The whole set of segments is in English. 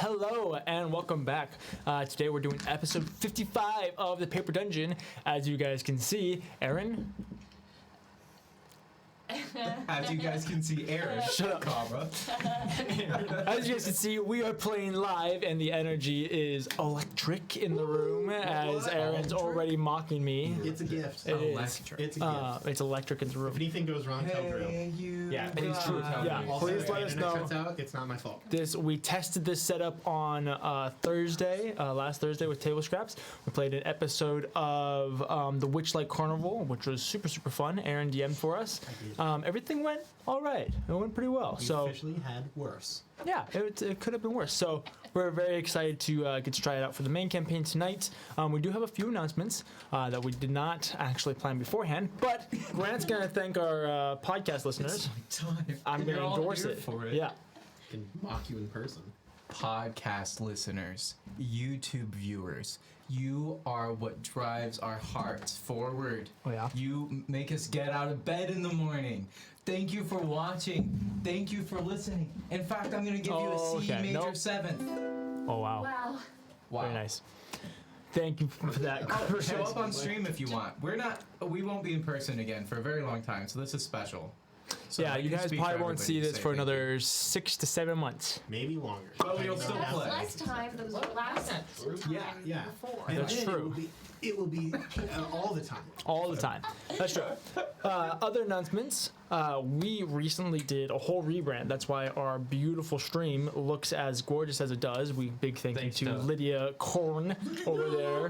Hello and welcome back. Today we're doing episode 55 of the Paper Dungeon. As you guys can see, Aaron. As you guys can see, Aaron. Shut up. Comma. As you guys can see, we are playing live and the energy is electric in the room as Aaron's already mocking me. It's a gift. It is. Electric. It's a gift. It's electric in the room. If anything goes wrong, tell Drew. Yeah, please true. Yeah, Also, please if let us internet know. shuts out, it's not my fault. We tested this setup on Thursday, last Thursday with Table Scraps. We played an episode of the Witchlight Carnival, which was super fun. Aaron DM'd for us. Everything went all right. It went pretty well. We So officially had worse. yeah, it could have been worse. So we're very excited to get to try it out for the main campaign tonight. We do have a few announcements that we did not actually plan beforehand, but Grant's going to thank our podcast listeners. I'm going to endorse it. For it. Yeah. I can mock you in person. Podcast listeners, YouTube viewers, you are what drives our hearts forward. Oh, yeah? You make us get out of bed in the morning. Thank you for watching. Thank you for listening. In fact, I'm going to give you a C major Nope. 7th. Oh, wow. Wow. Very nice. Thank you for that. Oh, show up on stream if you want. We won't be in person again for a very long time, so this is special. So Yeah, I you can guys speak probably for won't see everybody this to for say thank another 6 to 7 months. Maybe longer. But we'll still Depending on play. how- Last time, that was last time Yeah. before. And That's then true. It will be all the time. All the time. That's true. Other announcements. We recently did a whole rebrand. That's why our beautiful stream looks as gorgeous as it does. Big thank Thanks you to to- Lydia Korn over there.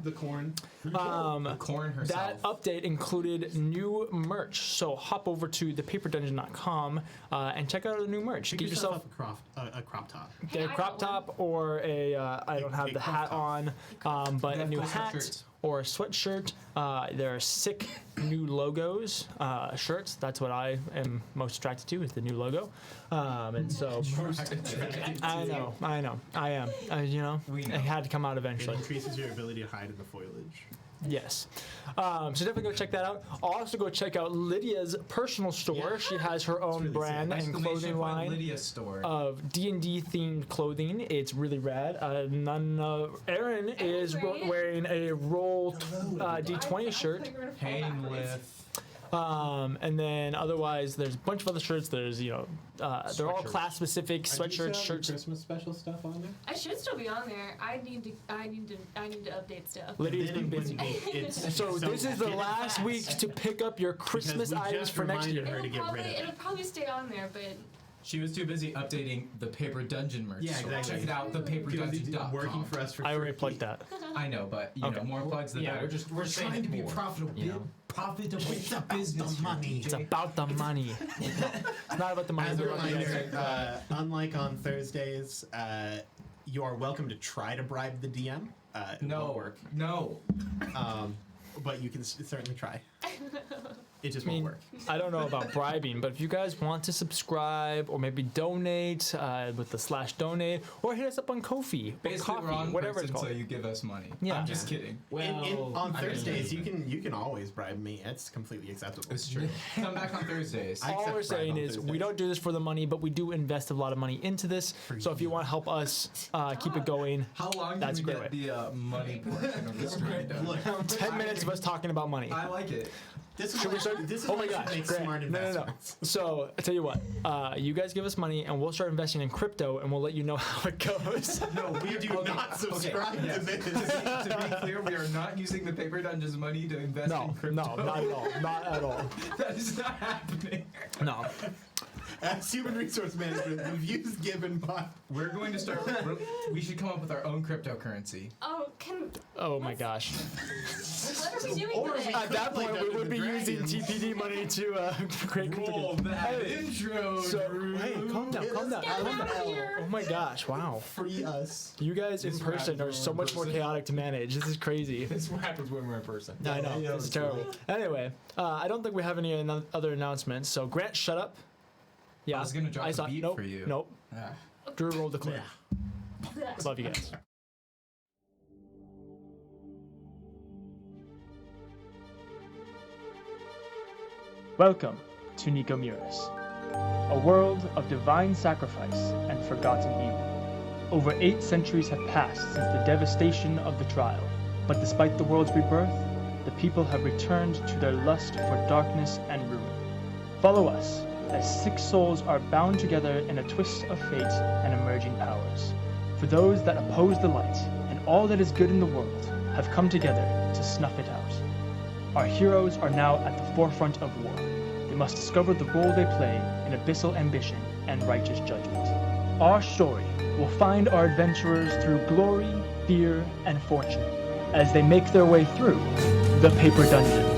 The corn. The corn herself. That update included new merch. So hop over to thepaperdungeon.com and check out our new merch. Get Get yourself yourself a crop top. a crop top or a I don't have a the crop hat top. on, but They a have new cool hat sweatshirts. or a sweatshirt. There are sick new logos, shirts. That's what I am most attracted to is the new logo. And so I know, I am. We know. It had to come out It eventually. increases your ability to hide in the foliage. Yes. So definitely go check that out. Also go check out Lydia's personal store. She has her own really brand and clothing line Lydia store. of D&D themed clothing. It's really rad. Aaron is wearing a roll D20 shirt. Hang with. And then otherwise there's a bunch of other shirts. There's they're all Sweatshirts. class specific sweatshirts, shirts. Christmas special stuff on there. I should still be on there. I need to update stuff. Lydia's And then been it busy. wouldn't be- it's So this is the get it last fast. week to pick up your Christmas Because we items just for next year. reminded her to get rid of it. It'll probably stay on there, but She was too busy updating the Paper Dungeon merch. Yeah, store. exactly. Check it out, thepaperdungeon.com. Working for us for I already free. plugged that. I know, but you know, more plugs the better. we're trying to be profitable. You know, profitable It's about business. the money. It's about the money. It's not about the money. As it's a about the reminder, unlike on Thursdays, you are welcome to try to bribe the DM. It won't work. No. But you can certainly try. It just I mean, won't work. I don't know about bribing, but if you guys want to subscribe or maybe donate with the /donate or hit us up on Ko-fi, or Basically, coffee, we're on whatever it's until called. you give us money. Yeah. I'm just kidding. On I mean, Thursdays, you can always bribe me. It's completely acceptable. It's true. Come back on Thursdays. I All accept we're saying bribe on is we Thursdays. don't do this for the money, but we do invest a lot of money into this. So if you want to help us keep it going, How long That's can we a get great the money portion of the stream done? Look, 10 minutes of us talking about money. I like it. this is Should we why- start? This is Oh why my you should gosh, make Grant. smart No. investments. So I tell you what, you guys give us money and we'll start investing in crypto and we'll let you know how it goes. No, we do not subscribe to yes. this. To be clear, we are not using the Paper Dungeon's money to invest No, in crypto. no, not at all. Not at all. That is not happening. No. As human resource management, the views given by We're going to start. We should come up with our own cryptocurrency. Oh my gosh. what are we doing Or today? At that Like point, we Dungeons would be and using Dragons. TPD money to create Roll crypto. that Hey, intro. So, Drew. hey, calm down, calm down. Get calm out down. of here. Oh my gosh, wow. free us. You guys in This person are happens so in much more person. chaotic to manage. This is crazy. This is what happens when we're in person. I know, Yeah, it's it's terrible. Anyway, I don't think we have any other announcements. So, Grant, shut up. Yeah, I was gonna drop saw, a beat nope, for you. Nope. Ah. Drew rolled the clip. Yeah. Love you guys. Welcome to Nico Muris, a world of divine sacrifice and forgotten evil. Over 8 centuries have passed since the devastation of the trial, but despite the world's rebirth, the people have returned to their lust for darkness and ruin. Follow us, as 6 souls are bound together in a twist of fate and emerging powers. For those that oppose the light and all that is good in the world have come together to snuff it out. Our heroes are now at the forefront of war. They must discover the role they play in abyssal ambition and righteous judgment. Our story will find our adventurers through glory, fear, and fortune as they make their way through the Paper Dungeon.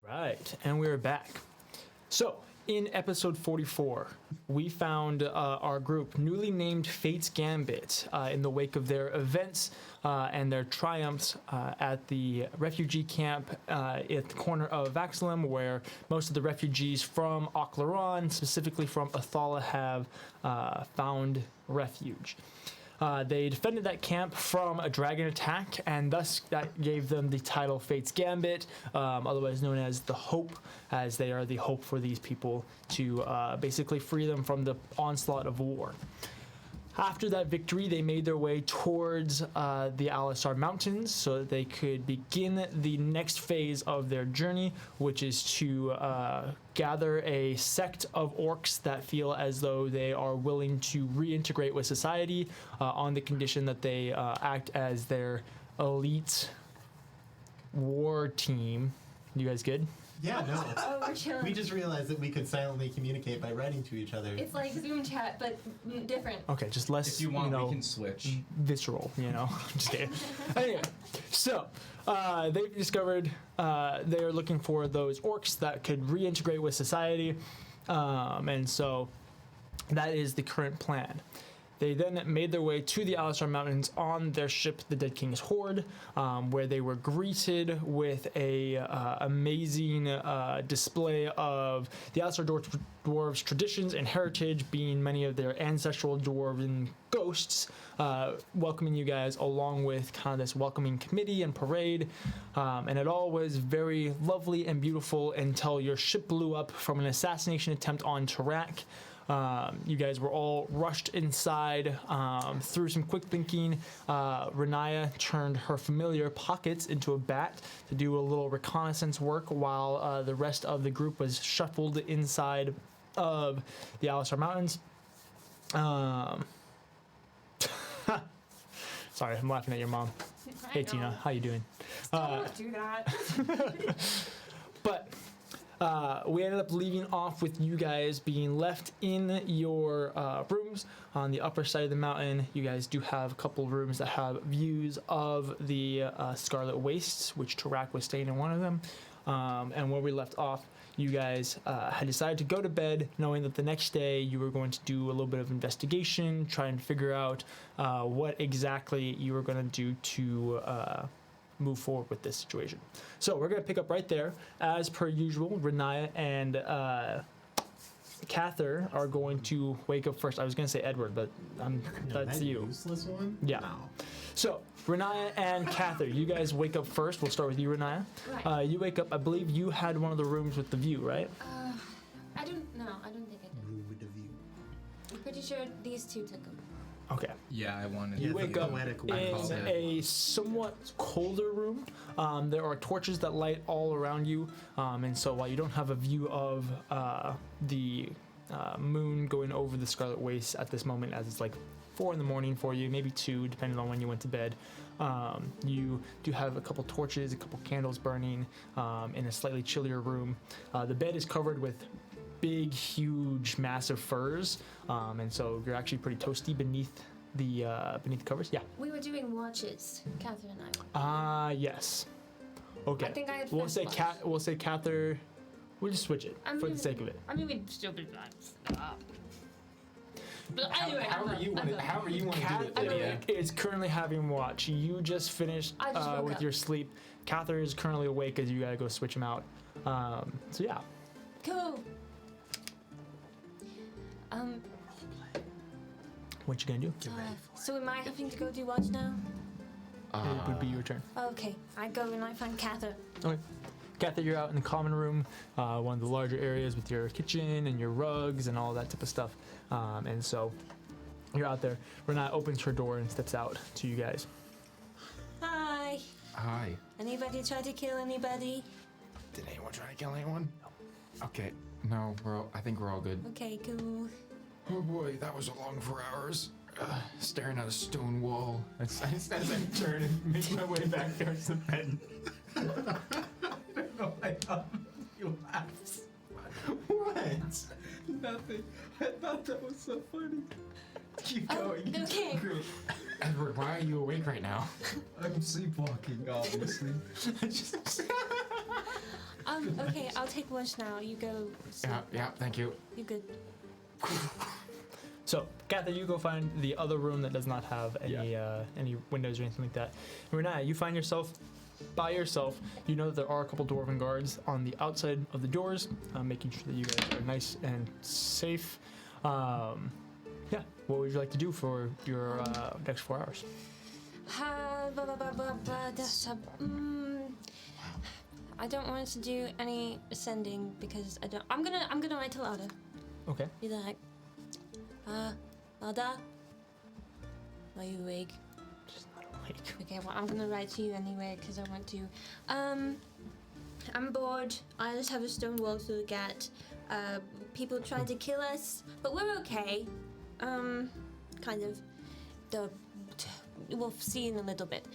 Right, and we're back. So, in episode 44, we found our group newly named Fate's Gambit in the wake of their events and their triumphs at the refugee camp at the corner of Vaxilum, where most of the refugees from Oclaron, specifically from Athala, have found refuge. They defended that camp from a dragon attack, and thus that gave them the title Fate's Gambit, otherwise known as the Hope, as they are the hope for these people to basically free them from the onslaught of war. After that victory, they made their way towards the Alisar Mountains so that they could begin the next phase of their journey, which is to gather a sect of orcs that feel as though they are willing to reintegrate with society on the condition that they act as their elite war team. You guys good? Yeah, no. Oh, we're chilling. We just realized that we could silently communicate by writing to each other. It's like Zoom chat, but different. Okay, just less, If you want, know, we can switch. visceral, I'm just kidding. Anyway, so they've discovered they are looking for those orcs that could reintegrate with society, and so that is the current plan. They then made their way to the Alisar Mountains on their ship, the Dead King's Horde, where they were greeted with a amazing display of the Alisar dwarves' traditions and heritage, being many of their ancestral dwarven ghosts, welcoming you guys along with kind of this welcoming committee and parade. And it all was very lovely and beautiful until your ship blew up from an assassination attempt on Tarak. You guys were all rushed inside. Through some quick thinking, Riniya turned her familiar pockets into a bat to do a little reconnaissance work while the rest of the group was shuffled inside of the Alisar Mountains. Sorry, I'm laughing at your mom. Hey, Tina, how you doing? Don't do that. But we ended up leaving off with you guys being left in your rooms on the upper side of the mountain. You guys do have a couple rooms that have views of the Scarlet Wastes, which Tarak was staying in one of them. And where we left off, you guys had decided to go to bed knowing that the next day you were going to do a little bit of investigation, try and figure out what exactly you were going to do to move forward with this situation. So we're going to pick up right there. As per usual, Riniya and Kathyr are going to wake up first. I was going to say Edward, but that's that you. Useless one? Yeah. No. So Riniya and Kathyr, you guys wake up first. We'll start with you, Riniya. Right. You wake up, I believe you had one of the rooms with the view, right? I don't think I did. Room with the view. I'm pretty sure these two took them. Okay. Yeah, I wanted You Yeah, wake the up poetic in way. call that. a somewhat colder room. There are torches that light all around you, and so while you don't have a view of the moon going over the Scarlet Wastes at this moment, as it's like 4 in the morning for you, maybe 2, depending on when you went to bed, you do have a couple torches, a couple candles burning in a slightly chillier room. The bed is covered with big, huge, massive furs, and so you're actually pretty toasty beneath the covers. Yeah. We were doing watches, Kathyr and I. Ah, yes. Okay. I think I had We'll first say watch. We'll say Kathyr. We'll just switch it I for the mean- sake of it. I mean, we'd still be fine. But anyway, However you want to do it, Kathyr Lydia. is currently having watch. You just finished I just woke with up. your sleep. Kathyr is currently awake as you gotta go switch him out. So yeah, Cool. what you gonna do? So am I having to go do watch now? It would be your turn. Okay, I go and I find Kathyr. Okay. Kathyr, you're out in the common room, one of the larger areas with your kitchen and your rugs and all that type of stuff. And so you're out there. Renat opens her door and steps out to you guys. Hi. Hi. Anybody try to kill anybody? Did anyone try to kill anyone? Okay. No, I think we're all good. Okay, cool. Oh boy, that was a long 4 hours. Staring at a stone wall. As I turn and make my way back towards the bed. I don't know why you laughed. What? Nothing. I thought that was so funny. Keep going. Okay. Great. Edward, why are you awake right now? I'm sleepwalking, obviously. Okay, I'll take watch now. You go. sleep. Yeah, thank you. You good? So, Kathyr, you go find the other room that does not have any windows or anything like that. And Renat, you find yourself by yourself. You know that there are a couple dwarven guards on the outside of the doors, making sure that you guys are nice and safe. Yeah, what would you like to do for your next 4 hours? I don't want to do any ascending because I don't. I'm gonna write to Lada. Okay. Be like, Lada, are you awake? Just not awake. Okay, well, I'm gonna write to you anyway because I want to. I'm bored. I just have a stone wall to look at. People tried to kill us, but we're okay. Kind of. We'll see in a little bit.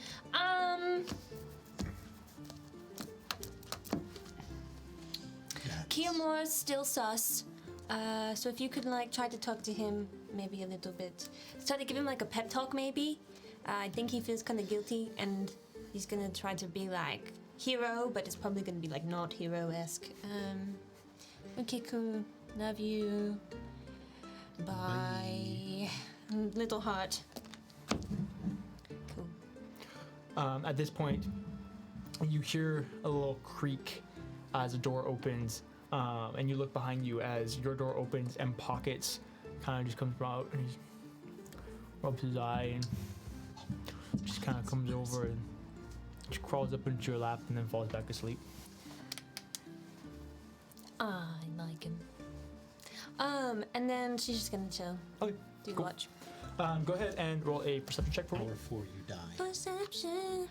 Keelmore's still sus. So if you could like try to talk to him maybe a little bit. Try to give him like a pep talk maybe. I think he feels kind of guilty and he's gonna try to be like hero, but it's probably gonna be like not hero-esque. Okay, cool. Love you. Bye. Little heart. Cool. At this point, you hear a little creak as a door opens, and you look behind you as your door opens and Pockets kind of just comes out and he rubs his eye and just kind of comes over and just crawls up into your lap and then falls back asleep. I like him. And then she's just gonna chill. Okay, Do cool. watch. Go ahead and roll a perception check for me. Hour 4, you die. Perception.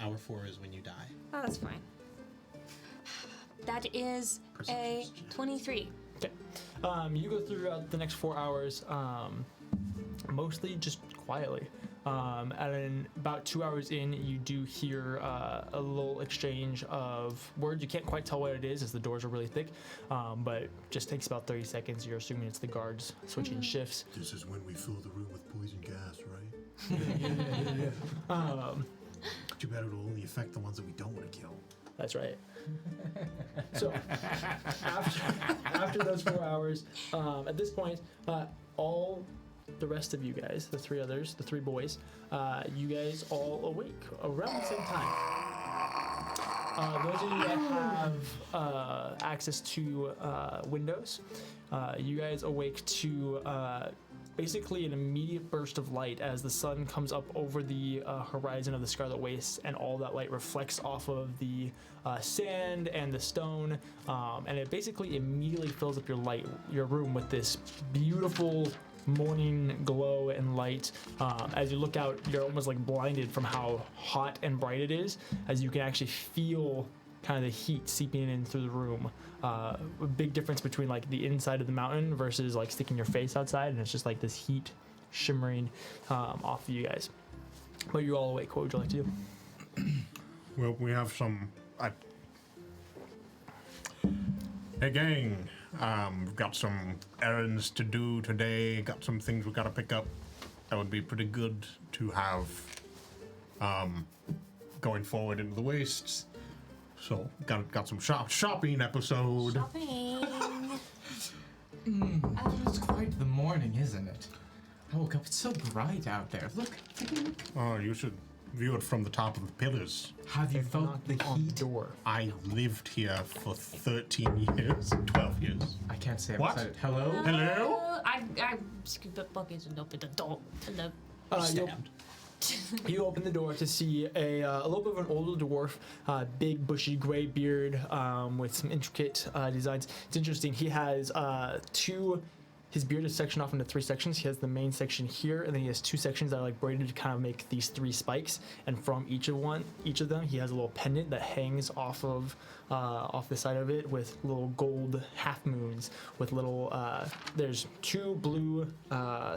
Hour 4 is when you die. Oh, that's fine. That is a 23. Okay. You go throughout the next 4 hours, mostly just quietly. And about 2 hours in, you do hear a little exchange of words. You can't quite tell what it is, as the doors are really thick. But it just takes about 30 seconds. You're assuming it's the guards switching shifts. This is when we fill the room with poison gas, right? Too bad it'll only affect the ones that we don't want to kill. That's right. So after those 4 hours, at this point, all the rest of you guys, the three others, the three boys, you guys all awake around the same time. Those of you that have access to windows, you guys awake to basically an immediate burst of light as the sun comes up over the horizon of the Scarlet Wastes, and all that light reflects off of the sand and the stone, and it basically immediately fills up your room with this beautiful morning glow and light. As you look out, you're almost like blinded from how hot and bright it is, as you can actually feel kind of the heat seeping in through the room. A big difference between like the inside of the mountain versus like sticking your face outside, and it's just like this heat shimmering off of you guys. But you're all awake. What would you like to do? Well, we have some. Hey, gang. We've got some errands to do today. Got some things we gotta pick up. That would be pretty good to have going forward into the wastes. So got some shopping episode. Shopping. It's quite the morning, isn't it? I woke up, it's so bright out there. Look, take a look. Oh, you should view it from the top of the pillars. Have you felt the On the heat? door. I lived here for 13 years, 12 years. I can't say I'm What? excited. Hello? Hello? I scooped up buckets and opened the door. And the You open the door to see a little bit of an older dwarf, big bushy gray beard with some intricate designs. It's interesting. He has his beard is sectioned off into 3 sections. He has the main section here, and then he has 2 sections that are like braided to kind of make these 3 spikes. And from each of them, he has a little pendant that hangs off the side of it with little gold half moons with little. There's 2 blue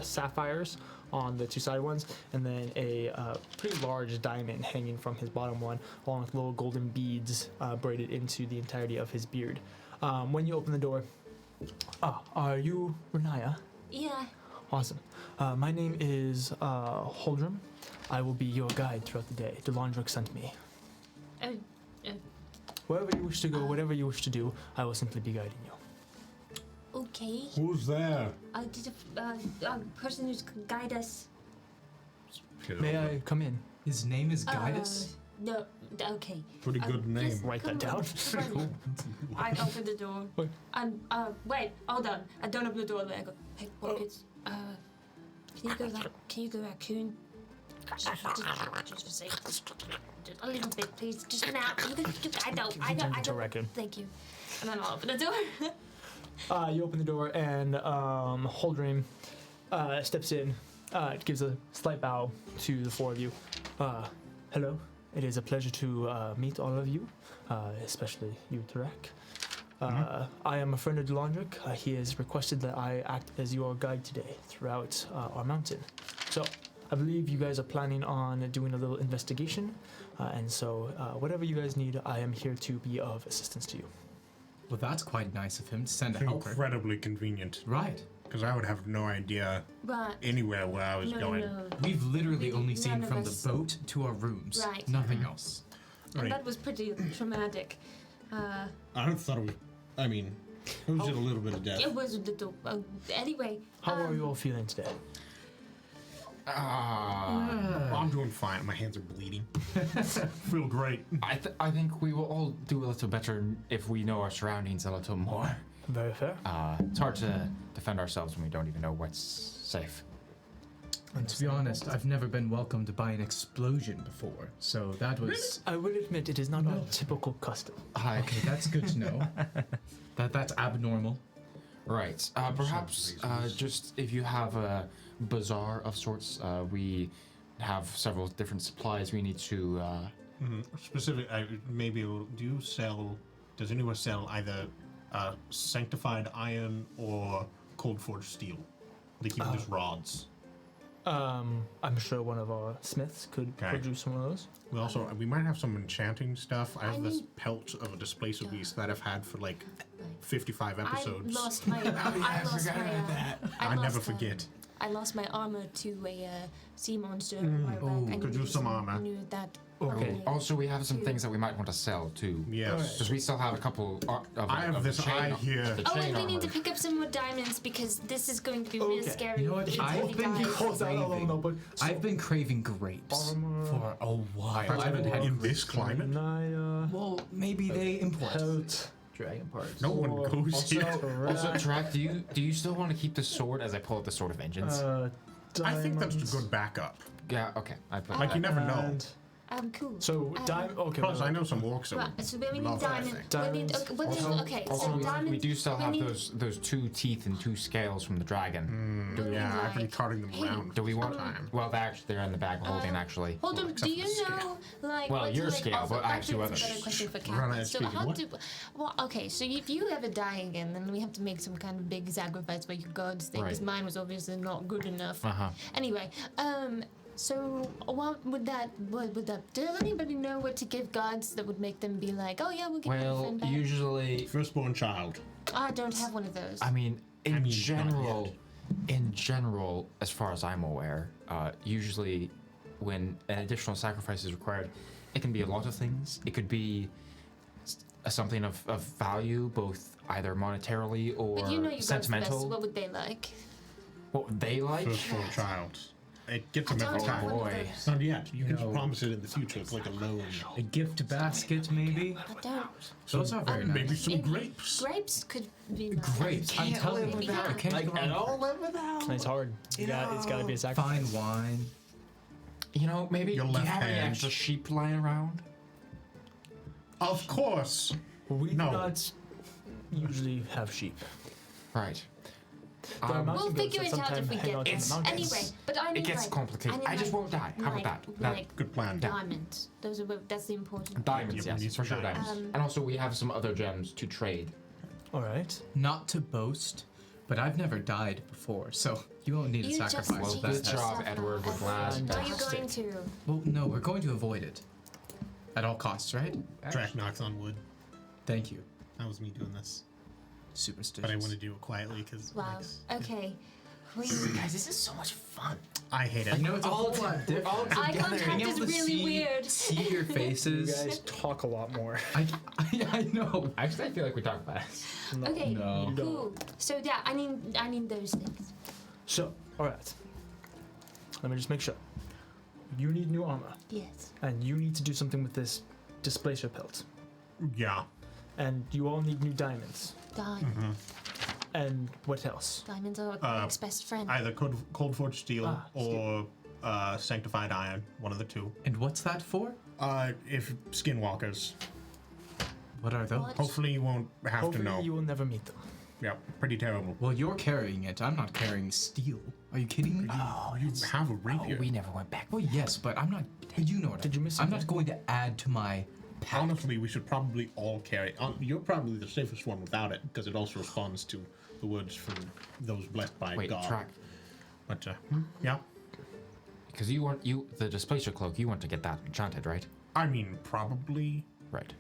sapphires on the 2 side ones, and then a pretty large diamond hanging from his bottom one, along with little golden beads braided into the entirety of his beard. When you open the door, are you Riniya? Yeah. Awesome. My name is Holdrum. I will be your guide throughout the day. Delandric sent me. Wherever you wish to go, whatever you wish to do, I will simply be guiding you. Okay. Who's there? Did a person who's guide us. May I come in? His name is Guidus? No. Okay. Pretty good name. Just Write that come down. on. I open the door. Wait. And wait, hold on. I don't open the door. I go, hey, buckets. Can you go raccoon? Just for sake. Just a little bit, please. Just now. I know. to raccoon. Thank you. And then I'll open the door. You open the door, and Holdrum steps in, gives a slight bow to the 4 of you. Hello. It is a pleasure to meet all of you, especially you, Tarak. I am a friend of Delandric. He has requested that I act as your guide today throughout our mountain. So, I believe you guys are planning on doing a little investigation, and so whatever you guys need, I am here to be of assistance to you. Well, that's quite nice of him to send a helper. Incredibly convenient. Right. Because I would have no idea Right. anywhere where I was going. No. We've literally only seen None of from the us- boat to our rooms. Right. Nothing else. And Right. that was pretty traumatic. I thought it was. I mean, it was just a little bit of death. It was a little. Anyway. How are you all feeling today? I'm doing fine. My hands are bleeding. Feel great. I think we will all do a little better if we know our surroundings a little more. Very fair. It's hard to defend ourselves when we don't even know what's safe. And to be honest, I've never been welcomed by an explosion before, so that was... I will admit it is not our typical custom. Okay, that's good to know. That's abnormal. Right. Perhaps just if you have a bazaar of sorts, we have several different supplies we need to. Specific, maybe do you sell? Does anyone sell either sanctified iron or cold forged steel? Like even just rods. I'm sure one of our smiths could produce one of those. We might have some enchanting stuff. I have I this need- pelt of a displacer beast that I've had for like 55 I episodes. lost my. I never forget. I lost my armor to a sea monster. a while back. I could knew use some some- armor. I knew that. Okay. earlier. Also, we have some Two. things that we might want to sell too. Yes. Because we still have a couple of. I have of this the chain, eye here. The Oh, chain and we need to armor. pick up some more diamonds because this is going to be really Okay. scary. You know what? if I've somebody been dies. Holds out a little craving. notebook. I've been craving grapes Armor. for a while. I haven't had in grapes this climate. Naya, Well, maybe they import. pelt. Dragon parts. No one goes Also, here. also, Tarak, do you still want to keep the sword as I pull out the sword of vengeance? I think that's diamonds. a good backup. Yeah. Okay. I put Like that. you never know. Cool. So, okay. Plus, no. I know some orcs that Right, would so we need love that thing. diamond. Okay, Also, so we diamond. do still we have need- those 2 teeth and 2 scales from the dragon. we need, Yeah, I've been like- carting them Hey, around. Do we want? time. Well, they're in the bag holding actually. Hold on, except do for you the know, like, Well, what your do, like, scale, also, but actually that's a better others. question for Run Kathy. it, So speaking how what? do, well, okay, so if you ever die again, then we have to make some kind of big sacrifice for your god's thing, because Right. mine was obviously not good enough. Uh-huh. Anyway, so what would that, does anybody know what to give gods that would make them be like, oh yeah, we'll give my Well, friend back? usually, Firstborn child. I don't have one of those. I mean, I mean, not in general, as far as I'm aware, usually when an additional sacrifice is required, it can be a lot of things. It could be something of value, both either monetarily or But you know your gods best. sentimental. What would they like? What would they like? First for a child. It gets I them every don't time. know what boy. it is. Not yet. You can know- promise it in the future. It's like a loan. A gift basket, maybe? I don't. Those are very nice. Maybe some Maybe grapes. Grapes could be nice. Grapes. I'm telling you, without. I can't Like, go at wrong. all live without. It's hard. It's got to be a sacrifice. Fine wine. You know, maybe Your do you left have any hand. extra sheep lying around? Of course. We No. do not usually have sheep. Right. There are mountain We'll goats figure that it out if sometimes we hang get out in there. the mountains. Anyway, but I need It gets like, complicated. need, I just like- won't die. How about that? Like Good plan. diamonds. Those are that's the important. Diamonds, Yeah, we need yes, for some sure diamonds. diamonds. And also, we have some other gems to trade. All right. Not to boast, but I've never died before, so you won't need a You just sacrifice Well, if good that test. job, Edward. We're glad. Are you going to? Well, no, we're going to avoid it. At all costs, right? Drac knocks on wood. Thank you. That was me doing this. Superstitious. But I want to do it quietly because Wow. Okay. Guys, this is so much fun. I hate it. You know, it's a whole lot different. Eye contact Being is able to really weird. see your You faces. guys talk a lot more. I know. Actually, I feel like we talk fast. Okay. No. Cool. So yeah, I need those things. So, all right. Let me just make sure. You need new armor, Yes. and you need to do something with this displacer pelt, Yeah. and you all need new diamonds. Diamonds. And what else? Diamonds are Greg's best friend. Either cold forged steel steel. or sanctified iron. One of the two. And what's that for? If skinwalkers. What are those? What? Hopefully you won't have Hopefully to know. you will never meet them. Yeah, pretty terrible. Well, you're carrying it. I'm not carrying steel. Are you kidding me? You have a rapier. We never went back. Well, yes, but I'm not. You know what? Did you miss I'm not something? going to add to my pack. Honestly, we should probably all carry. You're probably the safest one without it because it also responds to the words from those blessed by Wait, God. track. But yeah, Because the displacer cloak, you want to get that enchanted, right? I mean probably. Right.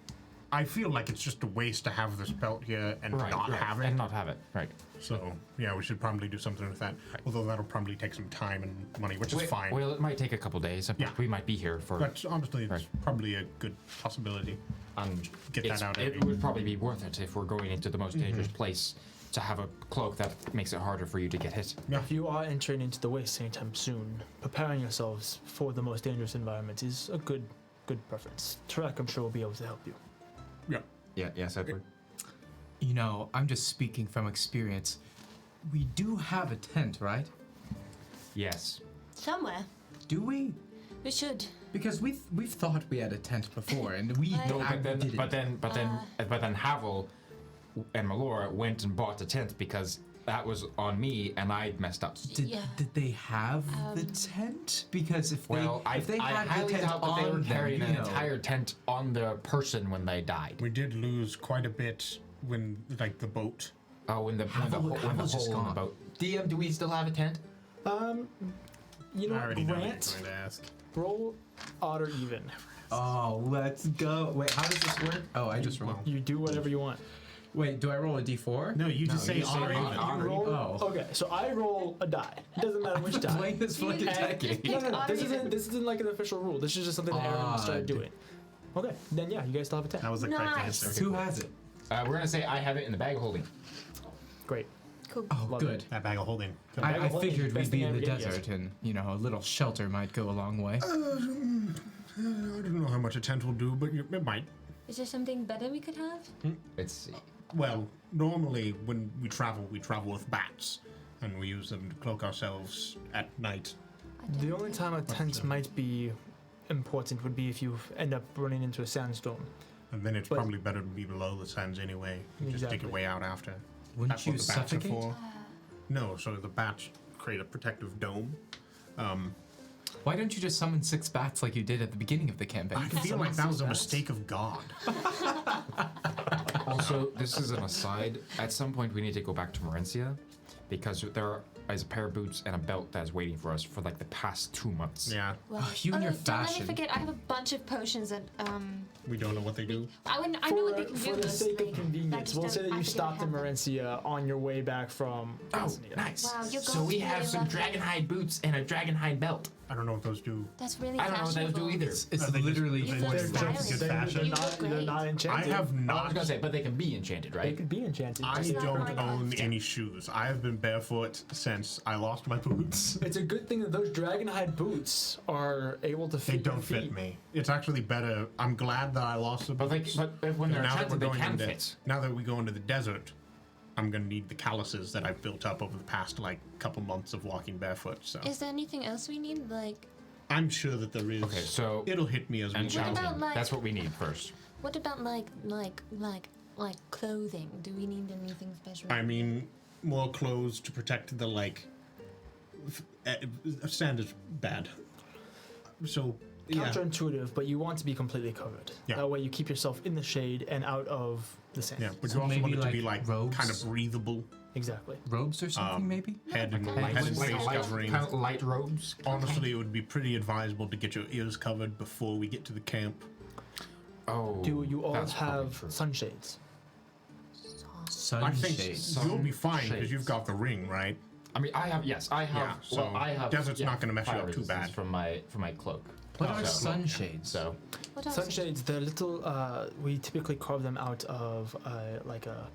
I feel like it's just a waste to have this belt here and not have it. And not have it, right. So yeah, we should probably do something with that. Although that'll probably take some time and money, which is fine. Well, it might take a couple days. Yeah. We might be here for... But honestly, it's Right. probably a good possibility. And Get that out It early. would probably be worth it if we're going into the most dangerous place to have a cloak that makes it harder for you to get hit. Yeah. If you are entering into the waste anytime soon, preparing yourselves for the most dangerous environment is a good preference. Tarak, I'm sure, will be able to help you. Yeah. Yeah, yes, Edward. You know, I'm just speaking from experience. We do have a tent, right? Yes. Somewhere. Do we? We should. Because we've thought we had a tent before, and we No, didn't. But then Havel and Melora went and bought the tent because that was on me and I messed up. Yeah. Did they have the tent? Because if they I had highly the tent doubt that they were on carrying them, an you know. entire tent on the person when they died. We did lose quite a bit when, like, the boat. Oh, when the Havel's just hole in the gone. boat. DM, do we still have a tent? You know I what, already know what Grant? you're going to ask. Roll odd or even. Oh, let's go. Wait, how does this work? Oh, I just rolled. You do whatever you want. Wait, do I roll a d4? No, you just say you say honor. honor. You roll. Oh. Okay, so I roll a die. It doesn't matter which die. Playing this like a And- decade. No. This isn't like an official rule. This is just something that Aaron started doing. Okay, then yeah, you guys still have a 10. That was the correct Nice. answer. Who has it? We're gonna say I have it in the bag of holding. Great. Cool. Oh, Love good. That bag of holding. Good. bag I of holding is figured the best we'd be thing in the ever, yes. desert, and you know, a little shelter might go a long way. I don't know how much a tent will do, but it might. Is there something better we could have? Let's see. Well, normally when we travel with bats, and we use them to cloak ourselves at night. I don't The only know. time a tent might be important would be if you end up running into a sandstorm. And then it's But- probably better to be below the sands anyway. You just dig Exactly. your way out after. Wouldn't That's you what the bats suffocate? are for. No, so the bats create a protective dome. Why don't you just summon 6 bats like you did at the beginning of the campaign? I feel like that was a mistake of God. Also, this is an aside. At some point, we need to go back to Morencia because there is a pair of boots and a belt that is waiting for us for like the past 2 months. Yeah, Well, you and your don't let fashion. me forget, I have a bunch of potions that we don't know what they do. I know what they can For do. the sake of like, convenience, that we'll just say that don't- you I forget I stopped in have them. Morencia on your way back from Oh, Bosnia. nice. Wow, your So we gods have really some love me. dragonhide boots and a dragonhide belt. I don't know what those do. That's really I don't know what those do fashionable. either. It's they literally You They look just stylish. good They're fashion. You look not great. enchanted. I have I was not. gonna say, but they can be enchanted, They right? could be enchanted. I It's not don't like own that. any shoes. I have been barefoot since I lost my boots. It's a good thing that those dragonhide boots are able to fit They your don't fit feet. me. It's actually better. I'm glad that I lost the But boots. when they're now that enchanted, they can into, fit. now that we go into the desert, I'm gonna need the calluses that I've built up over the past like couple months of walking barefoot. So Is there anything else we need? Like, I'm sure that there is. Okay, so It'll hit me as we go. enchanting. about, like- That's what we need first. what about like clothing? Do we need anything special? I mean, more clothes to protect the sand is bad. So yeah, Counterintuitive, but you want to be completely covered. Yeah. That way you keep yourself in the shade and out of the sand. yeah, but So you also want maybe, it to be like, like robes? kind of breathable. Exactly. Robes or something, maybe? Head and Okay. head and Like face light- covering. Kind of light robes. Honestly, it would be pretty advisable to get your ears covered before we get to the camp. Oh. Do you all that's probably have true. sunshades? I think Sunshades. you'll be fine because shades. you've got the ring, right? I mean, I have. Yes, I have. Yeah, so I have. desert's not gonna mess you fire up too resistance bad. from my cloak. What are So- sunshades? So What else? Sunshades, they're little. We typically carve them out of like a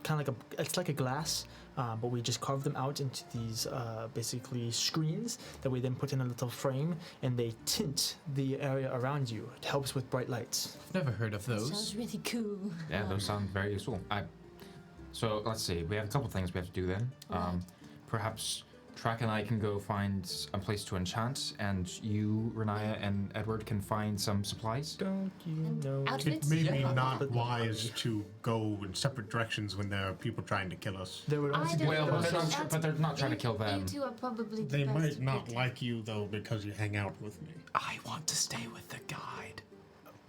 kind of like a. It's like a glass, but we just carve them out into these basically screens that we then put in a little frame, and they tint the area around you. It helps with bright lights. I've never heard of those. Sounds really cool. yeah, those sound very useful. So let's see. We have a couple things we have to do then. Right. Perhaps Tarak and I can go find a place to enchant, and you, Riniya, and Edward can find some supplies. Don't you And know? outfits? It may be Yeah. not wise to go in separate directions when there are people trying to kill us. There would also I be don't Well, know. but they're not trying to kill them. You two are probably the They best might not people. like you though because you hang out with me. I want to stay with the guide.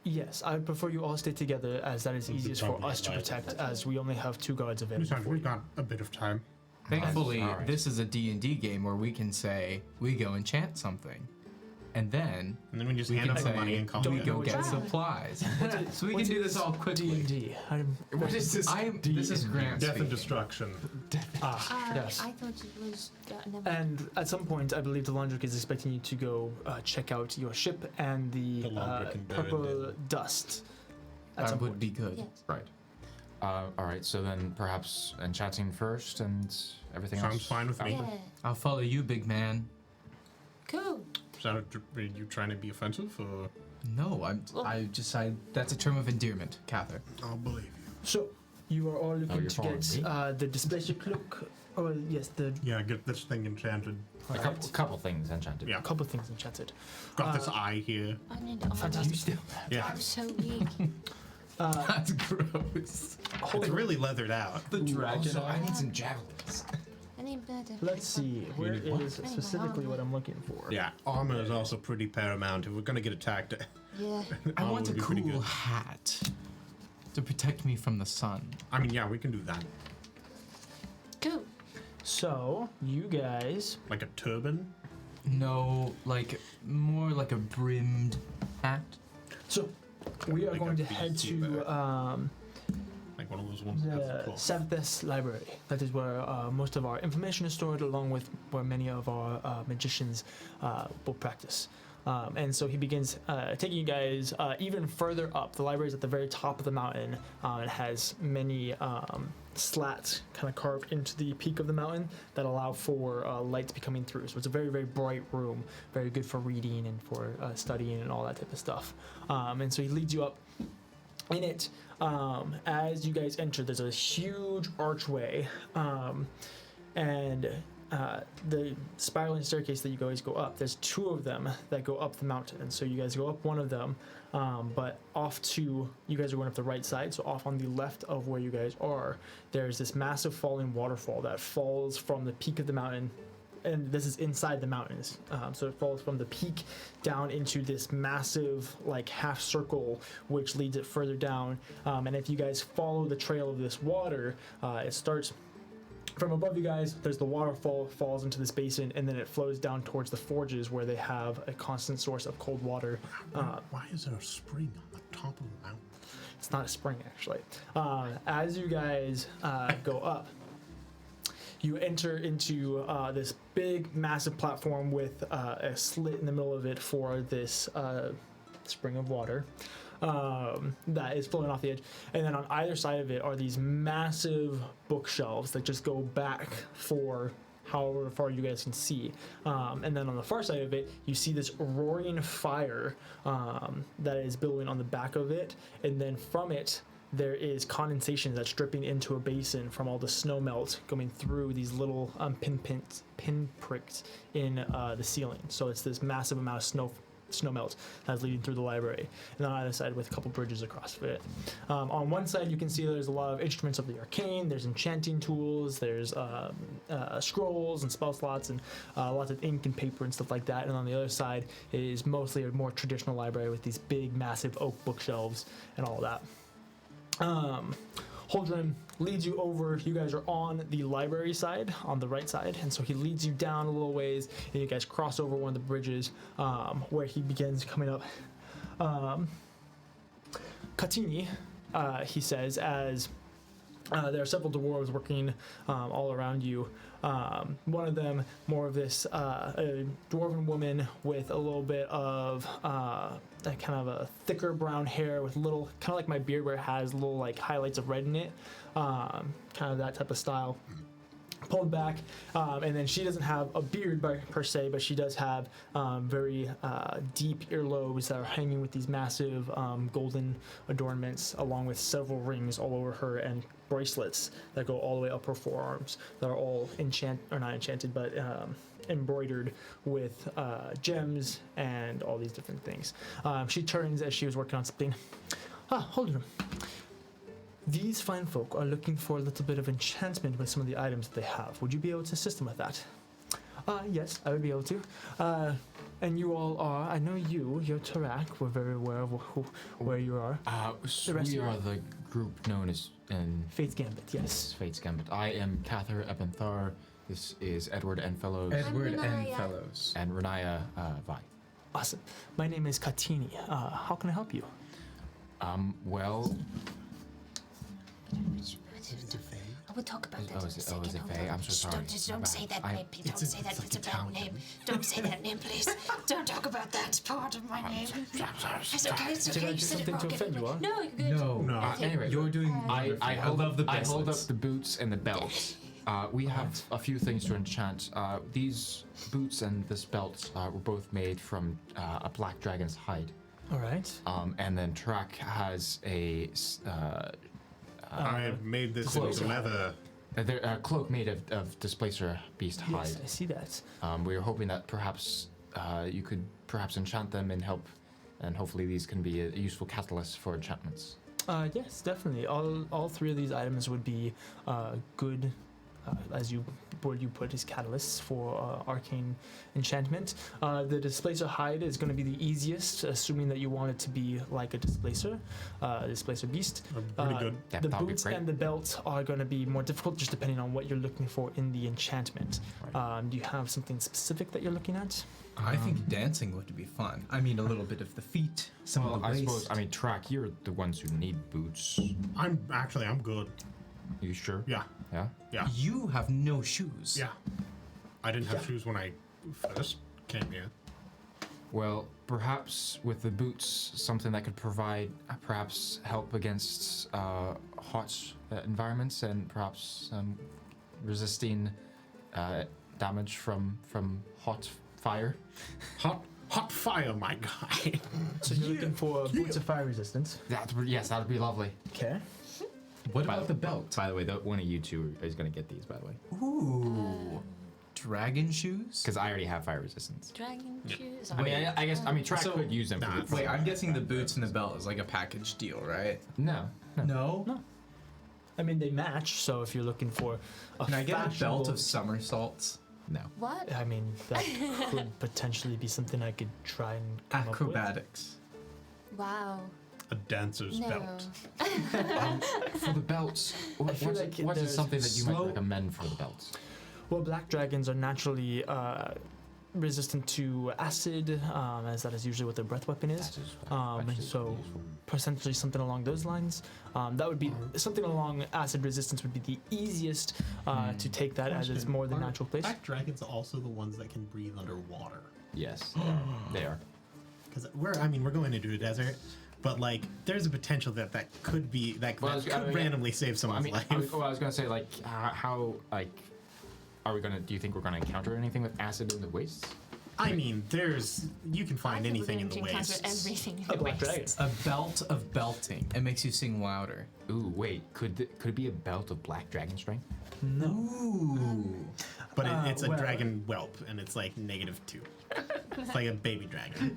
Yes, I prefer you all stay together as that is Would be easiest for probably us to advisable. protect, as we only have 2 guards available. Besides, for we've you. got a bit of time. Thankfully, Alright. this is a D&D game where we can say, we go enchant something. And then And then we just we hand can out the say, money and call we it go good. get Wow. supplies. So we can do this all quickly. D&D. What is this? This is Grant Death and speaking. destruction. Yes. I thought it was. Never. And at some point, I believe the Laundric is expecting you to go check out your ship and the The Laundric and Baron purple did. dust. At That some would point. be good. Yes. Right. All right. So then perhaps enchanting first, and everything Sounds else. fine with me. Yeah. I'll follow you, big man. Cool. Is that are you trying to be offensive or? No, that's a term of endearment, Kathyr. I'll believe you. So, you are all looking you're to following get the displacer cloak. Oh, yes, the Yeah, get this thing enchanted. A couple things enchanted. Yeah, couple things enchanted. got this eye here. I need all Fantastic. Yeah, I'm so weak. That's gross. it's really leathered out. The dragon Also, I eye. need some javelins. I need better. Let's see. Where need what? is specifically what I'm looking for? Yeah, armor is also pretty paramount. If we're gonna get attacked, Yeah. I armor want a would be pretty cool good. hat to protect me from the sun. I mean, yeah, we can do that. Cool. So, you guys. Like a turban. No, like more like a brimmed hat. So, we are Like going a to head beefy to bear. Like one of those ones that has the the cloth. Southwest Library. That is where most of our information is stored, along with where many of our magicians will practice. And so he begins taking you guys even further up. The library is at the very top of the mountain. It has many slats kind of carved into the peak of the mountain that allow for light to be coming through. So it's a very, very bright room, very good for reading and for studying and all that type of stuff. And so he leads you up. In it, as you guys enter, there's a huge archway, and the spiraling staircase that you guys go up. There's 2 of them that go up the mountain, and so you guys go up one of them, but off to you guys are going up the right side. So off on the left of where you guys are, there's this massive falling waterfall that falls from the peak of the mountain. And this is inside the mountains, so it falls from the peak down into this massive, like, half circle, which leads it further down. And if you guys follow the trail of this water, it starts from above you guys. There's the waterfall, falls into this basin, and then it flows down towards the forges where they have a constant source of cold water. Why is there a spring on the top of the mountain? It's not a spring, actually. As you guys go up, you enter into this big, massive platform with a slit in the middle of it for this spring of water that is flowing off the edge. And then on either side of it are these massive bookshelves that just go back for however far you guys can see. And then on the far side of it, you see this roaring fire that is building on the back of it. And then from it, there is condensation that's dripping into a basin from all the snow melt going through these little pinpricks in the ceiling. So it's this massive amount of snow melt that's leading through the library, and on either side with a couple bridges across it. On one side you can see there's a lot of instruments of the arcane, there's enchanting tools, there's scrolls and spell slots and lots of ink and paper and stuff like that, and on the other side is mostly a more traditional library with these big massive oak bookshelves and all of that. Holdren leads you over. You guys are on the library side, on the right side, and so he leads you down a little ways, and you guys cross over one of the bridges where he begins coming up. Katini, he says, as there are several dwarves working all around you. One of them, more of this a dwarven woman with a little bit of kind of a thicker brown hair with little, kind of like my beard where it has little like highlights of red in it, kind of that type of style. Pulled back, and then she doesn't have a beard per se, but she does have very deep earlobes that are hanging with these massive golden adornments, along with several rings all over her and bracelets that go all the way up her forearms that are all not enchanted, but embroidered with gems and all these different things. She turns as she was working on something. Hold on. These fine folk are looking for a little bit of enchantment with some of the items that they have. Would you be able to assist them with that? Yes, I would be able to. And you all are, I know you're Tarak. We're very aware of where you are. We are the group known as... Fate's Gambit, yes. Fate's Gambit. I am Kathyr Ebenthar. This is Edward N. Fellows. Edward N. Fellows. And Riniya Vi. Awesome. My name is Katini. How can I help you? Well... I will talk about that in a is it second. Faye? I'm so sorry. Don't say that name, please. Don't say that. It's a bad name. Don't say that name, please. Don't talk about that part of my name. It's okay. It's okay. You said it wrong. To offend you, No, you're good. No. Anyway, you're doing. I hold up the boots and the belts. We have a few things to enchant. These boots and this belt were both made from a black dragon's hide. All right. And then Tarak has a... I made this into leather. A cloak made of displacer beast hide. Yes, I see that. We were hoping that perhaps you could perhaps enchant them and help, and hopefully these can be a useful catalyst for enchantments. Yes, definitely. All three of these items would be good, as you put as catalysts for arcane enchantment. The displacer hide is going to be the easiest, assuming that you want it to be like a displacer beast. Pretty good. The boots and the belt are going to be more difficult, just depending on what you're looking for in the enchantment. Right. Do you have something specific that you're looking at? I think dancing would be fun. I mean, a little bit of the feet, some of the waist. I suppose. I mean, Tarak, you're the ones who need boots. I'm good. You sure? Yeah. Yeah. Yeah. You have no shoes. Yeah. I didn't have shoes when I first came here. Well, perhaps with the boots, something that could provide perhaps help against hot environments and perhaps resisting damage from hot fire. Hot fire, my guy. So you're looking for boots of fire resistance. Yes, that would be lovely. Okay. What about the belt? By the way, one of you two is going to get these, by the way. Ooh. Dragon shoes? Because I already have fire resistance. Dragon shoes. I mean, I guess, Tarak could use them for the Wait, I'm guessing the boots and the belt is like a package deal, right? No. No? I mean, they match, so if you're looking for a Can I get a belt fashionable- of somersaults? No. What? I mean, that could potentially be something I could try and come Acrobatics. Wow. A dancer's No. belt. For the belts, what like is something that you might slow- recommend for the belts? Well, black dragons are naturally resistant to acid, as that is usually what their breath weapon is. So potentially something along those lines. That would be something along acid resistance would be the easiest to take that as it's more the natural place. Black dragons also the ones that can breathe underwater. Yes, they are. Because we're going into a desert, but like there's a potential that could be could randomly save someone's life. I was gonna say like how like are we gonna? Do you think we're gonna encounter anything with acid in the wastes? I mean, you can find anything in the encounter wastes. everything in A the black wastes. dragon. A belt of belting. It makes you sing louder. Ooh, wait, could it be a belt of black dragon strength? No. Ooh. But it's a well- dragon whelp, and it's like -2. It's like a baby dragon.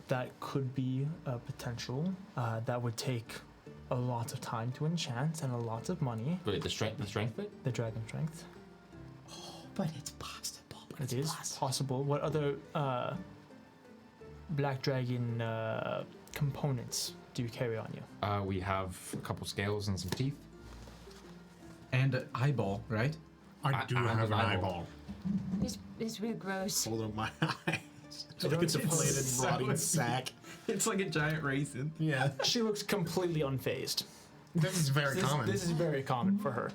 That could be a potential. That would take a lot of time to enchant and a lot of money. Wait, the strength bit? The dragon strength. But it's possible. It is possible. What other black dragon components do you carry on you? We have a couple scales and some teeth. And an eyeball, right? I do I have an eyeball. It's real gross. Hold up my eyes. It's like a It's deflated, so rotting weird. sack. It's like a giant raisin. Yeah. She looks completely unfazed. This is very common. This is very common for her.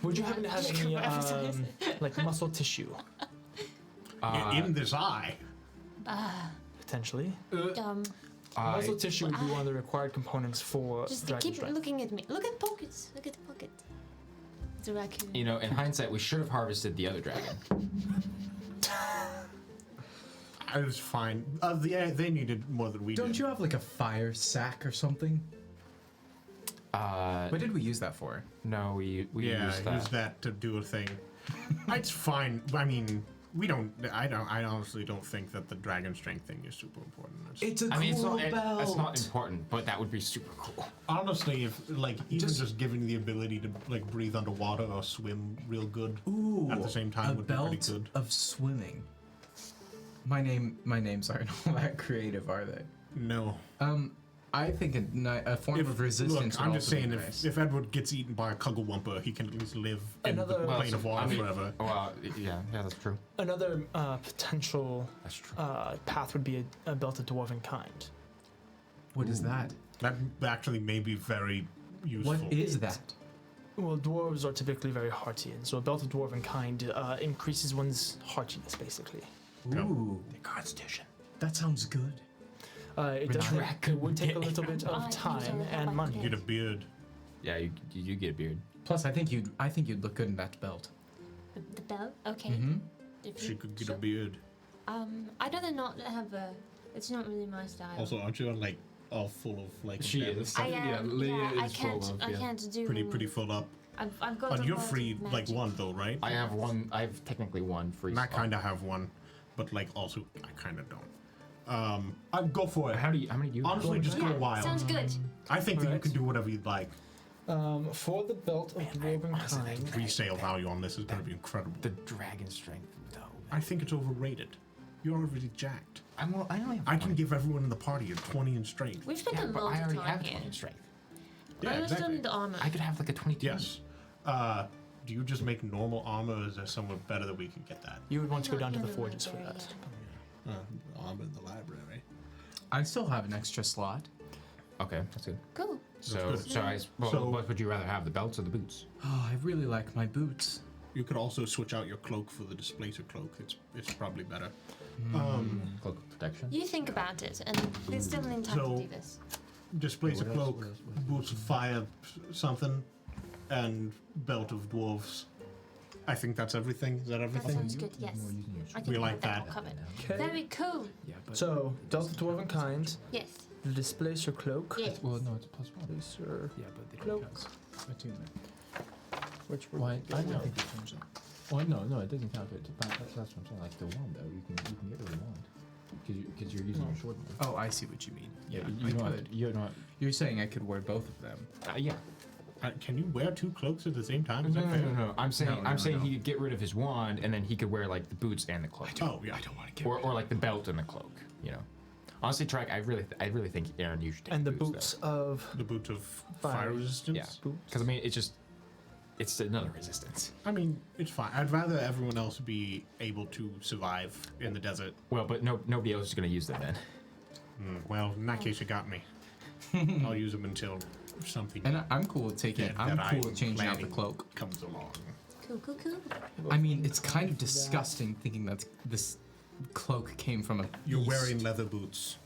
Would you happen to have any like muscle tissue in this eye. potentially? Just Muscle tissue would be one of the required components for dragon keep strength. looking at me. Look at the pockets. Look at the pocket. It's a raccoon. You know, in hindsight, we should have harvested the other dragon. I was fine. They needed more than we Don't did. you have like a fire sack or something? Uh, What did we use that for? no, we Yeah, used that. use that to do a thing. It's fine. I mean, we don't. I honestly don't think that the dragon strength thing is super important. It's a I mean, cool it's belt. not important, but that would be super cool. Honestly, if like even just giving the ability to like breathe underwater or swim real good Ooh, at the same time a would be belt pretty good. of swimming. My names aren't all that creative, are they? No. I think a form of resistance. Look, I'm would just also be saying, nice. if Edward gets eaten by a Cugglewumper, he can at least live in the Another- plane of water I mean, forever. Well, yeah, that's true. Another potential That's true. path would be a belt of dwarven kind. What is that? That actually may be very useful. What is that? Well, dwarves are typically very hearty, and so a belt of dwarven kind increases one's heartiness, basically. Ooh, Constitution. that sounds good. It does. It would take a little bit of time and money. Get a beard. Yeah, you get a beard. Plus, I think you'd look good in that belt. The belt? Okay. Mm-hmm. If She you- could get so- a beard. I'd rather not have a. It's not really my style. Also, aren't you like all full of like? She embellishments? is. I am. Lydia Yeah, I is full can't. of, I yeah. can't do. Pretty full up. I've got. And a you're lot of free like magic. one though, right? I have one. I have technically one free. And I slot. kind of have one, but like also I kind of don't. I'd go for it. How many do you? Honestly, just go Yeah, wild. sounds good. I think that you Alright. can do whatever you'd like. For the belt of dwarven kind, Resale value on this is going to be incredible. the dragon strength, though. I think it's overrated. You're already jacked. I only have. I can give everyone in the party a 20 in strength. We've spent Yeah, a but lot I of already time have here. 20 strength. Yeah, I still exactly. need the armor. I could have like a 22. Yes. Do you just make normal armor, or is there somewhere better that we could get that? you would want to go Not down to here the in forges for library, that. yeah. I'm in the library. I still have an extra slot. Okay, that's good. Cool. So, good. well, what would you rather have, the belts or the boots? Oh, I really like my boots. You could also switch out your cloak for the displacer cloak. It's probably better. Cloak of protection. You think about it, and there's still in time So- to do this. Displacer What else? cloak, boots of fire, something, and belt of dwarves. I think that's everything. Is that That everything? sounds good. Yes. I can We have like that all that. covered. Okay. Very cool. Yeah, but So, belt of dwarven kind, Yes. the displacer cloak. Yes. well, no, it's a plus one. Displacer, Yeah, but the Cloak. which we're Why? I getting know. at. Well, no, it doesn't count. That's what I'm saying. Like the wand, though, you can get rid of the wand because you're using your sword. Now. Oh, I see what you mean. Yeah, I you know, could. you're not. You're saying I could wear both of them. Yeah. Can you wear two cloaks at the same time? Is No, that no, fair? no, no. I'm saying, No, no. he could get rid of his wand, and then he could wear like the boots and the cloak. Oh, yeah. I don't want to get. Or like the belt and the cloak. You know. Honestly, Tarak, I really think Aaron, you should take And the boots. boots of The boot of fire Fire. resistance? Yeah. boots. Because I mean, it's just it's another resistance. I mean, it's fine. I'd rather everyone else be able to survive in the desert. Well, but nobody else is going to use them then. Well, in that case, you got me. I'll use them until something. And I'm cool with taking it. I'm that cool with changing out the planning cloak. comes along. Cool. I mean, it's kind of disgusting thinking that this cloak came from a You're beast. wearing leather boots.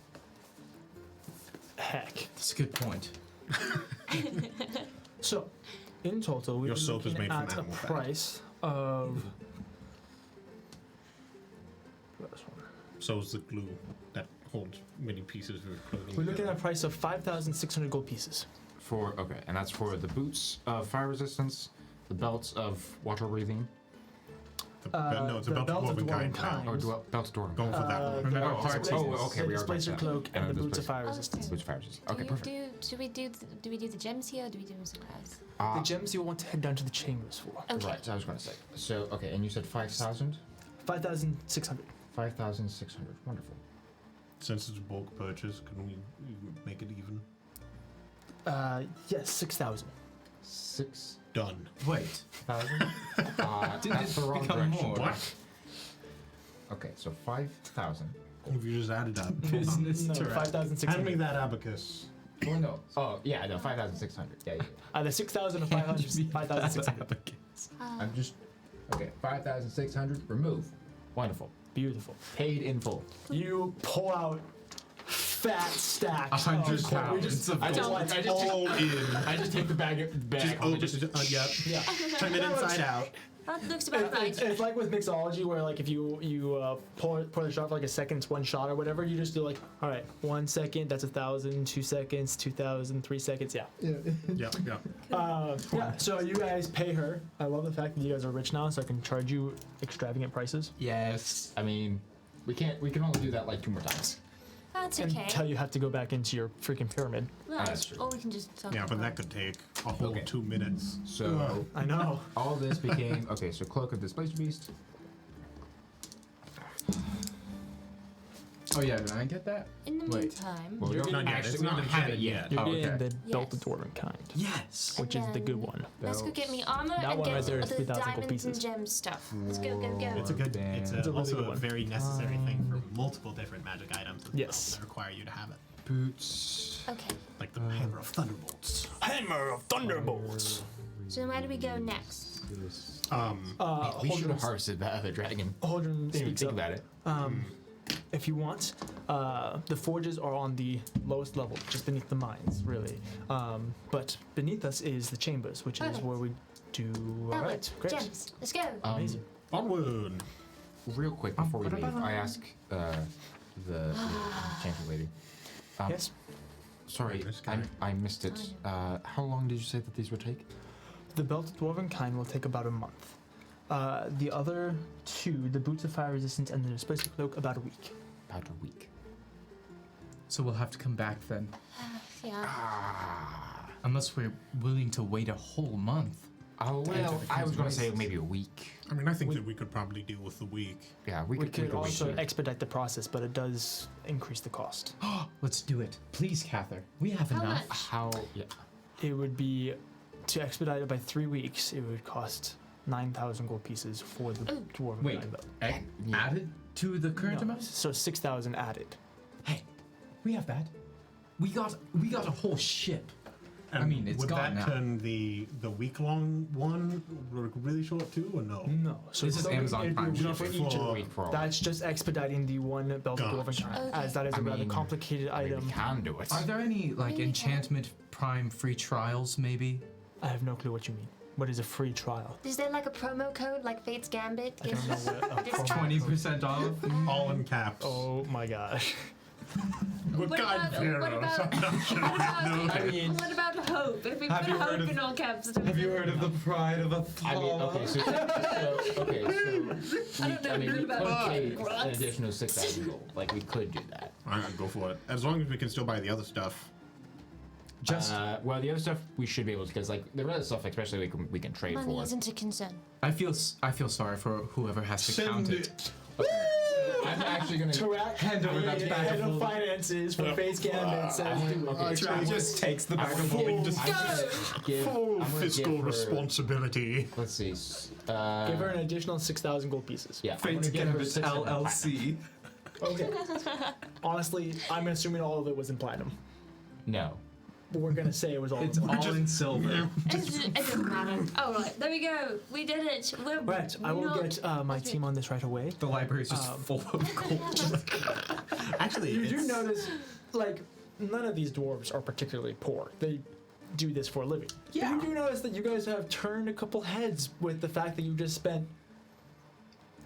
Heck. That's a good point. So, in total, we're Your soap is looking made from at a animal fat. price of. This one. So is the glue that holds many pieces of clothing. We're looking at a together. price of 5,600 gold pieces. And that's for the boots of fire resistance, the belts of water breathing, No, it's a belt of dwarven kind. kind. or belt of dwarven. Going for that one. Remember the part displacer- two. okay, the we are displacer back to that. cloak and the the boots of fire Oh, resistance. okay. Boots of fire resistance. Okay, perfect. Do we do the gems here or do we do them somewhere else? The gems you'll want to head down to the chambers for. Okay. Right, I was going to say. So, okay, and you said 5,000? 5,600. 5,600. Wonderful. Since it's a bulk purchase, can we make it even? Yes, 6,000. 6,000? Done. Wait. Did That's it the wrong become direction. more? What? Okay, so 5,000. If you just added up. Business No, direct. 5,600. Hand me that abacus. Oh, no. Oh, yeah, no, 5,600. Yeah. Either 6,000 or 5,600. I'm just. Okay, 5,600. Remove. Wonderful. Beautiful. Paid in full. You pull out fat stacks. 100 of gold. pounds of I just, gold. I just, All in. I just take the bag home and just Yep. Yeah. Turn it inside out. That looks about right. It's like with mixology, where like if you pour the shot for like a second, it's one shot or whatever. You just do like, all right, 1 second, that's 1,000. 2 seconds, 2,000. 3 seconds, yeah. Yep. Yeah. So you guys pay her. I love the fact that you guys are rich now, so I can charge you extravagant prices Yes. I mean, we can only do that like 2 more times. That's okay. until you have to go back into your freaking pyramid. Right. That's true. Or we can just talk Yeah, but about that could take a whole Okay. 2 minutes. So I know. all this became okay. So cloak of displaced beast. Oh yeah, did I get that? In the Wait. meantime, Well, we You're don't Not yet. actually It's we not don't have it enchanted yet. You're Oh, getting okay. the belt of Yes. dwarven kind, Yes. which is the good one. let's go get me armor That and one get right there is the 3,000 gold diamonds and pieces. gems stuff. Let's go. It's a good. It's It's a really also good a one. very necessary thing for multiple different magic items as Yes. well that require you to have it, Boots. Okay. like the hammer of thunderbolts. Hammer of thunderbolts. So where do we go next? We should Holdren have harvested that other dragon. Holdren Didn't even speaks think up. about it. If you want, the forges are on the lowest level, just beneath the mines, really. But beneath us is the chambers, which is Perfect. where we do. All Armor, right, great. gems. Let's go. Amazing. Onward. Real quick before we leave, I ask the enchanted lady. Yes. Sorry, This guy. I missed it. How long did you say that these would take? The belt of dwarven kind will take about a month. The other two, the boots of fire resistance and the displacement cloak, about a week. About a week. So we'll have to come back then, Yeah. unless we're willing to wait a whole month. Oh well, I was gonna say maybe a week. I mean, I think that we could probably deal with the week. Yeah, We could wait also here. expedite the process, but it does increase the cost. Let's do it, please, Kathyr. We have How enough. much? How? Yeah. It would be, to expedite it by 3 weeks, it would cost 9,000 gold pieces for the Ooh. dwarven Wait, kind belt. Yeah. added to the current No, amount? so 6,000 added. Hey, we have that. We got a whole ship. I mean, it's would gone that now. turn the week-long one really short too, or no? No. So This is it'd be- Amazon it'd be Prime one shipping. for For- each. A week for all. That's just expediting the one belt of dwarven Gotcha. kind, Okay. as that is I a rather mean, complicated I mean, item. we can do it. Are there any like Maybe we can. enchantment prime free trials? Maybe. I have no clue what you mean. What is a free trial? Is there like a promo code like Fate's Gambit? I don't know what a Discount. promo code- 20% off. All in caps. Oh my gosh. We're What God about- heroes. what about- I'm not sure. I mean, What about hope? If we Have put you heard hope of- in all caps, of the pride of a I mean, okay, so I don't know I mean, we about could pay grunts. an additional 6,000 gold. Like we could do that. Alright, go for it. As long as we can still buy the other stuff. Just, Well, the other stuff we should be able to, because like the other stuff, especially we can trade Money for. isn't a concern. I feel sorry for whoever has to count Send it. it. I'm actually gonna Tarak, hand over that head of bag. finances for Face Gambit, says do it. He just takes the bag of holding. Full fiscal responsibility. Let's see. Give her an additional 6,000 gold pieces. Yeah. Fate I'm gonna give her Gambit 600 platinum. LLC. Okay. Honestly, I'm assuming all of it was in platinum. No. But we're gonna say it was all It's in platinum. all in silver. It doesn't matter. Oh, right. There we go. We did it. We're Right, I will not- get my team on this right away. The library is just full of gold. Actually, You do it's- notice, like, none of these dwarves are particularly poor. They do this for a living. Yeah. But you do notice that you guys have turned a couple heads with the fact that you just spent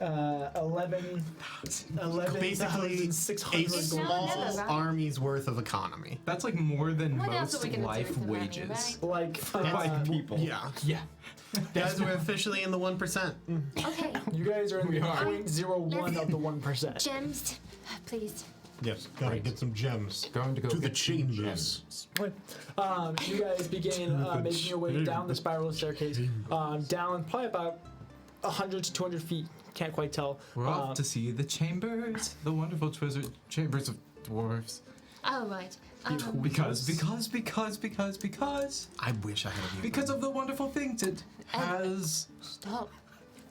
11,600 basically a small never, right? army's worth of economy. That's like more than What else most are we gonna do life with the money, wages. right? Like, White people. Yeah. Yeah. Guys, we're officially in the 1%. Okay. you guys are in the We are. 0.01 of the 1%. Gems, please. Yes, gotta Right. get some gems. Going to go To the get some chambers. gems. You guys begin making your way down the spiral staircase, down probably about 100 to 200 feet. Can't quite tell. We're off to see the chambers, the wonderful chambers of dwarves. Oh, right. Because I wish I had a view. because of the wonderful things it has. Stop.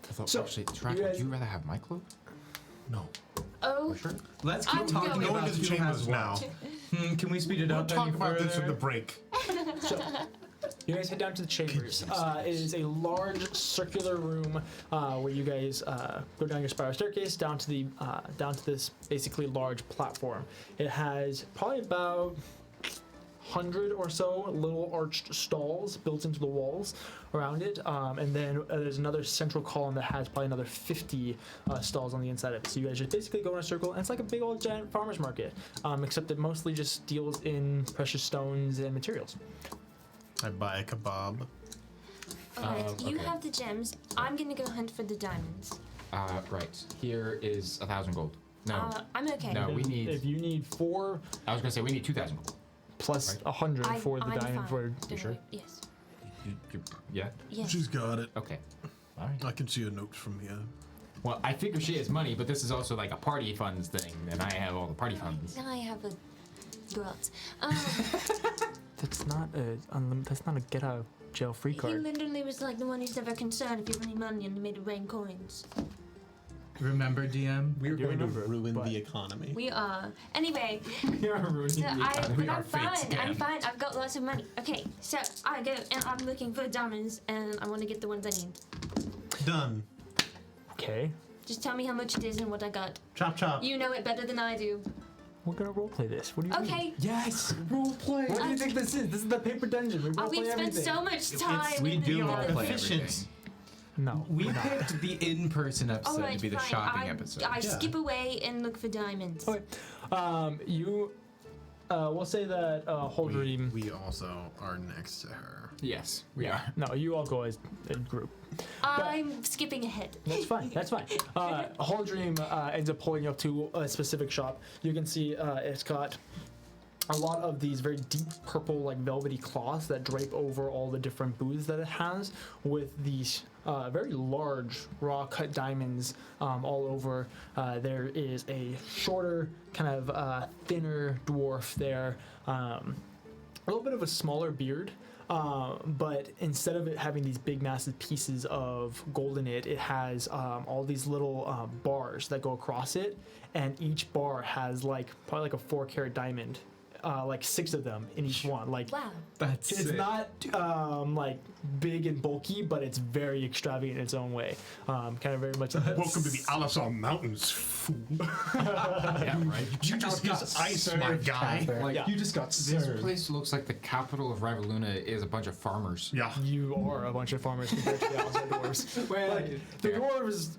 I thought, So, actually, Tarak, you would guys- you rather have my cloak? No. Oh, Sure. Let's keep I'm talking going. Go about into the who has chambers now. what. Can we speed it We'll up talk any about this further? in the break. You guys head down to the chambers. It is a large circular room where you guys go down your spiral staircase down to this basically large platform. It has probably about 100 or so little arched stalls built into the walls around it, and then there's another central column that has probably another 50 stalls on the inside of it. So you guys just basically go in a circle, and it's like a big old giant farmer's market, except it mostly just deals in precious stones and materials. I buy a kebab. Alright, you okay. have the gems. I'm gonna go hunt for the diamonds. Right. Here is 1,000 gold. No. I'm okay. No, we need. If you need 4 I was gonna say we need 2,000 gold. plus Right. 100 for the I'm diamond fine. for Don't sure? worry. Yes. Yeah. Yes. She's got it. Okay. All right. I can see a note from here. Well, I figure she has money, but this is also like a party funds thing, and I have all the party funds. I have a grot. that's not a get out of jail free He card. literally was like the one who's never concerned if you have any money and he made it rain coins. Remember, DM? We're do going to remember, ruin but- the economy. We are. Anyway, We are ruining so the but I'm fine. I'm fine. I've got lots of money. Okay, so I go and I'm looking for diamonds and I want to get the ones I need. Done. Okay, Just tell me how much it is and what I got. Chop chop. You know it better than I do. we're gonna roleplay this. What do you mean? Okay. Yes, role play. What do you think this is? This is the paper dungeon. We roleplay We've spent everything. so much time. we in do the roleplay efficient. everything. No, We we're not. picked the in-person episode Alright, to be the fine. shopping episode. I skip away and look for diamonds. Okay. We'll say that Holdream. We also are next to her. Yes, we are. No, you all go as a group. I'm skipping ahead. That's fine. That's fine. Holdream ends up pulling you up to a specific shop. You can see it's got a lot of these very deep purple, like velvety cloths that drape over all the different booths that it has, with these very large raw cut diamonds all over. There is a shorter, kind of thinner dwarf there, a little bit of a smaller beard. But instead of it having these big massive pieces of gold in it, it has all these little bars that go across it, and each bar has probably like a 4-carat diamond, like 6 of them in each one. Like Wow. That's it's sick. not like big and bulky, but it's very extravagant in its own way. Kind of very much. Welcome to the Alisar Mountains, fool. Yeah, right. You just got ice, my guy. Like Yeah. you just got This served. place looks like the capital of Rivaluna is a bunch of farmers. Yeah. You are a bunch of farmers compared to the outside dwarves. Well, The dwarves,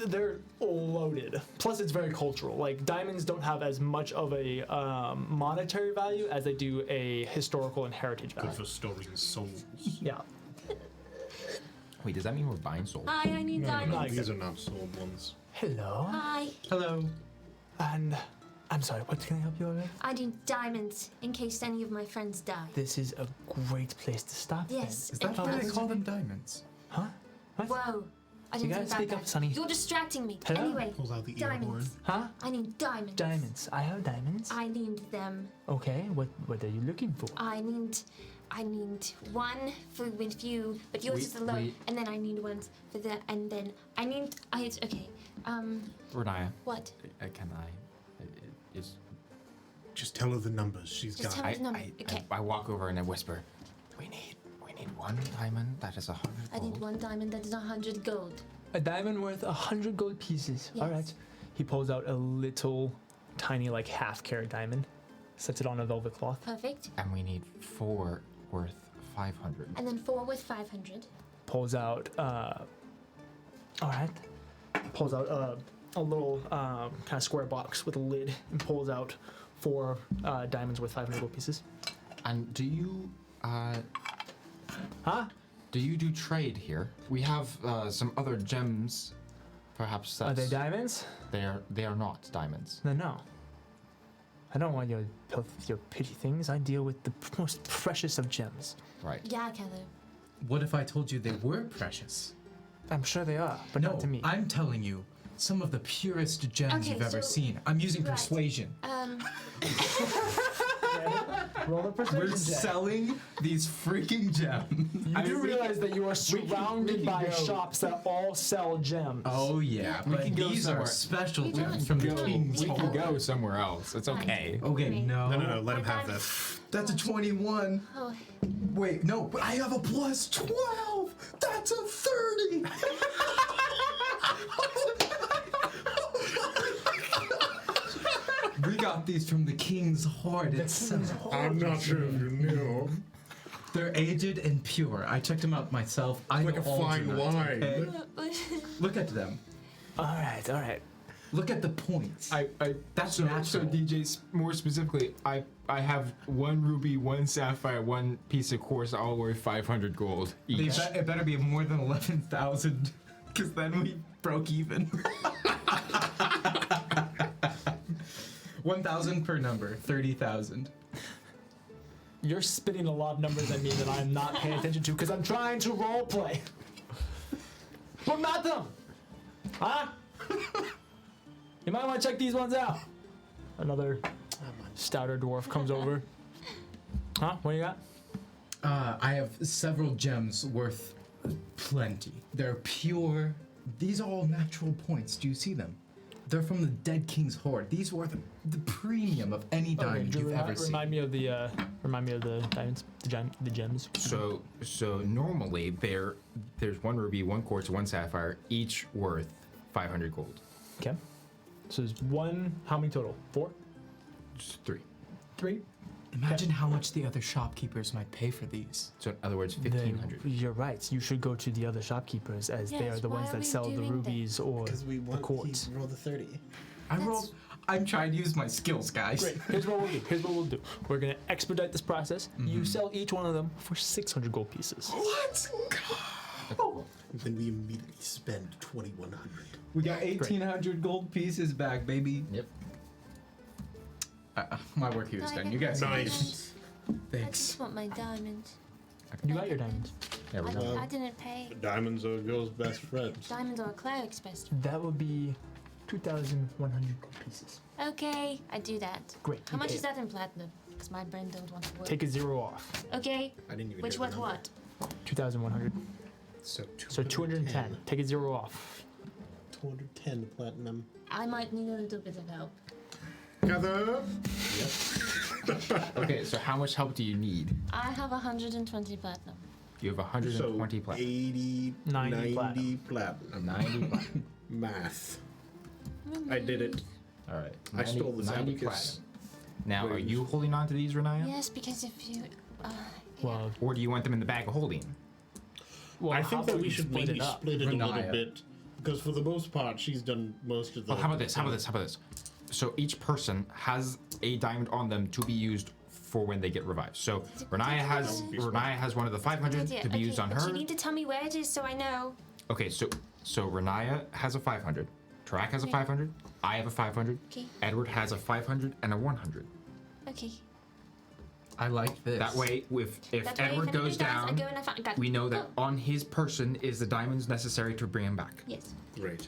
they're loaded. Plus, it's very cultural. Like, diamonds don't have as much of a monetary value as they do a historical and heritage Good value. for storing souls. Yeah. Wait, does that mean we're buying souls? Hi, I need diamonds. Nice. These are not sold ones. Hello. Hi. hello. And I'm sorry, what can I help you with? I need diamonds in case any of my friends die. This is a great place to stop. Yes. Is that and why they first- call them diamonds? Huh? What? Whoa. I You didn't gotta think speak about up, that. Sonny. You're distracting me. Hello? Anyway, Pulls out the ear horn. diamonds. Huh? I need diamonds. Diamonds. I have diamonds. I need them. Okay. What are you looking for? I need one for with you, but yours is alone, wait. and then I need ones for that, and then okay. Riniya, What? can I? Is Just tell her the numbers. She's Just got tell it. me the number. Okay. I walk over and I whisper, we need one diamond that is 100 I need one diamond that is 100 gold. A diamond worth 100 gold pieces. All Yes. right. He pulls out a little, tiny, like half-carat diamond, sets it on a velvet cloth. Perfect. And we need 4 worth 500. And then 4 with 500. Pulls out. All right. Pulls out a little kind of square box with a lid and pulls out 4 diamonds worth 500 gold pieces. And do you Huh? do you do trade here? We have some other gems. Perhaps that's Are they diamonds? they are not diamonds. No. I don't want your petty things. I deal with the most precious of gems. Right. Yeah, Kathyr. What if I told you they were precious? I'm sure they are, but No, not to me. I'm telling you, some of the purest gems Okay, you've ever so- seen. I'm using right. persuasion. Roll a persuasion We're check. selling these freaking gems. You do realize that you are surrounded can by go. shops that all sell gems. Oh yeah, We but can go these somewhere. are special We don't- from the we don't king's need We to can hall. go somewhere else. It's okay. Okay, no. No, let him have Bye-bye. this. That's a 21. Oh, Wait, no, but I have a plus 12. That's a 30. We got these from the king's hoard itself. I'm not sure if you knew. They're aged and pure. I checked them out myself. I Like know a all fine genetics, wine. okay? Look at them. All right. Look at the points. That's so natural. DJ, more specifically, I have 1 ruby, 1 sapphire, 1 piece of quartz, all worth 500 gold each. It better be more than 11,000, because then we broke even. 1,000 per number, 30,000. You're spitting a lot of numbers at me that I'm not paying attention to because I'm trying to role play. But not them! Huh? You might want to check these ones out. Another stouter dwarf comes over. Huh? What do you got? I have several gems worth plenty. They're pure. These are all natural points. Do you see them? They're from the dead king's hoard. These were the premium of any diamond you've ever seen. Remind me of the diamonds, the gems. So normally there's 1 ruby, 1 quartz, 1 sapphire, each worth 500 gold. Okay. So there's 1. How many total? 4? Just 3. 3? Imagine how much the other shopkeepers might pay for these. So in other words, Then 1,500. you're right. You should go to the other shopkeepers as they Yes, are the why ones are that we sell the doing rubies or Because we the want quartz. he roll the 30. I'm trying to use my skills, guys. Great. Here's what we'll do. We're gonna expedite this process. You sell each one of them for 600 gold pieces. Let's go! And then we immediately spend 2,100. We got 1,800 gold pieces back, baby. Yep. My work here is done. You guys Nice. I Thanks. just want my diamonds. You got your diamonds. There we go. I didn't pay. Diamonds are a girl's best friends. Diamonds are a cleric's best. That would be 2,100 gold pieces. Okay, I do that. Great. How you much pay is it. that in platinum? Because my brain don't want to work. Take a 0 off. Okay, I didn't even which hear the was number. what? 2,100. So So 210. Take a 0 off. 210 platinum. I might need a little bit of help. Kathyr? Okay, so how much help do you need? I have 120 platinum. You have So 120 platinum. 80, 90 90 platinum. platinum. 90 platinum. Math. I did it. All right. I stole the 90 abacus. platinum. Now, are Wait. you holding on to these, Riniya? Yes, because if you. Well, Or do you want them in the bag of holding? I how think that about we should split maybe it up? split it a little Riniya. bit. Because for the most part, she's done most of the. Well, how about this? How about this? How about this? So each person has a diamond on them to be used for when they get revived. So Riniya has one of the 500 to be used on but her. you need to tell me where it is so I know. Okay, so Riniya has a 500. Tarak has a Okay. 500. I have a 500. Okay. Edward has a 500 and a 100. Okay. I like this. That way, if That way, Edward if goes anything I down, go and I find, got we know that on his person is the diamonds necessary to bring him back. Yes. Great.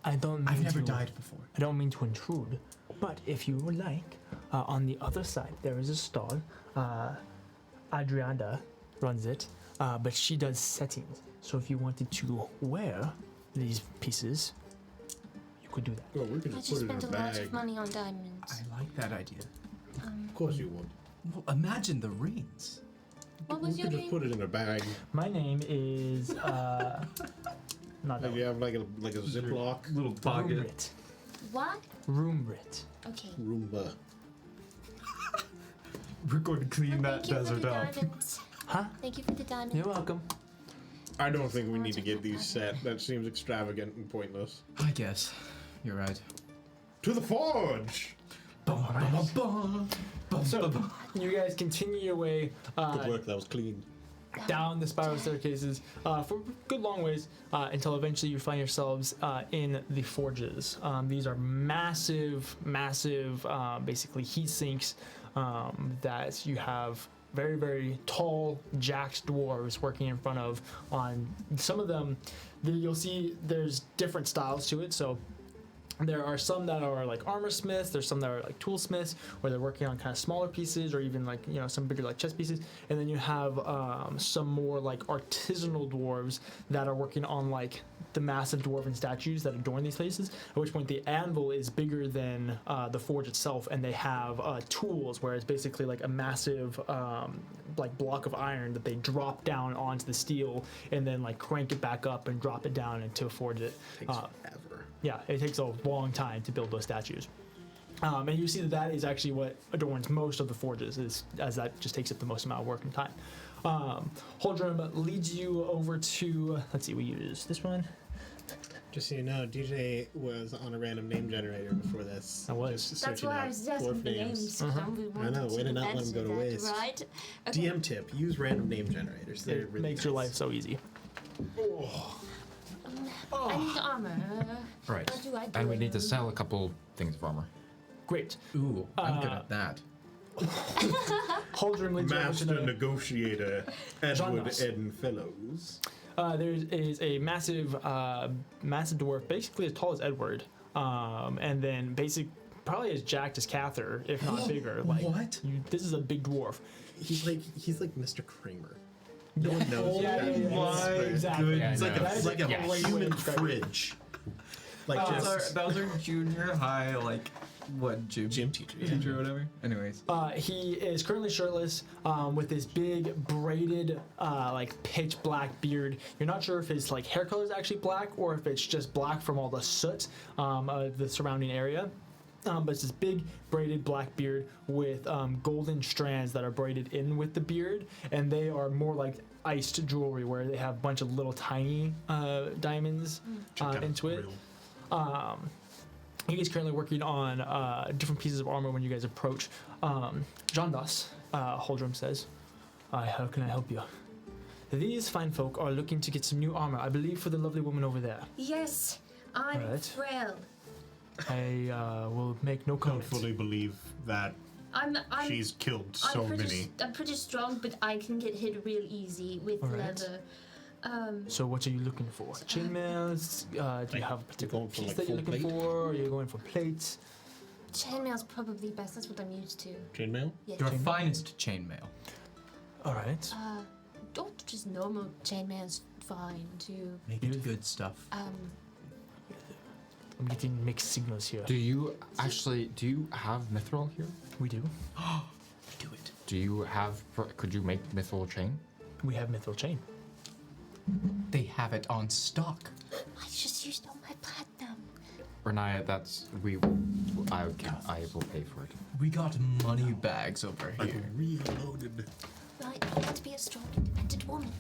I don't mean I've never to, died before. I don't mean to intrude, but if you would like, on the other side there is a stall. Adriana runs it, but she does settings. So if you wanted to wear these pieces, you could do that. Well, we could I just just put it in spent a a lot bag. of money on diamonds. I like that idea. Of course you would. Well, imagine the rings. What We was your could just name? put it in a bag. My name is not Like that you have like a Ziploc Little pocket. Roomrit. What? Roomrit. Okay. Roomba. We're going to clean Well, that thank you for desert the up. diamonds. Huh? Thank you for the diamonds. You're welcome. I don't think we need to get these set. That seems extravagant and pointless. I guess. You're right. To the forge! So you guys continue your way Good work, that was clean. down the spiral staircases for a good long ways until eventually you find yourselves in the forges. These are massive, basically heat sinks that you have very, very tall, jacked dwarves working in front of. On some of them, you'll see there's different styles to it. So there are some that are like armor smiths, there's some that are like toolsmiths, where they're working on kind of smaller pieces, or even like, you know, some bigger like chest pieces. And then you have some more like artisanal dwarves that are working on like the massive dwarven statues that adorn these places, at which point the anvil is bigger than the forge itself, and they have tools where it's basically like a massive like block of iron that they drop down onto the steel and then like crank it back up and drop it down into forge it. Takes forever. Yeah, it takes a long time to build those statues. And you see that that is actually what adorns most of the forges, is as that just takes up the most amount of work and time. Holdrum leads you over to, let's see, we use this one. Just so you know, DJ was on a random name generator before this. I was. Just That's searching why I out was asking dwarf the names. Uh-huh. I know, way to not let 'em go to waste. Right? Okay. DM tip: use random name generators. They're It really makes your nice. life so easy. I need armor. Right. What do I do? And we need to sell a couple things of armor. Great. Ooh, I'm good at that. Holdrum leads you over to Master the... negotiator Edward Genres. Eden Fellows. There is a massive dwarf, basically as tall as Edward, and then probably as jacked as Kathyr, if not bigger. Like, What? This is a big dwarf. He's like Mr. Kramer. No one knows. Yeah, what that yeah, means, yeah, but exactly. Yeah, It's like That is a great way human to describe it. fridge. Like just Those are junior high, like, what, gym teacher. Yeah. teacher or whatever? Anyways. He is currently shirtless with this big braided, like pitch black beard. You're not sure if his like hair color is actually black or if it's just black from all the soot of the surrounding area. But it's this big braided black beard with golden strands that are braided in with the beard, and they are more like iced jewelry where they have a bunch of little tiny diamonds into it. He is currently working on different pieces of armor when you guys approach. Jandas, Holdrum says, how can I help you? These fine folk are looking to get some new armor, I believe, for the lovely woman over there. Yes, I'm Alright. frail. I will make no I don't comment. fully believe that I'm she's killed so many. I'm pretty strong, but I can get hit real easy with Alright. leather. So what are you looking for? Chainmails? Do you have a particular going for, piece like, that you're full looking plate? for? Or are you going for plates? Chainmail's probably best. That's what I'm used to. Chainmail? Yes. Your finest chainmail. All right. Don't just normal chainmail's fine too. Make it good stuff. I'm getting mixed signals here. Do you have mithril here? We do. Do it. Do you have? Could you make mithril chain? We have mithril chain. They have it on stock. I just used all my platinum. Riniya, I will pay for it. We got money bags over here. Reloaded. Right, you have to be a strong, independent woman.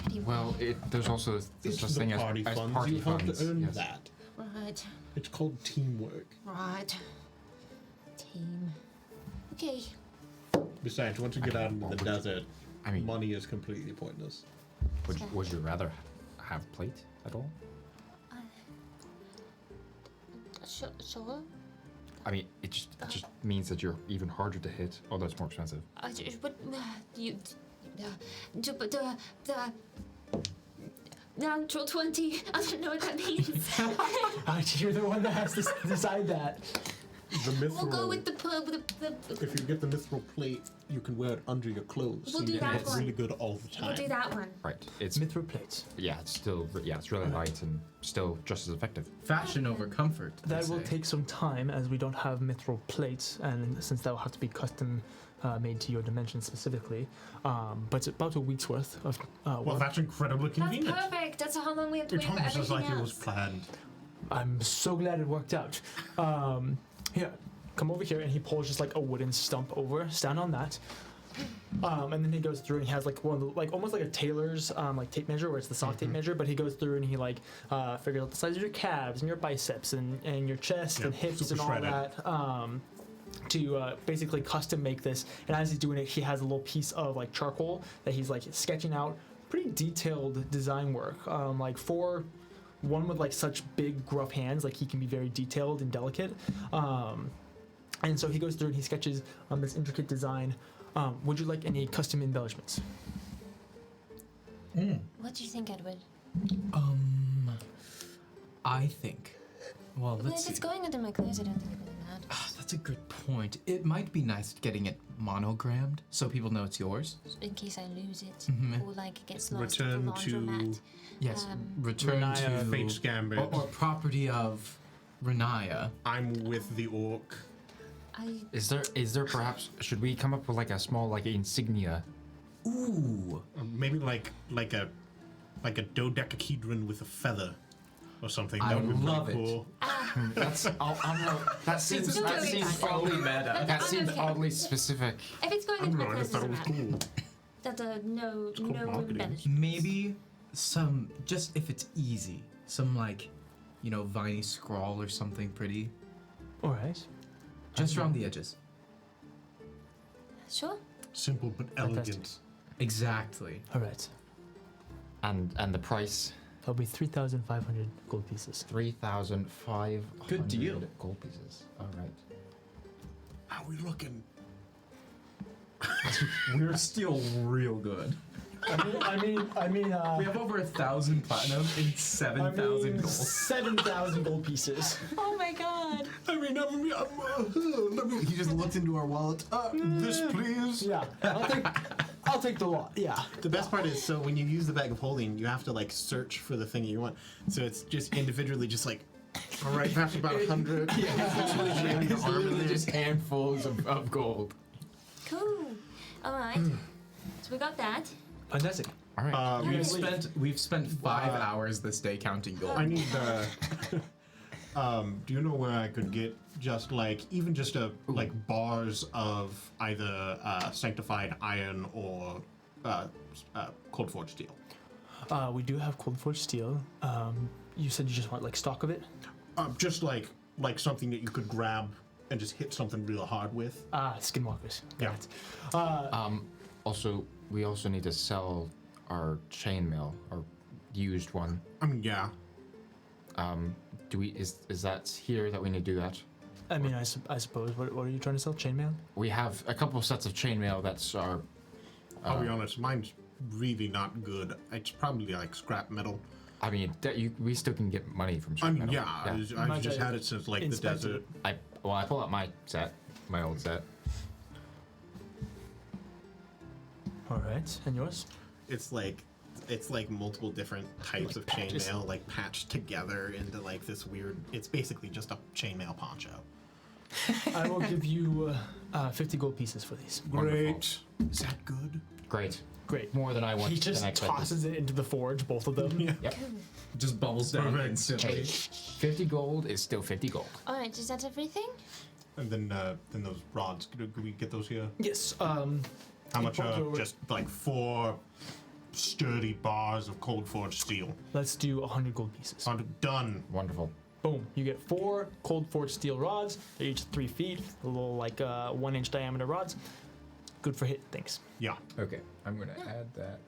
Anyway, Well, there's also This such is thing the as party funds. party You have funds. to earn yes. that. right, It's called teamwork. right. Team. Okay. Besides, once you get out into the desert, I mean, money is completely pointless. would you rather have plate at all? Sure. I mean, it just means that you're even harder to hit, although it's more expensive. But you, the natural 20. I don't know what that means. You're the one that has to decide that. The mithril. We'll go with the If you get the mithril plate, you can wear it under your clothes. We'll do that It's one. really good all the time. We'll do that one. Right. It's Mithril plates. it's still it's really light and still just as effective. Fashion over comfort. they That will say. take some time as we don't have mithril plates, and since that will have to be custom made to your dimensions specifically. But it's about a week's worth of Well, work. that's incredibly That's convenient. perfect. That's how long we have to It wait for almost everything like it was else. planned. I'm so glad it worked out. Here, come over here, and he pulls just like a wooden stump over. Stand on that. And then he goes through and he has like one of the, like almost like a tailor's like tape measure where it's the sock tape measure, but he goes through and he like figures out the size of your calves and your biceps and your chest Yeah, and hips super and all shredded. that to basically custom make this. And as he's doing it, he has a little piece of like charcoal that he's like sketching out pretty detailed design work. Like for one with like such big gruff hands, like he can be very detailed and delicate. And so he goes through and he sketches this intricate design. Would you like any custom embellishments? What do you think, Edward? I think. Well, Well, let's if see. it's going under my clothes, I don't think it would matter. Ah, that's a good point. It might be nice getting it monogrammed so people know it's yours. In case I lose it Mhm. or like it gets lost Return at the to laundromat. Yes, Um, return Riniya. to Fate's Gambit. or property of Riniya. I'm with the orc. Is there perhaps should we come up with like a small like insignia? Ooh, Maybe like a dodecahedron with a feather or something. I That would be love pretty it. cool. That's that seems Don't worry about it. oddly meta. that I'm seems okay. oddly specific. If it's going I into don't my know, I just clothes, thought it doesn't was matter. cool. That's no cool marketing. embellishment. Maybe some, just if it's easy, some like, viney scrawl or something pretty, All right. just around the edges. Sure. Simple but elegant. Exactly. All right. And the price That'll be 3,500 gold pieces. 3,500 Good deal. gold pieces. All right. How are we looking? We're still real good. I mean. We have over 1,000 platinum and 7,000 gold. 7,000 gold pieces. Oh my god. I mean, he just looked into our wallet. This, please. Yeah, I'll take the lot. Yeah. The best part is, so when you use the bag of holding, you have to like search for the thing you want. So it's just individually, just like, all right, perhaps about 100. It's literally just handfuls of gold. Cool. All right. So we got that. Fantastic. All right. We've spent 5 hours this day counting gold. I need do you know where I could get just like even just like bars of either sanctified iron or cold forged steel? We do have cold forged steel. You said you just want like stock of it. Just like something that you could grab and just hit something real hard with. Skinwalkers. Yeah. Got it. Also, we also need to sell our chainmail, our used one. I mean, yeah. Do we? Is that here that we need to do that? I mean, I suppose. What are you trying to sell? Chainmail? We have a couple sets of chainmail that's our. I'll be honest, mine's really not good. It's probably like scrap metal. I mean, we still can get money from I scrap mean, metal. yeah. I've just had it since like the Inspect desert. it. I pull out my set, my old set. All right. And yours? It's like multiple different types of patches. chainmail like patched together into like this weird. It's basically just a chainmail poncho. I will give you 50 gold pieces for these. Great. Is that good? Great. Great. More than I want. He just than I expected. tosses it into the forge, both of them. Yep. Just bubbles down Perfect. instantly. Hey, 50 gold is still 50 gold. All right. Is that everything? And then those rods. Could we get those here? Yes. How much? pulls over. Just like 4 sturdy bars of cold forged steel. Let's do 100 gold pieces. Done. Wonderful. Boom. You get 4 cold forged steel rods. They're each 3 feet. A little like 1 inch diameter rods. Good for hitting things. Yeah. Okay, I'm gonna add that.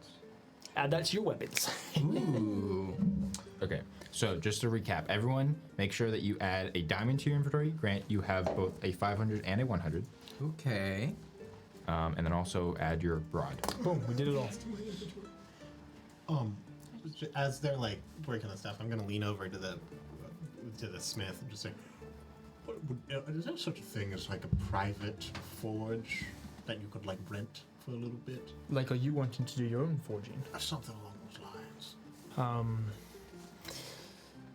Add that to your weapons. Ooh. Okay, so just to recap, everyone, make sure that you add a diamond to your inventory. Grant, you have both a 500 and a 100. Okay. And then also add your rod. Boom, we did it all. As they're like working on stuff, I'm gonna lean over to the smith and just say, "Is there such a thing as like a private forge that you could like rent for a little bit? Like, are you wanting to do your own forging? Something along those lines."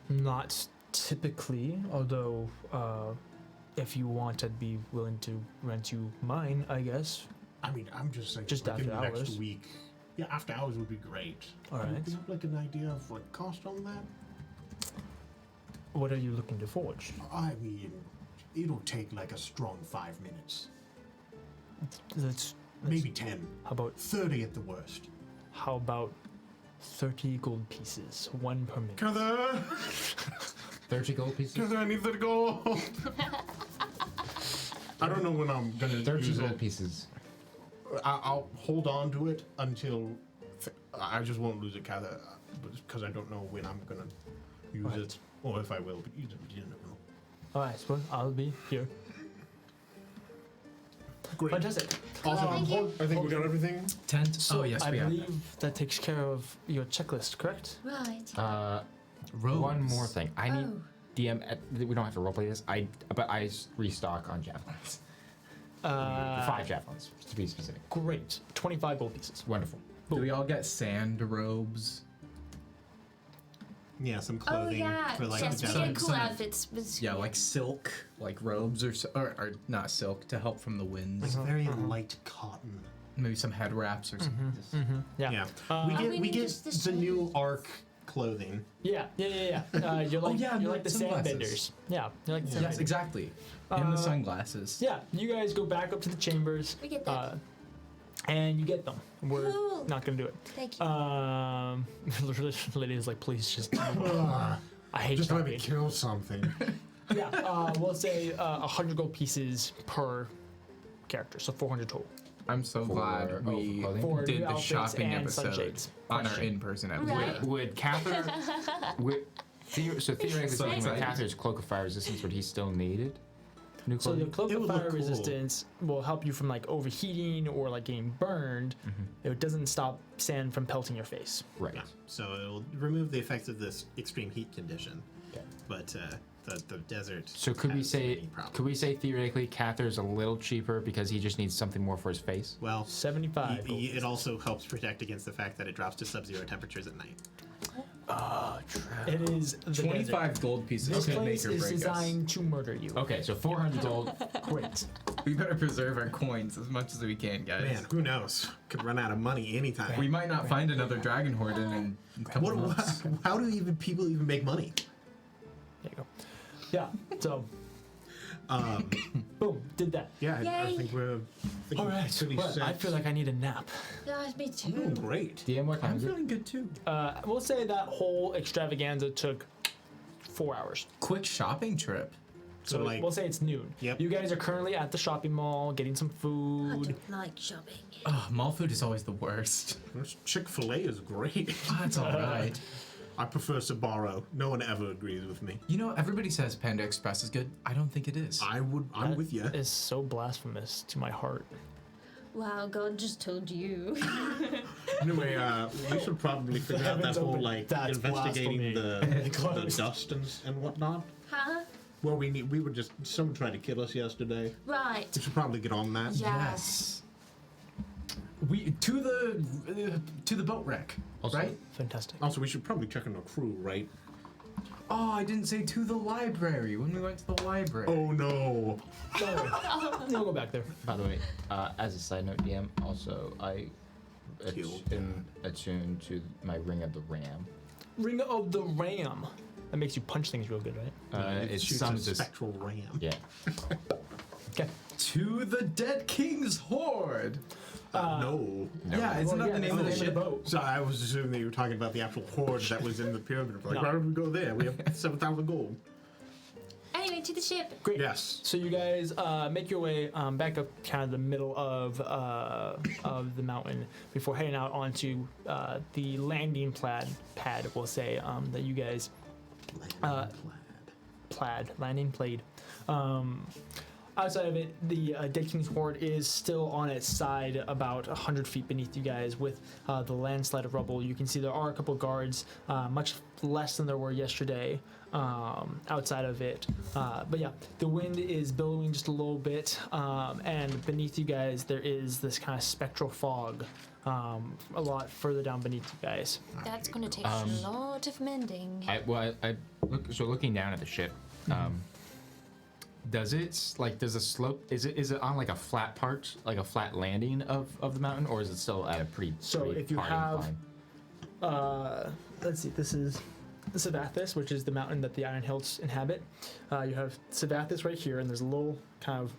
Not typically, although if you want, I'd be willing to rent you mine, I guess. I mean, I'm just saying, Just like, in after the next hours. week. Yeah, after hours would be great. All right. Do you have like an idea of like cost on that? What are you looking to forge? I mean, it'll take like a strong 5 minutes, Let's maybe 10, how about 30 at the worst. 30 gold pieces, 1 per minute. Kathyr, 30 gold pieces? Kathyr, I need 30 gold. I don't know when I'm gonna 30 use gold it. pieces. I'll hold on to it until I just won't lose it, Kathyr, because I don't know when I'm gonna use Right. it, or if I will. But you don't know. All right, well, I'll be here. Great. Fantastic. Also, Thank you. I think we got everything. Tent. So Oh yes, I we have. believe that takes care of your checklist, correct? Right. Robes. One more thing. I need Oh. DM. We don't have to roleplay this. But I restock on javelins. 5 javelins to be specific. Great. 25 gold pieces. Wonderful. Do we all get sand robes? Yeah, some Oh clothing yeah. for like Yes, the we desert. get cool Some- outfits. Yeah, like silk, like robes or not silk to help from the winds. Like very light cotton. Maybe some head wraps or something. Yeah. Yeah, Uh, we we get need just the the new arc clothing. Yeah. You're like yeah, you're like the sunglasses. sandbenders. Yeah. You're like the Yes, sandbenders. exactly. And the sunglasses. Yeah. You guys go back up to the chambers. We get that. And you get them. We're Cool. not gonna do it. Thank you. Lydia's like, please just. I hate Just let me shopping. kill something. Yeah. We'll say 100 gold pieces per character, so 400 total. I'm so glad we clothing? For did new the outfits shopping and episode sunshades. on our Question. in-person episode. Right. Would Kathyr? So theoretically So speaking, with excited. Kathyr's cloak of fire resistance, would he still need it? New So the clothing? cloak It of would look fire cool. resistance will help you from like overheating or like getting burned. It doesn't stop sand from pelting your face. Right. Yeah, so it'll remove the effects of this extreme heat condition. Okay. But the desert. So could we has say many problems. theoretically Kathyr's a little cheaper because he just needs something more for his face? Well, 75. gold it also helps protect against the fact that it drops to sub-zero temperatures at night. It is the 25 desert. gold pieces This could place make or is break us. designed to murder you. Okay, so 400 gold. Great. We better preserve our coins as much as we can, guys. Man, who knows? Could run out of money anytime. We might not find another dragon horde in a couple months. How do people even make money? There you go. Yeah. So, boom, did that. Yeah, I Yay. think we're All right. pretty But set. I feel like I need a nap. Guys, me too. I'm doing great. DM, what time I'm is it? feeling good too. We'll say that whole extravaganza took 4 hours. Quick shopping trip. So like- we'll say it's noon. Yep. You guys are currently at the shopping mall getting some I food. don't like shopping. Oh, mall food is always the worst. Chick-fil-A is great. Oh, that's all right. I prefer Sbarro. No one ever agrees with me. You know, everybody says Panda Express is good. I don't think it is. I'm That with you. is so blasphemous to my heart. Wow, God just told you. Anyway, we should probably figure out that Heavens whole open. like That's investigating blasphemy. the Close. dust and whatnot. Huh? Well, we were just someone tried to kill us yesterday. Right. We should probably get on that. Yeah. Yes. We to the boat wreck, Also- right? Fantastic. Also, we should probably check on the crew, right? Oh, I didn't say to the library when we went to the library. Oh no! We'll go back there. By the way, as a side note, DM, also I Killed. am attuned to my Ring of the Ram. Ring of the Ram. That makes you punch things real good, right? It shoots summons a this. spectral ram. Yeah. Okay. To the dead king's horde. No. Yeah, isn't that the name of the ship? boat. So I was assuming that you were talking about the actual horde that was in the pyramid. Like, No. why would we go there? We have 7,000 gold. Anyway, way to the ship. Great. Yes. So you guys make your way back up kind of the middle of the mountain before heading out onto the landing pad, we'll say, that you guys landing plate. Outside of it, the Dead King's Horde is still on its side about 100 feet beneath you guys with the landslide of rubble. You can see there are a couple guards, much less than there were yesterday outside of it. But yeah, the wind is billowing just a little bit, and beneath you guys there is this kind of spectral fog a lot further down beneath you guys. That's gonna take a lot of mending. Looking down at the ship, does the slope, is it on like a flat part, like a flat landing of the mountain, or is it still at a pretty If you hard have incline? let's see, this is Savathis, which is the mountain that the Iron Hills inhabit. You have Savathis right here, and there's a little kind of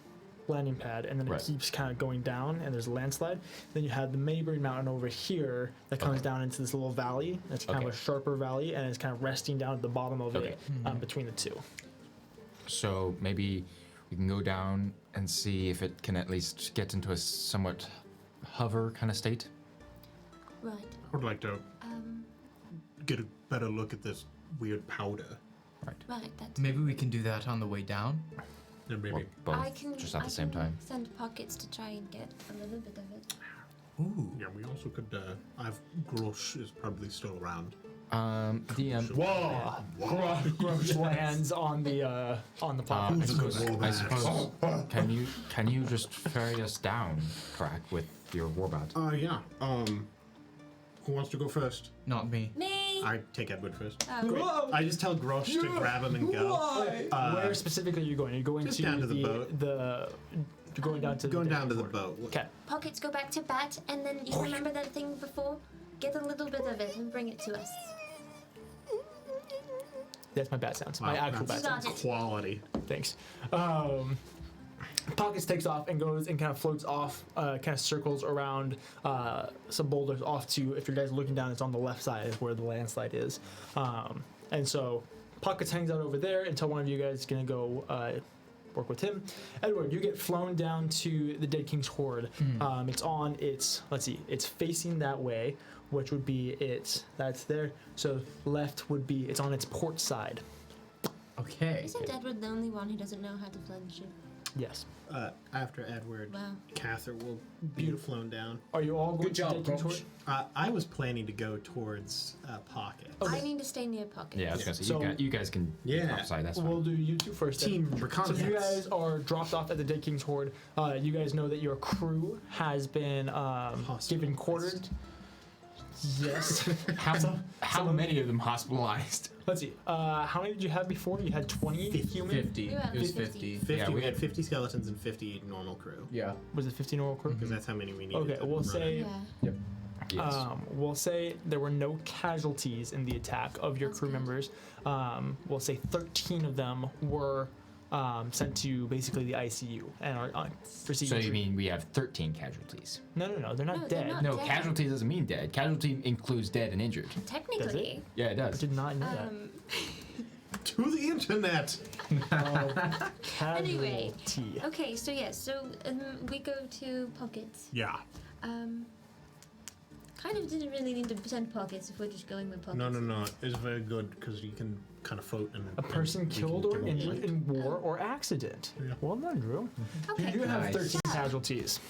landing pad, and then it keeps kind of going down, and there's a landslide. Then you have the Maybury Mountain over here that comes down into this little valley. That's kind of a sharper valley, and it's kind of resting down at the bottom of it between the two. So maybe we can go down and see if it can at least get into a somewhat hover kind of state. Right. I would like to get a better look at this weird powder. Right. That's. Maybe we can do that on the way down. Yeah, maybe. Or both, I can just at the same time. Send pockets to try and get a little bit of it. Ooh. Yeah, we also could. I've Grosh is probably still around. DM. Whoa! Grosh lands on the platform. I suppose. Can you just ferry us down, Tarak, with your warbot? Yeah. Who wants to go first? Not me. Me. I take Edward first. Great. I just tell Grosh to grab him and go. Where specifically are you going? Are you going just to down to the boat. You're going down to Going the down to the boat. Okay. Pockets, go back to bat, and then you remember that thing before? Get a little bit of it and bring it to us. That's my bat sounds. My actual bat sounds. Got it. Quality. Thanks. Pockets takes off and goes and kind of floats off, kind of circles around some boulders off to, if you guys are looking down, it's on the left side is where the landslide is. And so Pockets hangs out over there until one of you guys is going to go work with him. Edward, you get flown down to the Dead King's Horde. It's facing that way, which would be that's there. So left would be, it's on its port side. Okay. Isn't Edward the only one who doesn't know how to fly the ship? Yes. After Edward, Wow. Kathyr will be flown down. Are you all going Good job, to Dead King's Horde? I was planning to go towards Pocket. Okay. I need to stay near Pockets. Yeah, I was gonna say So- you guys can Yeah. outside. That's We'll fine. do you two first. then. Team So if you reconnaissance. guys are dropped off at the Dead King's Horde, you guys know that your crew has been given quartered. Yes. How many of them hospitalized? Let's see. How many did you have before? You had 20 human? 50. We were at It was 50. 50. Yeah, we we had had- 50 skeletons and 50 normal crew. Yeah. Was it 15 normal crew? Because that's how many we needed. Okay, to we'll run say Yeah. Yes. we'll say there were no casualties in the attack of your That's crew good. members. We'll say 13 of them were sent to basically the ICU and are receiving. So you treatment. mean we have 13 casualties? No, they're not No, they're dead. not. No, Dead. casualty doesn't mean dead. Casualty includes dead and injured. Technically. Yeah, it I does. did not know To the internet! that. Anyway. Casualty. Okay, so yes, so we go to Pockets. Yeah. Kind of didn't really need to send Pockets if we're just going with Pockets. No. It's very good because you can kind of float and. A person and we killed can or do it. injured in war or accident. Yeah. Well done, Drew. Okay. You do have Nice. 13 casualties.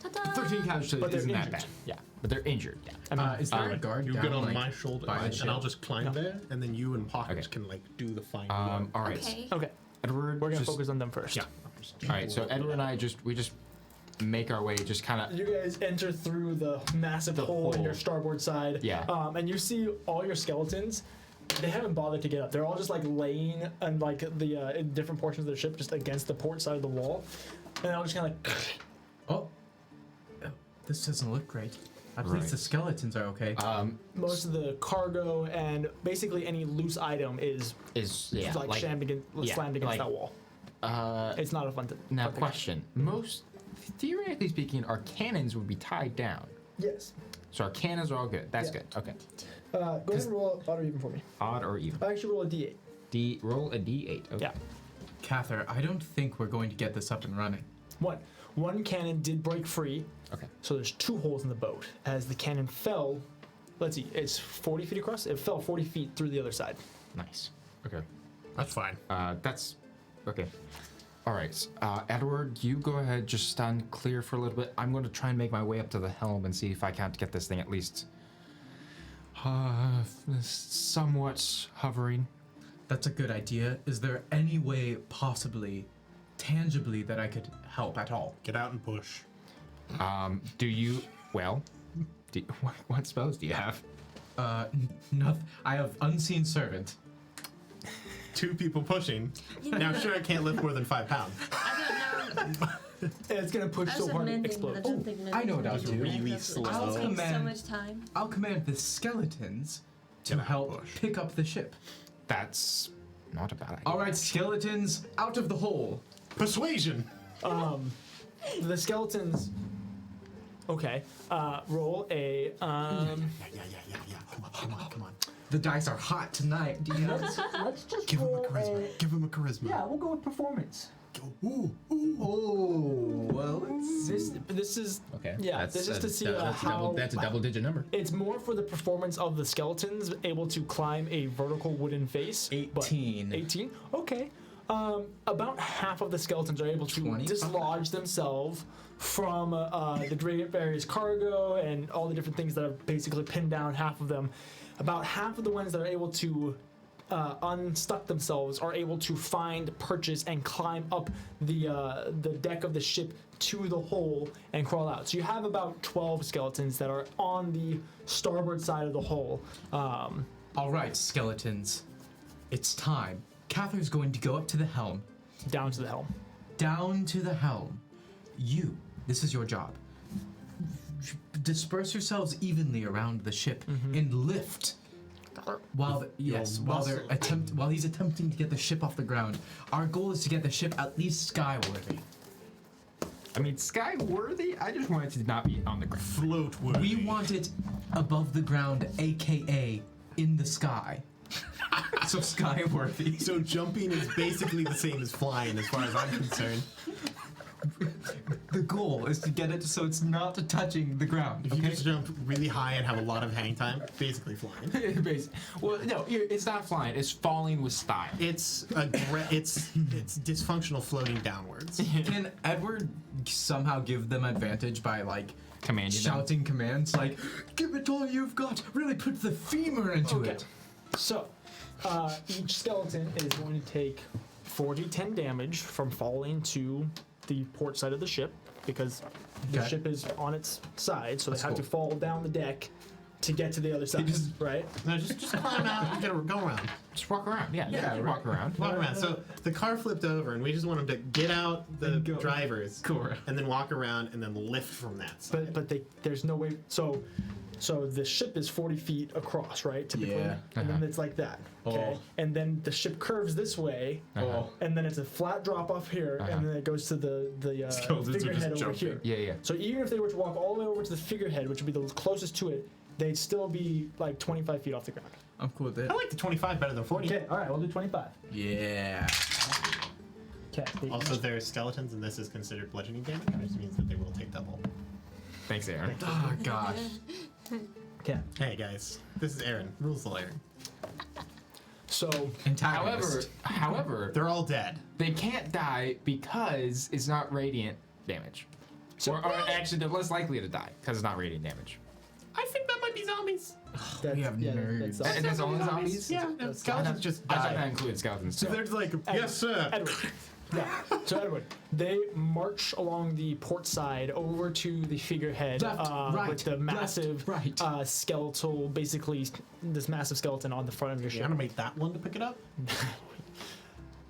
Ta-da! 13 casualties But they're isn't that injured. bad. Yeah, but they're injured. Yeah. I mean, Is there a guard You down, get on like, my shoulder by the and ship? I'll just climb there, and then you and Pockets Okay. can like do the fine All work. right. Okay. okay, Edward, we're gonna just, focus on them first. Yeah. All right. So Edward and I just make our way, just kind of. You guys enter through the massive hole in hole. your starboard side. Yeah. And you see all your skeletons. They haven't bothered to get up. They're all just like laying and like the in different portions of the ship, just against the port side of the wall, and they're all just kind of like. Oh. This doesn't look great. At Right. least the skeletons are okay. Most of the cargo and basically any loose item is like slammed against that wall. It's not a fun thing. Now, question. Most, theoretically speaking, our cannons would be tied down. Yes. So our cannons are all good. That's Yeah. good. Okay. Go ahead and roll odd or even for me. Odd or even. I actually roll a d8. Roll a d8. Okay. Yeah. Kathyr, I don't think we're going to get this up and running. One cannon did break free. Okay. So there's 2 holes in the boat. As the cannon fell, let's see, it's 40 feet across. It fell 40 feet through the other side. Nice. Okay. That's fine. That's okay. All right, Edward, you go ahead. Just stand clear for a little bit. I'm going to try and make my way up to the helm and see if I can't get this thing at least somewhat hovering. That's a good idea. Is there any way, possibly, tangibly, that I could help at all? Get out and push. Do you? Well, what spells do you have? Nothing. I have unseen servant. 2 people pushing. Now, sure, I can't lift more than 5 pounds. I don't know. And it's gonna push I so was hard it amending, explodes. but I don't think I know what I'll do. Really slow. I'll It takes so command- much time. I'll command the skeletons to Get out, help push. pick up the ship. That's not a bad idea. All right, skeletons, out of the hole. Persuasion. The skeletons. Okay. Roll a. Yeah. Come on. The dice are hot tonight, DM. Let's just Give him a roll charisma. Give him a charisma. Yeah, we'll go with performance. Ooh. Oh, well, This is Okay. yeah. This is to see That's a how double-digit number. it's more for the performance of the skeletons able to climb a vertical wooden face. but 18. 18. Okay. About half of the skeletons are able to 20? dislodge themselves from the various cargo and all the different things that are basically pinned down. Half of them. About half of the ones that are able to unstuck themselves are able to find purchase and climb up the deck of the ship to the hole and crawl out. So you have about 12 skeletons that are on the starboard side of the hole. All right, skeletons. It's time. Cathyr's going to go up to the helm. Down to the helm. Down to the helm. You, this is your job. Disperse yourselves evenly around the ship and lift. While while he's attempting to get the ship off the ground. Our goal is to get the ship at least skyworthy. I mean, sky-worthy? I just want it to not be on the ground. Float worthy. We want it above the ground, aka in the sky. So skyworthy. So jumping is basically the same as flying, as far as I'm concerned. The goal is to get it so it's not touching the ground. If you just jump really high and have a lot of hang time, basically flying. Well, no, it's not flying. It's falling with style. It's it's dysfunctional floating downwards. Can Edward somehow give them advantage by Commanding them. shouting commands like, "Give it all you've got"? Really put the femur into it. So each skeleton is going to take 4d10 damage from falling to the port side of the ship because the Okay. ship is on its side, so That's they have to cool. fall down the deck to get to the other side, right? No, just climb out and go around. Just walk around. Yeah, walk around. Walk around. So the car flipped over, and we just want him to get out the And go. drivers, Cool. and then walk around, and then lift from that side. But there's no way. So the ship is 40 feet across, right? Typically, Yeah. and then it's like that. Okay, Oh. and then the ship curves this way, Uh-huh. and then it's a flat drop off here, Uh-huh. and then it goes to the Skeletons are just figurehead over jumping. here. Yeah. So even if they were to walk all the way over to the figurehead, which would be the closest to it, they'd still be like 25 feet off the ground. I'm cool with it. I like the 25 better than 40. Okay, all right, we'll do 25. Yeah. Okay. Also, they're skeletons, and this is considered bludgeoning damage, which means that they will take double. Thanks, Aaron. Oh gosh. Okay. Hey guys, this is Aaron, rules lawyer. So Antagonist. However, They're all dead. they can't die because it's not radiant damage. Or actually, they're less likely to die because it's not radiant damage. I think that might be zombies. that's, have nerds. And that's only zombies? Yeah, that's- skeletons just I thought that die. included skeletons So too. they're like, yes sir. Edward. Yeah. So Edward, they march along the port side over to the figurehead Left, right, with the left, massive right. skeletal, basically this massive skeleton on the front of your You ship. animate that one to pick it up?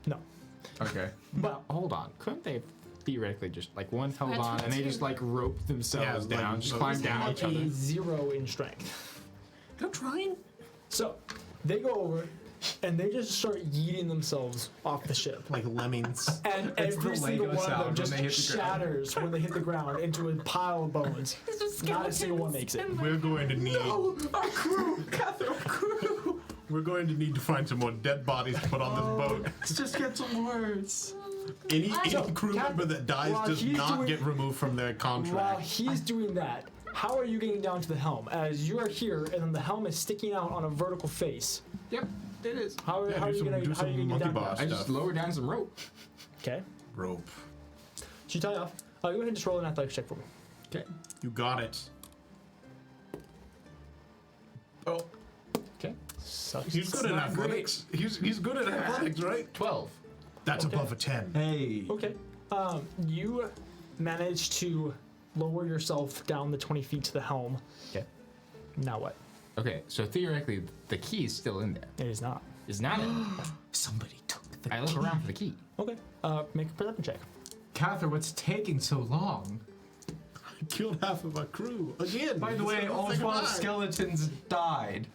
No. Okay. But hold on, couldn't they theoretically just one held That's on and they what just rope themselves Yeah, down, like, just climb down each other? A 0 in strength. I'm trying. So they go over and they just start yeeting themselves off the ship. Like lemmings. And It's every the single Lego one of sound them when just they hit the ground. shatters when they hit the ground into a pile of bones. This was Not a single one makes it. We're going to need. Our crew! Kathyr, our crew! We're going to need to find some more dead bodies to put on this boat. It just gets worse. Any So, crew Cap- member that dies while does he's not doing- get removed from their While contract. he's doing that, how are you getting down to the helm? As you are here, and then the helm is sticking out on a vertical face. Yep, it is. How, Yeah, how are do you some- gonna do how are you some gonna monkey get down? bars. I just Stuff. lower down some rope. Okay. Rope. She tie off. Go ahead and just roll an athletics check for me. Okay. You got it. Oh, Okay. Sucks. He's good at not great. athletics. He's good at athletics, right? 12. That's Okay. above a 10. Hey. Okay. You manage to lower yourself down the 20 feet to the helm. Okay. Now what? Okay, so theoretically, the key is still in there. It is not. Is not it? Somebody took the I look around for the key. Okay. Make a perception check. Kathyr, what's taking so long? Killed half of our crew. Again. By the way, all 12 skeletons died.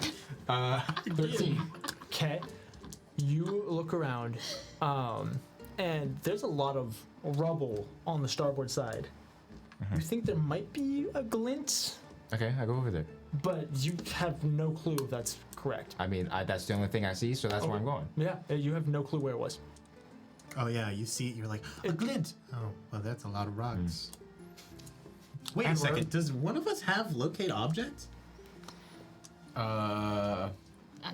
13. Okay. You look around, and there's a lot of rubble on the starboard side. You think there might be a glint, Okay, I go over there. but you have no clue if that's correct. I mean, that's the only thing I see, so that's where I'm going. Yeah, you have no clue where it was. Oh yeah, you see it, you're like, a glint. Oh, well that's a lot of rocks. Wait a Edward? second, does one of us have locate objects? I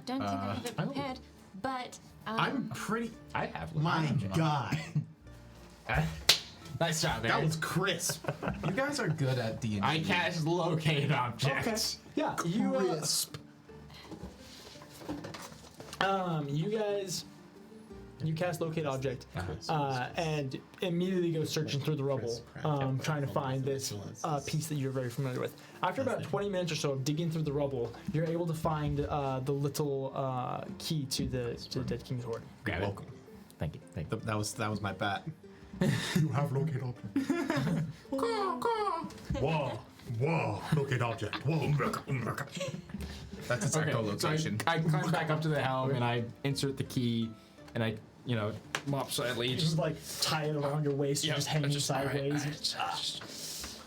don't think I have it I don't- prepared, but I'm pretty. I have. My God, Nice job, there. that was crisp. You guys are good at D&D. I cast locate objects. Yeah, you you cast locate object, and immediately go searching through the rubble, trying to find this piece that you're very familiar with. After about 20 minutes or so of digging through the rubble, you're able to find the little key to the Dead King's Hoard. Grab it. Welcome. Thank you. Thank you. That was my bat. You have locate object. Whoa. Whoa. Locate object. Whoa. That's its Okay, echolocation. so I climb back up to the helm and I insert the key, and I, mop slightly. You just like tie it around your waist, you're just hanging sideways.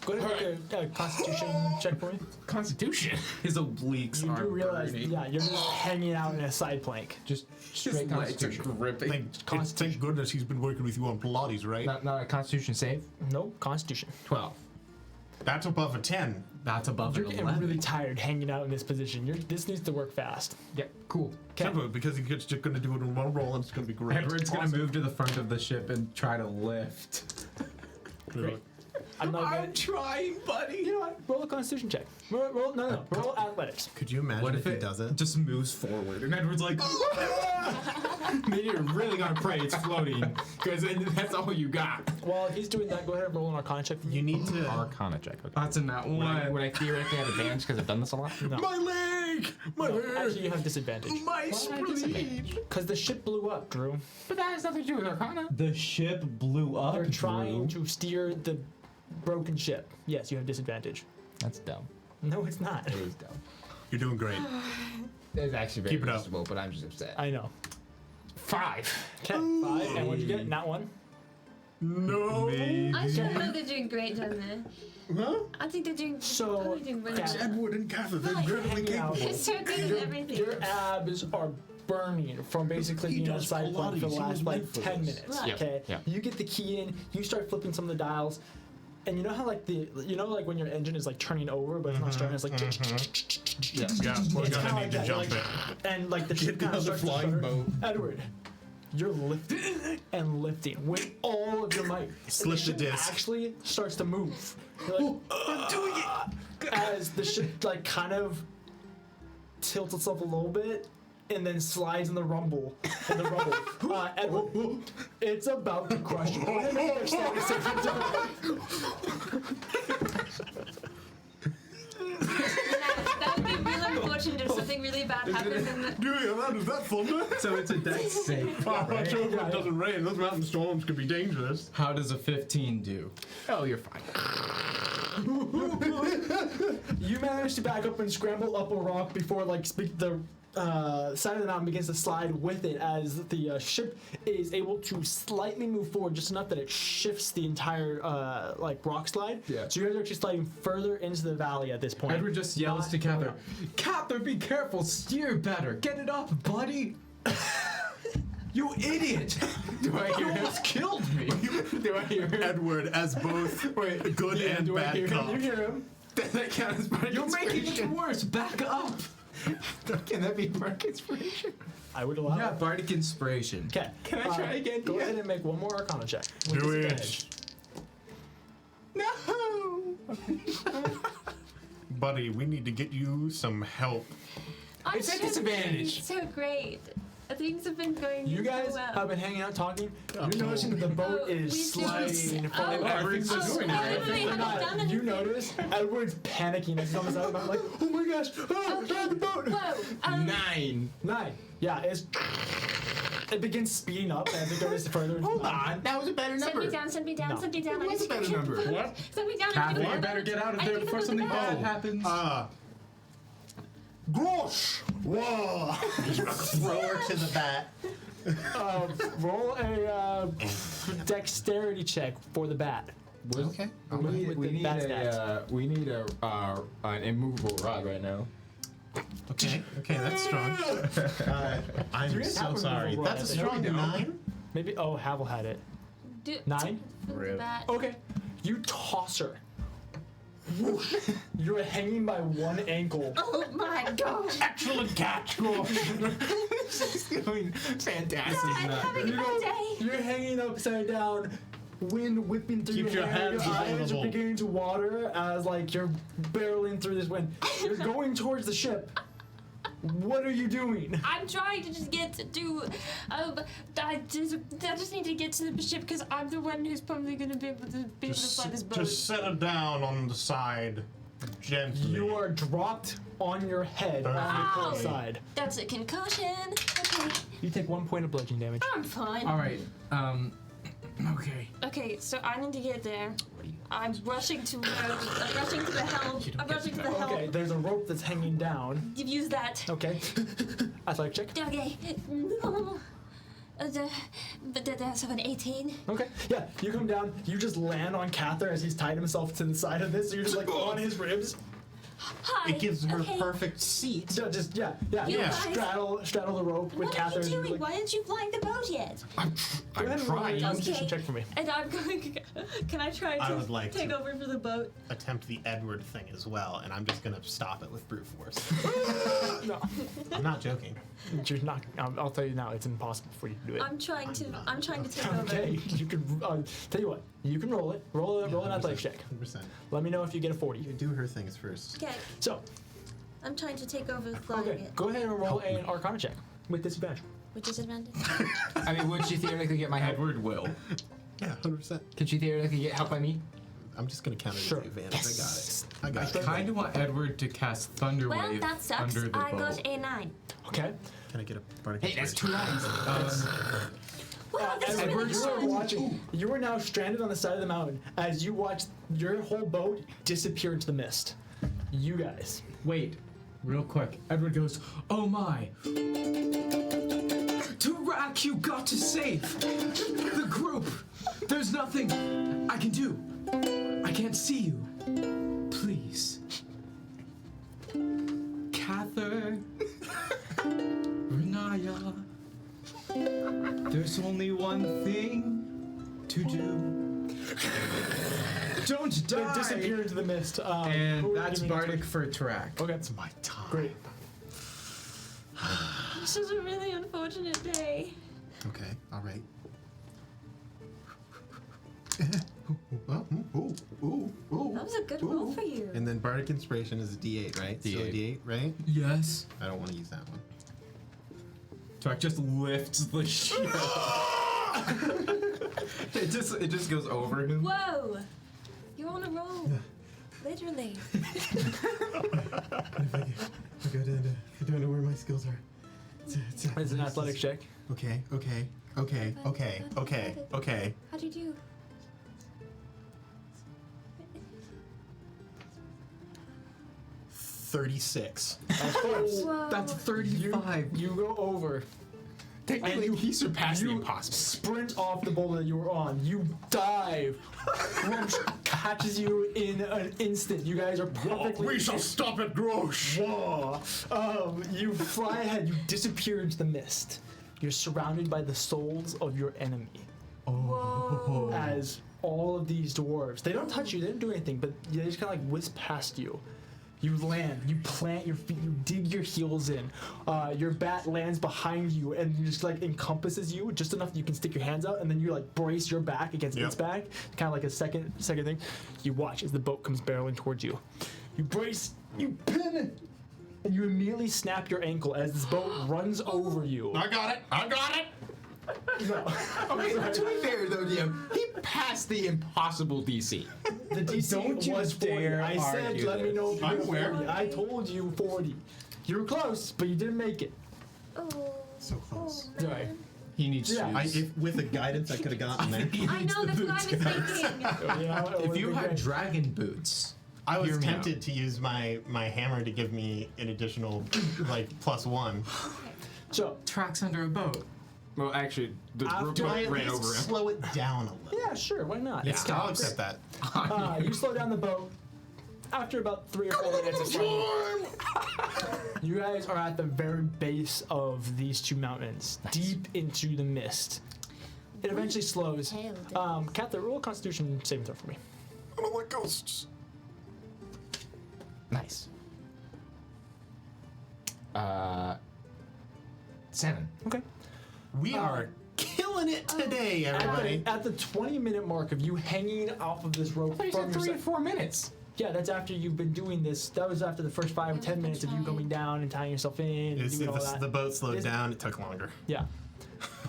Go ahead and make a Constitution check for me. Constitution. His obliques You are do realize, burning. yeah, you're just hanging out in a side plank. Just His straight legs are Constitution. gripping. Thank goodness he's been working with you on Pilates, right? Not a Constitution save. Nope, Constitution. 12. That's above a 10. That's above You're an getting 11. really tired hanging out in this position. This needs to work fast. Yeah. Cool. Simple, because he's just going to do it in one roll and it's going to be great. Edward's gonna move to the front of the ship and try to lift. Great. I'm not gonna. trying, buddy. You know what? Roll a Constitution check. Roll athletics. Could you imagine What if if he it doesn't? just moves forward and Edward's like, Then you're really gonna pray it's floating, because that's all you got. While he's doing that, go ahead and roll an Arcana check. For me. You need to. Arcana check. Okay. that's a nat Would I one. theoretically have advantage because I've done this a lot? No. My leg! My No, leg! actually, you have disadvantage My disadvantage? because the ship blew up, Drew. But that has nothing to do with Arcana. The ship blew up. They're trying Drew. to steer the broken ship. Yes, you have disadvantage. That's dumb. No, it's not. It is dumb. You're doing great. It's actually very Keep it up. reasonable, but I'm just upset. I know. 5. Okay, 5. And what'd you get? Not one. No! I still know they're doing great down there. Huh? I think they're doing. So, they're doing really yeah. well. Edward and Kathyr, they're Right. incredibly Hanging out. capable. They're so good at everything. Your abs are burning from basically He being on does side plank for the Pilates. He last was like meant for 10 this. minutes. Right. Okay, Yeah. you get the key in, you start flipping some of the dials, and you know how like like when your engine is like turning over but it's not starting, it's like Yeah. Yeah, we're It's gonna kinda need to like jump that, it. and like the ship kind of another starts to flying stutter. boat. Edward, you're lifting and lifting with all of your might. And Slip the ship disc. actually starts to move. You're like, I'm doing it. As the ship like kind of tilts itself a little bit and then slides in the rumble. Edward, it's about to crush you. Go ahead and make a dexterity saving throw. That would be real unfortunate if something really bad happened and Do you have that thunder? So it's a dex save. I'm not sure if Yeah, it doesn't rain. Those mountain storms could be dangerous. How does a 15 do? Oh, you're fine. You manage to back up and scramble up a rock before the side of the mountain begins to slide with it as the ship is able to slightly move forward just enough that it shifts the entire like rock slide. Yeah. So you guys are actually sliding further into the valley at this point. Edward just yells to Not- Kathyr, Kathyr, be careful, steer better. Get it up, buddy. You idiot! Do I hear him? Almost killed me. Do I hear him? Edward as both good and Do I bad hear cop. him? You hear him? Does that count as bardic You're making it inspiration? worse. Back up. Can that be bardic inspiration? I would allow Yeah, it. bardic inspiration. Okay. Can I try again? Go Yeah. ahead and make one more Arcana check. with Do disadvantage. it. No. Buddy, we need to get you some help. I'm It's at so disadvantage. So great. Things have been going You guys so well. have been hanging out talking. You're noticing that the boat Oh, is we sliding do- forward. oh, Everyone's oh, doing it, oh, right? wait, wait, haven't done anything. You notice Edward's panicking as he's on the side of the mountain, like, oh my gosh, Okay. the boat. Whoa. 9. 9. Yeah, it begins speeding up as it goes further. Hold on. That was a better Send number. me down, send me down, No. send me down. It was a better number. What? Send me down. Kathyr, I you better get out of I there need to before go to something the bad bed. happens. Grosh! Whoa! Throw her to the bat. Roll a dexterity check for the bat. Okay. With the bat stats. We need an immovable rod right now. Okay, that's strong. I'm You guys have so a sorry. removal That's a roll, I strong think. 9. Maybe, Havel had it. 9? Bat. Okay. You toss her. Whoosh. You're hanging by one ankle. Oh my gosh. Excellent catch, She's doing fantastic. I'm having a bad day. You're hanging upside down, wind whipping through Keep your hair. hands Your eyes available. are beginning to water as like you're barreling through this wind. You're going towards the ship. What are you doing? I'm trying to just get to. I just need to get to the ship because I'm the one who's probably going to be able to fly this boat. Just set it down on the side gently. You are dropped on your head on the Ow. port side. That's a concussion. Okay, You take 1 point of bludgeoning damage. I'm fine. All right. Okay. Okay, so I need to get there. I'm rushing to the helm. I'm rushing to the helm. Okay, there's a rope that's hanging down. You've used that. Okay. Athletic check. Okay. That's an 18. Okay. Yeah, you come down. You just land on Kathyr as he's tied himself to the side of this. So you're just like on his ribs. Hi. It gives her okay. perfect seat. So just yeah. You guys- Straddle the rope with What are Kathyr. you and doing? like, Why aren't you flying the boat yet? I'm Go ahead and roll a trying. constitution Okay. check for me. And I'm going. Can I try I to would like take to. over for the boat? Attempt the Edward thing as well, and I'm just gonna stop it with brute force. No, I'm not joking. you're not. I'll tell you now. It's impossible for you to do it. I'm trying to take Okay, over. you can. Tell you what. You can roll it. Roll an athletics check. 100%. Let me know if you get a 40. You do her things first. Okay, So, I'm trying to take over flying okay, it. go ahead and roll an Arcana check with disadvantage. With disadvantage. I mean, would she theoretically get my help? Edward will. Yeah, 100%. Could she theoretically get help by me? I'm just gonna count it Sure. as the advantage. I got it. Kind of want Edward to cast Thunder Well, Wave that sucks. under the I boat. got a 9. Okay. Can I get a bardic Hey, that's 2 inspiration? lines. Wow, this is Edward, really you are good. watching. You are now stranded on the side of the mountain as you watch your whole boat disappear into the mist. You guys. Wait, real quick. Edward goes, oh my. Tarak, you got to save the group. There's nothing I can do. I can't see you. Please. Kathyr. Riniya. There's only one thing to do. Don't They die. disappear into the mist. Who And are you that's giving it to? Bardic for Tarak. Okay. It's my time. Great. This is a really unfortunate day. Okay, alright. Ooh. That was a good roll for you. And then bardic inspiration is a D8, right? Still a D8. D8, right? Yes. I don't want to use that one. Tarak just lifts the ship. It just goes over him. Whoa! You're on a roll. Literally. I don't know where my skills are. It's an athletics check. Okay. How'd you do? 36. That's close. That's 35. You go over. Technically, he surpassed the impossible. Sprint off the boulder that you were on. You dive. Crunch catches you in an instant. You guys are perfectly. We shall stop at Grosh. Whoa. You fly ahead. You disappear into the mist. You're surrounded by the souls of your enemy. Whoa. As all of these dwarves, they don't touch you. They don't do anything, but they just kind of like whisk past you. You land, you plant your feet, you dig your heels in. Your bat lands behind you and just like encompasses you just enough that you can stick your hands out, and then you like brace your back against its back, kind of like a second thing. You watch as the boat comes barreling towards you. You brace, you pin, and you immediately snap your ankle as this boat runs over you. I got it. No. Okay, to be fair though, DM, he passed the impossible DC. The DC Don't you was 40. dare I said, argue let me know if I'm you're aware. 40. I told you 40. You were close, but you didn't make it. Oh. So close. Sorry. He needs Yeah. shoes. If with the guidance I could have gotten there. I know, that's what I was thinking. If you had dragon boots, I was hear me tempted to use my hammer to give me an additional like +1. So, tracks under a boat. Well, actually, the After Do I boat at ran least over him. slow it down a little? yeah, sure, why not? Yeah, I'll accept that. You slow down the boat. After about 3 or 4 minutes of flying, you guys are at the very base of these two mountains, deep into the mist. It eventually slows. Kathyr, roll a Constitution saving throw for me. I don't like ghosts. Nice. 7. Okay. We are killing it today, everybody. At the 20-minute mark of you hanging off of this rope You from said 3 to yourself. 4 minutes. Yeah, that's after you've been doing this. That was after the first 5 or 10 minutes of you coming down and tying yourself in and doing all that. The boat slowed Is- down. It took longer. Yeah.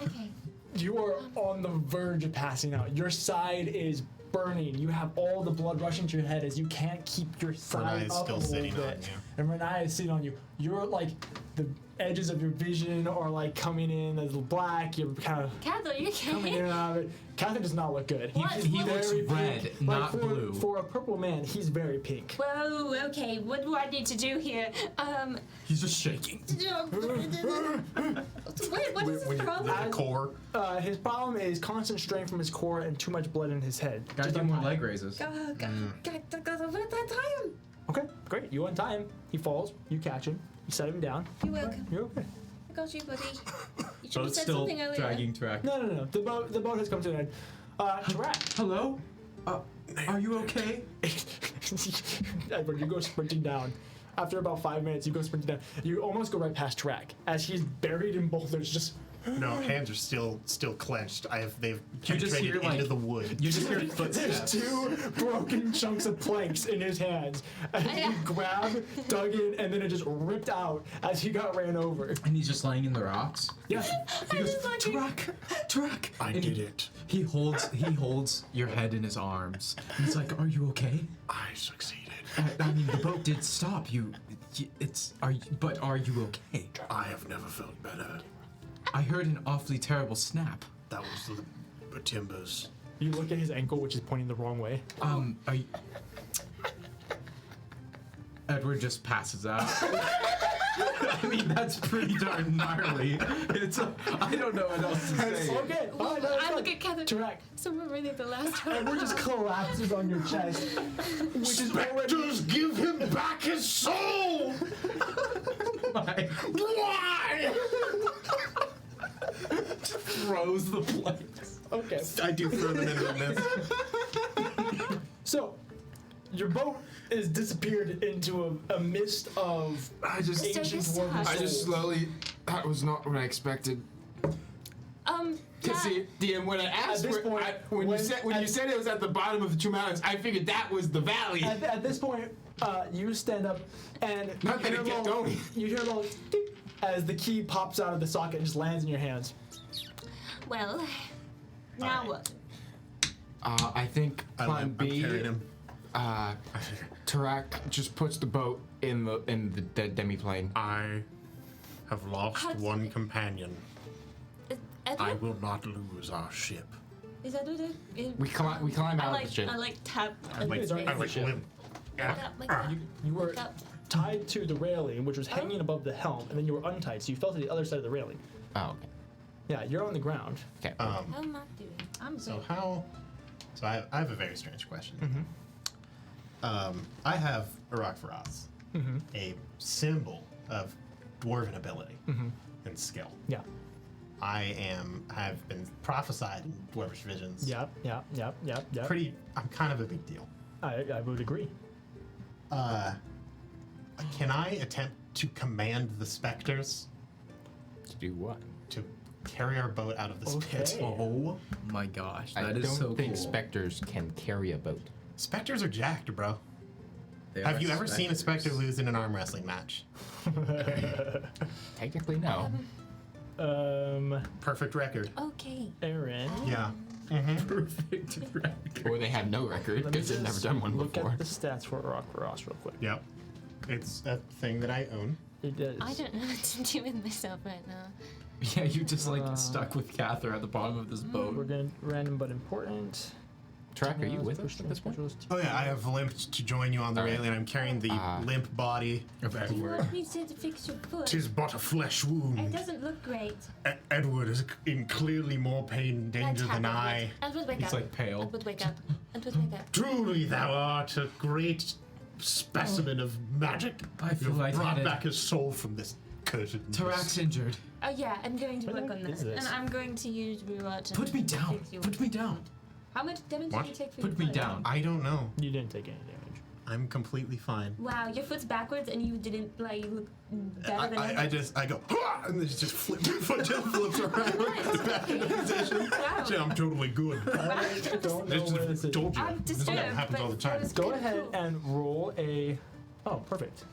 Okay. You are on the verge of passing out. Your side is burning. You have all the blood rushing to your head as you can't keep your side Renaya's up still a little sitting bit. on you. And Renaya is sitting on you. You're like the edges of your vision are like coming in as black. You're kind of Kathyr, you coming in okay? and out of it. Kathyr does not look good. What? He looks Very red, pink. not for, blue. For a purple man, he's very pink. Whoa, okay, what do I need to do here? He's just shaking. Wait, what is his problem? The core. His problem is constant strain from his core and too much blood in his head. Gotta Just do more untie leg him. raises. What tie him? Okay, great. You untie him. He falls. You catch him. You set him down. You're welcome. You're okay. I got you, buddy. You should So have it's said still something earlier. dragging track. No. The boat has come to an end. Tarak. Hello? Are you okay? Edward, you go sprinting down. After about 5 minutes, you go sprinting down. You almost go right past Tarak as he's buried in boulders. Just No, hands are still clenched. They've You just penetrated hear, into like- the wood. You just hear there's footsteps. 2 broken chunks of planks in his hands. And he grabbed, dug in, and then it just ripped out as he got ran over. And he's just laying in the rocks. Yeah. He goes, just want you- Tarak. I And did it. He holds your head in his arms. He's like, "Are you okay?" I succeeded. I mean, the boat did stop. But are you okay? I have never felt better. I heard an awfully terrible snap. That was the timbers. You look at his ankle, which is pointing the wrong way. Are you... Edward just passes out. I mean, that's pretty darn gnarly. I don't know what else to say. Okay. Oh, no, I look at Kathyr. Tarak. So we're really the last one. Edward just collapses on your chest, which is already. Just give him back his soul. My Why? throws the planks. Okay. I do throw them into the mist. So, your boat is disappeared into a mist of ancient dwarven I just souls. slowly. That was not what I expected. Cause see, DM, when I asked At this where- point, when you said it was at the bottom of the 2 mountains, I figured that was the valley. At this point, you stand up and Not you gonna hear a get little- going. You hear a little ding as the key pops out of the socket and just lands in your hands. Well, now what? I think plan I'm B. carrying him. Tarak just puts the boat in the demiplane. I have lost one companion. I Edward? will not lose our ship. Is Edward a... We climb out of the ship. I like tap. I like Edward's already limp. Look up, look up. You were Look up. tied to the railing, which was hanging above the helm, and then you were untied, so you fell to the other side of the railing. Oh, okay. Yeah, you're on the ground. Okay. How am I doing? I'm So good. how? So I have a very strange question. Mm-hmm. I have Arakfaraz, Mm-hmm. a symbol of dwarven ability Mm-hmm. and skill. Yeah. Have been prophesied in dwarvish visions. Yep. I'm kind of a big deal. I would agree. Can I attempt to command the specters To do what? to carry our boat out of this pit? Okay. Oh my gosh, I that don't is so think cool. specters can carry a boat. Specters are jacked, bro. They Have are you ever seen a specter specters. lose in an arm wrestling match? Technically, no. Perfect record. Okay. Aaron. Yeah. Perfect record. Or they have no record Let me because they've never just done one look before. at the stats for Ross real quick. Yep. It's a thing that I own. It does. I don't know what to do with myself right now. Yeah, you just like stuck with Kathyr at the bottom of this boat. We're going random but important. Track, are you with us at this point? Oh yeah, I have limped to join you on the All right. railing. I'm carrying the limp body. Of You Edward. want me to fix your foot? Tis but a flesh It wound. doesn't look great. Edward is in clearly more pain and danger Let's than have I. it. Edward, wake He's up. like pale. Edward, wake up. Edward, wake up. Truly, thou art a great specimen of magic. I feel You've brought lightheaded. back his soul from this cursed. Tarak's injured. Oh yeah, I'm going to What work the on heck is that. this? And I'm going to use rewatch. Put me down. Put me down. How much damage What? did you take for Put your me foot? down. I don't know. You didn't take any damage. I'm completely fine. Wow, your foot's backwards and you didn't like look better than I go, "Hua!" and then just flip, my foot just flips around back into position. Wow. So I'm totally good. I don't know This where this is is. told you. I'm This disturbed, happens all the but time. that was Go kinda ahead cool. and roll a. Oh, perfect.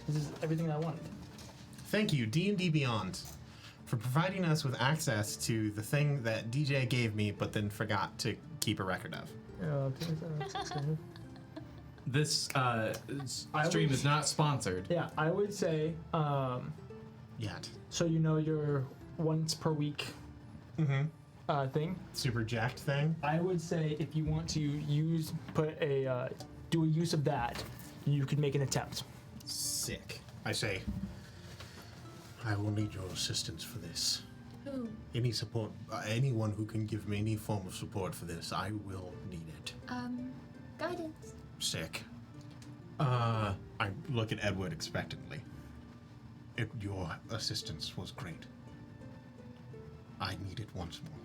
This is everything I wanted. Thank you, D&D Beyond, for providing us with access to the thing that DJ gave me, but then forgot to keep a record of. This I stream would- is not sponsored. Yeah, I would say. Yet. So you know your once per week thing. Super jacked thing. I would say if you want to do a use of that, you could make an attempt. Sick. I say, I will need your assistance for this. Who? Any support, anyone who can give me any form of support for this, I will need it. Guidance. Sick. I look at Edward expectantly. Your assistance was great. I need it once more.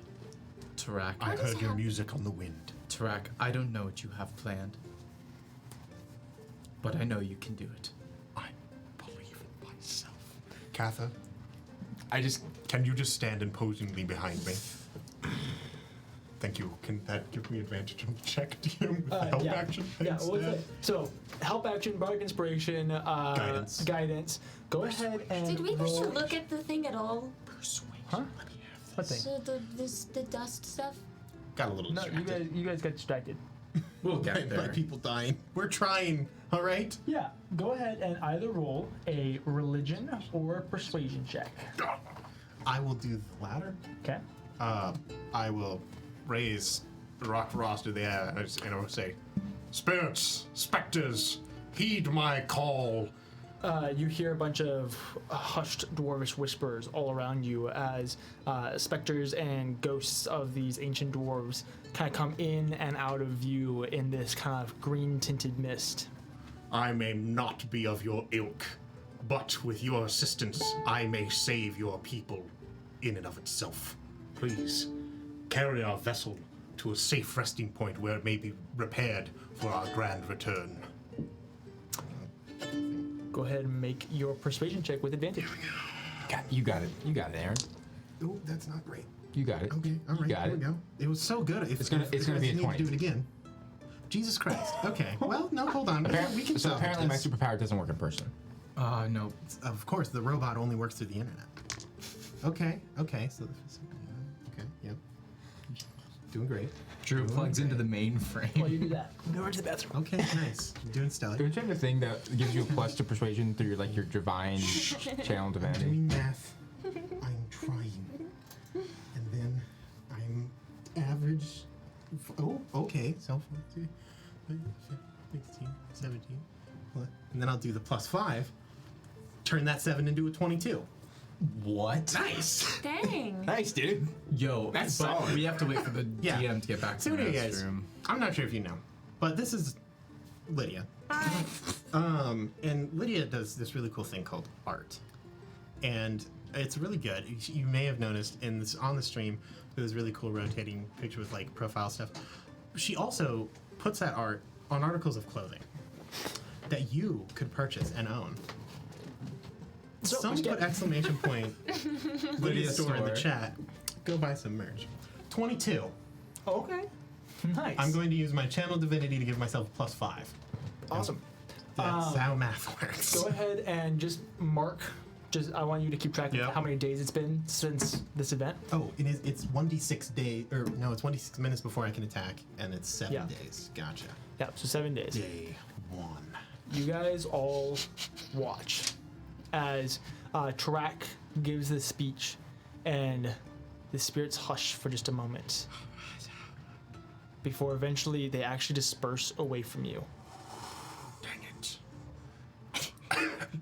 Tarak, I heard your music on the wind. Tarak, I don't know what you have planned, but I know you can do it. I believe in myself. Kathyr, can you just stand imposingly behind me? Thank you. Can that give me advantage on the check, DM, with the help action? Yeah, Thanks, what's Dad. it? So, help action, bardic inspiration, Guidance. Guidance. Go ahead and Did we roll. just look at the thing at all? Huh? What thing? So the dust stuff? Got a little No, distracted. you guys got distracted. We'll by, get by there. people dying. We're trying, all right? Yeah, go ahead and either roll a religion or a persuasion check. I will do the latter. Okay. I will raise the rock Ross to the air and I will say, spirits, specters, heed my call. You hear a bunch of hushed dwarvish whispers all around you as specters and ghosts of these ancient dwarves kind of come in and out of view in this kind of green-tinted mist. I may not be of your ilk, but with your assistance, I may save your people in and of itself. Please, carry our vessel to a safe resting point where it may be repaired for our grand return. Go ahead and make your persuasion check with advantage. You got it. You got it, Aaron. Oh, that's not great. You got it. Okay, all right, You got here it. we go. It was so good. If, It's gonna if be a you need 20. to do it again. Jesus Christ. Okay. Well, no, hold on. We can So salvage apparently my this. superpower doesn't work in person. No. Of course, the robot only works through the internet. Okay. So okay. Yep. Doing great. Drew plugs into the mainframe. While you do that, go over to the bathroom. Okay. Nice. You're doing stellar. Don't you have a thing that gives you a plus to persuasion through your divine channel divinity? Doing math. I'm trying. And then I'm average. Oh, okay. So 16, 17, and then I'll do the +5. Turn that 7 into a 22. What? Nice. Dang. Nice, dude. Yo, That's but solid. we have to wait for the Yeah. DM to get back So to what the do you guys? room. I'm not sure if you know, but this is Lydia. Hi. And Lydia does this really cool thing called art, and it's really good. You may have noticed on the stream there was really cool rotating picture with like profile stuff. She also puts that art on articles of clothing that you could purchase and own. So, Someone yeah. put exclamation point Lydia Lydia store in the store. chat. Go buy some merch. 22. Okay. Nice. I'm going to use my channel divinity to give myself a +5. Awesome. That's how math works. Go ahead and just mark. I want you to keep track of Yep. how many days it's been since this event. Oh, it's 1d6 days, or no, it's 1d6 minutes before I can attack, and it's 7 Yeah. days. Gotcha. Yeah, so 7 days. Day 1. You guys all watch as Tarak gives this speech, and the spirits hush for just a moment before eventually they actually disperse away from you. Dang it.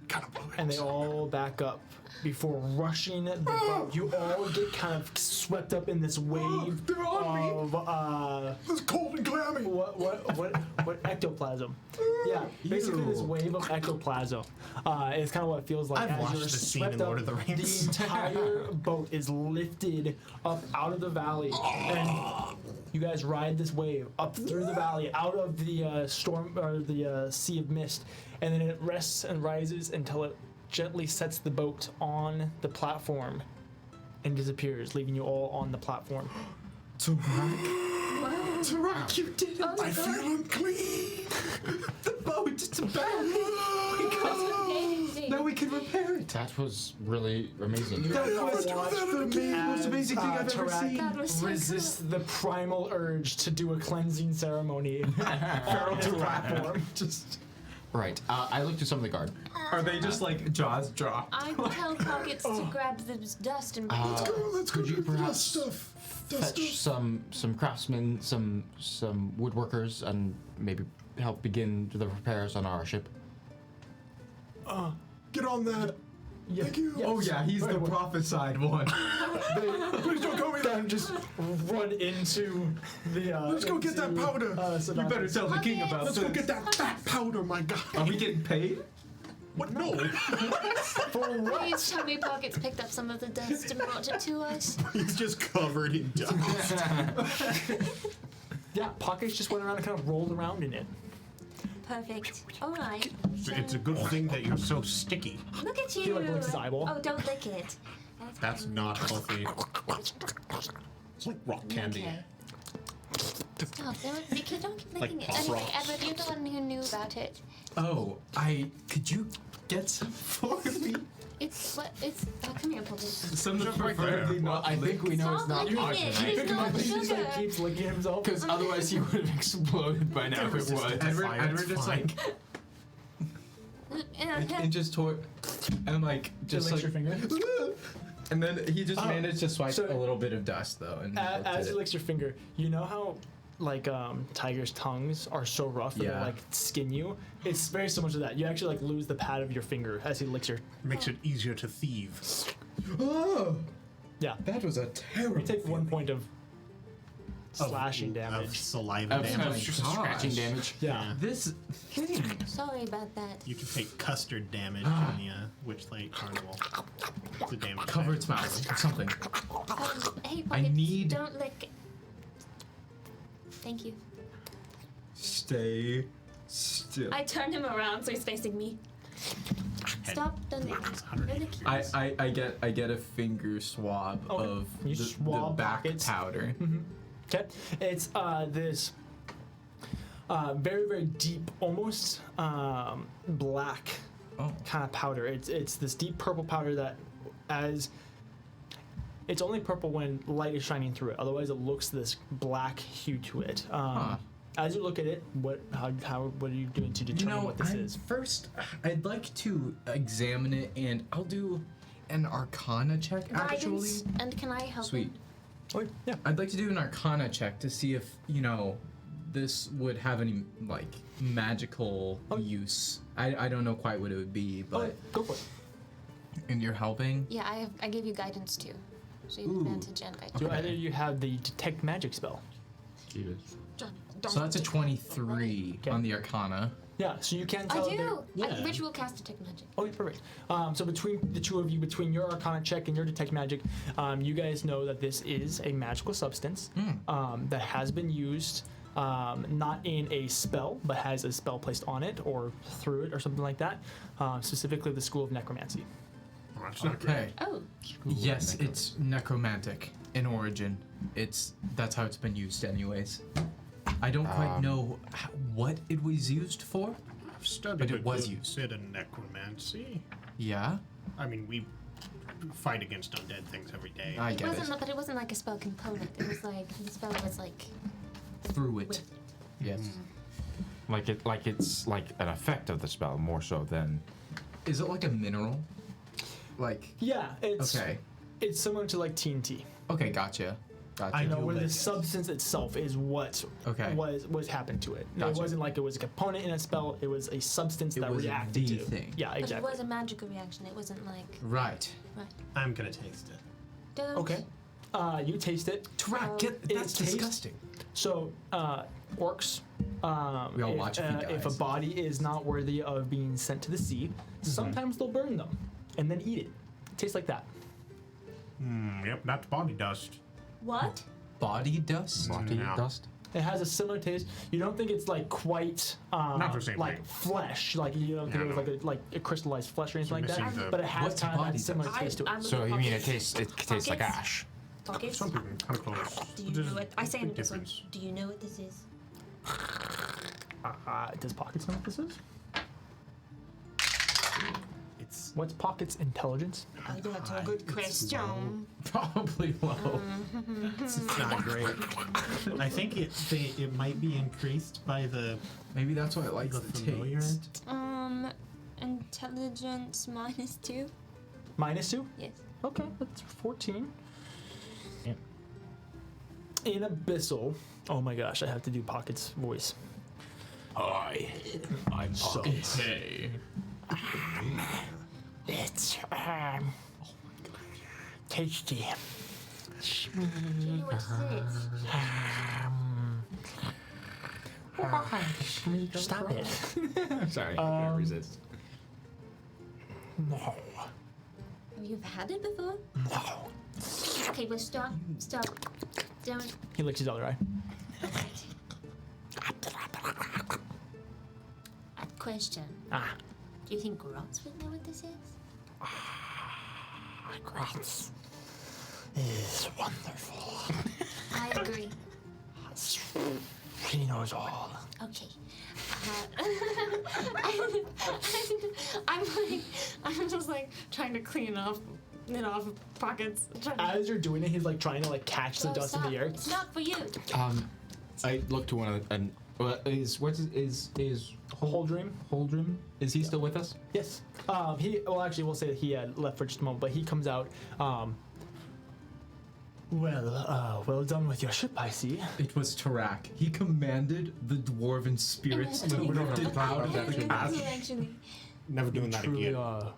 Kind of blew it. And they all back up before rushing the boat. You all get kind of swept up in this wave they're on of It's cold and clammy. what ectoplasm? Yeah, basically this wave of ectoplasm is kind of what it feels like. I've as watched you're this scene swept in up, Lord of the Rings. The entire boat is lifted up out of the valley, and you guys ride this wave up through the valley, out of the storm or the sea of mist, and then it rests and rises until it gently sets the boat on the platform and disappears, leaving you all on the platform. Tarak, you did it. Oh my I God. feel unclean. The boat, it's abandoned. Amazing. Now we can repair it. That was really amazing. That was the most amazing thing I've ever Tarak seen. That was so resists the primal urge to do a cleansing ceremony on the platform. Just Right. I looked at some of the guard. are they just like jaws drop? I tell Pockets to grab the dust and Let's Could you perhaps stuff. fetch some craftsmen, some woodworkers, and maybe help begin the repairs on our ship? Get on that. Yeah. Thank you. Oh yeah, he's the prophesied one. Please don't call me Then that. just run into the. Let's go get that powder. You better tell the king about Let's this. go get that fat powder, my guy. Are we getting paid? What? No. Please tell me Pockets picked up some of the dust and brought it to us. He's just covered in dust. Yeah, Pockets just went around and kind of rolled around in it. perfect. All right. It's a good thing that you're so sticky. Look at you. He like licks his eyeball. Oh, don't lick it. That's not healthy. It's like rock candy. Okay. Stop. Don't keep licking it. pop Anyway, rocks. Edward, you're the one who knew about it. Oh, could you get some for me? It's what? It's. Come here, Pockets. Some preferably Well, I think we know it's Stop not licking poison, it. right? It's not He just sugar. like keeps licking himself. Because otherwise he would have exploded by now if it was. Edward just like and just tore and like just licks like your finger. and then he just managed to swipe so- a little bit of dust though and As did he it. licks your finger, you know how like tigers' tongues are so rough that they Yeah. like skin you? It's very similar to that. You actually like lose the pad of your finger as he licks your. Makes it easier to thieve. Oh, Yeah. that was a terrible. You take 1 point of slashing Of damage. saliva Of damage. scratching damage. Yeah. This thing. Sorry about that. You can take custard damage in the Witchlight Carnival. The damage. Cover its mouth or something. Hey, I Pockets, need- don't lick it. Thank you. Stay still. I turned him around so he's facing me. Stop. Don't lick it. Don't lick it. I get a finger swab Okay. of You the swab back pockets. powder. Okay. It's this very, very deep, almost black Oh. kind of powder. It's this deep purple powder that it's only purple when light is shining through it. Otherwise, it looks this black hue to it. As you look at it, what are you doing to determine what this is? First, I'd like to examine it, and I'll do an Arcana check. Actually, Guidance. And can I help sweet. him? Oh, yeah. I'd like to do an Arcana check to see if this would have any like magical use. I don't know quite what it would be, but Go for it. and you're helping. Yeah, I gave you guidance too, so you have advantage and guidance. Do either of you have the detect magic spell? So that's a 23 on the Arcana. Yeah, so you can I tell. do. Yeah. Ritual cast detect magic. Oh, yeah, perfect. So between the two of you, between your Arcana check and your detect magic, you guys know that this is a magical substance that has been used. Not in a spell, but has a spell placed on it or through it or something like that. Specifically, the School of Necromancy. Oh, that's not great. Okay. Oh, Yes, it's necromantic in origin. That's how it's been used, anyways. I don't quite know what it was used for. I've studied But it a was good used. bit of necromancy. Yeah, I mean, we fight against undead things every day. I it get wasn't, it. but it wasn't like a spell component. It was like the spell was like. Through it. With- Yes. It's like an effect of the spell more so than. Is it like a mineral? Like. Yeah, it's Okay. it's similar to like TNT. Okay, gotcha. I know do where the like- substance itself is what Okay. was happened to it. Gotcha. It wasn't like it was a component in a spell. It was a substance It that was reacted the to. thing. Yeah, But exactly. it was a magical reaction. It wasn't like. Right. I'm gonna taste it. Don't. Okay. You taste it. Tarak, It that's tastes- disgusting. So, orcs. We all watch a few if a guys. body is not worthy of being sent to the sea, sometimes they'll burn them and then eat it. Tastes like that. Yep, that's body dust. What? Body dust? Yeah. dust? It has a similar taste. You don't think it's like quite Not the same like thing. flesh, like you don't think Yeah, it was like a crystallized flesh or anything like missing that. the- But it has What's kind of body that similar dust? taste to it. I'm So you mean it tastes like Pockets? ash? Pockets? Something kind of close. Do you know what? I say in big this one. difference. Do you know what this is? Does Pockets know what this is? It's What's Pockets' intelligence? Oh, that's a good question. Probably low. it's not great. I think it might be increased by the Maybe that's why it likes the familiar. taste. Intelligence -2. -2? Yes. Okay, that's 14. In Abyssal, oh my gosh, I have to do Pockets' voice. Hi, I'm Pockets. Hey. It's tasty. Do you know what this is? Stop it. I'm sorry, I can't resist. No, Have you had it before? no. Okay, well stop. Don't. He licks his other eye. Question. Ah, Do you think Grots would know what this is? Grants is wonderful. I agree. He knows all. Okay. I'm just like trying to clean off Pockets. As you're doing it, he's like trying to like catch the Oh, dust in stop. the air. It's not for you. I look to one of the, and is Holdrim? Holdrim? Is he still with us? Yes. We'll say that he had left for just a moment, but he comes out. Well done with your ship, I see. It was Tarak. He commanded the dwarven spirits to lift it out of the ash. Actually. Never doing that Truly again. are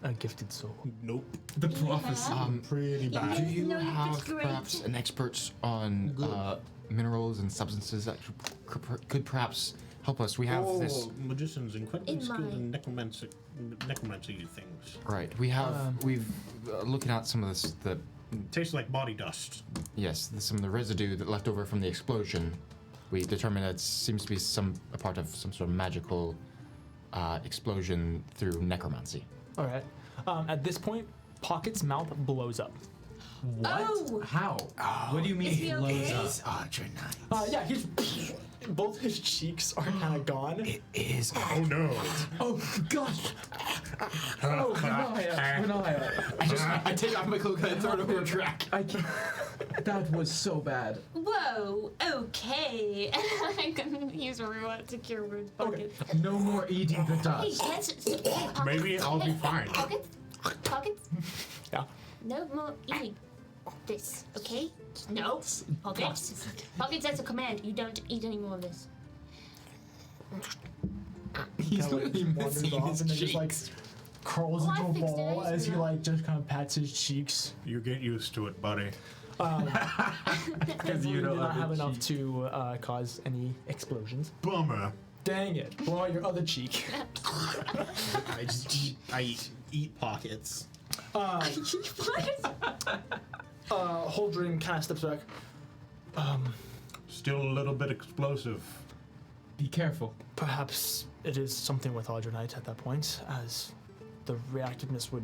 a gifted soul. Nope. The prophecy. Pretty bad. Do you No, have that's great. perhaps an expert on minerals and substances that could perhaps help us? We have this. Magicians incredibly In skilled in my- necromancy things. Right. We have. We've looking at some of this. The Tastes like body dust. some of the residue that left over from the explosion. We determined that it seems to be a part of some sort of magical explosion through necromancy. All right. At this point, Pocket's mouth blows up. What? Oh! How? What do you mean Is he blows okay? up? Yeah, he's both his cheeks are kind of gone. It is. Oh no. Oh gosh! Oh, Riniya. I take off my cloak and I throw it over a track. I can't. That was so bad. Whoa, okay. I'm gonna use a roulette to cure wounds Pocket. No more eating the Hey, dust. hey, Pockets. Maybe I'll be Hey, fine. Pockets? Pockets? Yeah. No more eating. this, okay? No. Pockets. Pockets, that's a command. You don't eat any more of this. He's he wanders off and then just like curls Well, I into a fixed it, ball I as he used to like just kind of pats his cheeks. You get used to it, buddy. Because you did not have enough to cause any explosions. Bummer. Dang it! Blow out your other cheek. I just eat pockets. Holdren kind of steps back. Still a little bit explosive. Be careful. Perhaps it is something with Aldronite at that point, as the reactiveness would.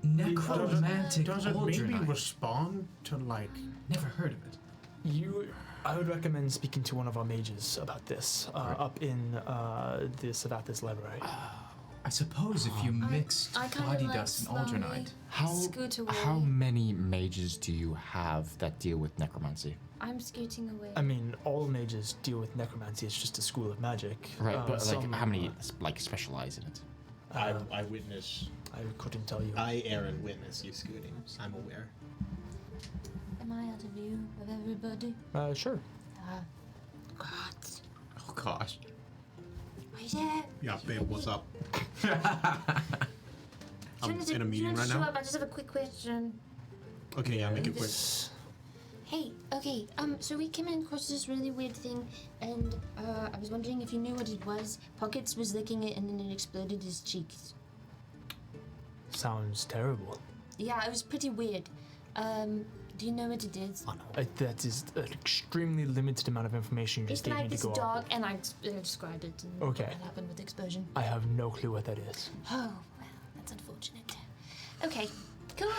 Necromantic Does it maybe Aldronite. respond to like? Never heard of it. I would recommend speaking to one of our mages about this up in the Savathis library. I suppose if you mixed I kinda body like dust and slowly Aldronite. scoot away. How many mages do you have that deal with necromancy? I'm scooting away. I mean, all mages deal with necromancy. It's just a school of magic. Right, but like some, how many like specialize in it? I witness. I couldn't tell you. Aaron, witness you scooting. I'm aware. Am I out of view of everybody? Sure. God. Oh gosh. Right there. Yeah, babe, what's up? I'm in a meeting right Show now. up. I just have a quick question. Okay, yeah, make it quick. Hey, okay, so we came across this really weird thing, and I was wondering if you knew what it was. Pockets was licking it, and then it exploded his cheeks. Sounds terrible. Yeah, it was pretty weird. Do you know what it is? That is an extremely limited amount of information you It's just gave me like to this go off. dog, and I described it. And Okay. What happened with the explosion? I have no clue what that is. Oh, well, that's unfortunate. Okay, cool.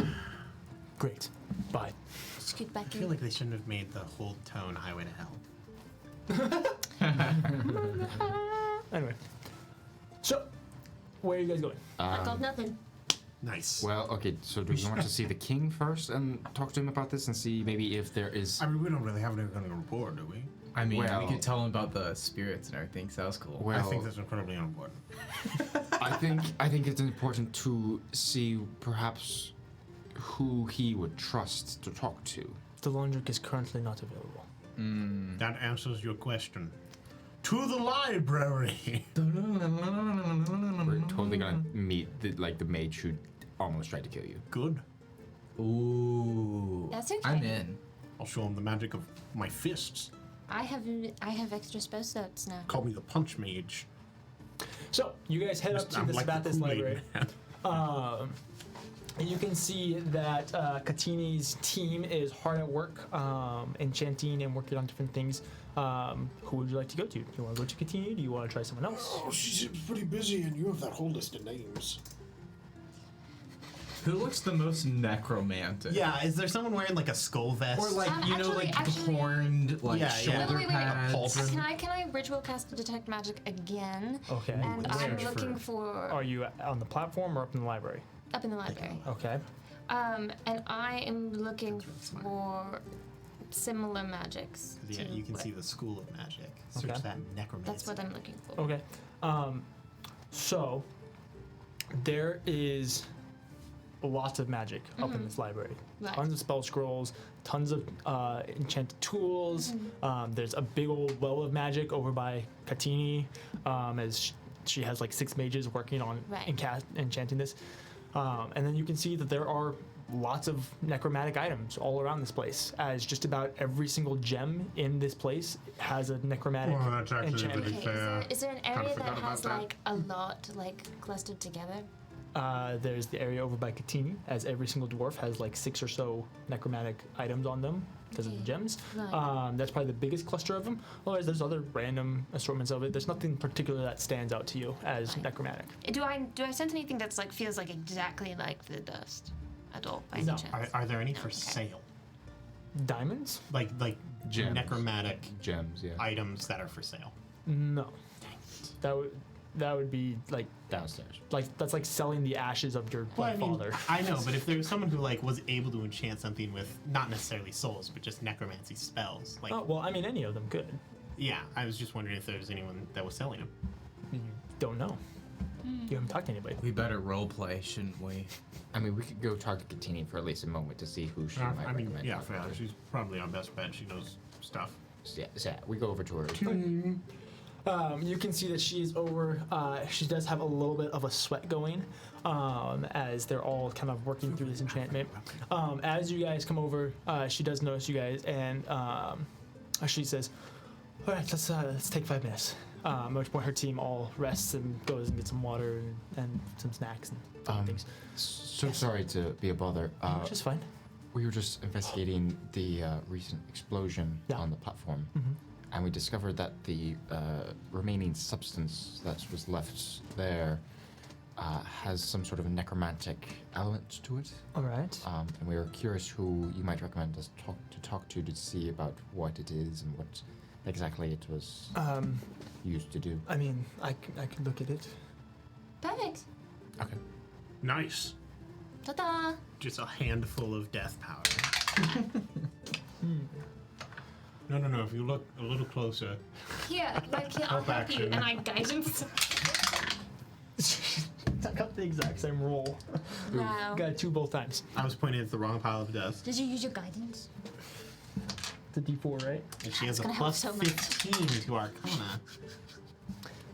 Great. Bye. Scoot back I in. feel like they shouldn't have made the whole tone Highway to Hell. Anyway. So, where are you guys going? I got nothing. Nice. Well, okay, so do you want to see the king first and talk to him about this and see maybe if there is... I mean, we don't really have anything to report, do we? I mean, we Well- could tell him about the spirits and everything, so that was cool. Well, I think that's incredibly unimportant. I think it's important to see perhaps who he would trust to talk to. The Laundrick is currently not available. That answers your question. To the library. We're totally gonna meet the mage who almost tried to kill you. Good. Ooh. That's okay. I'm in. I'll show him the magic of my fists. I have extra spell slots now. Call me the punch mage. So, you guys head up to I'm the like the Savathis Kool-Aid library. man. And you can see that Katini's team is hard at work, enchanting and working on different things. Who would you like to go to? Do you want to go to Katini? Do you want to try someone else? Oh, she seems pretty busy, and you have that whole list of names. Who looks the most necromantic? Yeah, is there someone wearing like a skull vest? Or like, you know, actually- like actually- horned, like Yeah, yeah. shoulder Wait. pads. Can I ritual cast to detect magic again? Okay. And I'm Where? looking for Are you on the platform or up in the library? up in the library. Okay. And I am looking for similar magics. Yeah, to you can what- see the school of magic. Search Okay. that necromancy. That's what I'm looking for. Okay. So there is lots of magic up in this library. Right. Tons of spell scrolls, tons of enchanted tools. There's a big old well of magic over by Katini, as she has like 6 mages working on Right. enchanting this. And then you can see that there are lots of necromantic items all around this place, as just about every single gem in this place has a necromantic Well, that's actually enchantment. really Okay, fair. is there an Kinda area that forgot about has that. like a lot like clustered together? There's the area over by Katini, as every single dwarf has like 6 or so necromantic items on them because of the Okay. gems. Right. That's probably the biggest cluster of them. Otherwise, there's other random assortments of it. There's nothing particular that stands out to you as Right. necromantic. Do I sense anything that's like feels like exactly like the dust at all by No. any chance? Are there any No, for okay. sale? Diamonds? Like Gems. necromantic Gems, yeah. items that are for sale. No. That would be like Downstairs. that's like selling the ashes of your Well, I mean, father. I know, but if there was someone who like was able to enchant something with not necessarily souls, but just necromancy spells, like Oh well, I mean any of them could. yeah, I was just wondering if there was anyone that was selling them. You don't know. You haven't talked to anybody. We better roleplay, shouldn't we? I mean, we could go talk to Katini for at least a moment to see who she might I mean, recommend. yeah, fair. She's probably our best bet. She knows stuff. Yeah, we go over to her. You can see that she's over. She does have a little bit of a sweat going, as they're all kind of working through this enchantment. As you guys come over, she does notice you guys, and she says, "All right, let's take 5 minutes." Much more, her team all rests and goes and gets some water and some snacks and things. So sorry to be a bother. Which is fine. We were just investigating the recent explosion on the platform, and we discovered that the remaining substance that was left there has some sort of necromantic element to it. All right. And we were curious who you might recommend us talk to see about what it is and what exactly it was used to do. I mean, I could look at it. Perfect. Okay. Nice. Ta-da! Just a handful of death powder. No. If you look a little closer. Here, I'll Help help you, action. and I guidance. I got the exact same roll. Wow. Got 2 both times. I was pointing at the wrong pile of death. Did you use your guidance? The D4, right? And she has a gonna help plus so much. 15 to Arcana.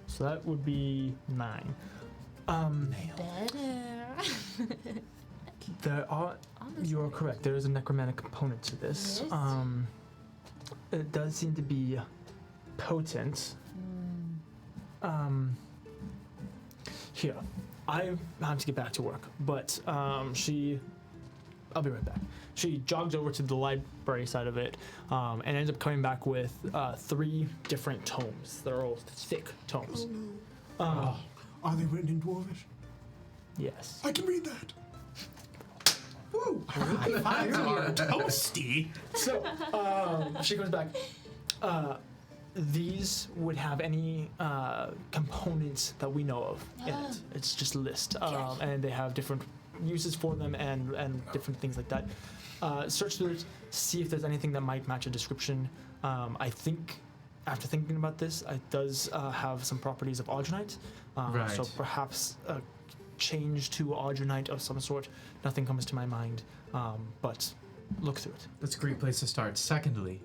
So that would be 9. Better. There are. You are correct. There is a necromantic component to this. Yes. It does seem to be potent. Here, I have to get back to work, but I'll be right back. She jogs over to the library side of it, and ends up coming back with 3 different tomes. They're all thick tomes. Are they written in Dwarvish? Yes. I can read that. Woo! High fives are toasty. So she comes back. These would have any components that we know of in it. It's just a list, and they have different uses for them and different things like that. Search through it, see if there's anything that might match a description. I think, after thinking about this, it does have some properties of Audronite. Right. So perhaps a change to Audronite of some sort. Nothing comes to my mind, but look through it. That's a great place to start. Secondly,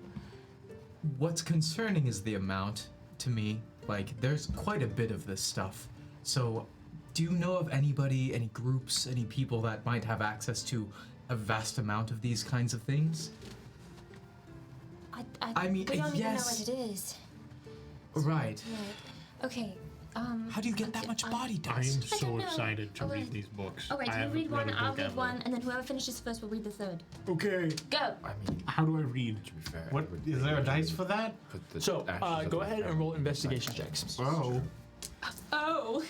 what's concerning is the amount to me. Like, there's quite a bit of this stuff. So, do you know of anybody, any groups, any people that might have access to a vast amount of these kinds of things? I mean, we don't even know yes. what it is. Right. Right. Okay. How do you get that much body I am dust? so don't know. excited to Okay. read these books. All right, I you haven't read one, a I'll book read ever. one, and then whoever finishes first will read the third. Okay. Go! I mean, How do I read? to be fair, What it would is be there a good dice to for that? put the So ashes of go the ahead and family roll side investigation by checks. side. Oh. Oh!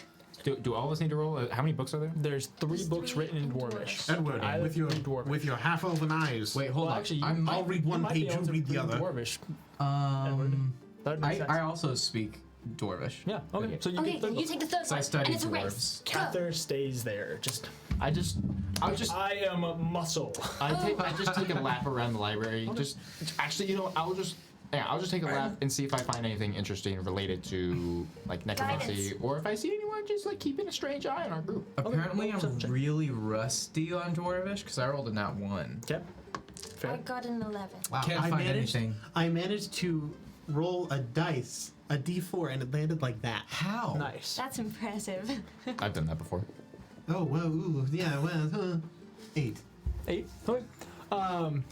Do all of us need to roll? How many books are there? There's 3 There's books 3 written in in Dwarvish. Edward, Either with your in Dwarvish. with your half elven eyes. Wait, hold Well, on. actually, I'll read one might be page, able you to read the other. Dwarvish. That makes sense. I also speak Dwarvish. Yeah. Okay. So you Okay, get the you take the third So I one, studied and it's a race. dwarves. Go! Kathyr stays there. I just I am a muscle. I just take a lap around the library. Just actually, I'll just take a lap and see if I find anything interesting related to like necromancy, Guidance. or if I see anyone just like keeping a strange eye on our group. Apparently, roll I'm perception. really rusty on Dwarvish because I rolled a nat 1. Okay. I Fair. got an 11. Wow. Can't find anything. I managed to roll a dice, a d4, and it landed like that. How? Nice. That's impressive. I've done that before. Oh, well, ooh, yeah, well, 8. 8. Okay.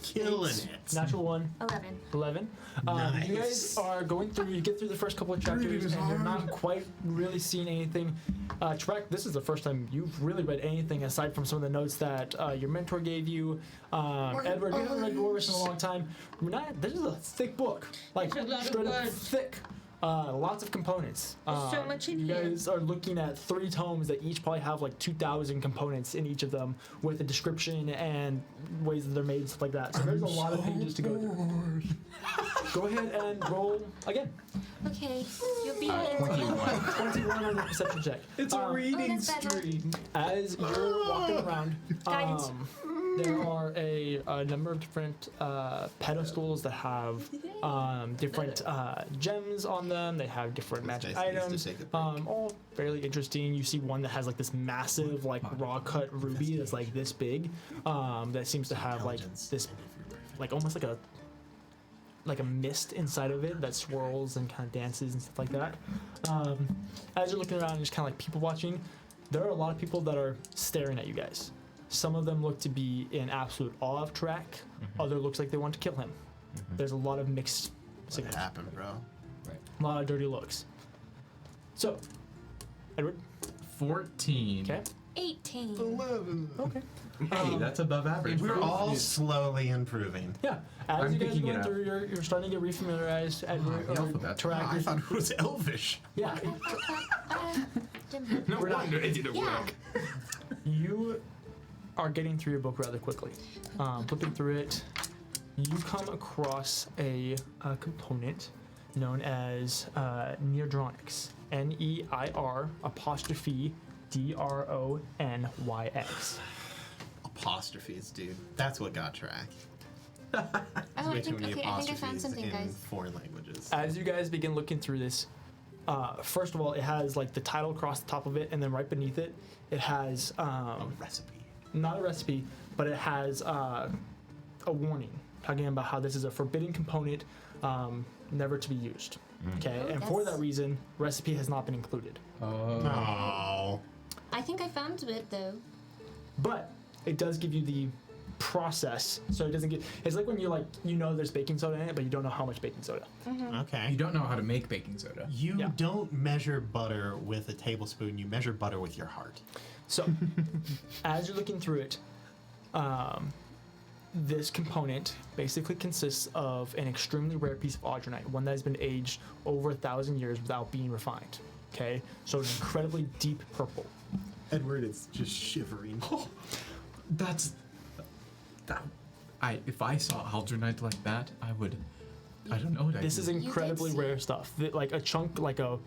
Killing 8, it. Natural 1. 11. 11. Nice. You guys are going through. You get through the first couple of chapters, and you're not quite really seeing anything. Tarak, this is the first time you've really read anything aside from some of the notes that your mentor gave you. Edward, you haven't read Dwarvish in a long time. Riniya, this is a thick book, like It's a lot of straight up words. thick. Lots of components. There's so much in you here. guys are looking at 3 tomes that each probably have like 2,000 components in each of them, with a description and ways that they're made and stuff like that. So there's a lot of pages to go through. Go ahead and roll again. Okay, you'll be 21 on the perception check. It's Um, a reading that's better. stream. As you're walking around, Guidance. There are a number of different pedestals that have different gems on them. They have different magic guys needs to items. take a break. All fairly interesting. You see one that has like this massive like raw cut ruby that's like this big. That seems to have like this like almost like a mist inside of it that swirls and kind of dances and stuff like that. As you're looking around and just kind of like people watching, there are a lot of people that are staring at you guys. Some of them look to be in absolute awe of Tarak. Other looks like they want to kill him. There's a lot of mixed What signals. happened, bro? A lot of dirty looks. So, Edward. 14. Okay. 18. 11. Okay. Hey, that's above average. We're for all you. slowly improving. Yeah. As I'm you guys are picking it going up. through, you're starting to get refamiliarized. Edward, the or alphabet. Tarak, I you're- thought it was elvish. yeah. No We're not- wonder it didn't Yeah. work. You are getting through your book rather quickly. Flipping through it, you come across a component known as Neardronics. Neir apostrophe Dronyx. Apostrophes, dude. That's what got tracked. Oh, I Way too think, many okay, I think I found apostrophes something, in guys. foreign languages. As you guys begin looking through this, first of all, it has like the title across the top of it, and then right beneath it, it has A recipe. not a recipe, but it has a warning talking about how this is a forbidden component, never to be used. Okay, Oh, and for that's- that reason, recipe has not been included. Oh. I think I found it though. But it does give you the process, so it doesn't get. It's like when you there's baking soda in it, but you don't know how much baking soda. Okay. You don't know how to make baking soda. You Yeah. don't measure butter with a tablespoon. You measure butter with your heart. So, as you're looking through it, this component basically consists of an extremely rare piece of audronite, one that has been aged over 1,000 years without being refined. Okay, so an incredibly deep purple. Edward is just shivering. That's that. If I saw Aldronite like that, I would. I don't know what I'd This do. is did incredibly see rare it. stuff. Like a chunk, like the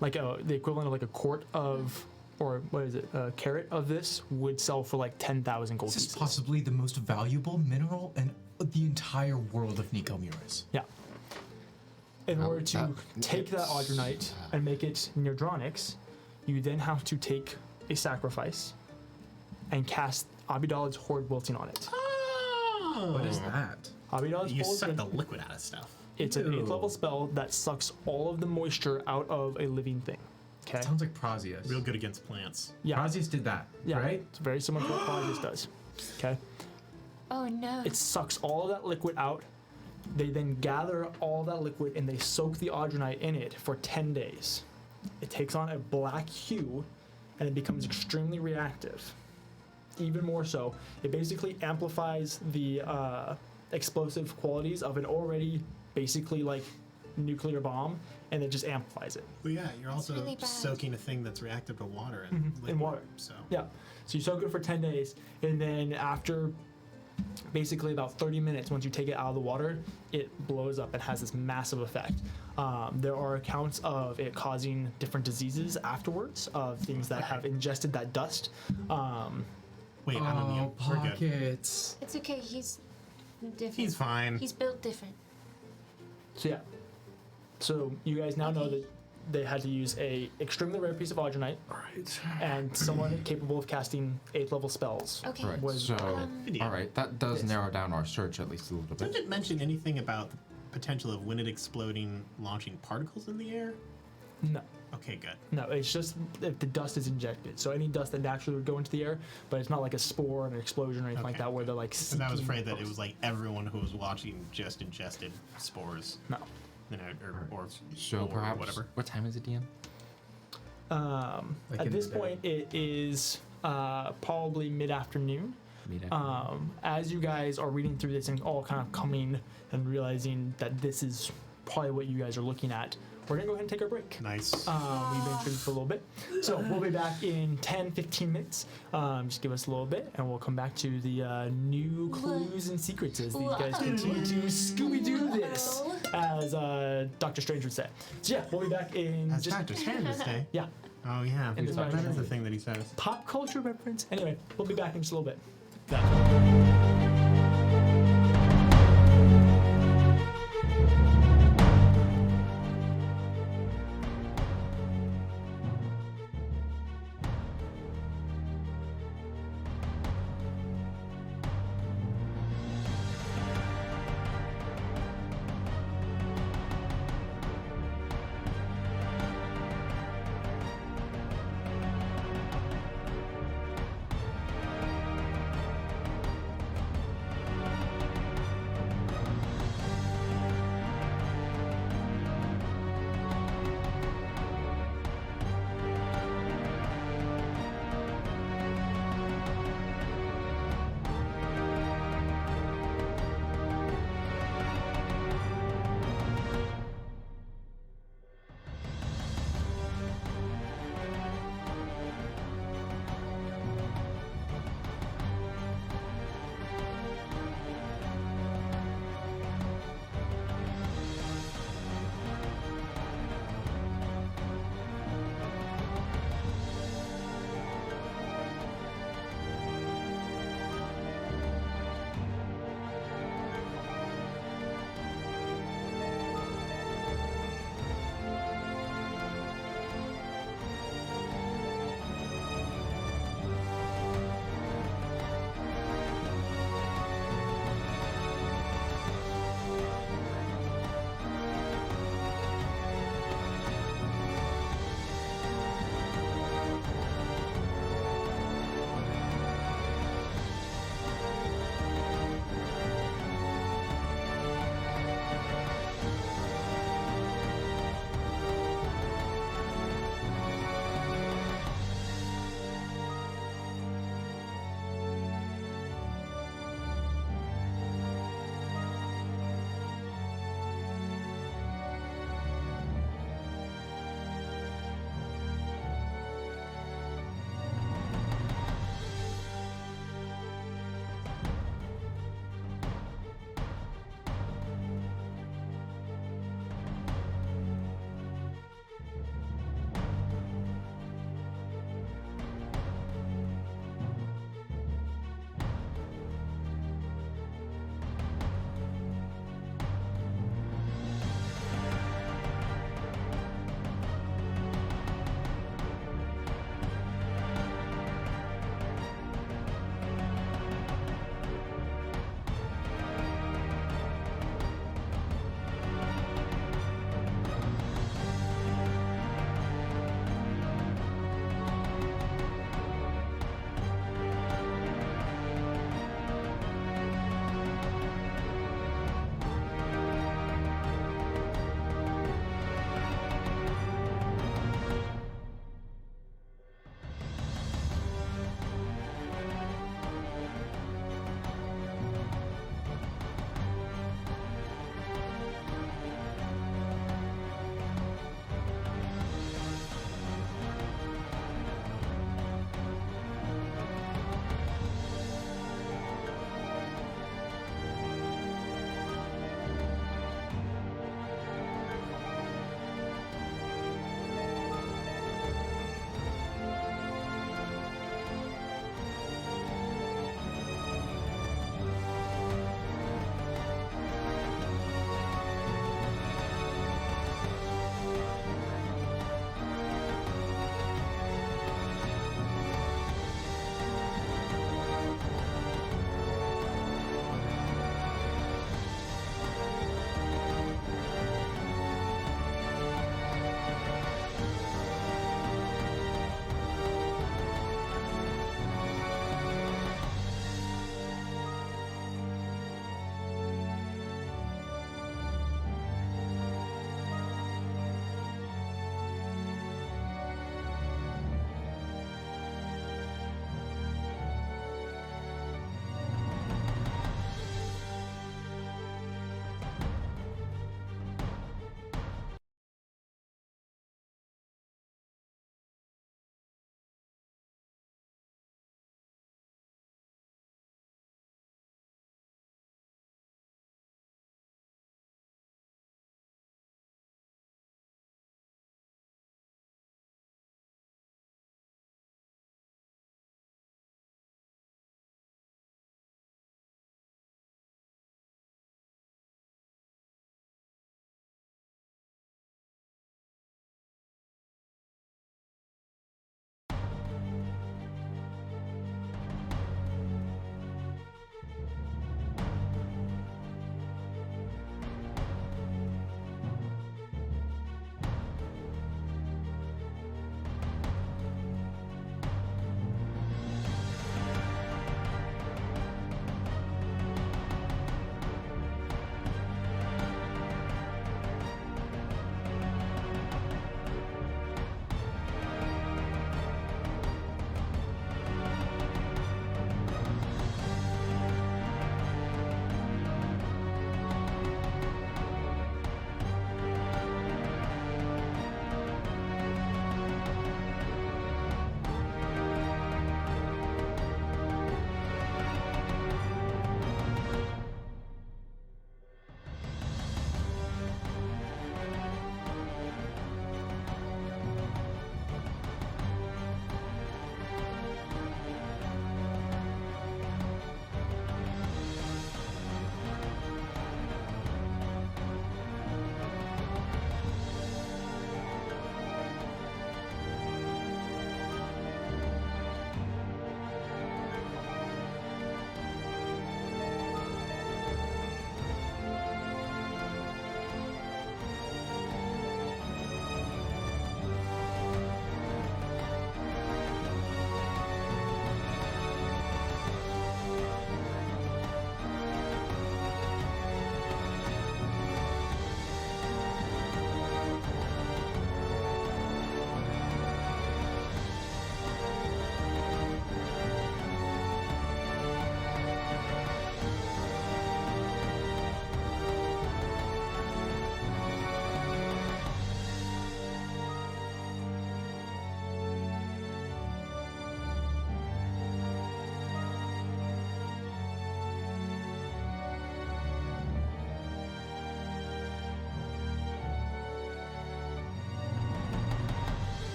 equivalent of like a quart of, or what is it, a carat of this would sell for like 10,000 gold This is pieces. possibly the most valuable mineral in the entire world of Nicomuras. Yeah. In Well, order to that- take that it's, audronite and make it Neardronics, you then have to take a sacrifice and cast Abidal's Horde Wilting on it. What is that? Abidal's You Horde, suck the liquid out of stuff. it's an 8th level spell that sucks all of the moisture out of a living thing. Okay? Sounds like Prazius. Real good against plants. Yeah. Prazius did that, Yeah, right? It's very similar to what Prazius does. Okay? Oh no. It sucks all of that liquid out. They then gather all that liquid and they soak the audronite in it for 10 days. It takes on a black hue and it becomes extremely reactive. Even more so, it basically amplifies the explosive qualities of an already basically like nuclear bomb, and it just amplifies it. Well, yeah, you're also really bad. soaking a thing that's reactive to water and liquid. in water. So Yeah. So you soak it for 10 days, and then after basically about 30 minutes, once you take it out of the water, it blows up and has this massive effect. There are accounts of it causing different diseases afterwards, of things that have ingested that dust. wait, I'm Oh, immune. We're good. pockets. It's okay. He's different. He's fine. He's built different. So yeah. So you guys now know that they had to use a extremely rare piece of audronite and someone capable of casting 8th level spells. Okay. Right. Was- So, Yeah. all right, that does Yes. narrow down our search at least a little Didn't bit. it mention anything about the potential of when it exploding, launching particles in the air? No. Okay, good. No, it's just if the dust is injected. So any dust that naturally would go into the air, but it's not like a spore or an explosion or anything like Okay. that where they're like. And I was seeking afraid that it those. was like everyone who was watching just ingested spores, No. you know, or So or perhaps, whatever. what time is it, DM? Like At in this the day. point, it is probably mid-afternoon. As you guys are reading through this and all kind of coming and realizing that this is probably what you guys are looking at, we're gonna go ahead and take our break. Nice. We've been through this for a little bit. So we'll be back in 10, 15 minutes. Just give us a little bit and we'll come back to the new clues and secrets as these guys continue to Scooby-Doo this, as Dr. Strange would say. So yeah, we'll be back in That's just... Dr. Strange's Day. Yeah, Oh yeah, And it's that Dr. is the Strange. thing that he says. pop culture reference. Anyway, we'll be back in just a little bit. That's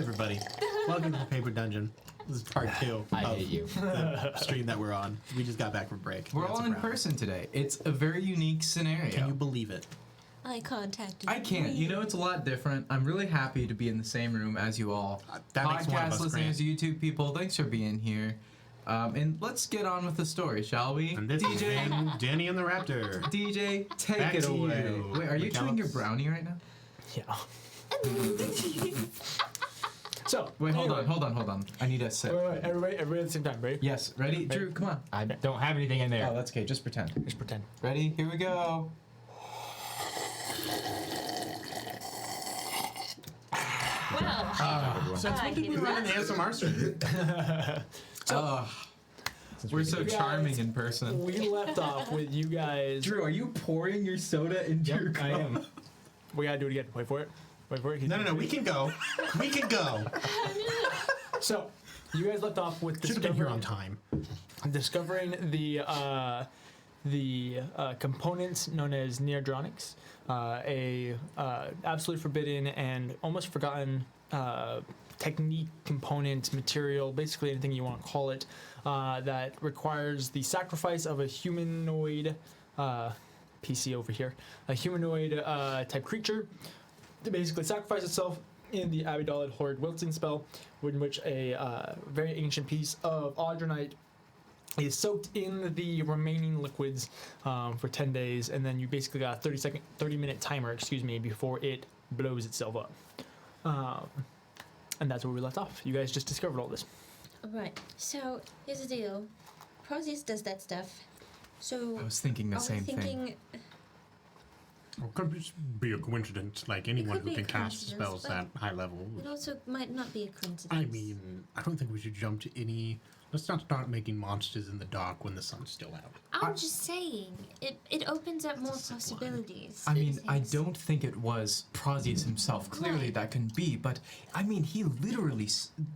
everybody. Welcome to the Paper Dungeon. This is part 2 I of hate you. the stream that we're on. We just got back from break. We're That's all a in wrap. person today. It's a very unique scenario. Can you believe it? Eye contact. I can't. You know, it's a lot different. I'm really happy to be in the same room as you all. That makes one of Podcast us, listeners, Grant. YouTube people, thanks for being here. And let's get on with the story, shall we? And this is Danny and the Raptor. DJ, take Back it to away. you. Wait, are you chewing your McAllips. brownie right now? Yeah. So Wait, hold anyway. on. I need a sip. Wait, everybody at the same time, ready? Yes, ready? Drew, come on. I don't have anything in there. Oh, that's okay. Just pretend. Just pretend. Ready? Here we go. Wow. Since when did we run an ASMR stream? We're so You guys- charming in person. We left off with you guys. Drew, are you pouring your soda into your cup? I am. We gotta do it again. Wait for it. No, we can go. We can go. So, you guys left off with Should have been here on time. discovering the components known as neodronics, a absolutely forbidden and almost forgotten technique, component, material, basically anything you want to call it, that requires the sacrifice of a humanoid PC over here, a humanoid type creature to basically sacrifice itself in the Abidalid Horde Wilting spell, in which a very ancient piece of Audronite is soaked in the remaining liquids for 10 days, and then you basically got a 30-minute timer, before it blows itself up. And that's where we left off. You guys just discovered all this. Right. So here's the deal. Prosius does that stuff. So I was thinking the are we same thing. thinking? Well, could just be a coincidence, like anyone could who be a can cast coincidence, spells but at high level. It also might not be a coincidence. I mean, I don't think we should jump to any. Let's not start making monsters in the dark when the sun's still out. I'm just saying, it opens up more possibilities. I mean, for I things. don't think it was Prosius himself. Clearly, Right. that can be, but I mean, he literally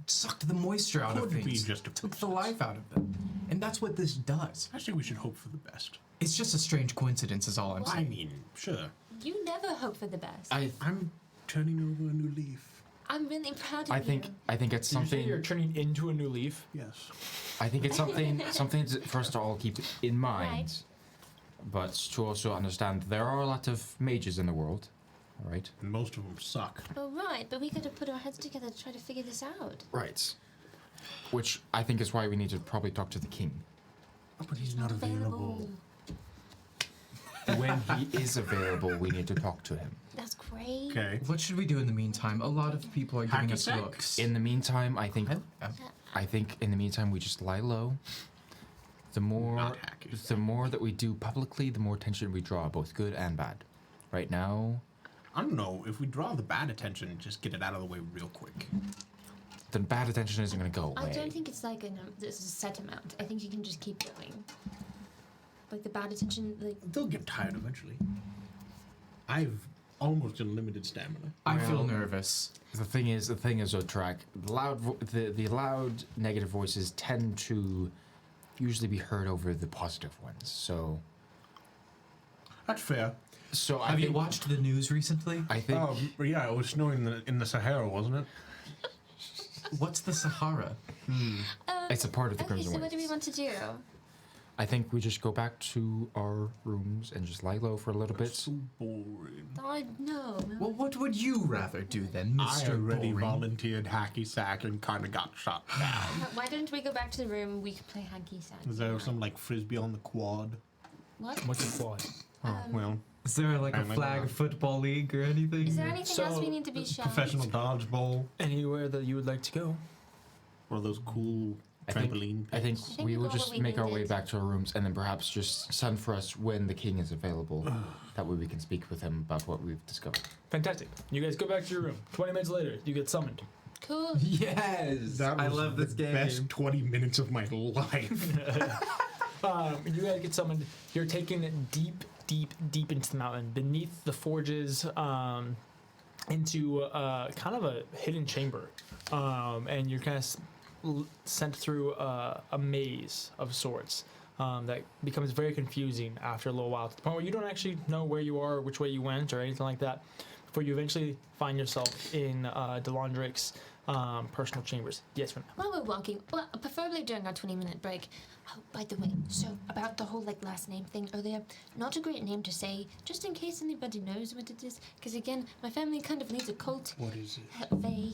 sucked the moisture out of Could be things, just a took the process. life out of them, and that's what this does. Actually, we should hope for the best. It's just a strange coincidence, is all I'm I saying. mean, sure. You never hope for the best. I'm turning over a new leaf. I'm really proud of I you. think it's Did you say something. you're turning into a new leaf? Yes. I think it's something to first of all keep in mind, Right. but to also understand there are a lot of mages in the world. All right. And most of them suck. Oh, right, but we gotta put our heads together to try to figure this out. Right. Which I think is why we need to probably talk to the king. Oh, but he's not available. When he is available, we need to talk to him. That's great. Okay. What should we do in the meantime? A lot of people are giving Hacky us sack? looks. In the meantime, I think Oh. in the meantime we just lie low. The more Not hacky the more that we do publicly, the more attention we draw, both good and bad. Right now, I don't know. If we draw the bad attention, just get it out of the way real quick. the bad attention isn't going to go away. I don't think it's like this is a set amount. I think you can just keep going. Like the bad attention, like They'll get tired eventually. I've almost unlimited stamina. I feel Well- nervous. The thing is, Otrak, the loud negative voices tend to usually be heard over the positive ones. So That's fair. I Have you think- watched the news recently? I think Yeah, it was snowing in the Sahara, wasn't it? What's the Sahara? it's a part of the okay. Crimson So what do we Wastes. want to do? I think we just go back to our rooms and just lie low for a little bit. So boring. No. Well, what would you rather do then, Mr. I already Boring? volunteered hacky sack and kind of got shot down. Why don't we go back to the room? We can play hanky sack. Is there some like frisbee on the quad? What? What's the quad? Oh, well, Is there like a Apparently flag not. football league or anything? Is there anything So, else we need to be shown? professional dodgeball. Anywhere that you would like to go. One of those cool trampoline. I think think we we will got what just we make our way needed. back to our rooms and then perhaps just send for us when the king is available. That way we can speak with him about what we've discovered. Fantastic. You guys go back to your room. 20 minutes later, you get summoned. Cool. Yes! I love this game. Best 20 minutes of my life. You guys get summoned. You're taken deep into the mountain, beneath the forges, into kind of a hidden chamber, and you're kind of sent through a maze of sorts that becomes very confusing after a little while, to the point where you don't actually know where you are, or which way you went, or anything like that. Before you eventually find yourself in Delandric's personal chambers. Yes, ma'am. While we're walking, well, preferably during our 20-minute break. Oh, by the way, so about the whole last name thing earlier, not a great name to say, just in case anybody knows what it is. Because again, my family kind of leads a cult. What is it? Vey.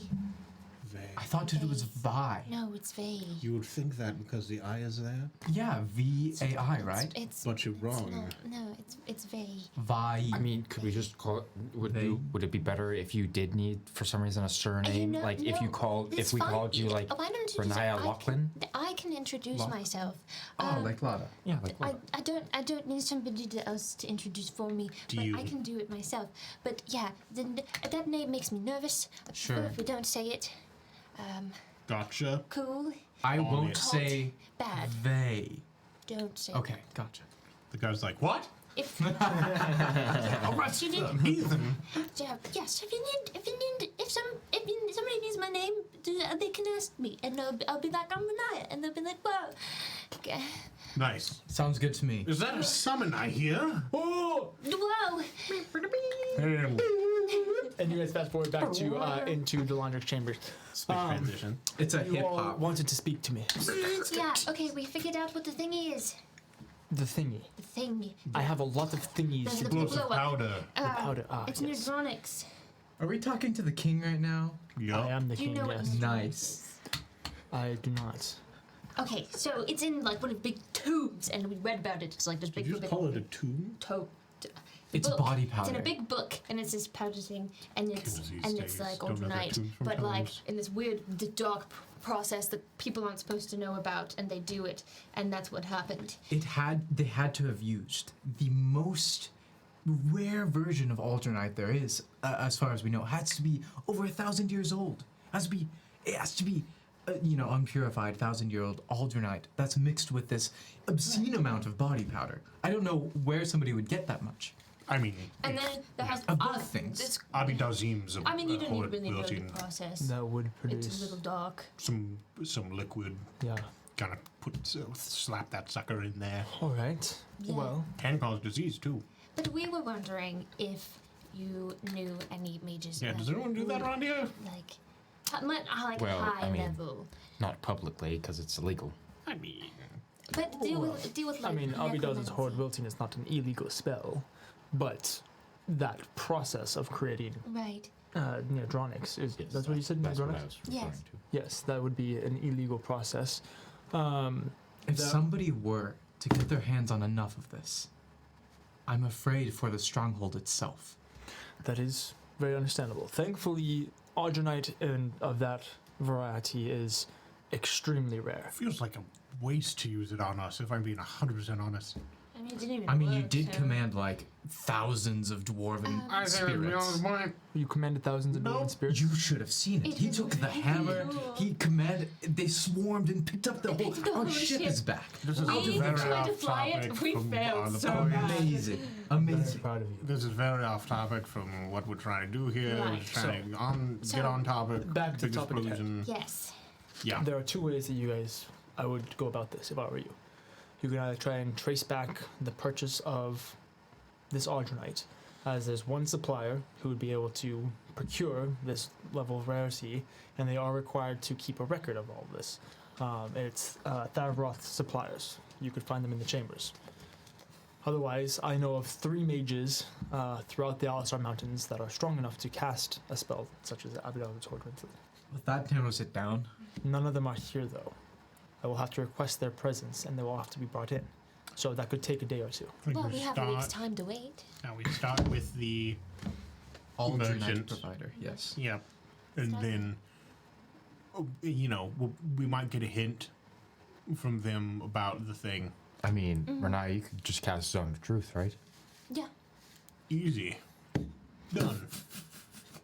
I thought it was Vi. No, it's Vey. You would think that because the I is there, Yeah, VAI, right? It's but you're wrong. no, it's Vey. Vi. I mean, could we just call it? They- Would it be better if you did need, for some reason, a surname? know- Like if you no, called, it's if we fine. called you like Why don't you Riniya just, Lachlan? I can introduce Loch- myself. Oh, like Lada. Yeah, like what? I don't need somebody else to introduce for me, but I can do it myself. But yeah, that name makes me nervous. Sure. If we don't say it, Gotcha. cool, I On won't it. say bad. they. Don't say. Okay, gotcha. The guy's like, what? If All right, if you need, Ethan. yes, if somebody needs my name, they can ask me, and I'll be like, I'm Riniya, and they'll be like, well, okay. Nice. Sounds good to me. Is that a summon I hear? Oh! Whoa. And you guys fast forward back to into the Laundric chambers. Smith transition. It's a You hip all hop. wanted to speak to me. Yeah. Okay, we figured out what the thing is. The thingy. The thing. I have a lot of thingies There's to the do. Explosive blow up. powder. Powder. It's Yes. neutronics. Are we talking to the king right now? I Yup. am the Do you king, know what yes. Nice. I do not. Okay, so it's in like one of the big tubes, and we read about it. It's like this Did big, you just big call it a tomb? It's book. body It's powder. in a big book, and it's this powder thing, and it's Kids these days like don't know their overnight, tunes from but like tomes. in this weird, dark process that people aren't supposed to know about, and they do it, and that's what happened. They had to have used the most rare version of Aldernite there is, as far as we know. It has to be over 1,000 years old. It has to be unpurified 1,000-year-old Aldernite that's mixed with this obscene amount of body powder. I don't know where somebody would get that much. I mean, And then there has Of both things. This, Abidazim's a I mean, you don't whole need really know the built-in process. That would It's a produce. little dark. some liquid. Yeah. Kind of slap that sucker in there. All right. Yeah. Well, Can cause disease too. But we were wondering if you knew any mages. Yeah. that Does anyone do that would, around here? Like, Well, high I mean- level. Not publicly because it's illegal. I mean, But deal with like. I mean, Abidaz's necromancy. Horde Wilting is not an illegal spell, but that process of creating Right. neutronics is. Yes, that's what you said, That's what I neutronics? was referring Yes. to. Yes, that would be an illegal process. If That- somebody were to get their hands on enough of this, I'm afraid for the stronghold itself. That is very understandable. Thankfully, Aldronite and of that variety is extremely rare. feels like a waste to use it on us. If I'm being 100% honest. I mean, it didn't even I mean, you work, did so- command like thousands of dwarven spirits. You commanded thousands of dwarven spirits. You should have seen it. It He was took the really hammer. cool. He commanded. They swarmed and picked up the whole. picked up the Our whole ship ship. is back. This is We very tried off to fly it, topic we from failed the so point. bad. Amazing, I'm very amazing. proud of you. This is very off topic from what we're trying to do here. We're Right. trying to So- get on topic. Back to big topic at hand. explosion. Yes. Yeah. There are two ways that you guys, I would go about this if I were you. You can either try and trace back the purchase of this Aldronite, as there's one supplier who would be able to procure this level of rarity, and they are required to keep a record of all of this. It's Thavroth suppliers. You could find them in the chambers. Otherwise, I know of 3 mages throughout the Alistar Mountains that are strong enough to cast a spell such as Abidaz's Horde Wilting. Well, that narrows it down. None of them are here, though. I will have to request their presence, and they will have to be brought in. So that could take a day or two. I think Well, we we have a week's time to wait. Now we start with the Alternate Merchant. provider. Yes. yeah, and then we might get a hint from them about the thing. I mean, Riniya, you could just cast Zone of Truth, right? Yeah. Easy. Done.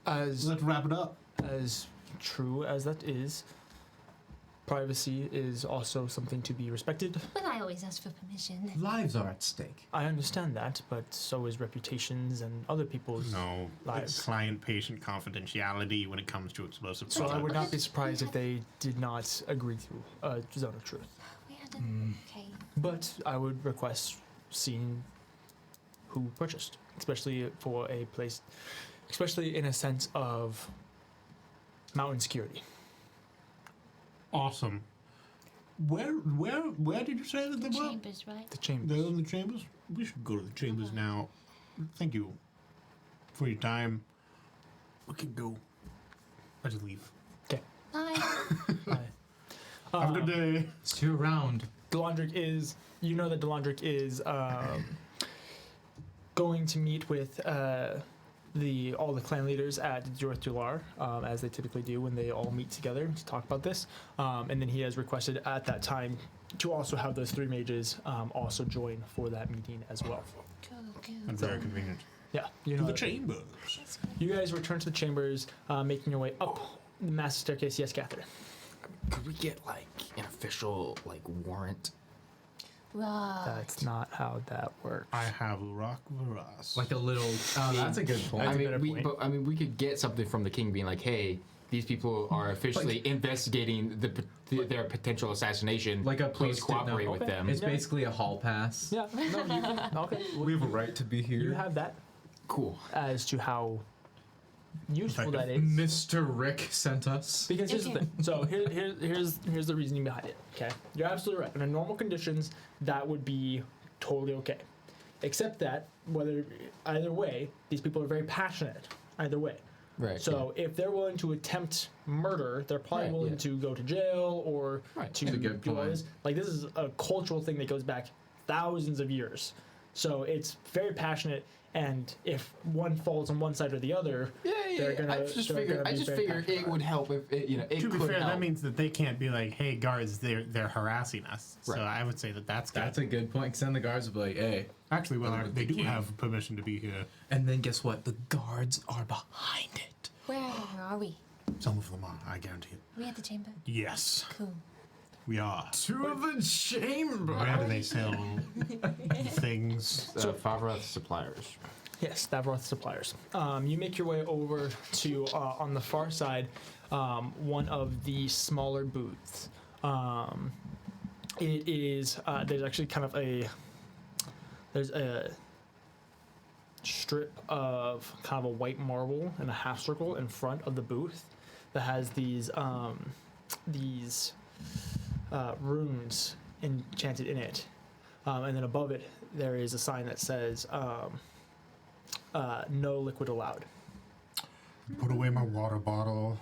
As Let's wrap it up. as true as that is, privacy is also something to be respected. But I always ask for permission. Lives are at stake. I understand that, but so is reputations and other people's. No, Lives. client-patient confidentiality when it comes to explosive So I products. would not be surprised if they did not agree to Zone of Truth. We had a, okay. But I would request seeing who purchased, especially for a place, especially in a sense of mountain security. Awesome. Where did you say that they were? Chambers, right? The chambers. They're in the chambers? We should go to the chambers now. Thank you for your time. We can go. I just leave. Okay. Bye. Have a good day. See you around. Delandric is, you know that Delandric is going to meet with all the clan leaders at Jorth Dular, as they typically do when they all meet together to talk about this. And then he has requested at that time to also have those 3 mages also join for that meeting as well. And very convenient. Yeah, you To know. the chambers. You guys return to the chambers, making your way up the massive staircase. Yes, Kathyr. Could we get like an official like warrant? Right. That's not how that works. I have Rock Varas. Like a little. Oh, that's a good point. That's a better point. We could get something from the king being like, hey, these people are officially investigating their potential assassination. Like a please post-it note. cooperate with Okay. them. It's basically a hall pass. Yeah, no, you can, okay. We have a right to be here. You have that Cool. as to how useful that is. Mr. Rick sent us. Because here's the thing. So here's the reasoning behind it. Okay, you're absolutely right. Under normal conditions, that would be totally okay. Except that either way, these people are very passionate. Either way. Right. So if they're willing to attempt murder, they're probably Right, willing yeah. to go to jail or Right. to That's a good do all point. this. Like this is a cultural thing that goes back thousands of years. So it's very passionate. And if one falls on one side or the other, they're gonna. I just they're figured. gonna I be just very figured passionate it about would help if it, it To be could fair, help. that means that they can't be like, "Hey guards, they're harassing us." So Right. I would say that's good. That's a good point. Because then the guards will be like, hey. Actually, well, Other they than do the have permission to be here. And then guess what? The guards are behind it. Where are we? Some of them are, I guarantee it. We at the chamber? Yes, Cool. we are. To the chamber. Where do they sell things? Favroth suppliers. Yes, Stavroth suppliers. You make your way over to on the far side, one of the smaller booths. It is there's actually kind of there's a strip of kind of a white marble in a half circle in front of the booth that has these runes enchanted in it, and then above it there is a sign that says. No liquid allowed. Put away my water bottle.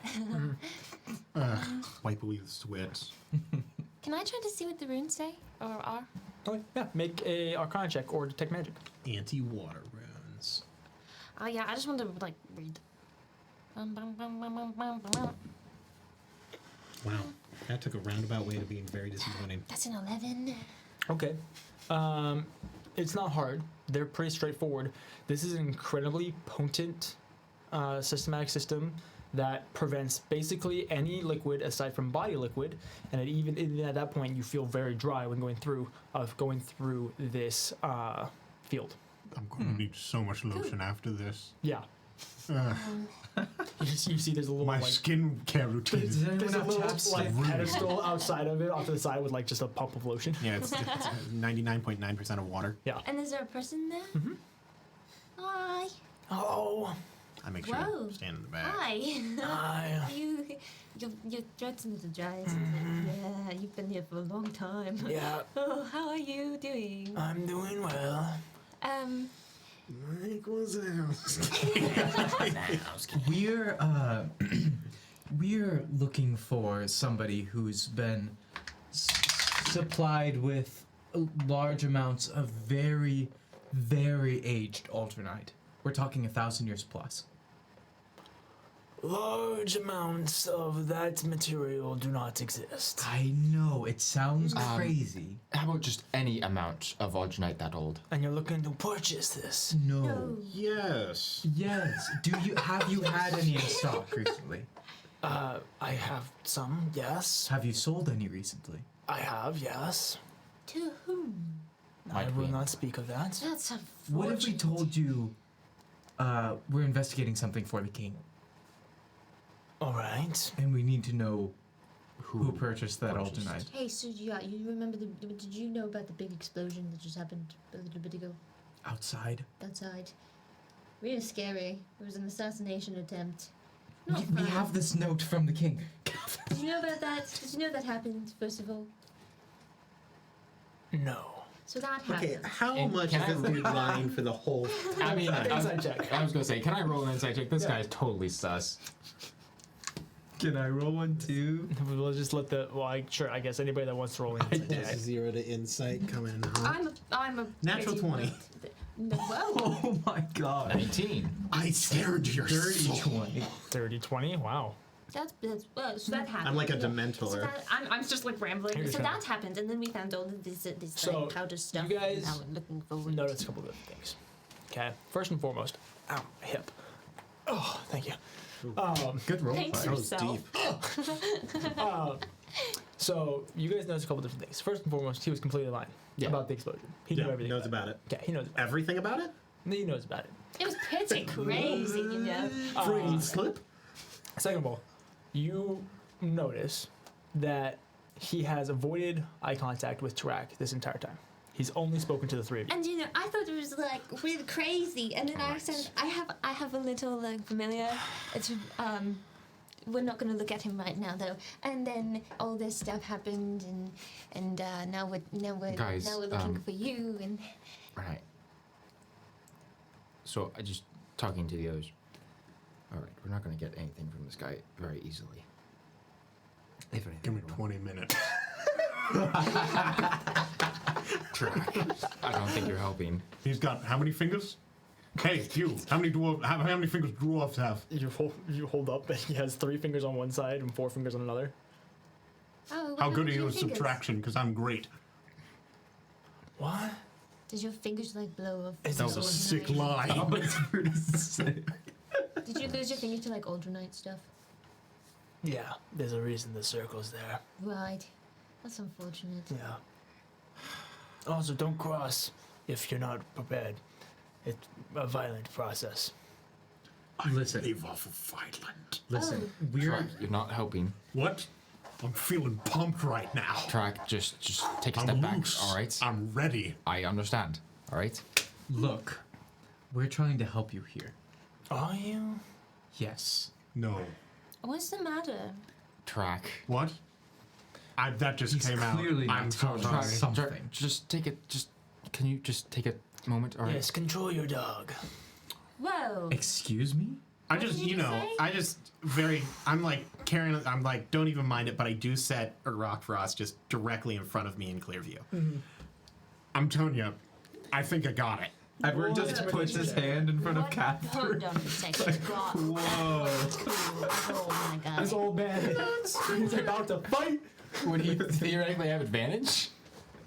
Wipe away the sweat. Can I try to see what the runes say? Or are? Okay, yeah, make a Arcana check or detect magic. Anti-water runes. Oh yeah, I just want to like read. Wow, that took a roundabout way to being very disappointing. That's an 11. Okay. It's not hard. They're pretty straightforward. This is an incredibly potent systematic system that prevents basically any liquid aside from body liquid, and even at that point you feel very dry when going through this field. I'm going to need so much lotion after this. Yeah. You see there's a little My like skin care routine. Does anyone there's a have little chapstick? like pedestal outside of it off to the side with like just a pump of lotion. Yeah, it's 99.9% of water. And is there a person there? Mhm. Hi. Oh. I make sure Whoa. to stand in the back. Hi. Your throat's a little dry, isn't it? Yeah, you've been here for a long time. Yeah, Oh, how are you doing? I'm doing well. Mike Wazowski. We're looking for somebody who's been supplied with large amounts of very, very aged alternite. We're talking 1,000 years plus. Large amounts of that material do not exist. I know, it sounds crazy. How about just any amount of Alginite that old? And you're looking to purchase this. No. Yes. Yes. Have you had any in stock recently? I have some, yes. Have you sold any recently? I have, yes. To whom? I Might will we? not speak of that. That's unfortunate. What if we told you we're investigating something for the king All right. and we need to know who purchased that purchased? alternite? Hey, so yeah, you remember did you know about the big explosion that just happened a little bit ago Outside? outside? Really scary. It was an assassination attempt. We have this note from the king. life. Did you know about that? Did you know that happened, first of all? No. So that happened. Okay, how And much can is I- this dude lying for the whole? I mean, Insight check. I was gonna say, can I roll an insight check? This Yeah. guy's totally sus. Can I roll one too? We'll just let the. Well, sure. I guess anybody that wants to roll an insight did. check. 0 to insight coming, huh? I'm a Natural pretty 20. No, whoa. Oh my god. 19. I stare into your Dirty soul. 20. 30-20. Wow. That's well. So that happened. I'm like a So Dementor. that, I'm just like rambling. You're So trying- that happened, and then we found all of this So, like powder stuff. you guys and now we're looking forward. Notice a couple of different things. Okay. First and foremost, ow, my hip. Oh, thank you. Good roll. Thanks Fire. yourself. So you guys notice a couple different things. First and foremost, he was completely lying about the explosion. He knew Yeah, everything. knows about it. Yeah, he knows. Everything about it? He knows about it. It was pretty crazy, you know. Free slip? Second of all, you notice that he has avoided eye contact with Tarak this entire time. He's only spoken to the three of you. And you know, I thought it was like really crazy, and then I said, I have a little like familiar. It's we're not gonna look at him right now though. And then all this stuff happened, and now we're Guys, looking for you. And Right. So I just talking to the others. All right, we're not going to get anything from this guy very easily. If anything, Give me we'll 20 minutes. track. I don't think you're helping. He's got how many fingers? Hey, you. How many fingers do dwarves have? You hold up, and he has 3 fingers on one side and 4 fingers on another. oh, How what good are about you your at fingers? subtraction? Because I'm great. What? Did your fingers like blow off? Is That this was a what- sick lie. I was going to say. Did you lose your fingers to like Aldronite stuff? Yeah, there's a reason the circle's there. Right. That's unfortunate. Yeah. Also, don't cross if you're not prepared. It's a violent process. Listen, Leave off of violent. listen. Oh. We're Track, you're not helping. What? I'm feeling pumped right now. Track, just take a I'm step back. loose. All right. I'm ready. I understand. All right. look. We're trying to help you here. Are you? Yes. No. What's the matter? Track. What? That just He's came out. clearly not I'm so telling sorry. us something. Just take it. Can you just take a moment? All right. Yes, control your dog. Whoa. Excuse me? I What just, did you you know, say? I'm like carrying, I'm like, don't even mind it, but I do set a rock frost just directly in front of me in clear view. I'm telling you, I think I got it. Edward Roll just an puts his intimidation hand in front of What? Kathyr. Hold on a second. God. Whoa. Oh my god. This old man, he's about to fight. Would he theoretically have advantage?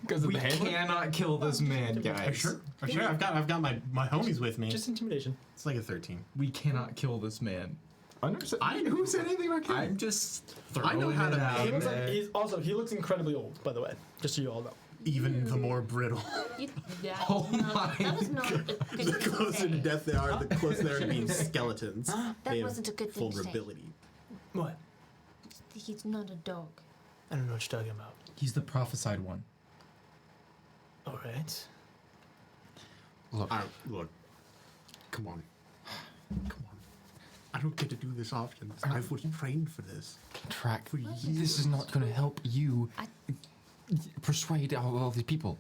Because of We the handler? cannot kill this man, guys. Sure. I've got my homies with me. Just intimidation. It's like a 13. We cannot kill this man. Who said anything about killing? I'm just I know throwing how it to out He looks like there. he looks incredibly old, by the way. Just so you all know. Even the more brittle. That Oh was not, my that was not a good The thing to closer to say. death they are, the closer they are to being skeletons. That They have wasn't a good thing to say. vulnerability. What? He's not a dog. I don't know what you're talking about. He's the prophesied one. All right. Look. Look, come on. Come on. I don't get to do this often. I was trained for this. Track. For This is not going to help you I- persuade all these people.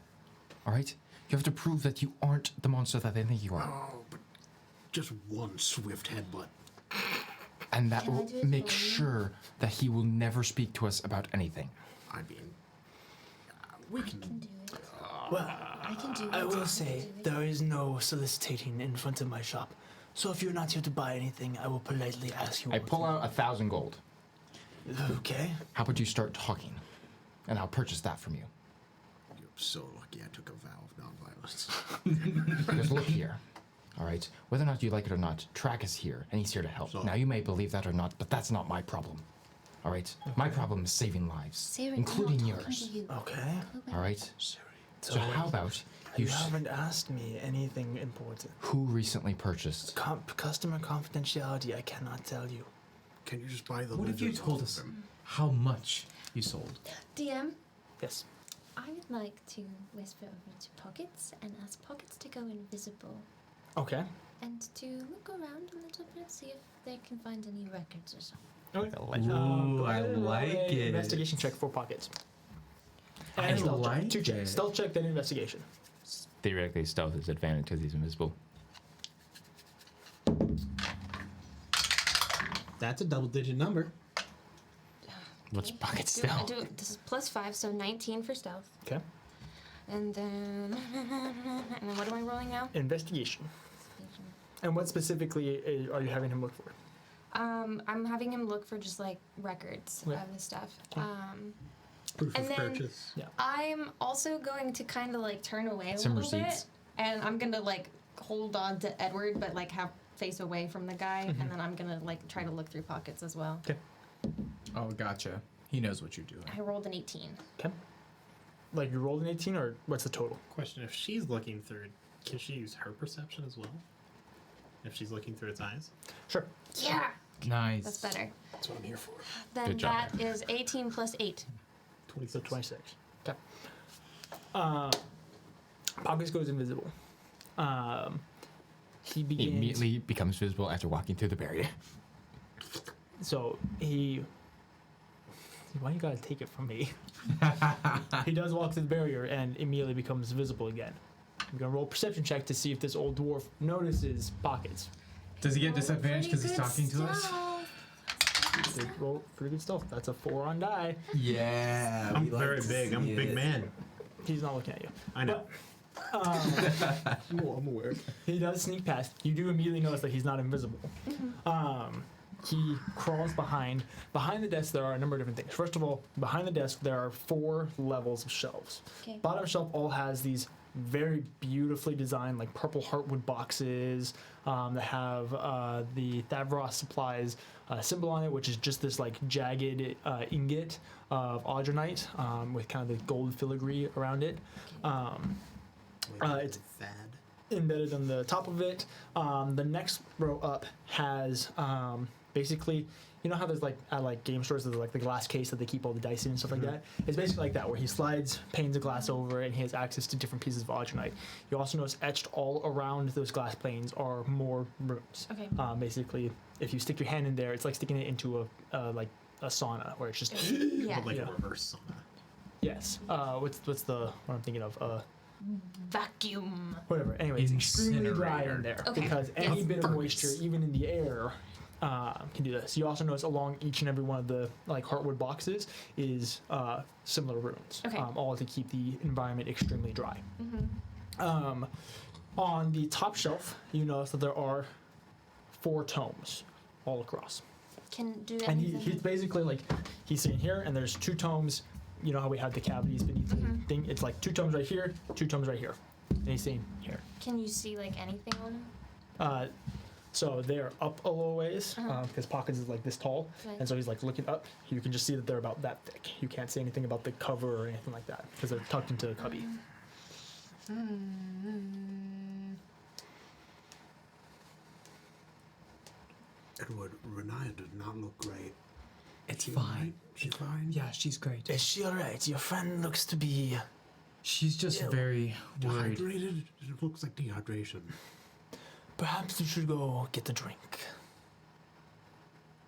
All right. You have to prove that you aren't the monster that they think you are, Oh, but just one swift headbutt. and that Can I will do it make for you? sure that he will never speak to us about anything. I mean, we I can. can do it. Well, I can do it. I I will can say do it. there is no soliciting in front of my shop. So if you're not here to buy anything, I will politely ask you. I what pull to- out 1,000 gold. Okay. How about you start talking, and I'll purchase that from you. You're so lucky I took a vow of nonviolence. Because look here, all right? Whether or not you like it or not, Track is here, and he's here to help. So- Now, you may believe that or not, but that's not my problem, all right? My problem is saving lives, Siri, including I'm not talking yours, to you. Okay. all right? So, So how about you you... haven't asked me anything important. Who recently purchased? Customer confidentiality, I cannot tell you. Can you just buy the What if you lizards told off us of them? how much you sold? DM, Yes. I would like to whisper over to Pockets and ask Pockets to go invisible Okay. and to look around a little bit, see if they can find any records or something. Okay. Ooh, I like it. Investigation check for pockets. I And stealth check. like 2 checks. it. Stealth check, then investigation. Theoretically, stealth is advantage because he's invisible. That's a double-digit number. What's pocket Do, stealth? this is +5, so 19 for stealth. Okay. And then what am I rolling now? Investigation. And what specifically are you having him look for? I'm having him look for just like records Yeah. of the stuff. Proof And of then- purchase. I'm also going to kind of like turn away a Some little receipts. bit, and I'm gonna like hold on to Edward, but like have face away from the guy, and then I'm gonna like try to look through pockets as well. Oh, gotcha. He knows what you're doing. I rolled an 18. Okay. Like you rolled an 18, or what's the total? Question: if she's looking through, can she use her perception as well? If she's looking through its eyes. Sure. Yeah, Nice. that's better. That's what I'm here for. Then Good job. that is 18 plus 8. So 26. Okay. Pockets goes invisible. He He begins. immediately becomes visible after walking through the barrier. So he. Why you gotta take it from me? He does walk through the barrier and immediately becomes visible again. I'm gonna roll a perception check to see if this old dwarf notices pockets. Does he get disadvantage because he's talking to us? They roll pretty good stuff. That's a 4 on die. Yeah. I'm very big. I'm a big man. He's not looking at you. I know. I'm aware. He does sneak past. You do immediately notice that he's not invisible. He crawls behind. Behind the desk, there are a number of different things. First of all, behind the desk, there are 4 levels of shelves. Okay. Bottom shelf all has these very beautifully designed, like purple heartwood boxes that have the Thavros supplies symbol on it, which is just this like jagged ingot of audronite with kind of the gold filigree around it. It's Thad. embedded on the top of it. The next row up has basically, you know how there's like at like game stores there's like the glass case that they keep all the dice in and stuff like that. It's basically like that, where he slides panes of glass over and he has access to different pieces of audronite. You also notice etched all around those glass planes are more runes. Okay. Basically, if you stick your hand in there, it's like sticking it into a like a sauna, where it's just Yeah. Like Yeah. a reverse sauna. yes. What's the what I'm thinking of? Vacuum. Whatever. Anyway, it's extremely dry in Incinerator. there Okay, because yes. any bit of moisture, even in the air, can do this. You also notice along each and every one of the like heartwood boxes is similar runes, Okay. all to keep the environment extremely dry. On the top shelf, you notice that there are 4 tomes all across, Can do and anything. he's basically like he's sitting here, and there's 2 tomes. You know how we have the cavities beneath the thing? It's like 2 tomes right here, 2 tomes right here, and he's sitting here. Can you see like anything on him? So they're up a little ways because Pockets is like this tall, Right. and so he's like looking up. You can just see that they're about that thick. You can't see anything about the cover or anything like that because they're tucked into a cubby. Edward, Riniya did not look great. It's She fine. alright? She's fine. Yeah, she's great. Is she alright? Your friend looks to be. She's just Ill. very worried. Dehydrated? It looks like dehydration. Perhaps you should go get a drink.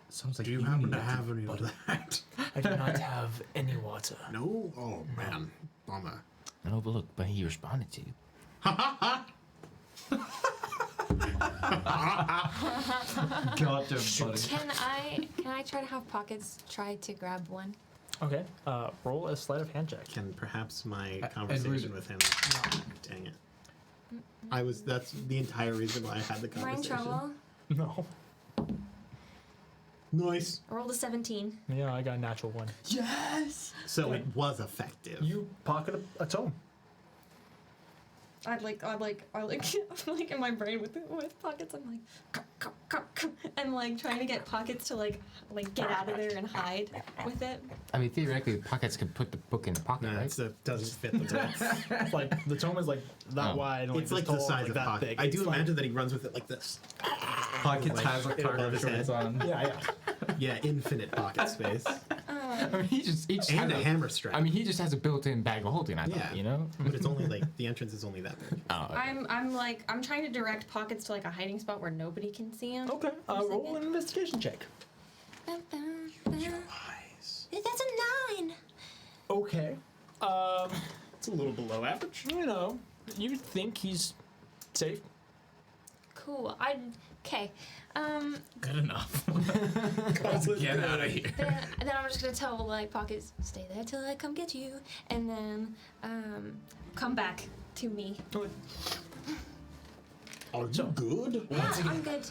Sounds like Do you you happen need to it. have any of that? I do not have any water. No? Oh, man. Bummer. No, but look, but he responded to you. Got him, buddy. Can I try to have Pockets try to grab one? Okay. Roll a sleight of hand check. Can perhaps my Edward- conversation with him... Dang it. That's the entire reason why I had the We're in conversation. trouble. No. Nice. I rolled a 17. Yeah, I got a natural 1. Yes! So it was effective. You pocket a tome. I like I'm like in my brain with Pockets. I'm like, and like trying to get Pockets to like get out of there and hide with it. I mean, theoretically, pockets could put the book in the pocket, No, right? it doesn't fit the breadth. It's like the tome is like that Oh. wide. And, It's this like the tall, size like of that pocket. thick. I do It's like- imagine that he runs with it like this. Pockets Like, has like above cargo his shorts head. on. Yeah, yeah. Yeah, infinite pocket space. I mean, he just And has a hammer strap. I mean, he just has a built-in bag of holding. I thought, Yeah. you know. But it's only like, the entrance is only that big. Oh, okay. I'm trying to direct Pockets to like a hiding spot where nobody can see him. Okay. Roll an investigation check. That's a 9. Okay. It's a little below average. You know, you think he's safe. Cool. Okay. Good enough. Let's get out of here. Then I'm just gonna tell like Pockets, stay there till I come get you, and then come back to me. Are you good? Yeah, I'm good.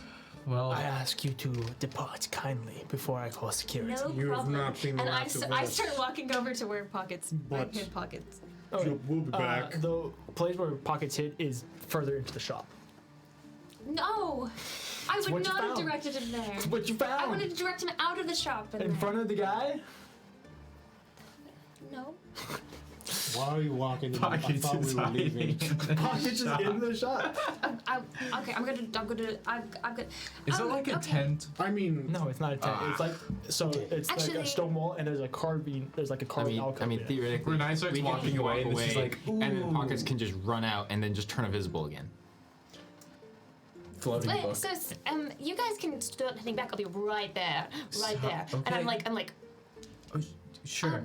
Well, I ask you to depart kindly before I call security. No You have problem. not seen the And last of I us. start walking over to where Pockets. But- hid Pockets. Okay. We'll be back. The place where Pockets hid is further into the shop. No, I would what you not have found. directed him there. What you I found? wanted to direct him out of the shop. And In front of the guy? No. Why are you walking? I Pockets thought we is were leaving. Pockets is in the shop. Okay, I'm gonna. Is it like a okay. tent? I mean, No, it's not a tent. It's like it's like Actually- a stone wall, and there's a carving. There's like a I carving mean, alcove. I mean, in it. theoretically, Riniya starts we can walking just away, walk and she's away, like, and then "Ooh." Pockets can just run out and then just turn invisible again. Floating Wait, book. so you guys can start heading back. I'll be right there, right there. And okay. I'm like, Oh, sure.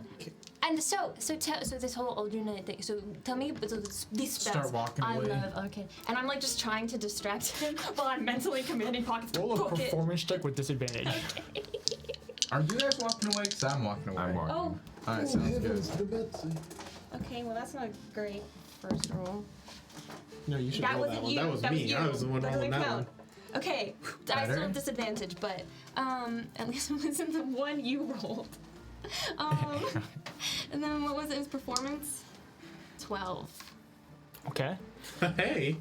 and so this whole alternate thing. So tell me, so these spells. Start walking I away. love. Okay, and I'm like just trying to distract him while I'm mentally commanding Pockets to Roll a book it. performance check with disadvantage. Are you guys walking away? Because I'm walking away. I'm walking. Oh, Alright, sounds good. okay. Well, that's not great. First roll. no, you should That roll wasn't that one. you. That was that me. Was you. I was the one That rolling doesn't that one. count. Okay, I Better? still have disadvantage, but at least it wasn't the one you rolled. And then what was it? His performance? 12. Okay. Hey.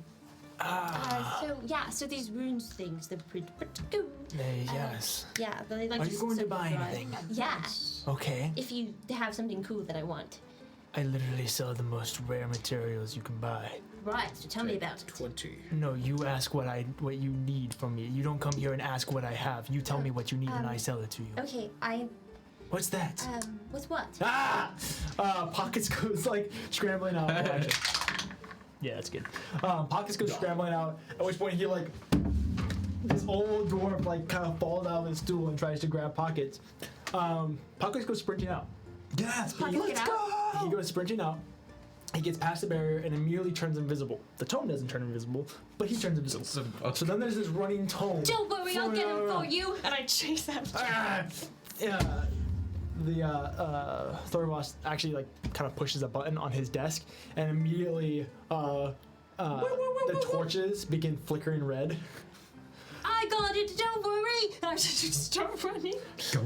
So these runes things, they're pretty good. Yes. Yeah, but they like. Are just you going to sort of buy drive- anything? Yeah, Okay. if you have something cool that I want. I literally sell the most rare materials you can buy. Right. So tell me about it. 20. No, you ask what you need from me. You don't come here and ask what I have. You tell me what you need and I sell it to you. Okay, What's that? what's what? Ah! Pockets goes like scrambling out. Oh, actually. Yeah, that's good. Pockets goes scrambling out. At which point he like this old dwarf like kind of falls out of his stool and tries to grab Pockets. Pockets goes sprinting out. Yes, Pockets get out? He goes sprinting out. He gets past the barrier and immediately turns invisible. The tome doesn't turn invisible, but he turns invisible. So then there's this running tome. Don't worry, I'll get him floating for around. you. And I chase after him. Ah! Yeah. The Thorvos actually like kind of pushes a button on his desk, and immediately the torches begin flickering red. I got it, don't worry! And I just start running. Go.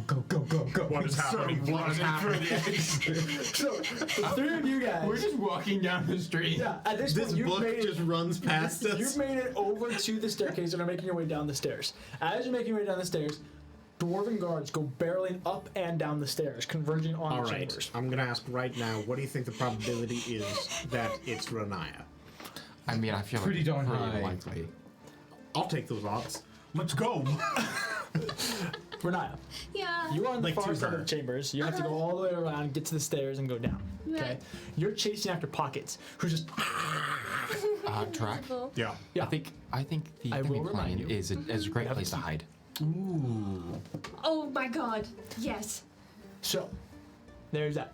What is happening? What is happening? So the three of you guys, We're just walking down the street. yeah, at this This point you've book made just runs past us. You've made it over to the staircase and are making your way down the stairs. As you're making your way down the stairs, dwarven guards go barreling up and down the stairs, converging on All the right. chambers. I'm gonna ask right now. What do you think the probability is that it's Riniya? I mean, I feel Pretty like darn pretty high. likely. I'll take those odds. Let's go. Riniya, Yeah. you are on the Like far to side of her. the chambers. You have to go all the way around, get to the stairs, and go down. Okay. Right. You're chasing after Pockets, who's just Track. Yeah. yeah. I think the I will enemy remind plane you. is a great have place to a hide. Oh my god. Yes. So, there's that.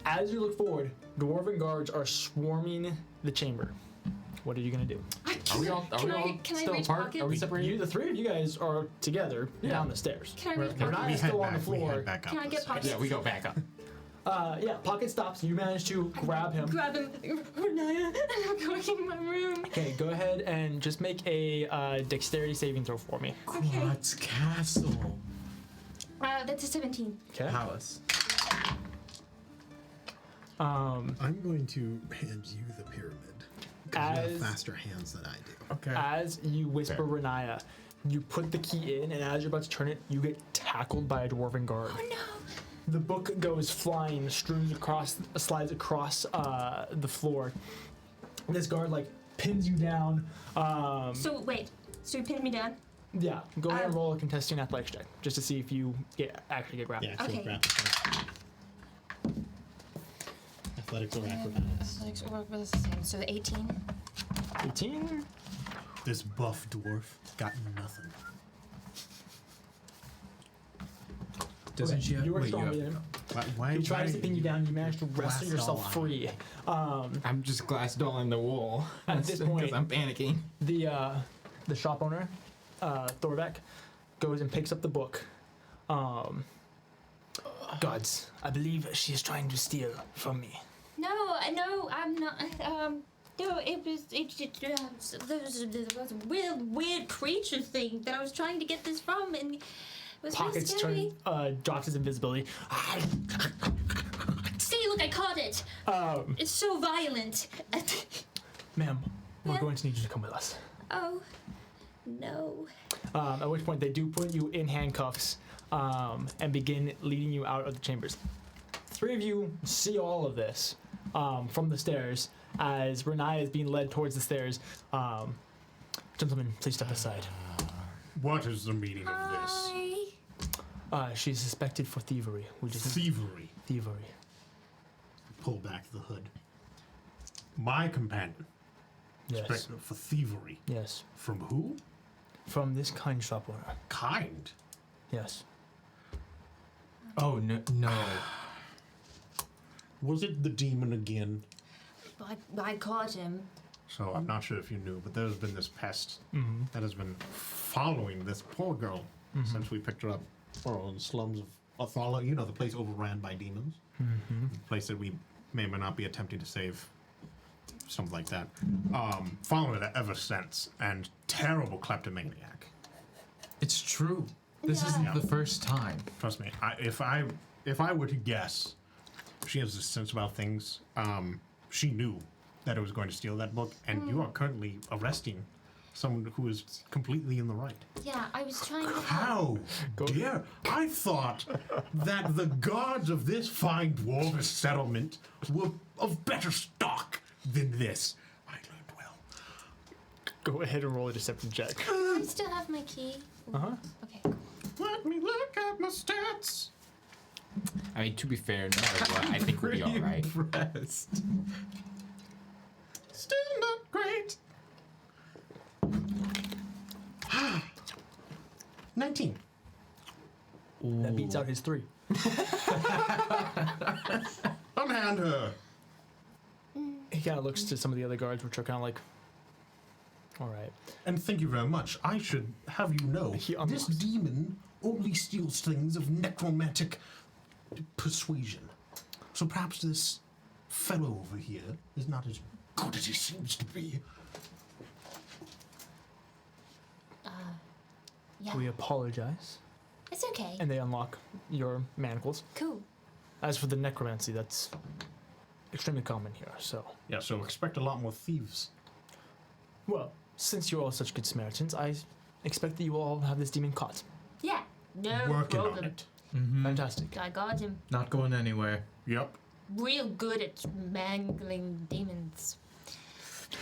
As you look forward, dwarven guards are swarming the chamber. What are you gonna do? Are we all Can I still reach apart? Pockets? Are we separated? The three of you guys are together down the stairs. Can I reach We're Pockets? not We still head on the back. We floor. head back up. Can I the get stairs. Pockets? Yeah, we go back up. Yeah, Pocket stops. You manage to grab him. Grab him. Riniya, and I'm going in my room. Okay, go ahead and just make a dexterity saving throw for me. What's castle? That's a 17. Okay. Palace. Um, I'm going to hand you the pyramid. Because you have As- faster hands than I do. Okay. as you whisper Riniya, you put the key in, and as you're about to turn it, you get tackled by a dwarven guard. Oh no. The book goes flying, slides across the floor. This guard like pins you down. So wait. So you pinned me down? Yeah, go ahead and roll a contesting athletics check just to see if you actually get grabbed. Yeah, so Okay. grab the athletics or acrobatics. Athletics or was the same. So 18. 18. This buff dwarf got nothing. Doesn't she have? You were wait, stronger have than him. Why? He tries to pin you down. You manage to wrestle Glass yourself doll free. I'm just glass dolling the wool. At this point- because I'm panicking. The shop owner, Thorbeck, goes and picks up the book. Gods, I believe she is trying to steal from me. No, I'm not. No, it was there was a weird creature thing that I was trying to get this from, and it was really Pockets scary. drops his invisibility. See, look, I caught it. It's so violent. Ma'am, we're Yeah? going to need you to come with us. Oh, no. At which point they do put you in handcuffs and begin leading you out of the chambers. Three of you see all of this from the stairs as Riniya is being led towards the stairs. Gentlemen, please step aside. What is the meaning of this? Hi. She's suspected for thievery. We just Thievery. thievery. Pull back the hood. My companion. Yes. Suspected for thievery. Yes. From who? From this kind shop owner. Kind. Yes. Oh no. Was it the demon again? I caught him. So I'm not sure if you knew, but there's been this pest that has been following this poor girl since we picked her up in the slums of Othala. You know, the place overran by demons. The place that we may or may not be attempting to save. Something like that. Following her ever since, and terrible kleptomaniac. It's true. This isn't the first time. Trust me. If I were to guess, she has this sense about things. She knew that it was going to steal that book, and you are currently arresting someone who is completely in the right. Yeah, I was trying to. How dare! I thought that the gods of this fine dwarven settlement were of better stock than this. I learned well. Go ahead and roll a deception check. I still have my key. Uh-huh. Okay, cool. Let me look at my stats. I mean, to be fair, no matter what, I think we'll be all right. Impressed. Still not great. 19. That beats out his 3. Unhand her. He kind of looks to some of the other guards, which are kind of like, all right. And thank you very much. I should have you know, He this unlocks. demon only steals things of necromantic persuasion. So perhaps this fellow over here is not as good as he seems to be. Yeah, We apologize. it's okay. And they unlock your manacles. Cool. As for the necromancy, that's extremely common here, so. Yeah, so expect a lot more thieves. Well, since you're all such good Samaritans, I expect that you will all have this demon caught. Yeah, no Working problem. on it. Fantastic. I got him. Not going anywhere. Yep. Real good at mangling demons.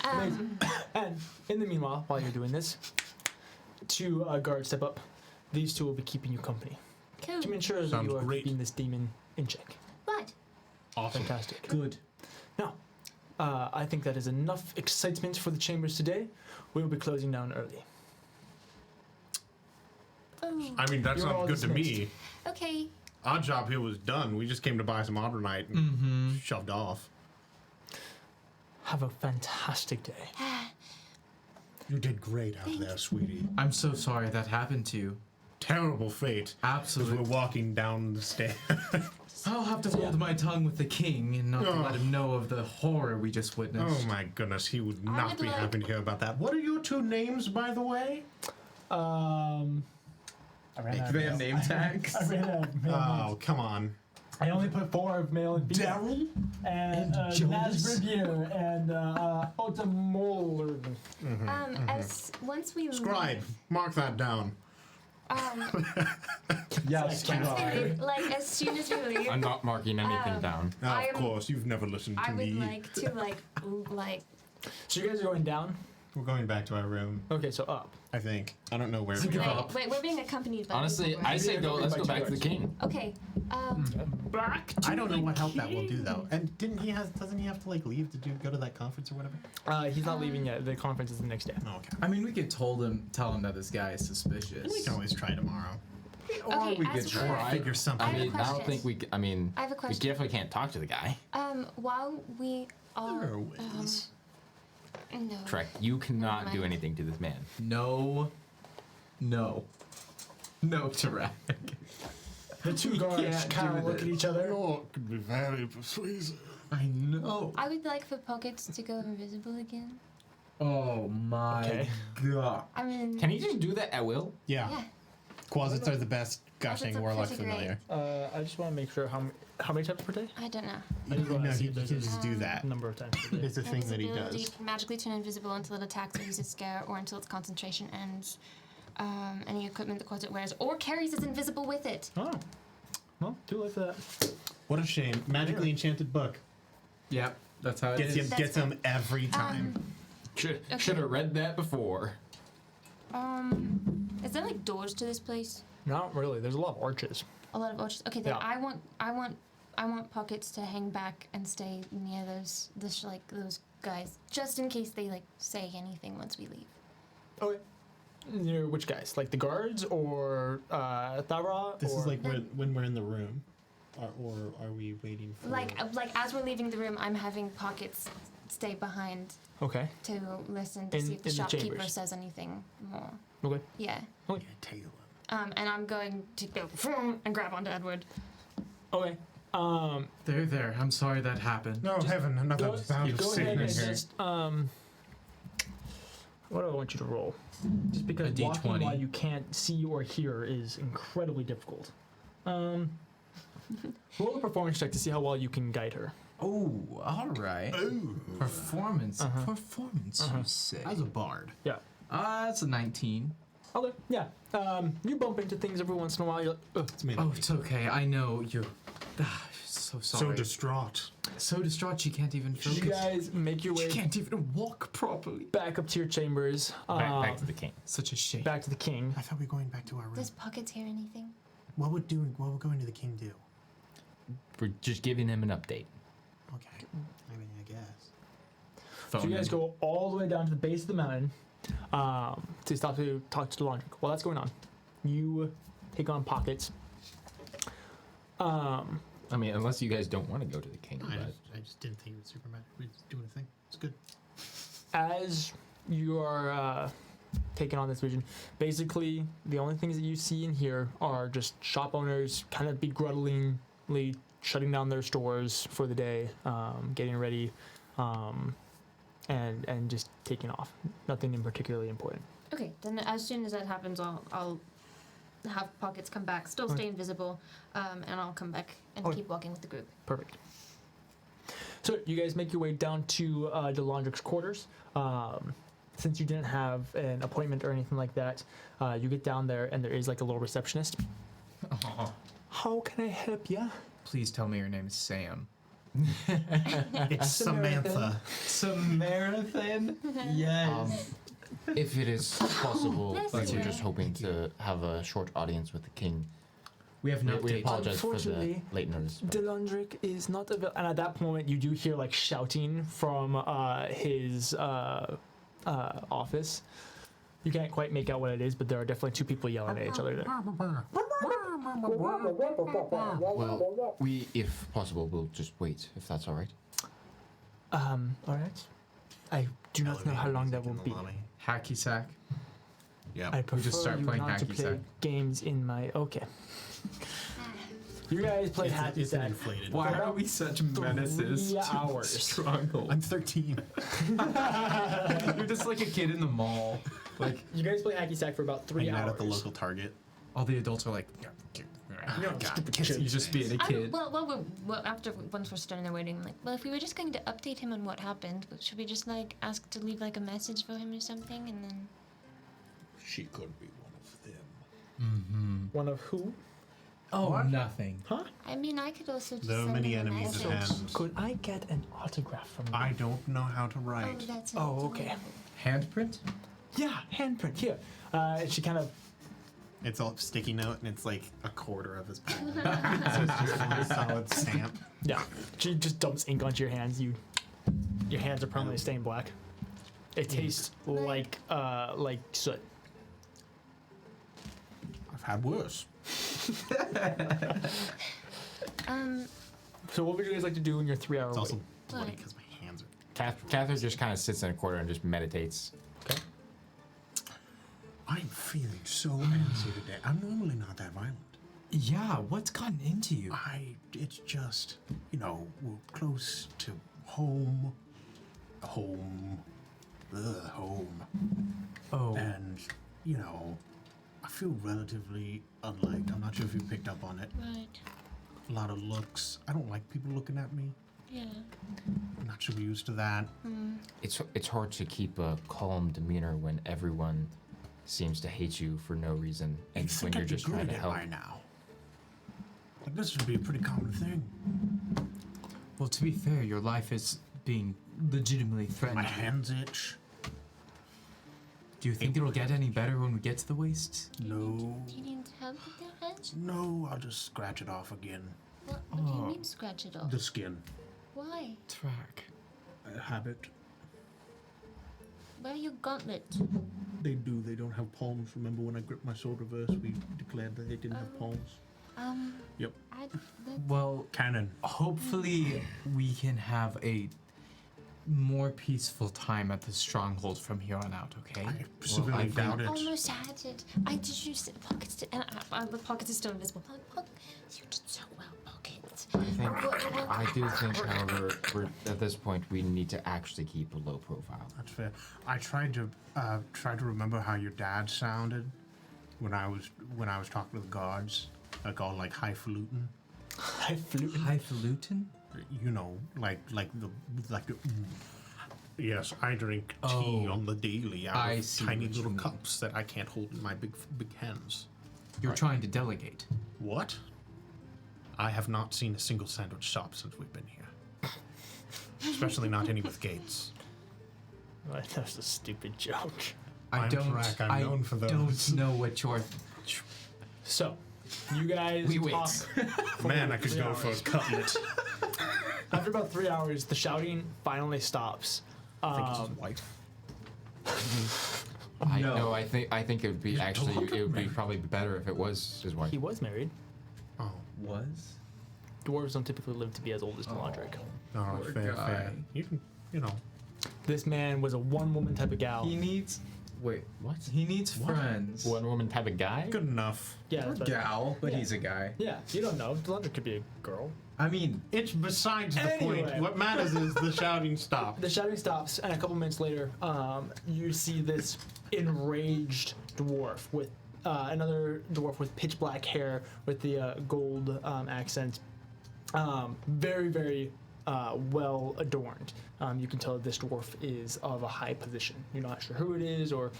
Amazing. And in the meanwhile, while you're doing this, 2 guards step up. These 2 will be keeping you company Cool. to ensure that Sounds you are great. keeping this demon in check. Right. Awesome. Fantastic. Good. Now, I think that is enough excitement for the chambers today. We will be closing down early. Oh, I mean, that You're all sounds good to me. dismissed. okay. Our job here was done. We just came to buy some Audronite and shoved off. Have a fantastic day. You did great out there, sweetie. I'm so sorry that happened to you. Terrible fate. As we're Absolutely. walking down the stairs. I'll have to hold my tongue with the king and not to let him know of the horror we just Oh witnessed. my goodness, he would I not would be like- happy to hear about that. What are your 2 names, by the way? I ran out Do of they have male. name tags? I ran out of male names. Oh, come on. I only put 4 of male and female. Daryl? And Jonas? Nazrivier and Otamol. As once we Scribe, mark that down. Yes, Like, you are. like as soon as we leave, I'm not marking anything down. Now, I'm- of course, you've never listened to I would me. like to like So you guys are going down? We're going back to our room, Okay, so up. I think. I don't know where Give we up. wait, we're being accompanied by Honestly, people, I right? say go. Let's go By back to the two king. Okay. Back I don't know what help that will do, though. And doesn't he have to, like, leave to go to that conference or whatever? He's not leaving yet. The conference is the next day. Oh, okay. I mean, we could tell him that this guy is suspicious. We can always try tomorrow. Okay, we as could we're- try. Figure something. I have a I don't question. think we. I mean, I have a we question. definitely can't talk to the guy. While we are, There are ways. no. Trek, you cannot do mind. anything to this man. No. No, Tarak. The two guards can't kind do of look at this. each other. Your could be very persuasive. I know. I would like for pockets to go invisible again. Oh my Okay. god. I mean, Can he just do that at will? Yeah. yeah. Quasits are the best Quasits gushing are warlock pretty familiar. I just want to make sure how many times per day? I don't know. I just want No, to see he if can there's just do that. a number of times per day. It's a thing that he Invisibility does. can magically turn invisible until it attacks or uses scare, or until its concentration ends. Any equipment the closet wears or carries is invisible with it. Oh, well, too late for that. What a shame. Magically enchanted book. Yep, that's how it Gets is. him, gets him every Um, time. Should Okay. have read that before. Is there like doors to this place? Not really. There's a lot of arches. A lot of orchards. Okay, then Yeah. I want pockets to hang back and stay near those guys, just in case they like say anything once we leave. Okay. Near which guys? Like the guards or Thara? This or is like when we're in the room. Or are we waiting for... Like as we're leaving the room, I'm having pockets stay behind Okay. to listen to In- see if the in the shopkeeper chambers. says anything more. Okay. Yeah. Tail him. And I'm going to go and grab onto Edward. Okay. There. I'm sorry that happened. No, heaven, another bout of Go ahead and sickness. just what do I want you to roll? Just because A walking D20. while you can't see or hear is incredibly difficult. Roll a performance check to see how well you can guide her. Oh, all right. Performance. Uh-huh. Performance, you say? As a bard. Yeah. That's a 19. Okay. Yeah. You bump into things every once in a while. You're like, ugh. It's made Oh, of it's okay. I know you're. So so sorry. distraught. So distraught she can't even focus. You guys make your She way can't even walk properly. back up to your chambers. Back to the king. Such a shame. Back to the king. I thought we were going back to our room. Does pockets hear anything? What would going to the king do? We're just giving him an update. Okay. I mean, I guess. So you guys go all the way down to the base of the mountain to stop to talk to the laundry. While that's going on, you take on pockets. I mean, unless you guys don't want to go to the king. I But just didn't think it was super magic. We was doing a thing. It's good. As you are taking on this vision, basically the only things that you see and hear are just shop owners kind of begrudgingly shutting down their stores for the day, getting ready, and just taking off. Nothing in particularly important. Okay, then as soon as that happens, I'll have pockets come back, still stay invisible, and I'll come back and Okay. keep walking with the group. Perfect. So you guys make your way down to the laundric's quarters. Since you didn't have an appointment or anything like that, you get down there and there is like a little receptionist. Aw. How can I help you? Please tell me your name is Sam. It's Samantha. Samaritan? Yes. if it is possible, Yes, we were sir. just hoping to have a short audience with the king. We have an We update. apologize for the Unfortunately, late notice. The laundric is not available. And at that moment, you do hear like shouting from his office. You can't quite make out what it is, but there are definitely two people yelling at each other there. Well, we, if possible, will just wait, if that's all right. All right. I do not know how long that will be. Hacky sack. Yep. I prefer just start you playing not to hacky play sack. games in my. Okay. You guys play hacky It's an sack. inflated. Why are we such menaces? 3 to hours. Struggle. I'm 13. You're just like a kid in the mall. Like You guys play hacky sack for about 3 Hanging hours. out at the local Target. all the adults are like, stupid kids. kids. You just being a kid. After once we're standing there waiting, I'm like, well, if we were just going to update him on what happened, should we just like ask to leave like a message for him or something, and then She could be one of them. Mm-hmm. One of who? Oh, nothing. I mean, I could also just Though send many him a enemies message. at hand. Could I get an autograph from you? I don't know how to Oh, write. that's Oh, okay. Handprint? Yeah, handprint. Here. And she kind of. It's all sticky note, and it's like a quarter of his palm. So it's just one solid stamp. Yeah. She just dumps ink onto your hands. Your hands are permanently stained black. It tastes like soot. I've had worse. So what would you guys like to do in your 3-hour It's wait? also bloody What? because my hands are. Kathyr just kind of sits in a corner and just meditates. Okay. I'm feeling so antsy today. I'm normally not that violent. Yeah, what's gotten into you? It's just, we're close to home. Home. Oh, And, I feel relatively unliked. I'm not sure if you picked up on it. Right. A lot of looks. I don't like people looking at me. Yeah. I'm not sure used to that. It's hard to keep a calm demeanor when everyone seems to hate you for no reason, and You'd when think you're I'd be just good trying at to it help. by now. Like, this would be a pretty common thing. well, to be fair, your life is being legitimately My threatened. hands itch. Do you think it'll get any better when we get to the wastes? No. Do you need help with your hands? No, I'll just scratch it off again. What do you Oh. mean scratch it off? The skin. Why? Tarak. A habit. Where are your gauntlets? They do. They don't have palms. Remember when I gripped my sword reverse, we declared that they didn't have palms. Yep. Well, Cannon. hopefully we can have a more peaceful time at the stronghold from here on out, okay? I severely doubt it. Almost had it. I did use pockets to. The pockets are still invisible. You did so well, pockets. I do think, however, at this point we need to actually keep a low profile. That's fair. I tried to remember how your dad sounded when I was talking to the guards, like all like highfalutin. Highfalutin? Like the. Yes, I drink tea Oh, on the daily out I of see tiny what you little mean. cups that I can't hold in my big hands. You're trying to delegate. What? I have not seen a single sandwich shop since we've been here. Especially not any with gates. That's a stupid joke. I'm Tarak, I'm known for those. don't know what you're... So, you guys We wait. talk for Man, I could 3 go for a hours. cutlet. After about 3 hours, the shouting finally stops. I think it's his wife. No. I think it would be probably better if it was his wife. He was married. Oh, Was? Dwarves don't typically live to be as old as Delandric. no, Poor fair. guy. You can, This man was a one-woman type of gal. He needs... Wait, What? he needs friends. One woman type of guy? good enough. Yeah, Or but- gal, but Yeah. he's a guy. Yeah, you don't know. Delandric could be a girl. I mean, It's besides the Anyway. point. What matters is the shouting stopped. The shouting stops, and a couple minutes later, you see this enraged dwarf with another dwarf with pitch black hair with the gold accent. Very, very well adorned. You can tell that this dwarf is of a high position. You're not sure who it is or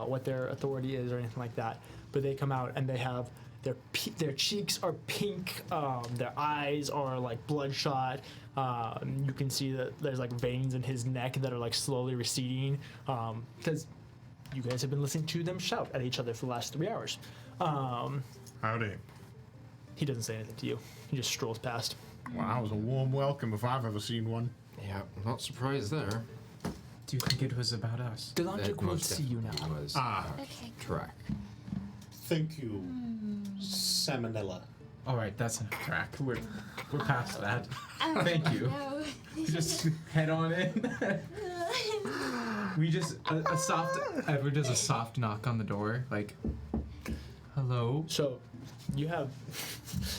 what their authority is or anything like that. But they come out and they have their cheeks are pink. Their eyes are like bloodshot. You can see that there's like veins in his neck that are like slowly receding because you guys have been listening to them shout at each other for the last 3 hours. Howdy. He doesn't say anything to you. He just strolls past. Wow, that was a warm welcome if I've ever seen one. Yeah, not surprised there. do you think it was about us? Delandric will most see you now. definitely was Okay. Tarak. Thank you, Salmonella. All right, that's enough track. We're past that. Thank you. No. We just head on in. We just a soft. Edward does a soft knock on the door, like, "Hello," So, you have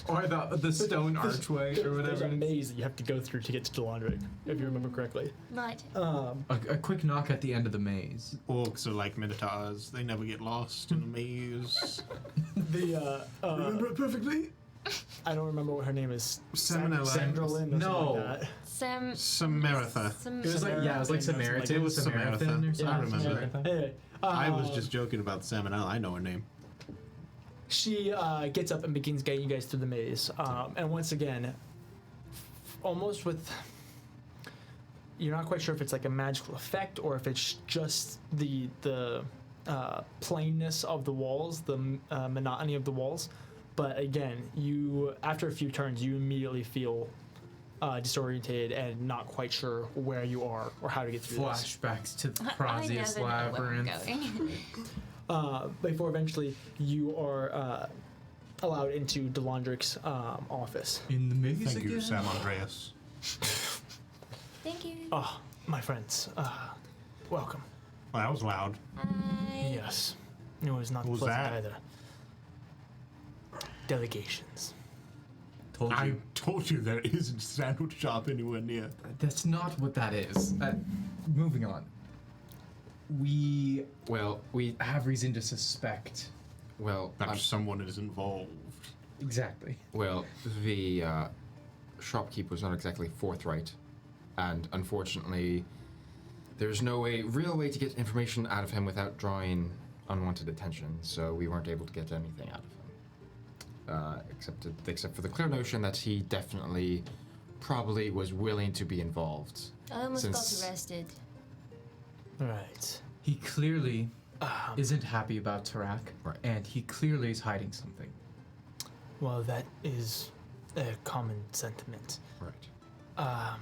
or the stone archway or there's whatever. a maze that you have to go through to get to Delandric, if you remember correctly. Right. A quick knock at the end of the maze. Orcs are like minotaurs. They never get lost in a maze. The Remember it perfectly? I don't remember what her name is. Salmonella. Sandralyn or No. something like that. Samaritha. It was like it was like Samaritan. It was Samaritan or Samaritan. I something. remember. Anyway, I was just joking about Salmonella. I know her name. She gets up and begins getting you guys through the maze. And once again, almost with. You're not quite sure if it's like a magical effect or if it's just the plainness of the walls, the monotony of the walls. But again, you after a few turns, you immediately feel disoriented and not quite sure where you are or how to get through this. Flashbacks to the I Prosius never know where I'm labyrinth. going. Before eventually you are allowed into Delandric's office. In the maze Thank again? you, Sam Andreas. Thank you. Oh, my friends, welcome. Well, that was loud. Hi. Yes, it was not What was pleasant that? either. Delegations. Told I you. told you there isn't a sandwich shop anywhere near. That's not what that is. Moving on. We Well, we have reason to suspect. That someone is involved. Exactly. well the shopkeeper was not exactly forthright, and unfortunately, there's no real way to get information out of him without drawing unwanted attention. So we weren't able to get anything out of him, except for the clear notion that he definitely, probably was willing to be involved. I almost Since- got arrested. Right. He clearly isn't happy about Tarak, Right. and he clearly is hiding something. Well, that is a common sentiment. Right.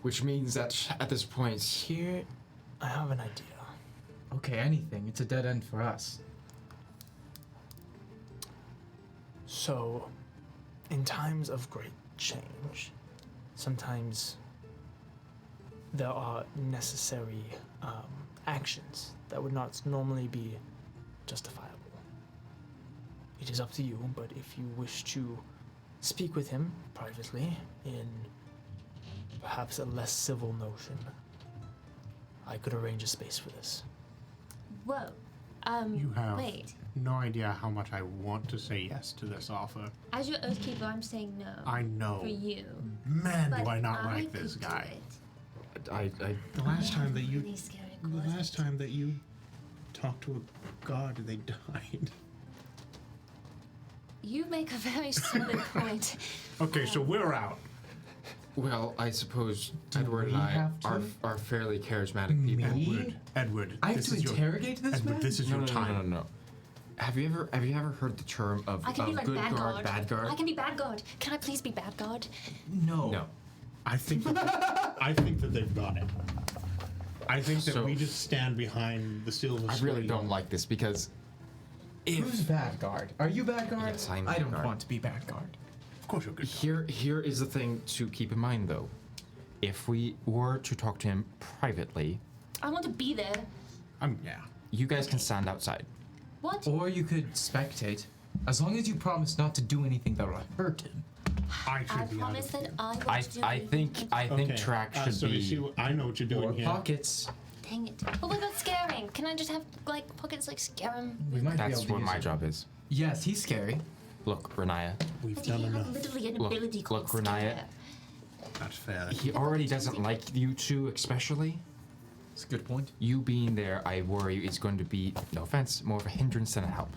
Which means that at this point, Here, I have an idea. Okay, anything. It's a dead end for us. So, in times of great change, sometimes there are necessary actions that would not normally be justifiable. It is up to you, but if you wish to speak with him privately in perhaps a less civil notion, I could arrange a space for this. Whoa. You have Wait. no idea how much I want to say yes to this offer. As your oathkeeper, I'm saying no. I know. For you. Man, But do I not I like this could do guy. it. The last time that you, Really scary the qualities. last time that you talked to a god, they died. You make a very solid point. Okay, so we're out. well, I suppose Do Edward and we I have to? are fairly charismatic people. Me? Edward, I have this to is your interrogate this Edward, man? this is No, your no, time. no, no, no. Have you ever heard the term of I can be like good bad guard, guard. bad guard? I can be bad guard. Can I please be bad guard? No. No. I think that they've got it. I think that So- we just stand behind the silver. I really screen. don't like this because Who's bad guard? Are you bad guard? Yes, I'm I bad don't guard. want to be bad guard. Of course, you're good. here is the thing to keep in mind though. If we were to talk to him privately, I want to be there. Yeah. you guys can stand outside. What? Or you could spectate, as long as you promise not to do anything that will hurt him. I I should be out promise of. that I won't I do think anything. track should so be. you see, I know what you're doing Or here. pockets. Dang it. But what about scaring? Can I just have, like, pockets, like, scare him? We might be That's able to what use my it. job is. Yes, he's scary. Look, Riniya, We've But done he enough. has literally an Look- ability called look, Riniya. scare. That's fair. he already doesn't like you two, especially. That's a good point. You being there, I worry, is going to be, no offense, more of a hindrance than a help.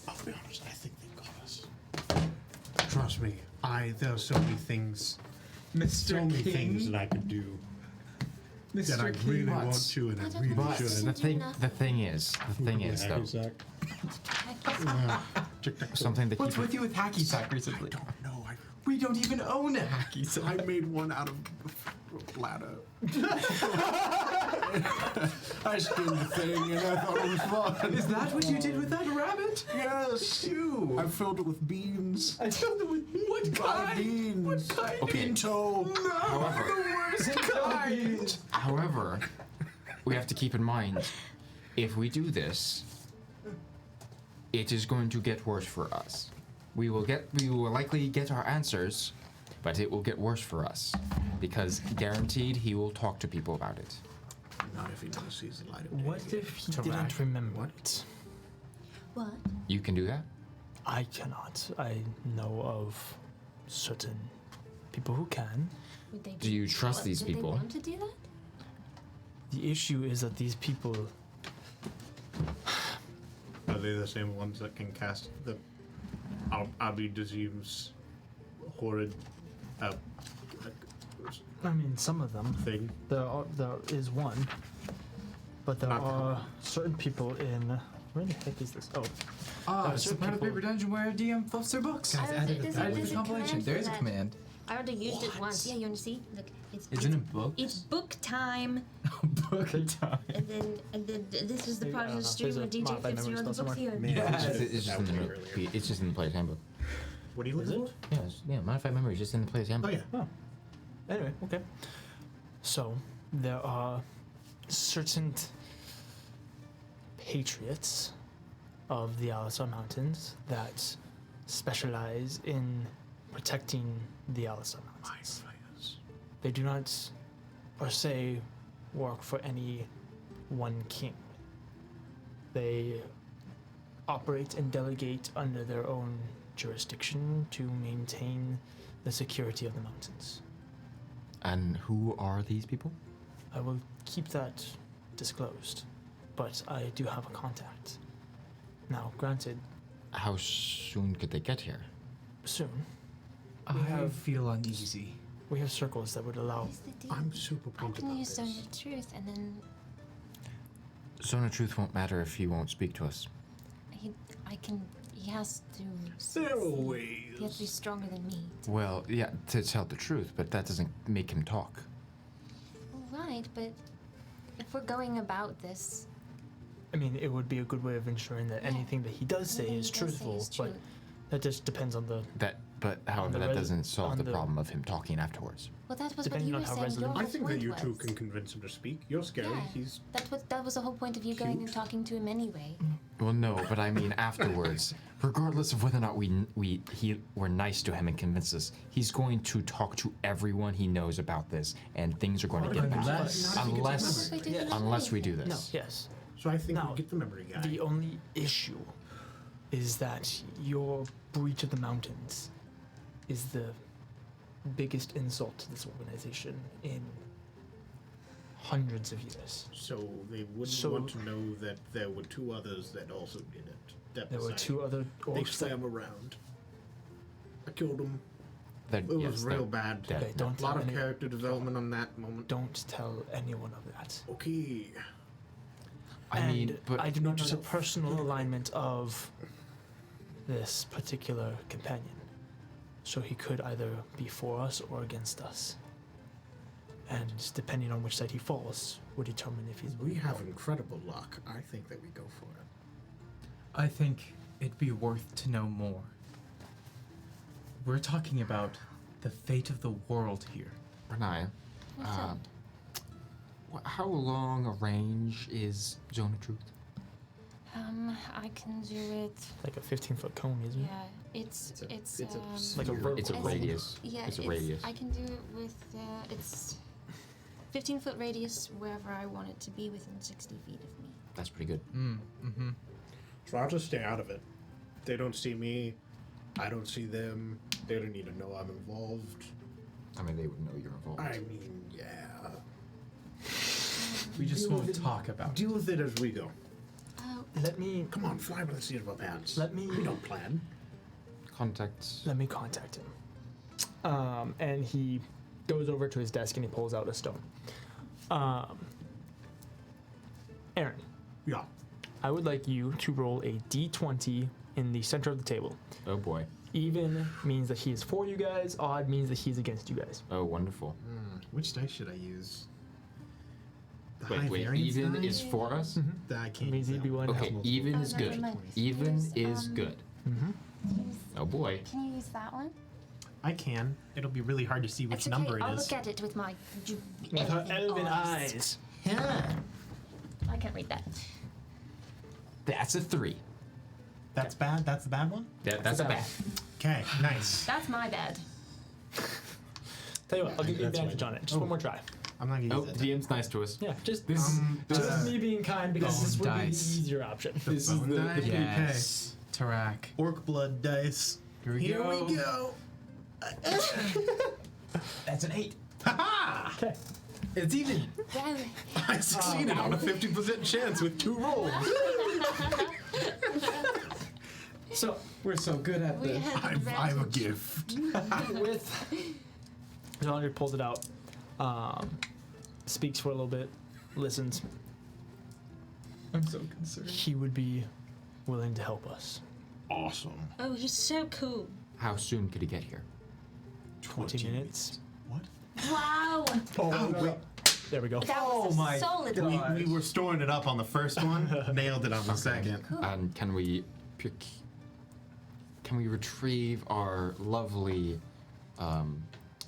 I'll be honest. I think they've got us. Trust me. There are so many things. So many things that I could do that I really want to, and I don't really know. But should. the thing is though, something to What's keep. with you with hacky sack recently? No, We don't even own a hacky sack. I made one out of bladder. I skinned the thing and I thought it was fun. Is that what you did with that rabbit? Yes. Ew. I filled it with beans. I filled it with beans. What kind? Beans. What kind? Okay. Pinto. However, The worst kind. however, we have to keep in mind, if we do this, it is going to get worse for us. We will likely get our answers, but it will get worse for us, because guaranteed he will talk to people about it. Not if he never sees the light of day. What if he Tarak. didn't remember it? What? You can do that? I cannot. I know of certain people who can. Would they Do you trust what, these would people? They want to do that? The issue is that these people, Are they the same ones that can cast the Abidazim's horrid I mean, some of them, thing? there is one, but there Not are certain people in, where the heck is this? Oh, Ah, Those it's are a part of people- Paper Dungeon where DM fluffs their books. I don't think there's a- Added there's the a compilation. command There for is a that. command. I already used it once. Yeah, you want to see? Look, it's It's in a book. It's book time. book of time. And then this is the Maybe, part I of the don't know. stream There's where a DJ modified flips memory around the spell book somewhere. here. Man, Yeah, this It's, is it's just in the outdated earlier. it's just in the player's handbook. What are you looking for? Yeah, yeah. Modified memory is just in the player's Oh handbook. yeah. Anyway, okay. So there are certain patriots of the Alisar Mountains that specialize in protecting the Alisar Mountains. They do not, per se, work for any one king. They operate and delegate under their own jurisdiction to maintain the security of the mountains. And who are these people? I will keep that disclosed, but I do have a contact. Now, granted, How soon could they get here? soon I have- feel uneasy. we have circles that would allow. Here's the deal. I'm super I'm pumped gonna about use this. Zone of Truth, and then Zone of Truth won't matter if he won't speak to us. he has to. There are He has to be ways. stronger than me. Well, yeah, to tell the truth, but that doesn't make him talk. Right, but if we're going about this, I mean, it would be a good way of ensuring that Yeah. anything that he does say everything is he does say truthful, is but true. that just depends on the. However, the that res- doesn't solve on the the- problem of him talking afterwards. Well, that was what Depending you on were how saying. resolute- Your I whole think that point you two was. can convince him to speak. You're scary. Yeah. He's That was the whole point of you going and Cute. talking to him anyway. Well, no, but I mean afterwards. Regardless of whether or not we're nice to him and convince us, he's going to talk to everyone he knows about this, and things are going to get bad. Unless- Unless, Well, we did unless we do everything. No, this. yes. so I think Now, we get the memory guy. The only issue is that your breach of the mountains is the biggest insult to this organization in hundreds of years. So they wouldn't So- want to know that there were two others that also did it. That There were beside two other They orcs that. swam around. I killed them. That, It was yes, real that- bad. that- Okay, don't A lot tell of any- character development on that moment. Don't tell anyone of that. Okay. I mean, And but I do not know the personal alignment of this particular companion. So he could either be for us or against us. And depending on which side he falls, would determine if he's. We have incredible luck. I think that we go for it. I think it'd be worth to know more. We're talking about the fate of the world here. Riniya, What's Uh, up? how long a range is Zone of Truth? I can do it. like a 15-foot cone, isn't it? Yeah, it's Like a vertical It's a cone. radius. yeah, It's a radius. I can do it with it's 15-foot radius wherever I want it to be within 60 feet of me. That's pretty good. Mm-hmm. So I'll just stay out of it. They don't see me. I don't see them. They don't need to know I'm involved. I mean, they would know you're involved. I mean, yeah. We just Deal with won't it. talk about it. Deal with it as we go. Oh, Let me Come on, fly by the seat of our pants. Let me- We don't plan. Contacts. let me contact him. And he goes over to his desk and he pulls out a stone. Aaron, Yeah. I would like you to roll a d20 in the center of the table. Oh boy. Even means that he is for you guys. Odd means that he's against you guys. Oh, wonderful. Which dice should I use? The high Wait, variance even die? is for us? That I can't. Means use he'd that be one. willing to Okay, help. even Oh, is never good. mind. Even Use, is good. Oh boy. Can you use that one? I can. It'll be really hard to see which It's okay. number it I'll is. look at it with my With her elven eyes. Yeah. I can't read that. That's a 3. That's bad. That's the bad one. That's a bad. Okay. Nice. That's my bad. Tell you what, I'll give you That's advantage fine. on it. Just one more try. I'm not gonna Oh, use the it. DM's nice to us. Yeah, just This just me being kind because this would be the dice. easier option. this is phone the die? Yes. Tarak. Orc blood dice. Here we Here go. we go. That's an 8. Ha Okay. It's even. Wow. I succeeded on a 50% chance with 2 rolls. So We're so good at We this. had I'm a advantage. gift. with John pulls it out, speaks for a little bit, listens. I'm so concerned. He would be willing to help us. Awesome. Oh, he's so cool. How soon could he get here? 20 minutes. What? Wow. Oh, wait. There we go. That was my solid. God. We were storing it up on the first one, nailed it on the second. And can we retrieve our lovely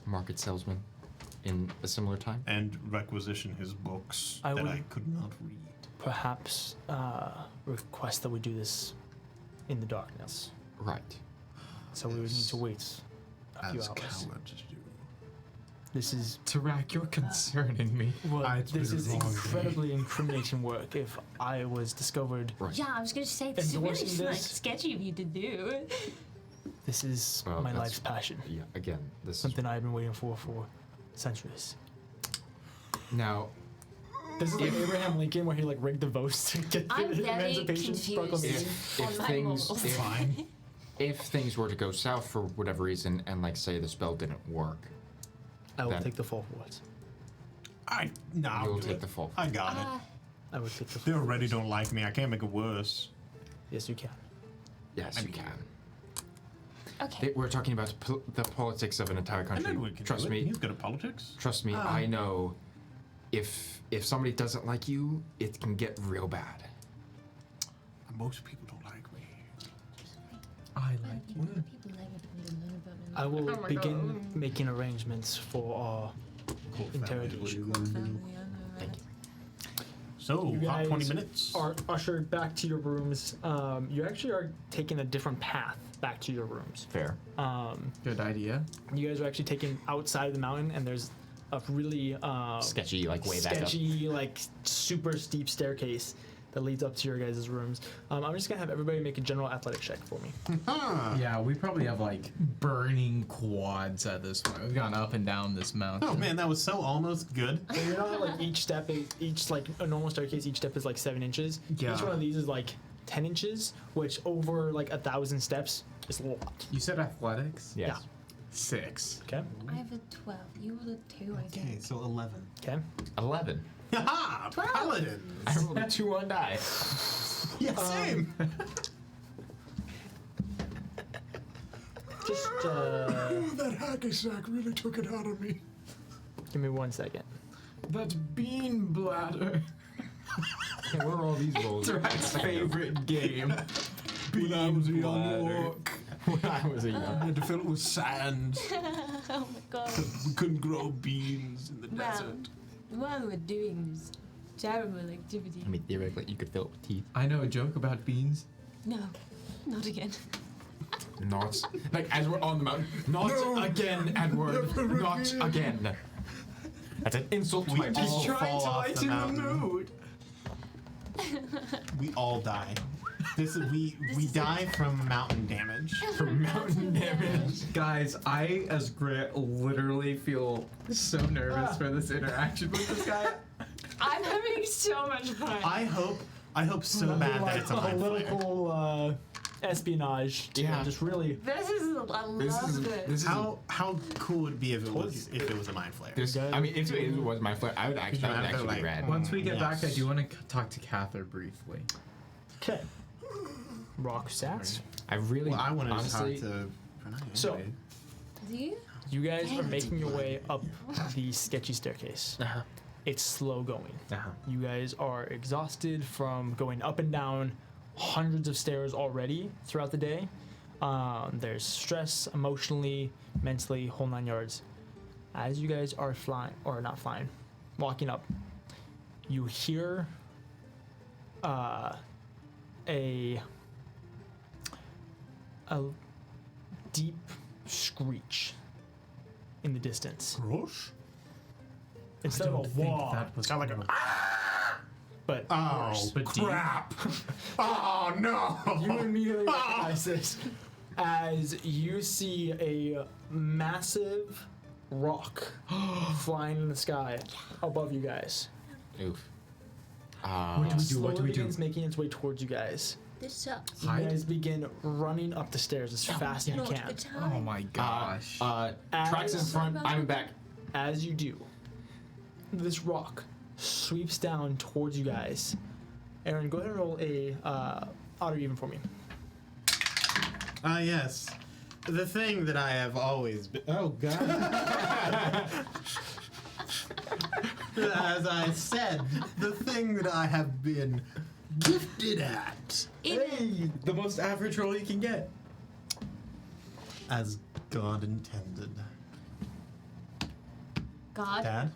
market salesman in a similar time? And requisition his books I that would- I could not read. Perhaps request that we do this in the darkness. Right. So we would need to wait a few As hours. cowards do. This is Tarak, you're concerning me. well, It's this been a is long day. incredibly incriminating work. If I was discovered, Right. Yeah, I was gonna say this is really Endorsing like this? sketchy of you to do. this is Well, my that's- life's passion. Yeah. Again, this Something I've been waiting for centuries. is now. This is like Abraham Lincoln, where he like rigged the votes to get the I'm very Emancipation confused. Proclamation. On my things morals. if things were to go south for whatever reason, and like say the spell didn't work, I will Then- take the fall for it. I'll you'll do take it. the fall. I got it. I would take the They fall. already don't like me. I can't make it worse. Yes, you can. Yes, you can. Okay. We're talking about the politics of an entire And country. then we can Trust do it. me. He's good at politics. Trust me. I know. If somebody doesn't like you, it can get real bad. Most people don't like me. I like you. I will begin making arrangements for our interrogation. So, You hot 20 guys minutes. are ushered back to your rooms. You actually are taking a different path back to your rooms. Fair. Good idea. You guys are actually taken outside of the mountain, and there's a really Sketchy, like way back up. sketchy, like super steep staircase that leads up to your guys' rooms. I'm just gonna have everybody make a general athletic check for me. Yeah, we probably have like burning quads at this point. We've gone up and down this mountain. Oh man, that was so almost good. So you know how like each step, each like a normal staircase, each step is like 7 inches. Yeah. Each one of these is like 10 inches, which over like 1,000 steps is a lot. You said athletics? Yes. 6. Okay. I have a 12. You rolled a 2, I Okay, think. so 11. Okay. 11. Haha! Paladin! I rolled a 2 on die. Yeah, same! Just That hacky sack really took it out of me. give me 1 second. That bean bladder. What are all these rolls? Tarak's favorite game. When I was a young orc, When I was a I young. had to fill it with sand. Oh my god. We couldn't grow beans in the Well, desert. while we're doing this terrible activity. I mean, theoretically, you could fill it with teeth. I know a joke about beans. No, not again. Not like as we're on the mountain. Not again, Edward. Not again. That's an insult to We my all people. fall off the mountain. mood. We all die. We die from mountain damage. From mountain damage. Guys, I, as Grant, literally feel so nervous for this interaction with this guy. I'm having so much fun. I hope so bad that it's a mind flayer. political espionage. To Yeah. just really. This is, I love this. This is How cool would it be if it was a mind flayer? this. I mean, if it was my flare, I would actually, that would actually be Like, rad. Once we get Yes. back, I do want to talk to Kathyr briefly. Okay. Rock stats. I really, Well, I want to honestly, talk to Pranay So- anyway. Do you? You guys are making your way up the sketchy staircase. It's slow going. You guys are exhausted from going up and down hundreds of stairs already throughout the day. There's stress emotionally, mentally, whole 9 yards. As you guys are walking up, you hear a deep screech in the distance. Gross? Instead of a wah, that was Sound like a. but Oh, worse. but deep. Crap! Oh no! You immediately recognize this as you see a massive rock flying in the sky above you guys. oof. What do we do? What do Slowly we do? begins making its way towards you guys. This sucks. You Hide? guys begin running up the stairs as fast as you Not can. the time. Oh my gosh. Tracks in front. I'm back. As you do, this rock sweeps down towards you guys. Aaron, go ahead and roll a odd or even for me. Ah, yes. The thing that I have always been. Oh, God. As I said, the thing that I have been gifted at. Hey, the most average roll you can get. As God intended. God. Dad?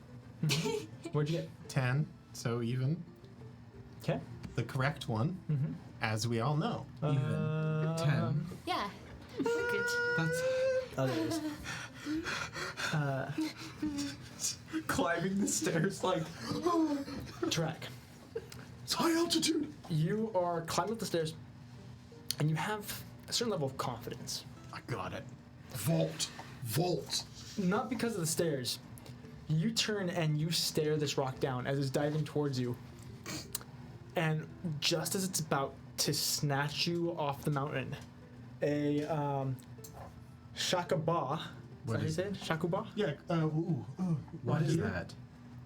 What'd you get? 10, so even. Okay. The correct one, as we all know. Even 10. Yeah. We're good. That's Oh, there it is. climbing the stairs like. Tarak. It's high altitude. You are climbing up the stairs, and you have a certain level of confidence. I got it. Vault. Vault. Not because of the stairs. You turn and you stare this rock down as it's diving towards you. And just as it's about to snatch you off the mountain, a shakaba. Is that how you say it? Shakuba? Yeah, What is that?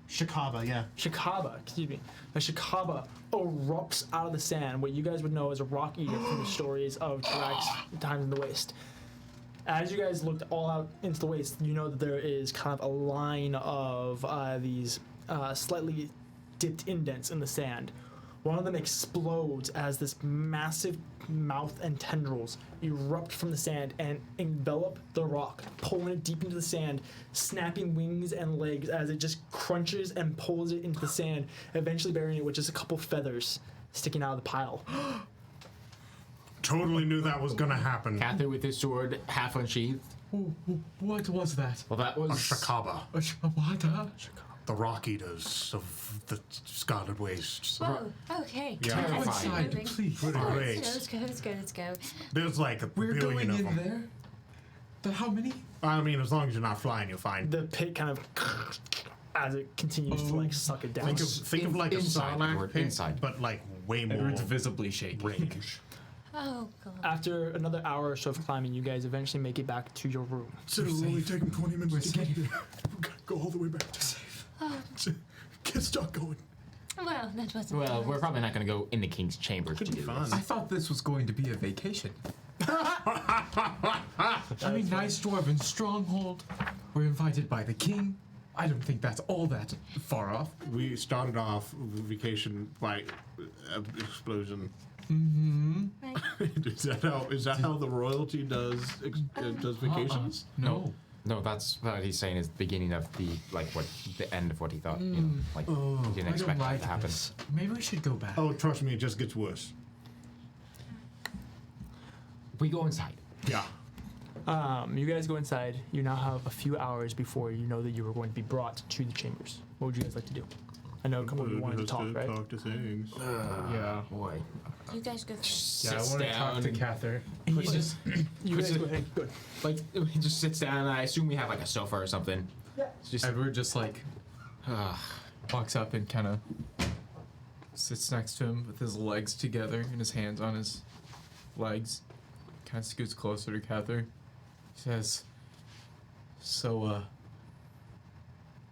Shikaba, yeah. Shikaba, excuse me. A shikaba erupts out of the sand, what you guys would know as a rock eater from the stories of Tarak's Times in the Waste. As you guys looked all out into the waste, you know that there is kind of a line of these slightly dipped indents in the sand. One of them explodes as this massive mouth and tendrils erupt from the sand and envelop the rock, pulling it deep into the sand, snapping wings and legs as it just crunches and pulls it into the sand, eventually burying it with just a couple feathers sticking out of the pile. Totally knew that was gonna happen. Kathyr with his sword half unsheathed. What was that? Well, that A was Shikaba. What? The rock eaters of the Scarlet Wastes. Whoa. Okay. Yeah. Go Let's keep inside, moving. please. Pretty Oh, great. let's go. Let's go. Let's go. There's like a We're billion going of in them. there. How many? I mean, as long as you're not flying, you're fine. The pit kind of as it continues to like suck it down. Think of like a inside, Sarlacc Edward, pit, inside. but like way more Edward's visibly shaking. range. Oh god. After another hour or so of climbing, you guys eventually make it back to your room. So it'll only take him 20 minutes We're to get safe. there. We gotta go all the way back to safe. Get stuck going. Well, that wasn't. well, bad. we're probably not going to go in the king's chambers to Could be do fun. this. I thought this was going to be a vacation. I mean, nice dwarven stronghold. We're invited by the king. I don't think that's all that far off. We started off vacation by explosion. Mm-hmm. Right. Is that how the royalty does vacations? No. No, that's what he's saying is the beginning of the the end of what he thought. You know, like he didn't I don't expect that like to happen. this. Maybe we should go back. Oh, trust me, it just gets worse. We go inside. Yeah. You guys go inside. You now have a few hours before you know that you are going to be brought to the chambers. What would you guys like to do? I know a couple of you wanted to talk, right? Talk to things. Yeah. Boy. You guys go first. Yeah, I Sits want to talk to down. Kathyr. He Puts just, you guys go ahead. Good. Like he just sits down. And I assume we have like a sofa or something. Yeah. It's just Edward just like walks up and kind of sits next to him with his legs together and his hands on his legs. Kind of scoots closer to Kathyr. He says, "So,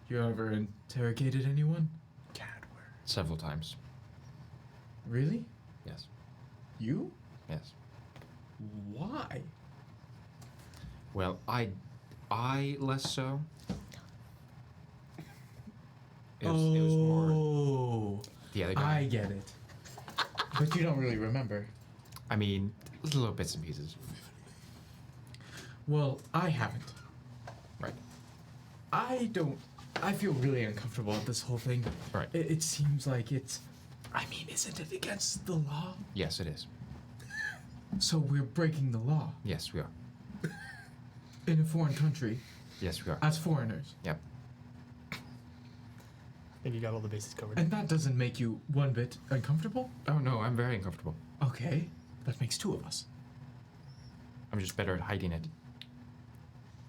you ever interrogated anyone?" several times. Really? Yes. You? Yes. Why? Well, I less so. It was more Oh, the other guy. I get it. But you don't really remember. I mean, little bits and pieces. Well, I haven't. Right. I feel really uncomfortable with this whole thing. Right. It seems like it's. I mean, isn't it against the law? Yes, it is. So we're breaking the law Yes, we are. in a foreign country Yes, we are. as foreigners. Yep. I think you got all the bases covered. And that doesn't make you one bit uncomfortable? Oh no, I'm very uncomfortable. Okay, that makes two of us. I'm just better at hiding it.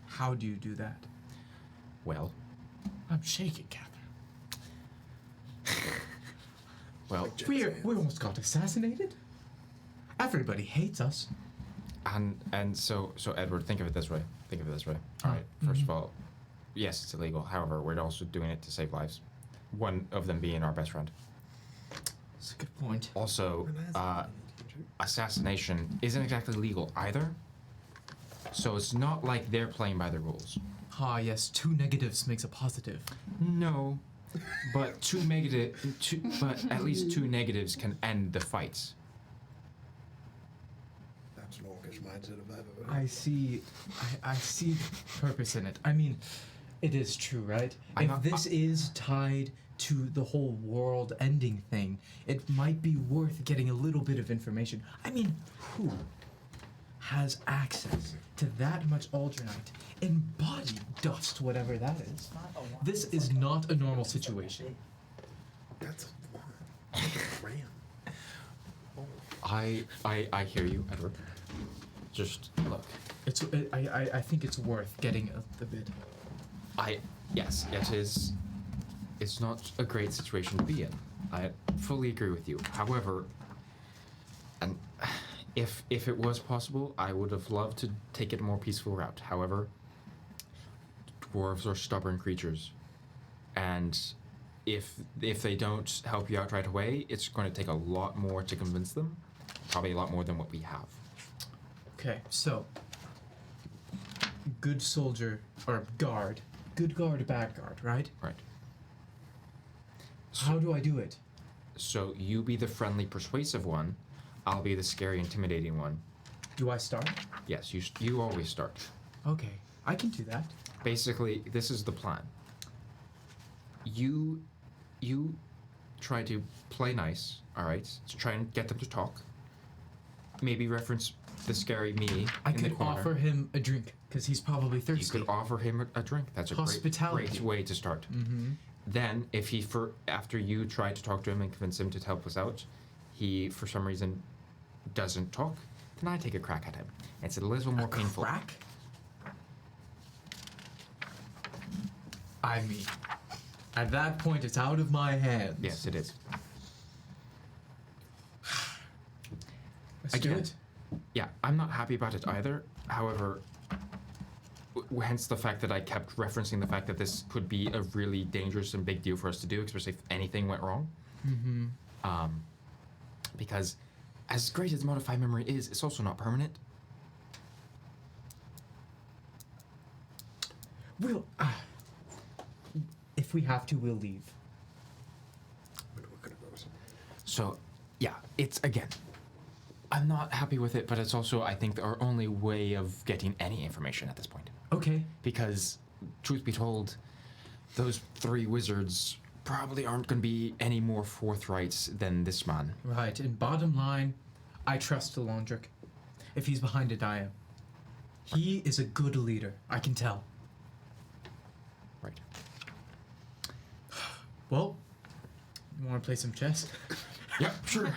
How do you do that? Well, I'm shaking, Kathyr. well, We almost got assassinated. Everybody hates us. and so Edward, think of it this way. All right. First of all, yes, it's illegal. However, we're also doing it to save lives. One of them being our best friend. That's a good point. Also, assassination isn't exactly legal either. So it's not like they're playing by the rules. Ah, yes, two negatives makes a positive. No, but but at least two negatives can end the fights. That's an orcish mindset if I've ever I see the purpose in it. I mean, it is true, right? If this is tied to the whole world ending thing, it might be worth getting a little bit of information. I mean, who has access to that much Aldronite, embodied dust, whatever that is? This is not a normal situation. That's a ram. I hear you, Edward. Just look. I think it's worth getting a bit. Yes, it is. It's not a great situation to be in. I fully agree with you. However, and if it was possible, I would have loved to take it a more peaceful route. However, dwarves are stubborn creatures, and if they don't help you out right away, it's going to take a lot more to convince them. Probably a lot more than what we have. Okay, so good soldier or guard, good guard, bad guard, right? Right. How do I do it? So you be the friendly, persuasive one. I'll be the scary, intimidating one. Do I start? Yes, you always start. Okay, I can do that. Basically, this is the plan. You try to play nice, all right? To try and get them to talk. Maybe reference the scary me I in the could corner. offer him a drink because he's probably You thirsty. could offer him a drink. That's a Hospitality. great way to start. Mm-hmm. Then, if after you try to talk to him and convince him to help us out, he for some reason doesn't talk, then I take a crack at him. It's a little more painful. Crack? I mean, at that point, it's out of my hands. Yes, it is. Let's do Again, it. Yeah, I'm not happy about it either. However, hence the fact that I kept referencing the fact that this could be a really dangerous and big deal for us to do, especially if anything went wrong. Mm-hmm. Because as great as Modify Memory is, it's also not permanent. We'll, if we have to, we'll leave. So, yeah, it's, again, I'm not happy with it, but it's also, I think, our only way of getting any information at this point. Okay. Because, truth be told, those three wizards probably aren't going to be any more forthright than this man. Right, and bottom line, I trust the Laundrick. If he's behind it, I am. He is a good leader, I can tell. Right. Well, you want to play some chess? Yep, sure.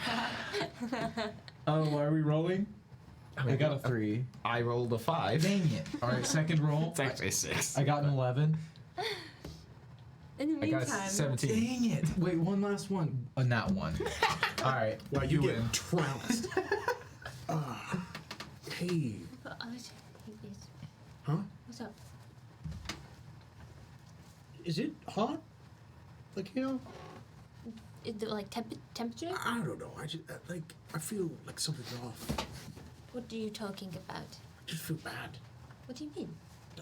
Oh, are we rolling? I got a 3. I rolled a 5. Dang it. Alright, second roll. It's actually a 6. I got an 11. In the I got a meantime, 17. Dang it. Wait, one last one. Not one. Alright, Well, you you win. get trounced. Hey, But I was this. huh? What's up? Is it hot? Like, you know, Is it like temperature? I don't know. I just I feel like something's off. What are you talking about? I just feel bad. What do you mean?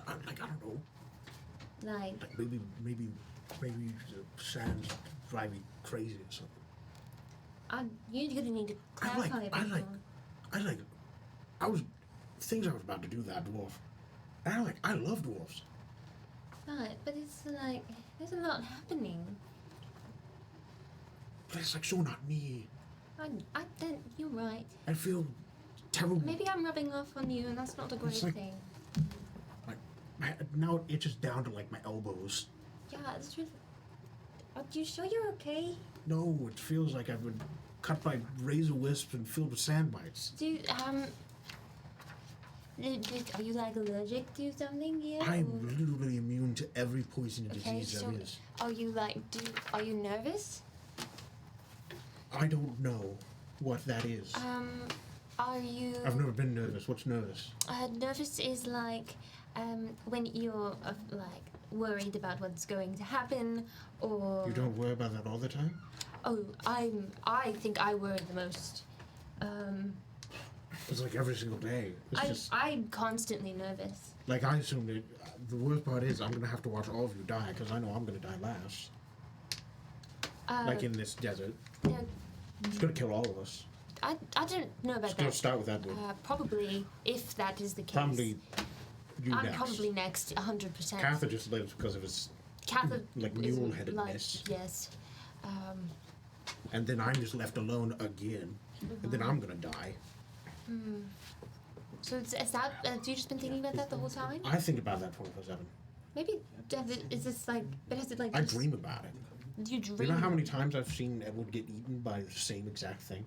I don't know. Like, Like maybe the sands drive me crazy or something. you're gonna need to clarify a bit more. Things I was about to do that dwarf. And I love dwarfs. Right, but it's like there's a lot happening. But it's like so not me. I don't. You're right. I feel terrible. Maybe I'm rubbing off on you, and that's not a great It's like- thing. Now it itches down to like my elbows. Yeah, it's just. Are you sure you're okay? No, it feels like I've been cut by razor wisps and filled with sand bites. Are you like allergic to something here? I'm literally immune to every poison and Okay, disease so there is. are you like? Are you nervous? I don't know what that is. Are you? I've never been nervous. What's nervous? Nervous is like when you're like worried about what's going to happen, or You don't worry about that all the time? oh, I think I worry the most. It's like every single day. It's just I'm constantly nervous. like I assumed it. The worst part is I'm gonna have to watch all of you die because I know I'm gonna die last. Like in this desert. Yeah, It's gonna kill all of us. I don't know about It's gonna that. start with Edward. Probably, if that is the case. Probably you I'm next. probably next, 100%. Kathyr just lives because of his, Kathyr like, is mule-headedness. yes. and then I'm just left alone again, and then I'm gonna die. So is that, have you just been thinking about that the whole time? I think about that 24/7. Maybe, is this like, but has it like... I just- dream about it. You dream? You know how many times I've seen Edward get eaten by the same exact thing?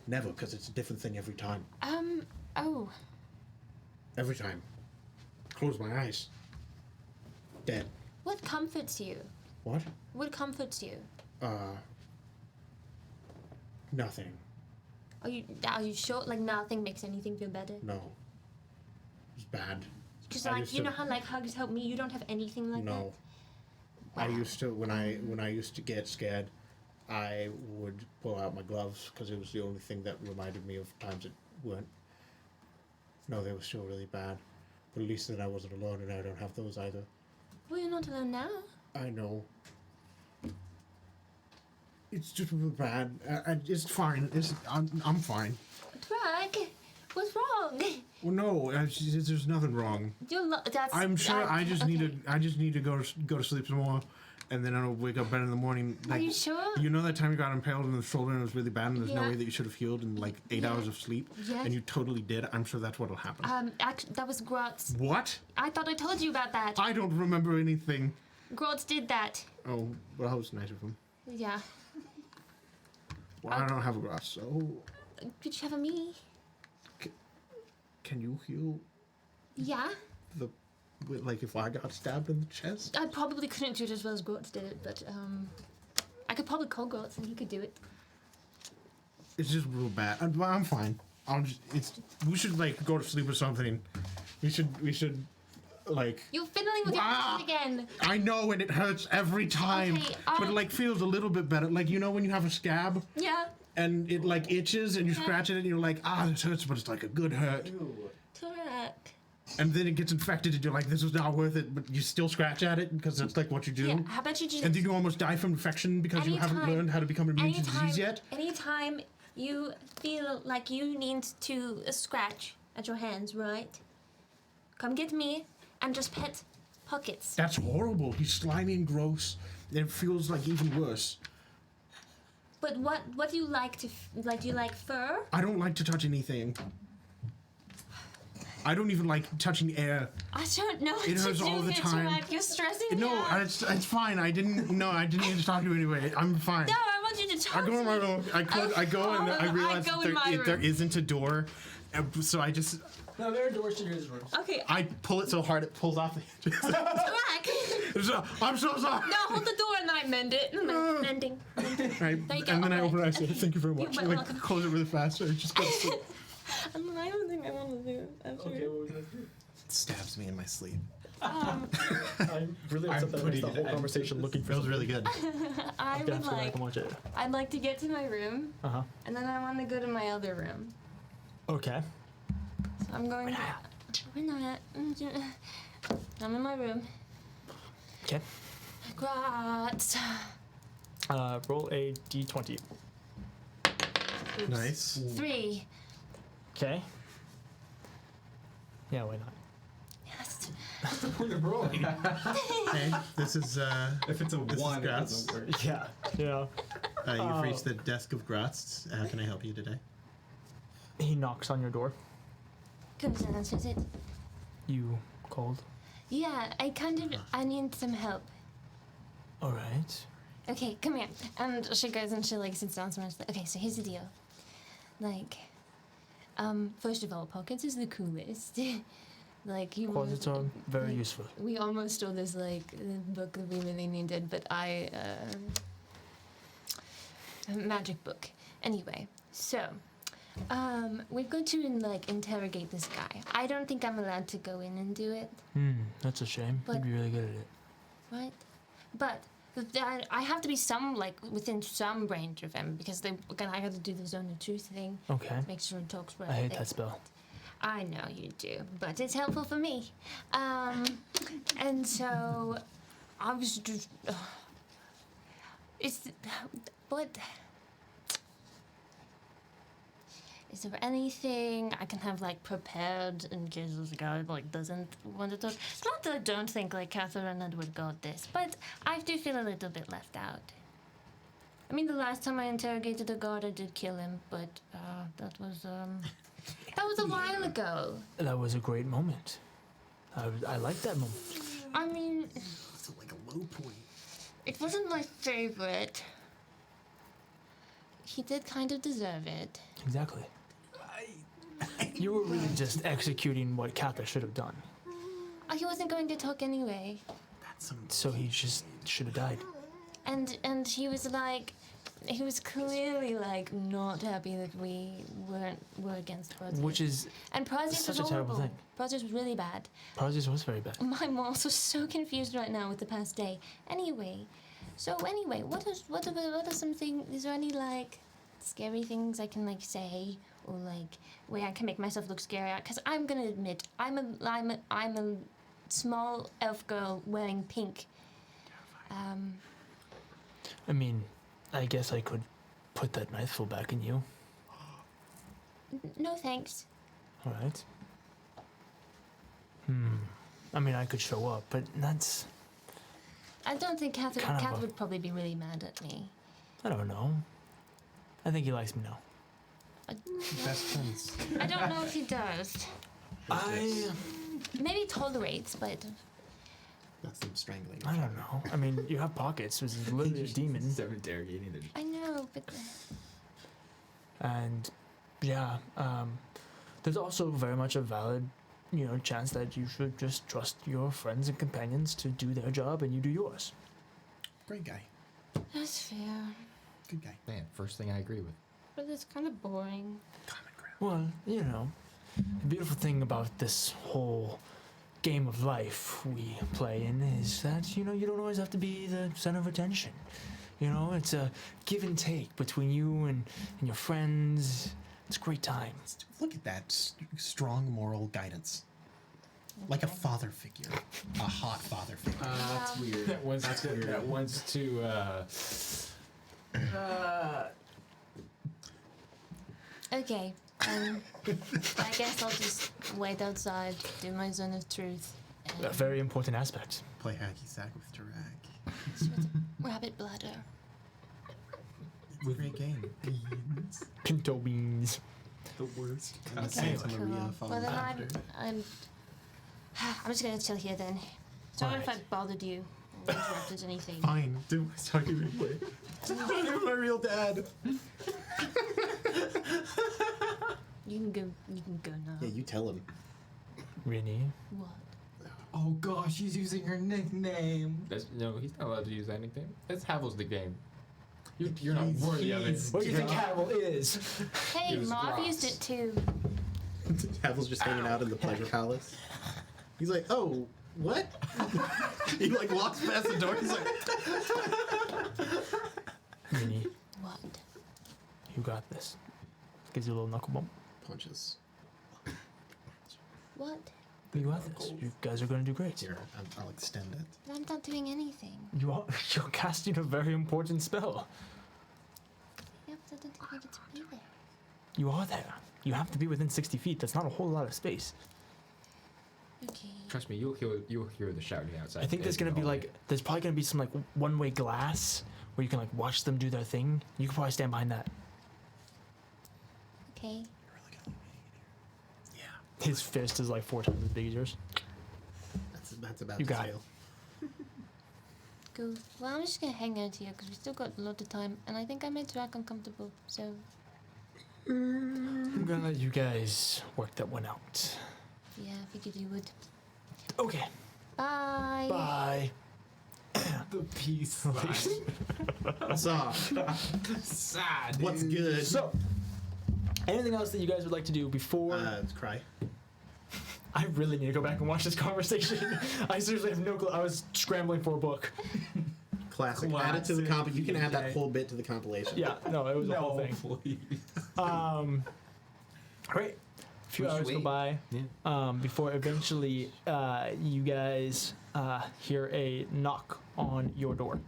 Never, because it's a different thing every time. Oh. Every time. Close my eyes. Dead. What comforts you? What? What comforts you? Nothing. Are you sure? Like nothing makes anything feel better? No. It's bad. Because I like used you to- know how like hugs help me. You don't have anything like that. No. I used to when I used to get scared, I would pull out my gloves because it was the only thing that reminded me of times it weren't. No, they were still really bad, but at least then I wasn't alone, and I don't have those either. Well, you're not alone now. I know. It's just real bad. It's fine. I'm fine. Drag, what's wrong? Well, no, there's nothing wrong. That's. I'm sure. I just okay. need to go to sleep some more, and then I'll wake up better in the morning. Are you sure? You know that time you got impaled in the shoulder and it was really bad, and there's no Yeah. way that you should have healed in like 8 hours of sleep, Yeah. and you totally did. I'm sure that's what'll happen. That was Grotz. What? I thought I told you about that. I don't remember anything. Grotz did that. Oh, well, that was nice of him. Yeah. Well, I don't have a grass, so Could you have a me? can you heal Yeah. like if I got stabbed in the chest? I probably couldn't do it as well as Grotz did it, but I could probably call Grotz and he could do it. It's just real bad. I'm fine. We should like go to sleep or something. We should like. You're fiddling with your Ah! hand again. I know, and it hurts every time, Okay, but it like feels a little bit better. Like you know when you have a scab Yeah. and it like itches and you scratch it and you're like, this hurts, but it's like a good hurt. Tarak. And then it gets infected and you're like, this was not worth it, but you still scratch at it because that's like what you do. Yeah. How about you just? And then you almost die from infection because you haven't Anytime- learned how to become immune to disease yet. Anytime you feel like you need to scratch at your hands, right? Come get me and just pet pockets. That's horrible. He's slimy and gross. And it feels like even worse. But what do you like to like? Do you like fur? I don't like to touch anything. I don't even like touching air. I don't know what It to hurts do all the here, time. Tarak. You're stressing me No, out. it's fine. I didn't need to talk to you anyway. I'm fine. No, I want you to talk I go in my room. I go and I realize go that in my there room. isn't a door. So I just No, there are doors to his room. Okay. I pull it so hard it pulls off the hinges. Tarak. I'm so sorry. No, hold the door and then I mend it. Mending. Right, There you go. and then I Okay. open it. I say, "Thank you very much." You're I like welcome. close it really fast. So it just goes. I don't think I want to do it. I'm Okay, sure. what was that? Stabs me in my sleep. I'm really upset that I missed the whole conversation looking for Feels really good. I Okay, would I'm just gonna like. come watch it. I'd like to get to my room, Uh huh. and then I want to go to my other room. Okay. So I'm going. Riniya. I'm in my room. Okay. Grats. Roll a d20. Nice. 3. Okay. Yeah, why not? Yes. Okay, this is If it's a This is one, it Graz. doesn't work. Yeah. Yeah. you've reached the desk of Graz. How can I help you today? He knocks on your door. Coincidence, is it? You called. Yeah, I need some help. All right. Okay, come here. And she goes and she like sits down somewhere. She's like, okay, so here's the deal. Like, first of all, pockets is the coolest. Like you. Closets are very useful. We almost stole this like book that we really needed, but a magic book. Anyway, so we've got to like interrogate this guy. I don't think I'm allowed to go in and do it, That's a shame. But- You'd be really good at it. right? But I have to be within some range of him because I got to do the zone of truth thing. Okay. Make sure it talks right. I hate that spell. I know you do, but it's helpful for me. And so I was just. What? Is there anything I can have like prepared in case this guy like doesn't want to talk? Not that I don't think like Kathyr and Edward got this, but I do feel a little bit left out. I mean, the last time I interrogated a guard, I did kill him, but that was a while ago. That was a great moment. I like that moment. I mean, It's like a low point. it wasn't my favorite. He did kind of deserve it. Exactly. You were really just executing what Kathyr should have done. He wasn't going to talk anyway. That's some. So he just should have died. And he was like, he was clearly like not happy that we were against Prodigy. Which is and Prodigy such was a terrible horrible. thing. Prodigy was really bad. Prodigy was very bad. My mom's was so confused right now with the past day. Anyway, what are some things? Is there any like scary things I can like say or like where I can make myself look scary? Because I'm gonna admit I'm a small elf girl wearing pink. I mean, I guess I could put that knifeful back in you. No thanks. All right. I mean, I could show up, but that's... I don't think Kind of Kathyr a- would probably be really mad at me. I don't know. I think he likes me now. Best friends. I don't know if he does. Maybe tolerates, but That's them strangling. I don't know. I mean, you have pockets, which is literally a demon. Instead of interrogating them. I know, but And yeah, there's also very much a valid, chance that you should just trust your friends and companions to do their job and you do yours. Great guy. that's fair. Good guy. Man, first thing I agree with. But it's kind of boring. Common ground. Well, the beautiful thing about this whole game of life we play in is that, you don't always have to be the center of attention. It's a give and take between you and your friends. It's a great time. Look at that strong moral guidance. Like a father figure. A hot father figure. That's weird. That one's too. Okay, I guess I'll just wait outside, do my zone of truth. A very important aspect. Play hacky sack with Tarak. Rabbit bladder. It's a great game. Pinto beans. The worst. And the Okay, Santa cool. Maria falls Well then after. I'm just gonna chill here then. Sorry if I Alright. bothered you or interrupted anything. Fine. Do my talking replay. You're my real dad. You can go now. Yeah, you tell him. Rini. What? Oh gosh, she's using her nickname. No, he's not allowed to use that nickname. That's Havel's the game. You're not worthy of it. What do you think Havel is? Hey, Use Marv rocks. used it too. Havel's just hanging out in the pleasure palace. He's like, oh, what? He walks past the door. He's like, Rini, What? you got this. Gives you a little knuckle bump. punches. What? You got this. You guys are going to do great. Here, I'll extend it. I'm not doing anything. You're casting a very important spell. Yeah, but I don't think I get to be there. You are there. You have to be within 60 feet. That's not a whole lot of space. Okay. Trust me, you'll hear the shouting outside. I think there's going to be there's probably going to be some one-way glass where you can watch them do their thing. You can probably stand behind that. Okay. His fist is 4 times as big as yours. That's about You the got scale. Cool. Well, I'm just gonna hang out here because we still got a lot of time, and I think I made Tarak uncomfortable. So I'm going to let you guys work that one out. yeah, I figured you would. Okay. Bye. Bye. the peace sign. What's up? Sad. What's good? So, anything else that you guys would like to do before? Cry. I really need to go back and watch this conversation. I seriously have no clue. I was scrambling for a book. Classic. Add it to the comp. You can add that whole bit to the compilation. Yeah, no, it was a whole thing. please. Great. A few hours go Sweet. by before eventually you guys hear a knock on your door.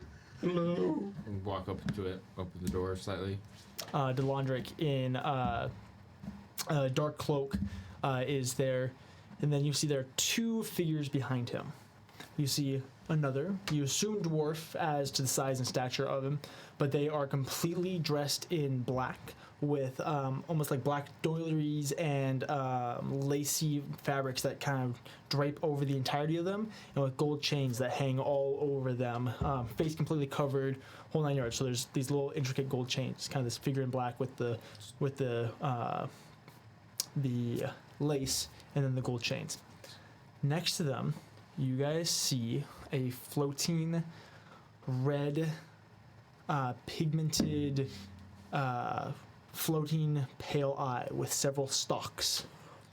And walk up to it, open the door slightly. Delandric in a dark cloak is there, and then you see there are two figures behind him. You see another, you assume dwarf as to the size and stature of him, but they are completely dressed in black with almost like black doilies and lacy fabrics that kind of drape over the entirety of them, and with gold chains that hang all over them, face completely covered, whole 9 yards. So there's these little intricate gold chains, kind of this figure in black with the lace and then the gold chains. Next to them, you guys see a floating red pigmented floating pale eye with several stalks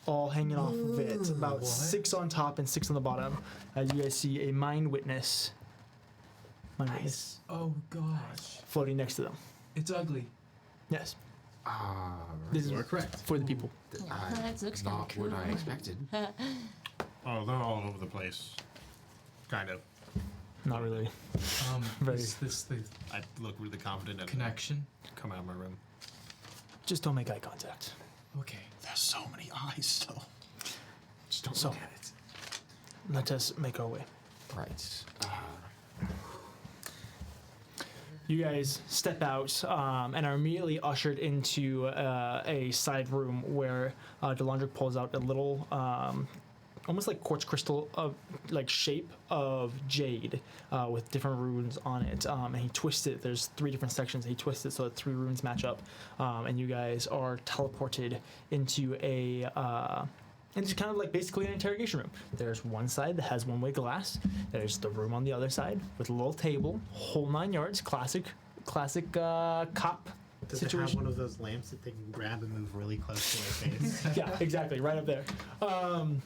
all hanging off of it, about 6 on top and 6 on the bottom. As you guys see a mind witness Oh gosh. floating next to them. It's ugly. Yes, Ah, this You are is correct. for the people. That looks kind of not cool. what I expected. Oh, they're all over the place. Kind of. Not really. Very. Is this the I look really confident and connection? come out of my room. Just don't make eye contact. Okay. There's so many eyes, though. Just don't So- look at it. Let us make our way. Right. You guys step out and are immediately ushered into a side room where Delandric pulls out a little, almost like quartz crystal like shape of jade with different runes on it. And he twists it. There's 3 different sections. He twists it so that 3 runes match up. And you guys are teleported into and it's kind of like basically an interrogation room. There's one side that has one-way glass. There's the room on the other side with a little table, whole 9 yards, classic cop Does it have situation. one of those lamps that they can grab and move really close to their face? Yeah, exactly, right up there. And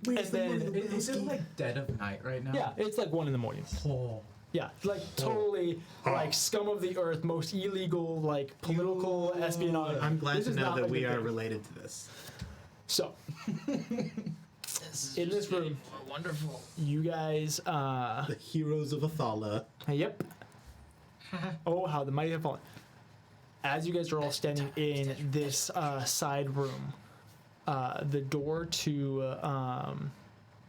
then, Is it like dead of night right now? yeah, it's like 1 a.m. Oh. Yeah, like totally like scum of the earth, most illegal, like political espionage. I'm glad This to is know not that like we a are thing. related to this. So, in this room, Wonderful. you guys, The heroes of Athala. yep. Oh, how the mighty have fallen. As you guys are all standing in this side room, the door to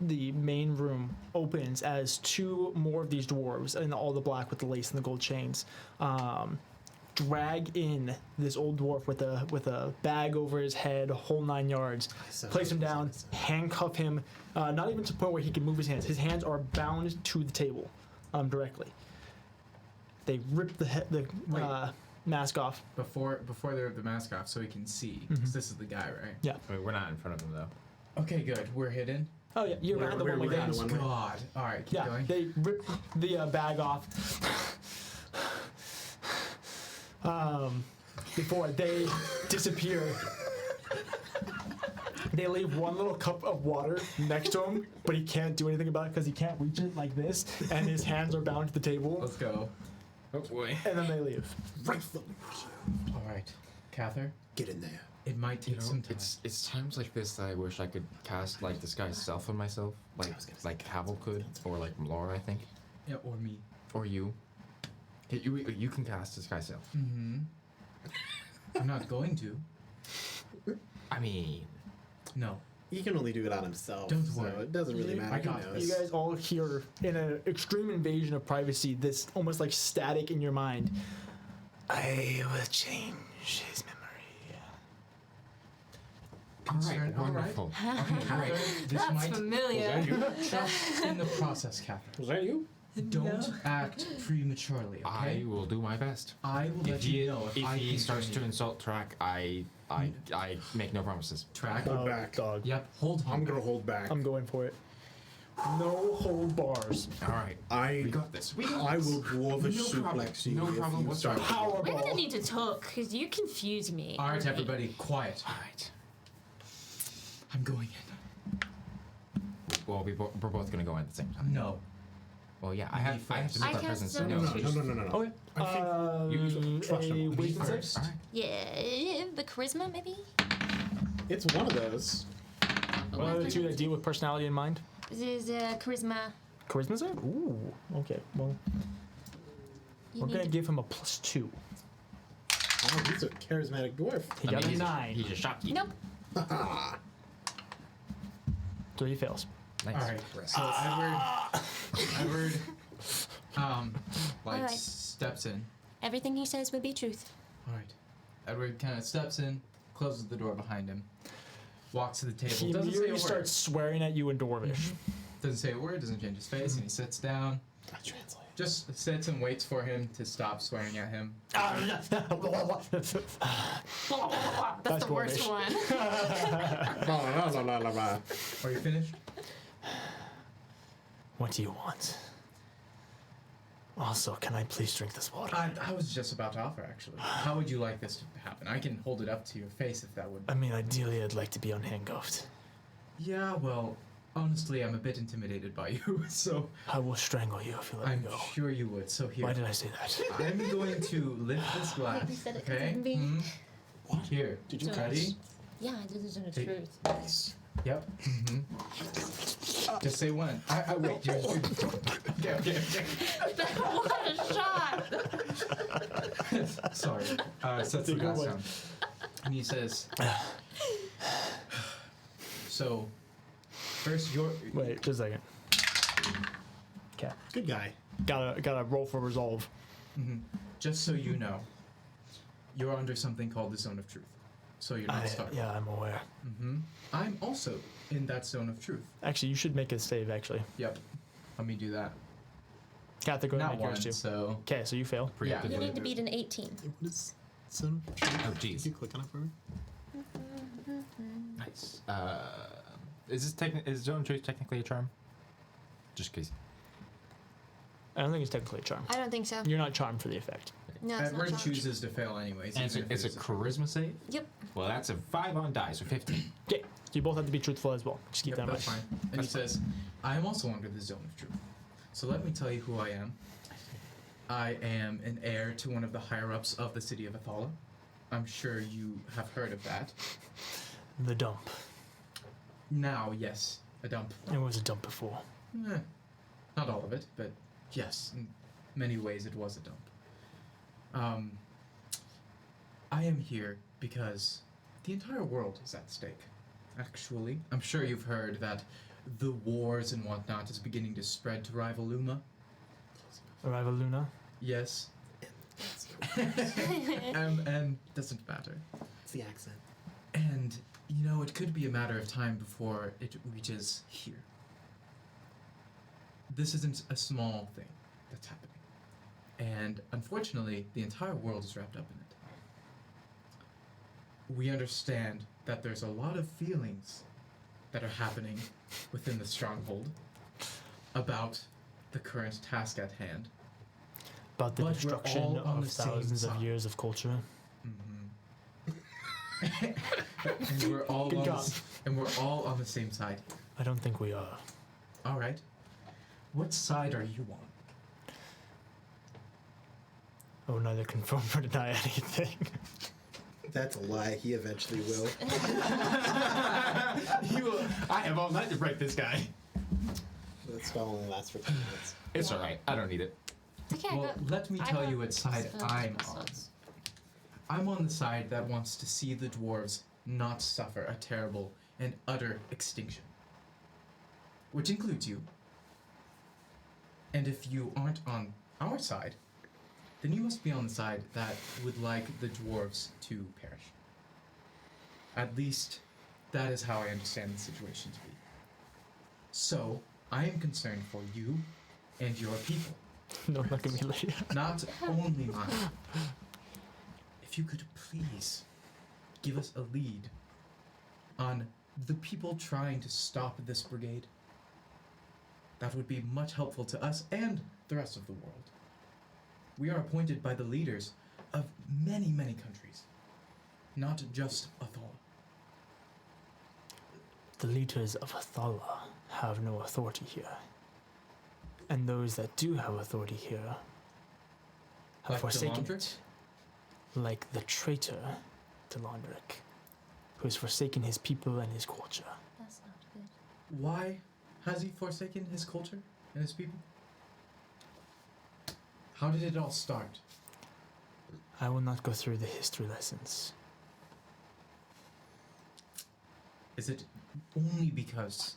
the main room opens as 2 more of these dwarves in all the black with the lace and the gold chains drag in this old dwarf with a bag over his head, whole 9 yards, place him down, handcuff him, not even to the point where he can move his hands. His hands are bound to the table directly. They rip the mask off. Before they rip the mask off so he can see. 'Cause this is the guy, right? Yeah. I mean, we're not in front of him though. Okay, good. We're hidden. Oh yeah, you're behind the We're one-way behind glass. the one-way. God. All right, keep Yeah, going. they rip the bag off before they disappear. They leave one little cup of water next to him, but he can't do anything about it because he can't reach it like this, and his hands are bound to the table, Let's go. Oh boy. and then they leave. All right, Kathyr. Get in there. It might take some time. It's times like this that I wish I could cast like disguise self on myself, like Havel could, or like Laura, I think, Yeah, or me. or you. You can cast disguise self. Mm-hmm. I'm not going to. I mean, No. He can only do it on himself. Don't so worry. it doesn't really matter. I got He this. You guys all hear in an extreme invasion of privacy this almost like static in your mind. I will change his memory. Concern. All right. wonderful. Okay, great. This That's might familiar. trust in the process, Kathyr. Was that you? Don't act prematurely, okay? I will do my best. I will let you know if I he can starts join to you. insult Tarak, I make no promises. Track. Hold back. Dog. Yep. Hold on. I'm gonna hold back. I'm going for it. No hold bars. All right, I we got this. I will dwarvish No problem. suplex you No if problem you whatsoever. start. We're gonna Powerball. need to talk because you confuse me. All right, everybody, quiet. All right. I'm going Well, we're both gonna go in at the same time. in. No. Well, yeah, I have to I make that cast presence some- known. No. Okay. You should trust a him. wisdom save. First. All right. Yeah, the charisma maybe. It's one of those. One of the 2 that deal with personality in mind. This is charisma. Charisma save? Ooh. Okay. Well. You We're need gonna to- give him a +2. Oh, he's a charismatic dwarf. He got a he's 9, He's a shopkeep. Nope. so he fails. Nice. All right. So Edward, Alright. steps in. Everything he says will be truth. All right. Edward kind of steps in, closes the door behind him, walks to the table. He Doesn't say a immediately word. starts swearing at you in Dwarvish. Doesn't say a word. Doesn't change his face, and he sits down. I translate. Just sits and waits for him to stop swearing at him. That's the worst Dwarvish. one. Are you finished? What do you want? Also, can I please drink this water? I was just about to offer, actually. How would you like this to happen? I can hold it up to your face if that would. I mean, ideally, I'd like to be unhandcuffed. Yeah, well, honestly, I'm a bit intimidated by you, so I will strangle you if you let I'm me go. sure you would. So here, Why did I say that? I'm going to lift this glass. You said it Okay. couldn't be. Here. Did you Ready? Yeah, this is the Take- truth. Nice. Yep. Just say when. I wait. Okay. What a shot! Sorry. Sets a the good glass one. down. And he says, so, first your... Wait, just a second. Okay. Good guy. Gotta roll for resolve. Mhm. Just so you know, you're under something called the Zone of Truth. So you're not stuck. Yeah, I'm aware. I'm also in that Zone of Truth. Actually, you should make a save, actually. Yep. Let me do that. Kathyr, go ahead Not and make one, yours too. so... Okay, so you fail. Yeah. You need to beat an 18. What is son of Oh, Could jeez. you click on it for me? Nice. Is Zone of Truth technically a charm? Just in case. I don't think it's technically a charm. I don't think so. You're not charmed for the effect. No, it's Edward not. chooses to fail anyways. And even if it's a it is charisma save? Yep. Well, that's a 5 on die, so 15. Okay, so you both have to be truthful as well. Just keep Yep, that in that's mind. fine. And he says, I am also under the Zone of Truth. So let me tell you who I am. I am an heir to one of the higher-ups of the city of Athala. I'm sure you have heard of that. The dump. Now, yes, a dump. It was a dump before. Not all of it, but yes, in many ways it was a dump. I am here because the entire world is at stake. Actually, I'm sure you've heard that the wars and whatnot is beginning to spread to rival Luma. Arrival Luna. Yes. and doesn't matter. It's the accent. And, you know, it could be a matter of time before it reaches here. This isn't a small thing that's happening. And unfortunately, the entire world is wrapped up in it. We understand that there's a lot of feelings that are happening within the stronghold about the current task at hand. About the But we're destruction all on of the same thousands of side. years of culture. And we're all Good on job. and we're all on the same side. I don't think we are. All right. What side are you on? I will neither confirm or deny anything. That's a lie. He eventually will. I have all night to break this guy. That spell only lasts for 10 minutes. It's alright. I don't need it. It's okay. Well, let me tell you what side I'm on. I'm on the side that wants to see the dwarves not suffer a terrible and utter extinction. Which includes you. And if you aren't on our side, then you must be on the side that would like the dwarves to perish. At least, that is how I understand the situation to be. So, I am concerned for you and your people. No, look at me later. Not only mine. If you could please give us a lead on the people trying to stop this brigade, that would be much helpful to us and the rest of the world. We are appointed by the leaders of many, many countries, not just Athala. The leaders of Athala have no authority here. And those that do have authority here have Like forsaken Delandric? it. Like the traitor Delandric, who has forsaken his people and his culture. That's not good. Why has he forsaken his culture and his people? How did it all start? I will not go through the history lessons. Is it only because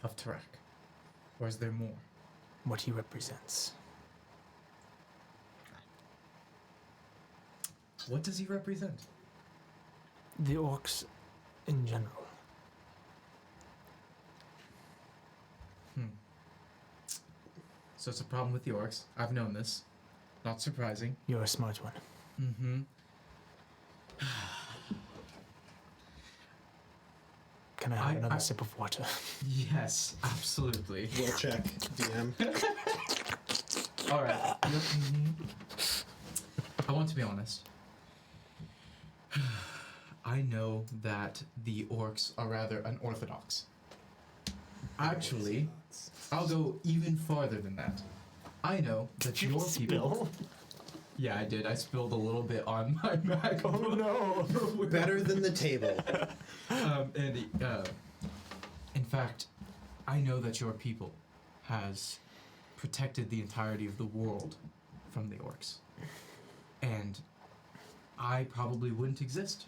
of Tarak? Or is there more? What he represents. What does he represent? The orcs in general. So it's a problem with the orcs. I've known this. Not surprising. You're a smart one. Mm-hmm. Can I have another sip of water? Yes, absolutely. We'll check, DM. All right. I want to be honest. I know that the orcs are rather unorthodox. Actually, I'll go even farther than that. I know that your people. Yeah, I did. I spilled a little bit on my back. Oh no! Better than the table. In fact, I know that your people has protected the entirety of the world from the orcs. And I probably wouldn't exist,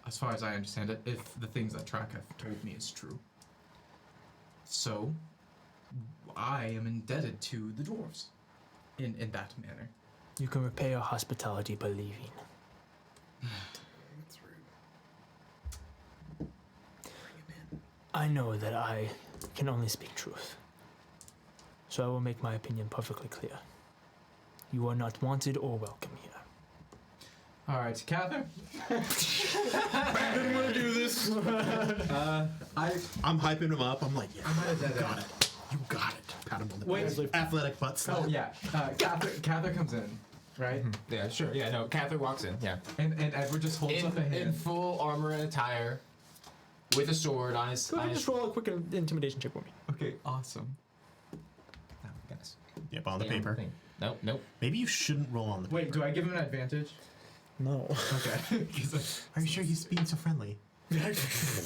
as far as I understand it, if the things that Tarak have told me is true. So, I am indebted to the dwarves in that manner. You can repay your hospitality by leaving. That's rude. I know that I can only speak truth. So I will make my opinion perfectly clear. You are not wanted or welcome here. All right, Kathyr. I didn't want to do this. I'm hyping him up. I'm like, yeah, I'm at a dead got end. it. You got it. Pat him on the Wait. back. Athletic butt slap. Oh yeah, Kathyr comes in, right? Yeah, sure. Yeah, no. Kathyr walks in. Yeah. And Edward just holds up a hand. In full armor and attire, with a sword on his. Go ahead and just roll a quick intimidation check for me. Okay, awesome. Oh, goodness. Yep, on the paper. Nope, nope. Maybe you shouldn't roll on the paper. Wait, do I give him an advantage? No. Okay. Are you sure he's being so friendly?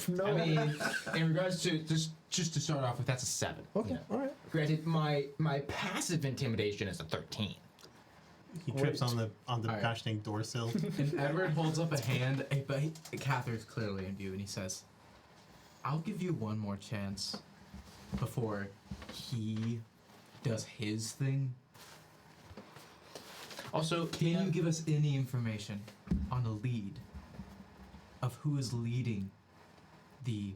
No. I mean, in regards to just to start off with, that's a 7. Okay, you know. alright. Granted, my passive intimidation is a 13. He trips Great. on the Alright. gosh dang door sill. And Edward holds up a hand, but Cathyr's clearly in view, and he says, "I'll give you one more chance before he does his thing. Also, Can you give us any information on a lead of who is leading the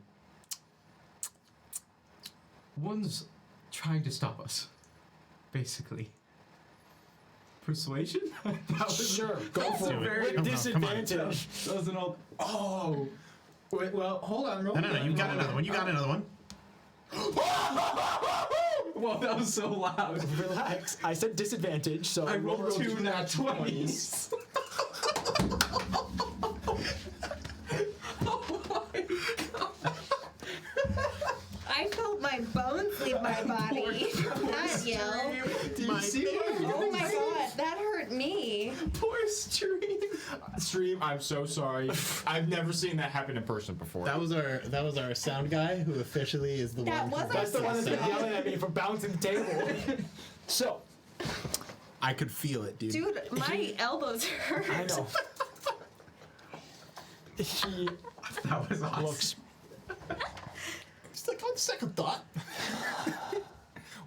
ones trying to stop us, basically?" Persuasion? That was Sure, go for a it. very- With Come on. disadvantage. That was an old. Oh. wait, well, hold on. No, you got another one. You got another one. Whoa, that was so loud. Relax. I said disadvantage, so I rolled roll 2 nat 20s. I felt my bones leave my body. That yell. Oh my god, that hurt me. Poor Stream. Stream, I'm so sorry. I've never seen that happen in person before. That was our sound guy who officially is the That one. wasn't- That's the one that's been yelling at me for bouncing the table. So, I could feel it, dude. Dude, my elbows hurt. I know. He That was awesome. looks. It's like on second thought.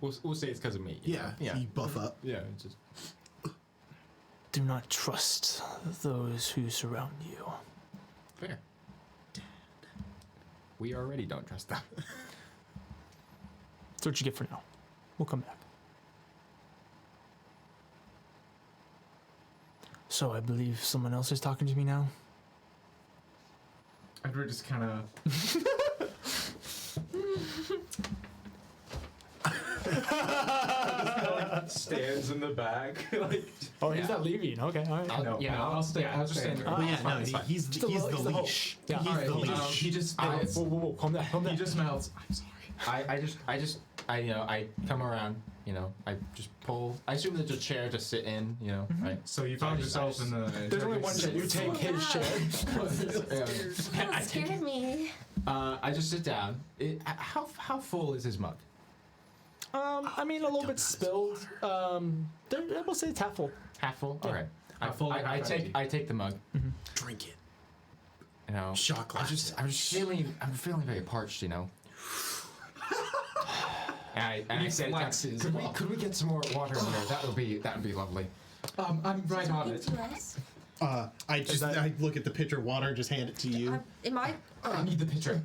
We'll say it's because of me. you know? Yeah, Yeah. you buff up. Yeah. It's just. Do not trust those who surround you. Fair. We already don't trust them. That's what you get for now. We'll come back. So I believe someone else is talking to me now. Edward just kind of. stands in the back. Like, Oh, he's not leaving. Okay, all right. I'll stay. Yeah, I'll just stand there. But yeah, It's fine, no, it's fine. he's the leash. Yeah. He's Alright, the he leash. he just Whoa, melts. whoa, calm down, calm down. He just melts. I'm sorry. I come around, I just pull. I assume there's a chair to sit in, right? So you found yourself in the. There's only one chair. You take his chair. I take Scared me. I just sit down. How full is his mug? I mean, a little bit spilled. We'll say it's half full. Half full. Yeah. All right. Half full or half empty? I take the mug. Drink it. You know, Shot glass. I'm feeling very parched. You know. and I said, flexes. could we get some more water in there? That would be lovely. I'm right on it. I look at the pitcher of water and just hand it to you. Am I? I need the pitcher.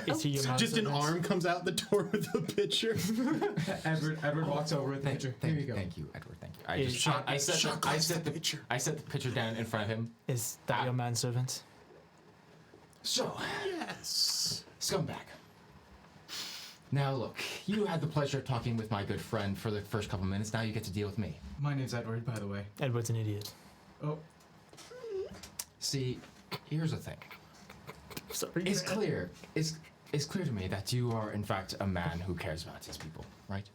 Is he your Just an manservant? arm comes out the door with the pitcher. Edward walks over with the pitcher. Here you go. Thank you, Edward. Thank you. I set the pitcher down in front of him. Is that your manservant? So, Yes. scumbag. Now look, you had the pleasure of talking with my good friend for the first couple minutes. Now you get to deal with me. My name's Edward, by the way. Edward's an idiot. Oh, See, here's the thing. Sorry. It's clear. It's clear to me that you are, in fact, a man who cares about his people, right?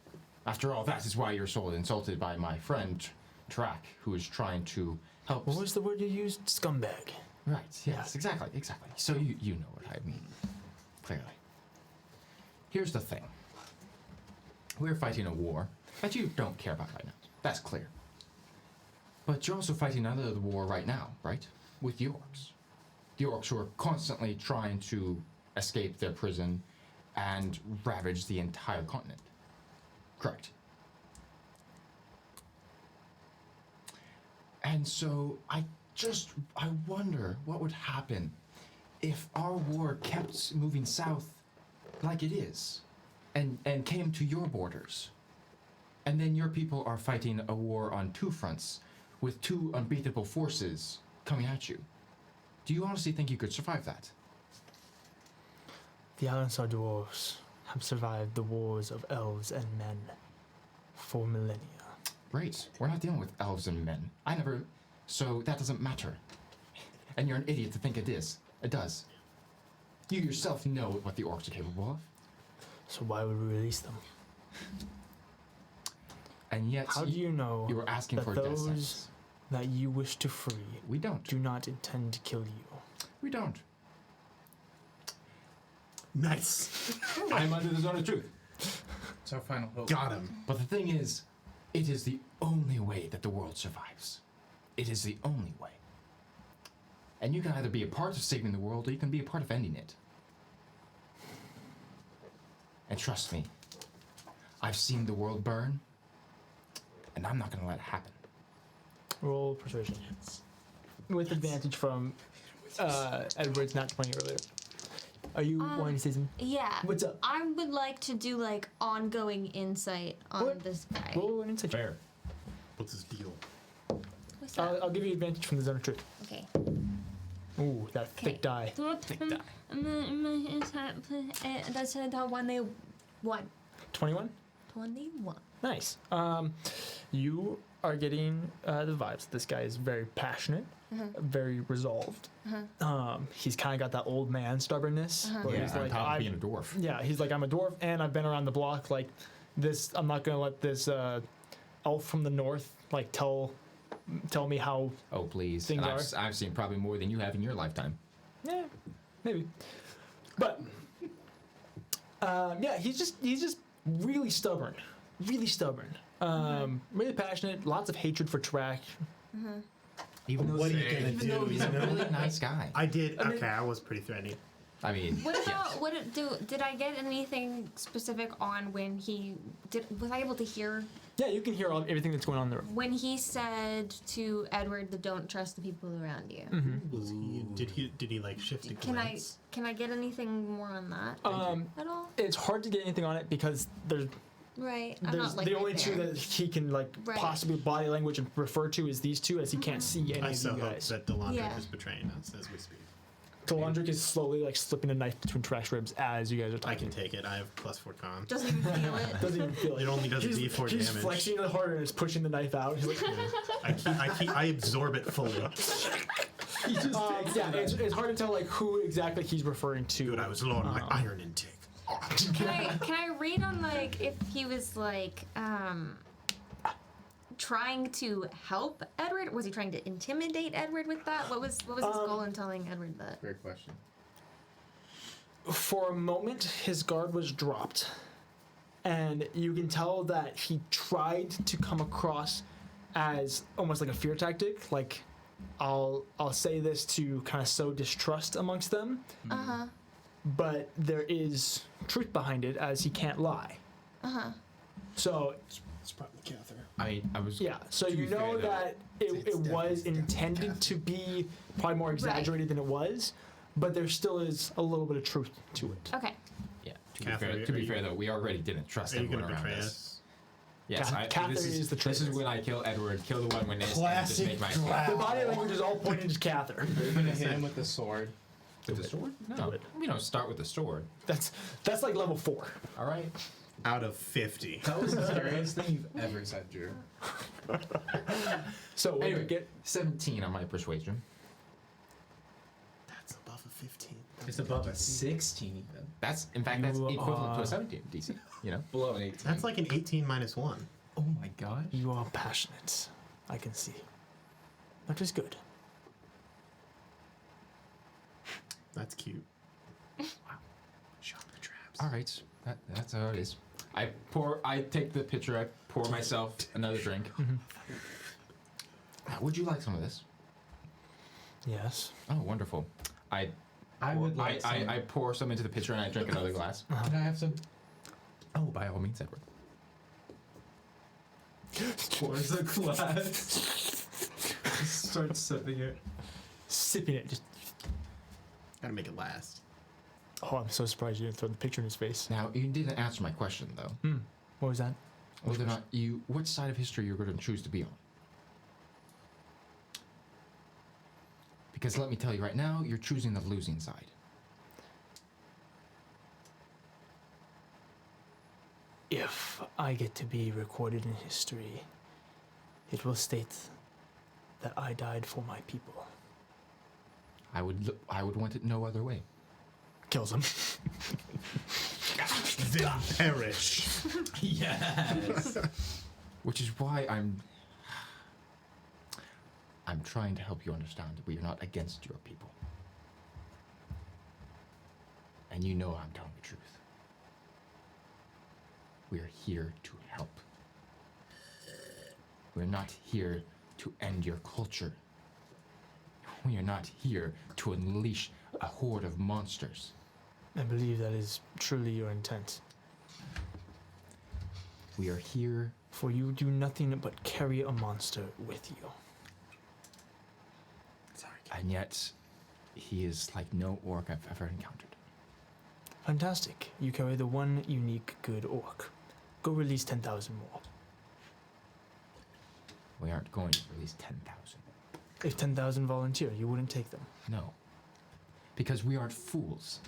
After all, that is why you're so insulted by my friend Tarak, who is trying to help. What was the word you used? Scumbag. Right. Yes. Exactly. So you know what I mean, clearly. Here's the thing. We're fighting a war that you don't care about right now. That's clear. But you're also fighting another war right now, right? With the orcs. The orcs who are constantly trying to escape their prison and ravage the entire continent. Correct. And so I wonder what would happen if our war kept moving south like it is and came to your borders. And then your people are fighting a war on two fronts with two unbeatable forces coming at you. Do you honestly think you could survive that? The Alansar dwarves have survived the wars of elves and men for millennia. Great. We're not dealing with elves and men. So that doesn't matter. And you're an idiot to think it is. It does. You yourself know what the orcs are capable of. So why would we release them? And yet, How do you know you were asking that for a death those sentence. that you wish to free We don't. do not intend to kill you? We don't. Nice. I'm under the zone of truth. it's our final hope. Got him. But the thing is, it is the only way that the world survives. It is the only way. And you can either be a part of saving the world or you can be a part of ending it. And trust me, I've seen the world burn, and I'm not going to let it happen. Roll persuasion. With advantage from Edward's not 20 earlier. Are you wanting to say something? Yeah. What's up? I would like to do like ongoing insight on What? this guy. Roll an insight. Fair. What's his deal? What's that? I'll give you advantage from the zone of truth. Okay. Ooh, that thick die. Thick die. That's how one they won. 21? 21. Nice. You are getting the vibes. This guy is very passionate, very resolved. He's kind of got that old man stubbornness. Where he's on like, top of being a dwarf. yeah, he's like, I'm a dwarf and I've been around the block. Like, this, I'm not gonna let this elf from the north like tell me how. Oh, please. Things And are. I've seen probably more than you have in your lifetime. Yeah, maybe. But yeah, he's just really stubborn, really stubborn. Really passionate. Lots of hatred for Tarak. Even though, What are you gonna even do, though he's you a know? really nice guy. I did. Okay, I was pretty threatening. I mean, What about yes. did I get anything specific on when he was I able to hear Yeah, you can hear everything that's going on in the room. when he said to Edward that don't trust the people around you? Was he? Did he like shift a Can glance? I get anything more on that at all? It's hard to get anything on it because there's Right. I'm not like the right only two there. that he can like Right. possibly body language and refer to is these two, as he can't see any I of so you hope guys. that Delandric Yeah. is betraying us as we speak. Talandric is slowly like slipping a knife between Tarak's ribs as you guys are I talking. can take it. I have +4 con. Doesn't even feel it. Doesn't even feel it. It only does he's, D4 he's damage. flexing it harder and is pushing the knife out. He's like, I absorb it fully. yeah, it's hard to tell like who exactly he's referring to. Dude, I was low on my iron intake. Can I read on like if he was like trying to help Edward? Was he trying to intimidate Edward with that? What was his goal in telling Edward that? Great question. For a moment, his guard was dropped, and you can tell that he tried to come across as almost like a fear tactic, like I'll say this to kind of sow distrust amongst them, but there is truth behind it, as he can't lie. So It's probably Kathyr. I was. yeah, so To you be fair, know though, that it was intended to be probably more exaggerated than it was, but there still is a little bit of truth to it. Okay. Yeah. Kathyr, To be are fair you- though, we already didn't trust Are you everyone gonna around betray us. us? Yes, Kathyr this is the This is traitor. when I kill Edward, kill the one when they and just Classic make my The body language is all pointed to Kathyr. You're gonna hit him with the sword. with the sword. Do No, it. we don't start with the sword. That's like level 4. All right. Out of 50. That was the scariest thing you've ever said, Drew. So when Anyway, you get 17 on my persuasion. That's above a 15. It's above a 16 even. That's in fact that's You equivalent to are- a 17 DC. You know. Below an 18. That's like an 18 minus 1. Oh my gosh. you are passionate, I can see. That is good. That's cute. Shot the traps. All right. That's how it is. I take the pitcher. I pour myself another drink. Would you like some of this? Yes. Oh, wonderful. I would like some. I pour some into the pitcher and I drink another glass. Can I have some? Oh, by all means, Edward. Pours a glass. Just starts sipping it. Sipping it. Just. Gotta make it last. Oh, I'm so surprised you didn't throw the picture in his face. Now, you didn't answer my question though. What was that? Whether or not which side of history you're going to choose to be on. Because let me tell you right now, you're choosing the losing side. If I get to be recorded in history, it will state that I died for my people. I would want it no other way. Kills him. Then perish. Yes. Which is why I'm trying to help you understand that we are not against your people. And you know I'm telling the truth. We are here to help. We're not here to end your culture. We are not here to unleash a horde of monsters. I believe that is truly your intent. We are here. For you do nothing but carry a monster with you. And yet, he is like no orc I've ever encountered. Fantastic. You carry the one unique good orc. Go release 10,000 more. We aren't going to release 10,000. If 10,000 volunteer, you wouldn't take them. No. Because we aren't fools.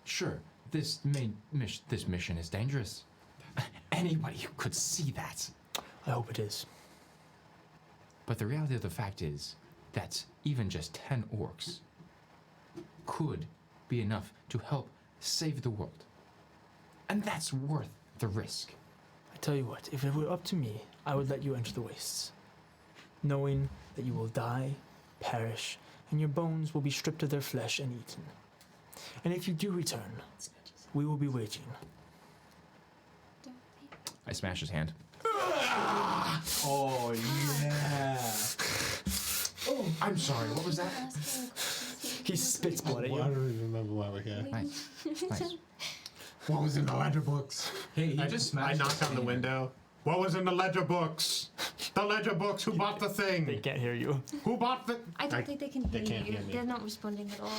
Sure, this mission is dangerous. Anybody could see that. I hope it is. But the reality of the fact is that even just 10 orcs could be enough to help save the world. And that's worth the risk. I tell you what, if it were up to me, I would let you enter the wastes, knowing that you will die, perish, and your bones will be stripped of their flesh and eaten. And if you do return, we will be waiting. I smash his hand. Oh yeah. Oh, I'm sorry, what was that? He spits blood at I you. don't even remember why we're here. Nice. Nice. What was in the ledger books? Hey, he I just smashed. knocked on the window. What was in the ledger books? The ledger books. Who bought the They thing? can't hear you. Who bought the? I don't think they can hear can't you. hear me. They're not responding at all.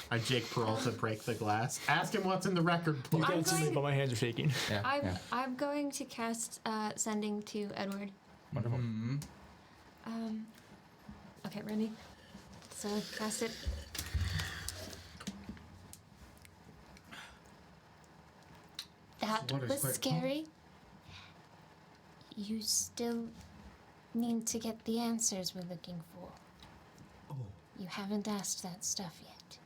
I Jake Peralta break the glass. Ask him what's in the record You book. can't see me, but my hands are shaking. Yeah, yeah. I'm going to cast sending to Edward. Wonderful. Okay, ready? So cast it. That What is was quite- scary. You still need to get the answers we're looking for. Oh. You haven't asked that stuff yet.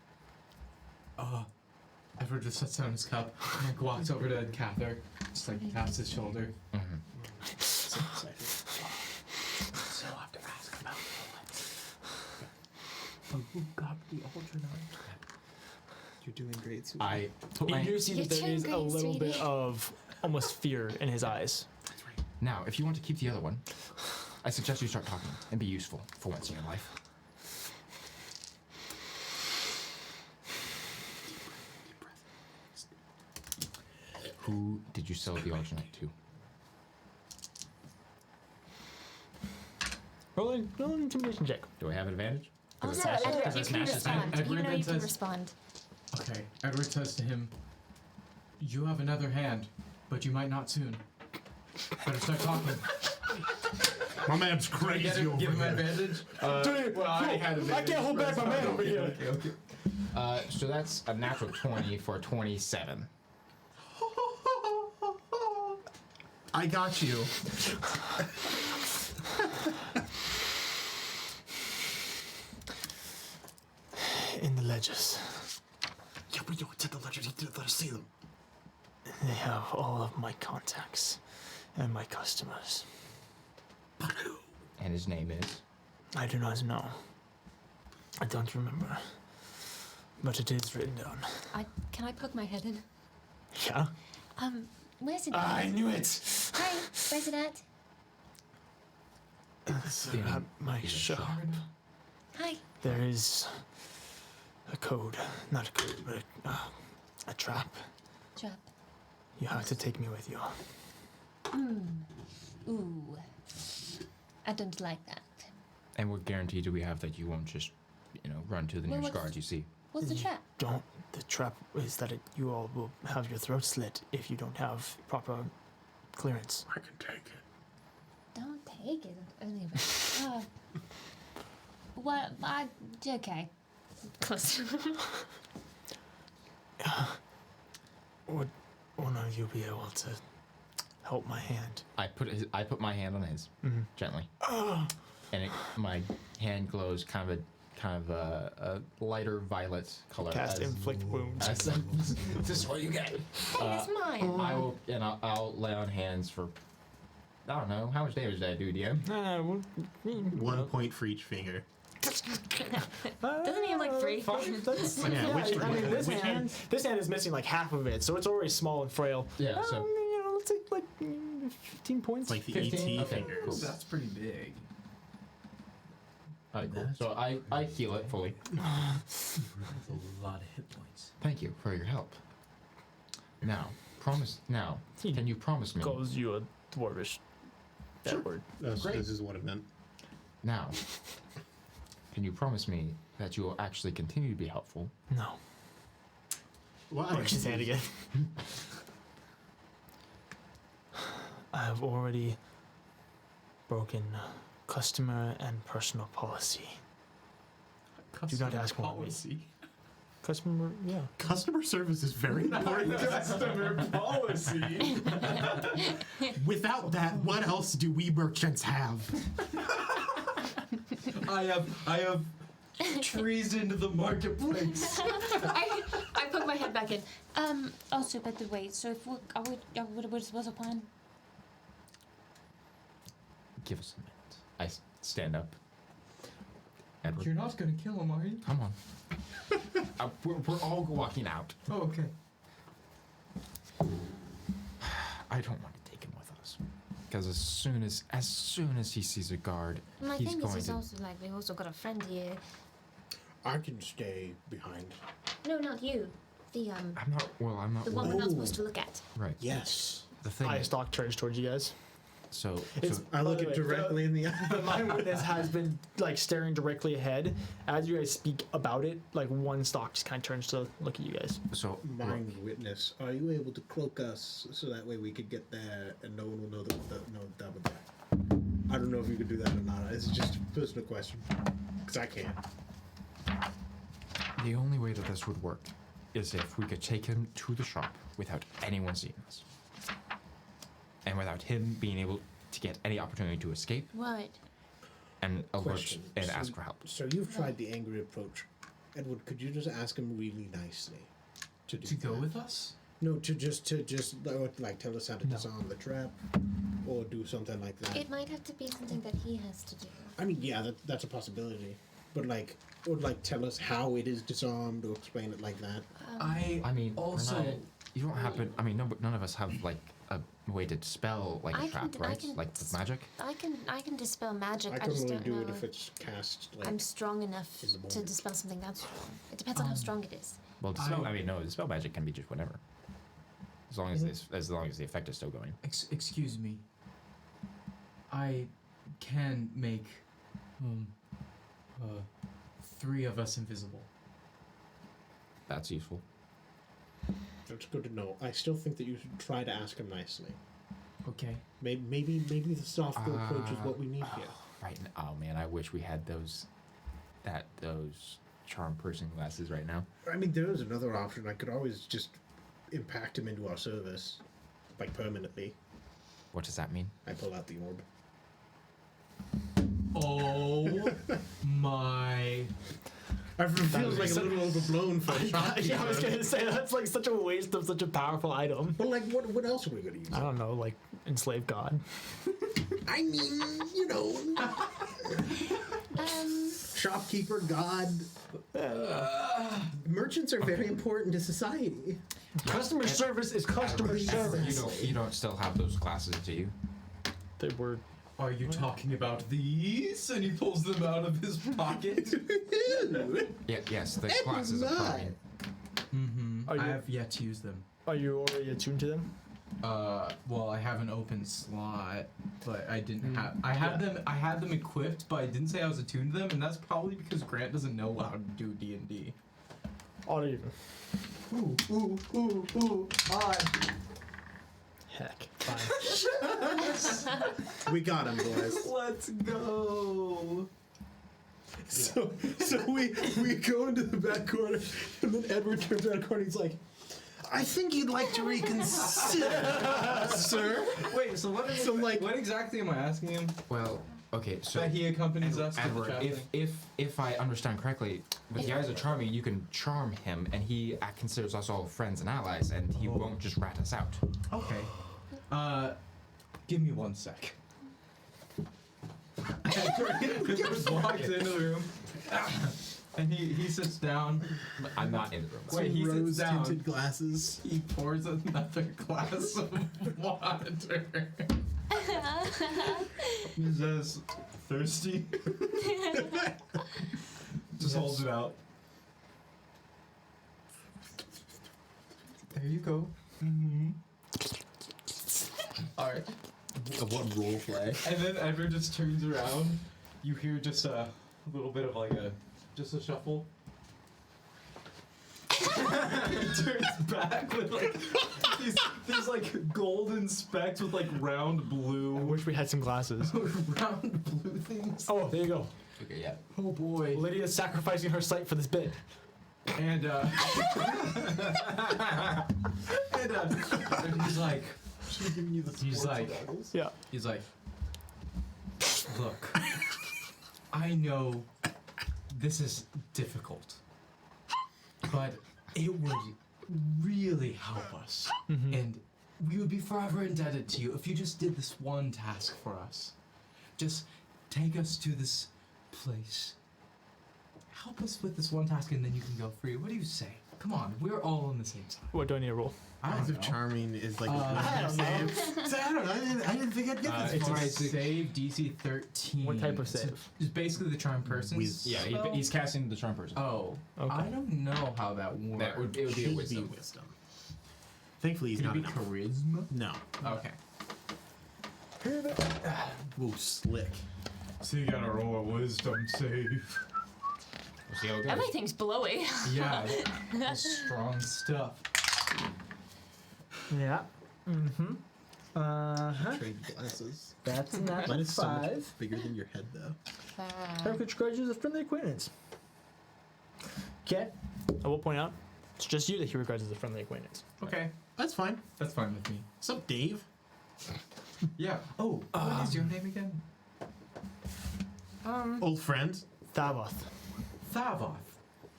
Edward just sets down his cup, and like walks over to Kathyr, just like taps his shoulder. So excited. So I have to ask about who got the ultra You're doing great, sweetie. I put You my do see that You're there doing is a great, little bit sweetie. of almost fear in his eyes. Now, if you want to keep the other one, I suggest you start talking and be useful for once in your life. Who did you sell the Argonite to? Roll an intimidation check. Do I have an advantage? Oh, Because no, it's Edward, because you it's can Nash's hand. respond. Edward You know you can says- respond. Okay, Edward says to him, "You have another hand, but you might not soon. Better start talking." My man's crazy over Give him here. advantage? Dude, well, I already had I can't hold back my man over here. Okay. So that's a natural 20 for 27. I got you. In the ledges, Yeah, but you said the legend. He didn't let us see them. they have all of my contacts and my customers. But who? And his name is? I do not know. I don't remember. But it is written down. Can I poke my head in? Yeah? Where's it I at? knew it! Hi, where's it at? It's at my shop. Hi. There is a code. Not a code, but a trap. Trap. You have to take me with you. Ooh. I don't like that. And what guarantee do we have that you won't just, run to the Well, nearest what's- guard you see? What's the trap? Don't. The trap is that you all will have your throat slit if you don't have proper clearance. I can take it. Don't take it. Anyway. What? Okay. Close. Would one of you be able to help my hand? I put my hand on his gently, and my hand glows kind of a lighter violet color. Cast inflict wounds. This is what you get. Hey, that's mine. I'll lay on hands for. I don't know how much damage did I do, DM? 1 point for each finger. Doesn't he have like 3? That's, Yeah, which I mean, this which hand is missing like half of it, so it's already small and frail. Yeah. So Let's take like 15 points. It's like the 15? ET Okay, fingers. cool. That's pretty big. Alright, cool. So I heal it fully. That's a lot of hit points. Thank you for your help. Now, can you promise me? Calls you a dwarvish. That word. Great. This is what it meant. Now, can you promise me that you will actually continue to be helpful? No. Well, Breaks his hand again. I have already broken customer and personal policy. Do not ask more of me. Customer, yeah. Customer service is very important. Customer policy. Without that, what else do we merchants have? I have treason to the marketplace. I poke my head back in. Also, by the way, so if what's the plan? Give us a minute. I stand up. Edward, You're not gonna kill him, are you? come on. We're all walking out. Oh, okay. I don't want to take him with us, because as soon as he sees a guard, My he's thing going is to. also like we also got a friend here. I can stay behind. No, not you. The I'm not. Well, I'm not. the one we're not supposed to look at. Right. Yes. The thing. I stalk turns towards you guys. So. It's- so I look By the it way, directly in the eye. The mind witness has been like staring directly ahead. As you guys speak about it, like one stalk just kind of turns to look at you guys. so. Mind witness, are you able to cloak us so that way we could get there and no one will know that we're there? I don't know if you could do that or not. It's just a personal question. Because I can't. The only way that this would work is if we could take him to the shop without anyone seeing us. And without him being able to get any opportunity to escape Right. and alert Question. and So- ask for help. So you've tried the angry approach. Edward, could you just ask him really nicely to do To go that? with us? No, to just like tell us how to disarm the trap, or do something like that. It might have to be something that he has to do. I mean, yeah, that's a possibility. But or tell us how it is disarmed, or explain it like that. I I mean, also. Renaya, you don't happen. I mean, none of us have like a way to dispel like I a trap, can- right? I can Like with magic. I can dispel magic. I I can just only don't do know it if it's cast like. I'm strong enough in the to moment. dispel something that strong. It depends on how strong it is. Well, dispel. I mean, no, dispel magic can be just whatever, as long as as long as the effect is still going. Excuse me. I can make 3 of us invisible. That's useful. That's good to know. I still think that you should try to ask him nicely. Okay. Maybe the softer approach is what we need here. Right. Oh man, I wish we had those charm person glasses right now. I mean, there is another option. I could always just impact him into our service, like permanently. What does that mean? I pull out the orb. Oh my. It feels like a little overblown for a shopkeeper. Yeah, I was gonna say that's like such a waste of such a powerful item. But like, what else are we gonna use? I don't know, like enslave God. I mean, you know, shopkeeper, god. Merchants are very important to society. Customer service is customer service. You don't still have those glasses, do you? They were. Are you talking about these? And he pulls them out of his pocket. Yeah. Yes, the glasses are permanent. Mm-hmm. Are I you- have yet to use them. Are you already attuned to them? Well, I have an open slot, but I didn't have. I had them. I had them equipped, but I didn't say I was attuned to them, and that's probably because Grant doesn't know how to do D&D. Odd even. Ooh! Odd. Heck. Fine. We got him, boys. Let's go. So we go into the back corner, and then Edward turns around the corner. He's like, "I think you'd like to reconsider, sir." Wait. So what? So, like- what exactly am I asking him? Well, okay, so That he accompanies us to the Edward, traveling? if I understand correctly, with the eyes of charming, you can charm him, and he considers us all friends and allies, and he won't just rat us out. Okay. Give me 1 sec. Edward walks into the room, and he sits down. I'm not in the room. Wait, he sits down. Rose-tinted glasses. He pours another glass of water. He says, "Thirsty?" Just holds it out. There you go. Mm-hmm. All right. What role play? And then Edward just turns around. You hear just a little bit of like a shuffle. He turns back with like these like golden specks with like round blue. I wish we had some glasses. round blue things. Oh, there you go. Okay, yeah. Oh boy. Lydia's sacrificing her sight for this bit. And and he's like, Yeah. he's like, look, I know this is difficult, but it would really help us, and we would be forever indebted to you if you just did this one task for us. Just take us to this place. Help us with this one task, and then you can go free. What do you say? Come on, we're all on the same side. What do I need to roll? I Eyes don't of know. Charming is like I don't know. So I don't know. I didn't think I'd get this It's far. a save DC 13. What type of So save? it's basically the charm person. Yeah, he's casting the charm person. Oh, Okay. I don't know how that works. It would be a Should wisdom. be wisdom. Thankfully, he's Could it not be enough. charisma? No. Okay. Ooh, slick. So you gotta roll a wisdom save. We'll see how it goes. Everything's blowy. Yeah, that's strong stuff. Yeah. Mm-hmm. Uh-huh. Trade glasses. That's a Mine natural is so much 5. bigger than your head, though. Heritage grudge is a friendly acquaintance. Okay. I will point out, it's just you that he regards as a friendly acquaintance. Okay, That's fine. that's fine with me. What's up, Dave? Yeah. Oh, what is your name again? Old friend. Thavoth. Thavoth.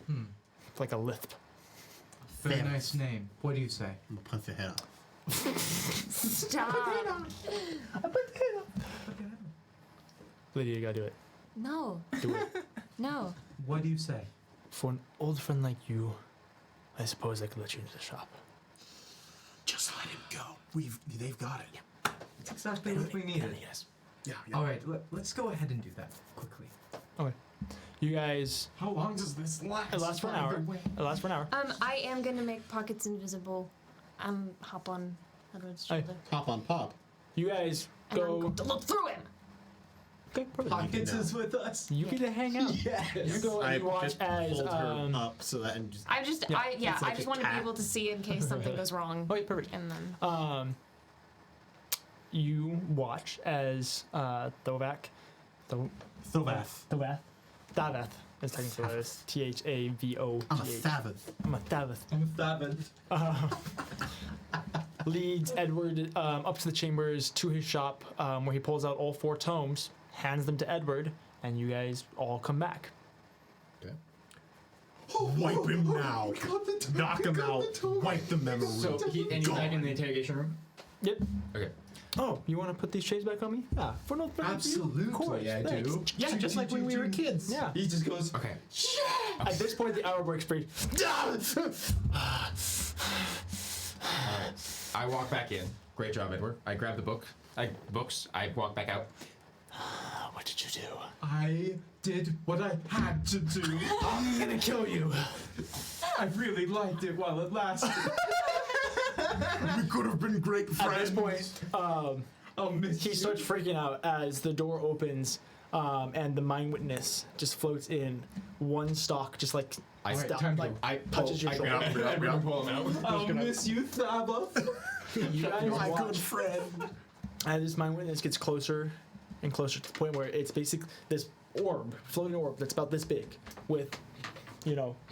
It's like a lisp. Very Thanos. nice name. What do you say? I'm gonna punch the head off. Stop. Lydia, you gotta do it. No. Do it. No. What do you say? For an old friend like you, I suppose I could let you into the shop. Just let him go. They've got it. That's exactly what we needed. Yeah. All right, let's go ahead and do that quickly. Okay. You guys. How long does this last? It lasts for an by hour. the way? It lasts for an hour. I am gonna make pockets invisible. Hop on Edward's Aye. shoulder. Pop on pop. You guys And I'm go. going to look through him. Okay, perfect. Pockets is with us. You get to hang out. You go and you watch just as. hold her up so that and just. I just, Yeah. I It's like just a want to be cat. able to see in case something goes wrong. Okay, perfect. And then. You watch as Thovath. Thovath. Daveth is technically what it is. Thavoth. I'm a Thavath. I'm a Daveth. I'm a Thabin. Leads Edward up to the chambers to his shop, where he pulls out all 4 tomes, hands them to Edward, and you guys all come back. Wipe him now. Knock him out. Wipe the memory. So he's back in the interrogation room. Yep. Okay. Oh, you want to put these shades back on me? Yeah. For no Absolutely, Of course. I Thanks. do. Yeah, just like when we were kids. Yeah. He just goes. Okay. At this point, the hour breaks free. I walk back in. Great job, Edward. I grab the books. I walk back out. What did you do? I did what I had to do. I'm gonna kill you. I really liked it while it lasted. We could have been great At friends. this point, I'll miss he you. starts freaking out as the door opens, and the mind witness just floats in. One stalk, just like I stop, time to like go. I touches your shoulder. Edward pull him out. I'll miss you, Thaba. You guys My watch good friend. as this mind witness gets closer and closer to the point where it's basically this floating orb that's about this big, with,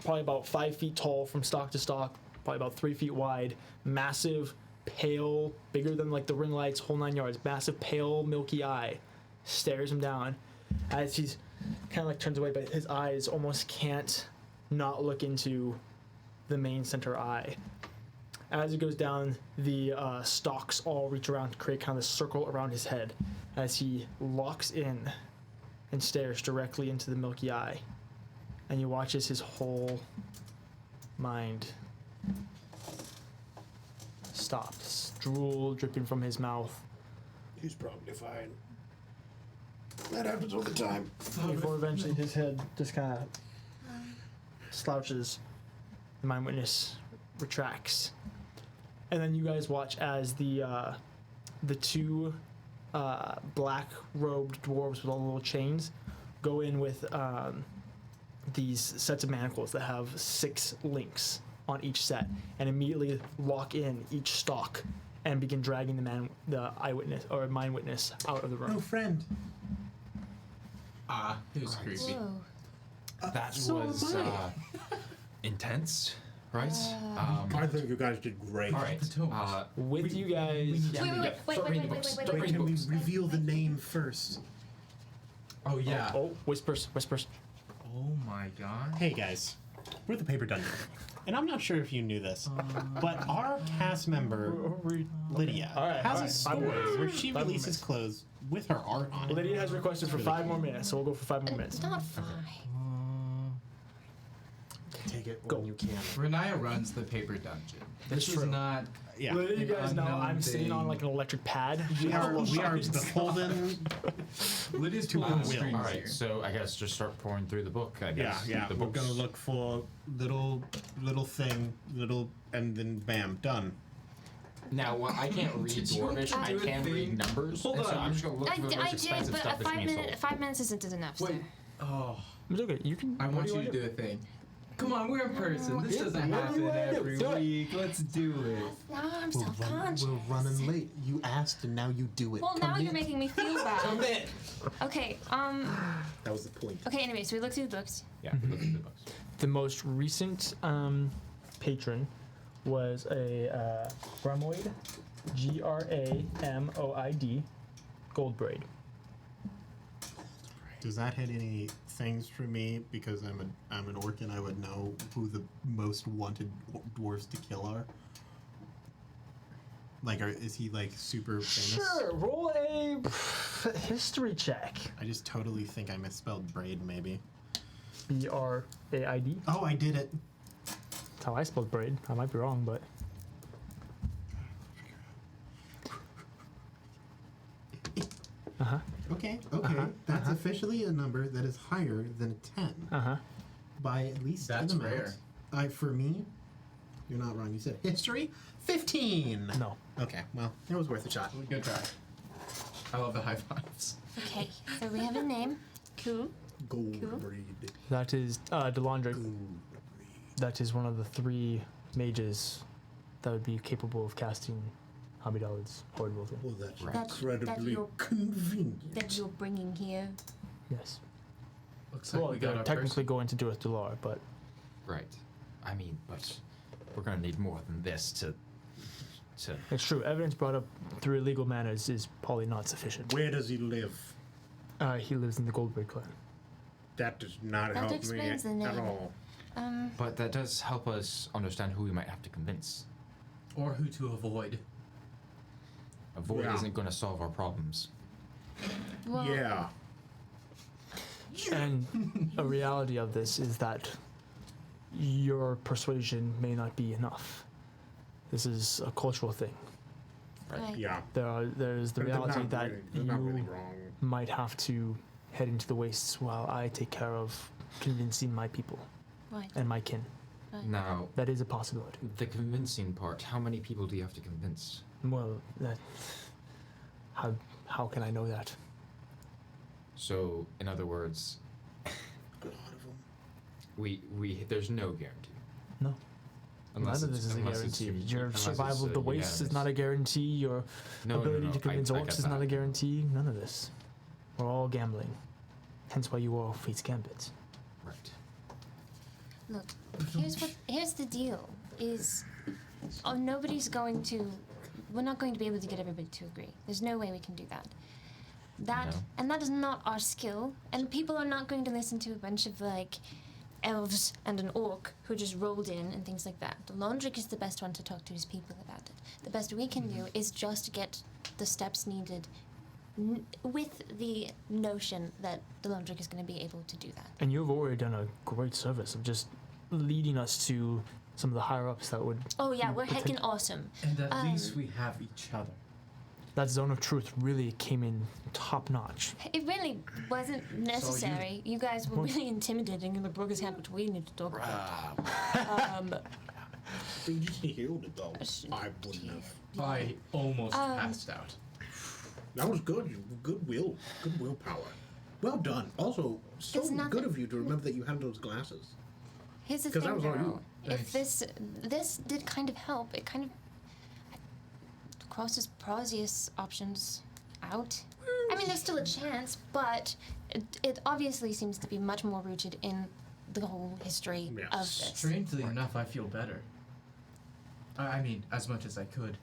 probably about 5 feet tall from stalk to stalk, probably about 3 feet wide, massive, pale, bigger than like the ring lights, whole 9 yards, massive, pale, milky eye, stares him down as he's kind of like turns away, but his eyes almost can't not look into the main center eye. As he goes down, the stalks all reach around to create kind of a circle around his head as he locks in and stares directly into the milky eye. And you watch as his whole mind stops, drool dripping from his mouth. He's probably fine. That happens all the time. Before eventually his head just kind of slouches. The mind witness retracts. And then you guys watch as the 2 black-robed dwarves with all the little chains go in with these sets of manacles that have 6 links on each set, and immediately lock in each stalk and begin dragging the eyewitness or mind witness out of the room. No friend. It was creepy. Whoa. That So was am I. intense, right? I think you guys did great. All right. The tomes. With you guys, Wait. Wait, can we reveal the name first? Oh yeah. oh, whispers. Oh my god. Hey guys, we're the Paper Dungeon. And I'm not sure if you knew this, but our cast member, Lydia, has a store where she releases clothes with her art on it. Lydia has requested for 5 more minutes, so we'll go for 5 more minutes. It's not fine. Take it Go. when you can. Renaya runs the paper dungeon. This is true. not. Yeah. Lydia, you guys know Unknown I'm sitting on thing. like an electric pad. We are beholden. Lydia's To pulling her strings will. All right. here. So I guess just start pouring through the book. I guess. Yeah. The We're books. gonna look for little thing, and then bam, done. Now, I can't read Did you Dwarvish. I do a can read thing? numbers. Hold and so on. I'm just gonna look for the I most did, expensive but stuff a that's being sold. 5 minutes isn't enough. Wait. Sir. Oh, It's okay. You can. I what want do you wanna to do a thing. Come on, we're in person. This doesn't What do you happen wanna do? every Do it. week. Let's do it. Now I'm self-conscious. We're running late. You asked, and now you do it. Well, now you're making me feel bad. in. Okay, That was the point. okay, anyway, so we looked through the books. Yeah, look at the books. The most recent patron was a Gramoid, Gramoid, gold braid. Does that hit any things for me? Because I'm an orc and I would know who the most wanted dwarves to kill are. Like, is he like super famous? Sure. Roll a history check. I just totally think I misspelled braid. Maybe. BRAID. Oh, I did it. That's how I spelled braid. I might be wrong, but Okay, that's officially a number that is higher than a 10 by at least That's an amount. rare. For me, you're not wrong. You said history 15. No. Okay, well, it was worth a shot. Good try. I love the high fives. Okay, so we have a name. Cool. Gold Cool. breed. That is Delandric. Gold breed. That is one of the 3 mages that would be capable of casting Amidala's Horde Wilton. Well, that's Right. That incredibly you're- convenient. That you're bringing here. Yes. Looks like Well, we got they're our technically going to do with Delar, but Right. I mean, but we're gonna need more than this to. it's true. Evidence brought up through illegal manners is probably not sufficient. Where does he live? He lives in the Goldberg clan. That does not That help me explains the at name. all. But that does help us understand who we might have to convince. Or who to avoid. Avoid Yeah. isn't gonna solve our problems. Well, Yeah. And a reality of this is that your persuasion may not be enough. This is a cultural thing. right. Yeah. There's the But they're reality not that really- they're not really you wrong. might have to head into the wastes while I take care of convincing my people Right. and my kin. Now, That is a possibility. the convincing part. How many people do you have to convince? Well, that how can I know that? So, in other words, A lot of them. we there's no guarantee. No. Unless None of it's- this is a unless it's guarantee. un- Your unless survival it's, of the wastes is unanimous. not a guarantee. Your No, ability no, to convince I orcs get is not that. a guarantee. None of this. We're all gambling. Hence why you all face Gambit. Right. Look, here's the deal. Is nobody's going to. We're not going to be able to get everybody to agree. There's no way we can do that. No. And that is not our skill. And people are not going to listen to a bunch of like elves and an orc who just rolled in and things like that. The Laundric is the best one to talk to his people about it. The best we can do is just get the steps needed with the notion that the Laundric is going to be able to do that. And you've already done a great service of just leading us to some of the higher ups that would. Oh yeah, we're heckin' awesome. And at least we have each other. That zone of truth really came in top notch. It really wasn't necessary. You guys were really intimidating in the Brugger's hand, which we need to talk about. You just healed it though. I wouldn't have. I almost passed out. That was good. Good willpower. Well done. Also, so It's nothing- good of you to remember that you had those glasses. Here's the 'Cause thing, that was all though. you. If this did kind of help, it kind of crosses Prosius options out. I mean, there's still a chance, but it obviously seems to be much more rooted in the whole history of Yes. this. Strangely enough, I feel better. I mean, as much as I could.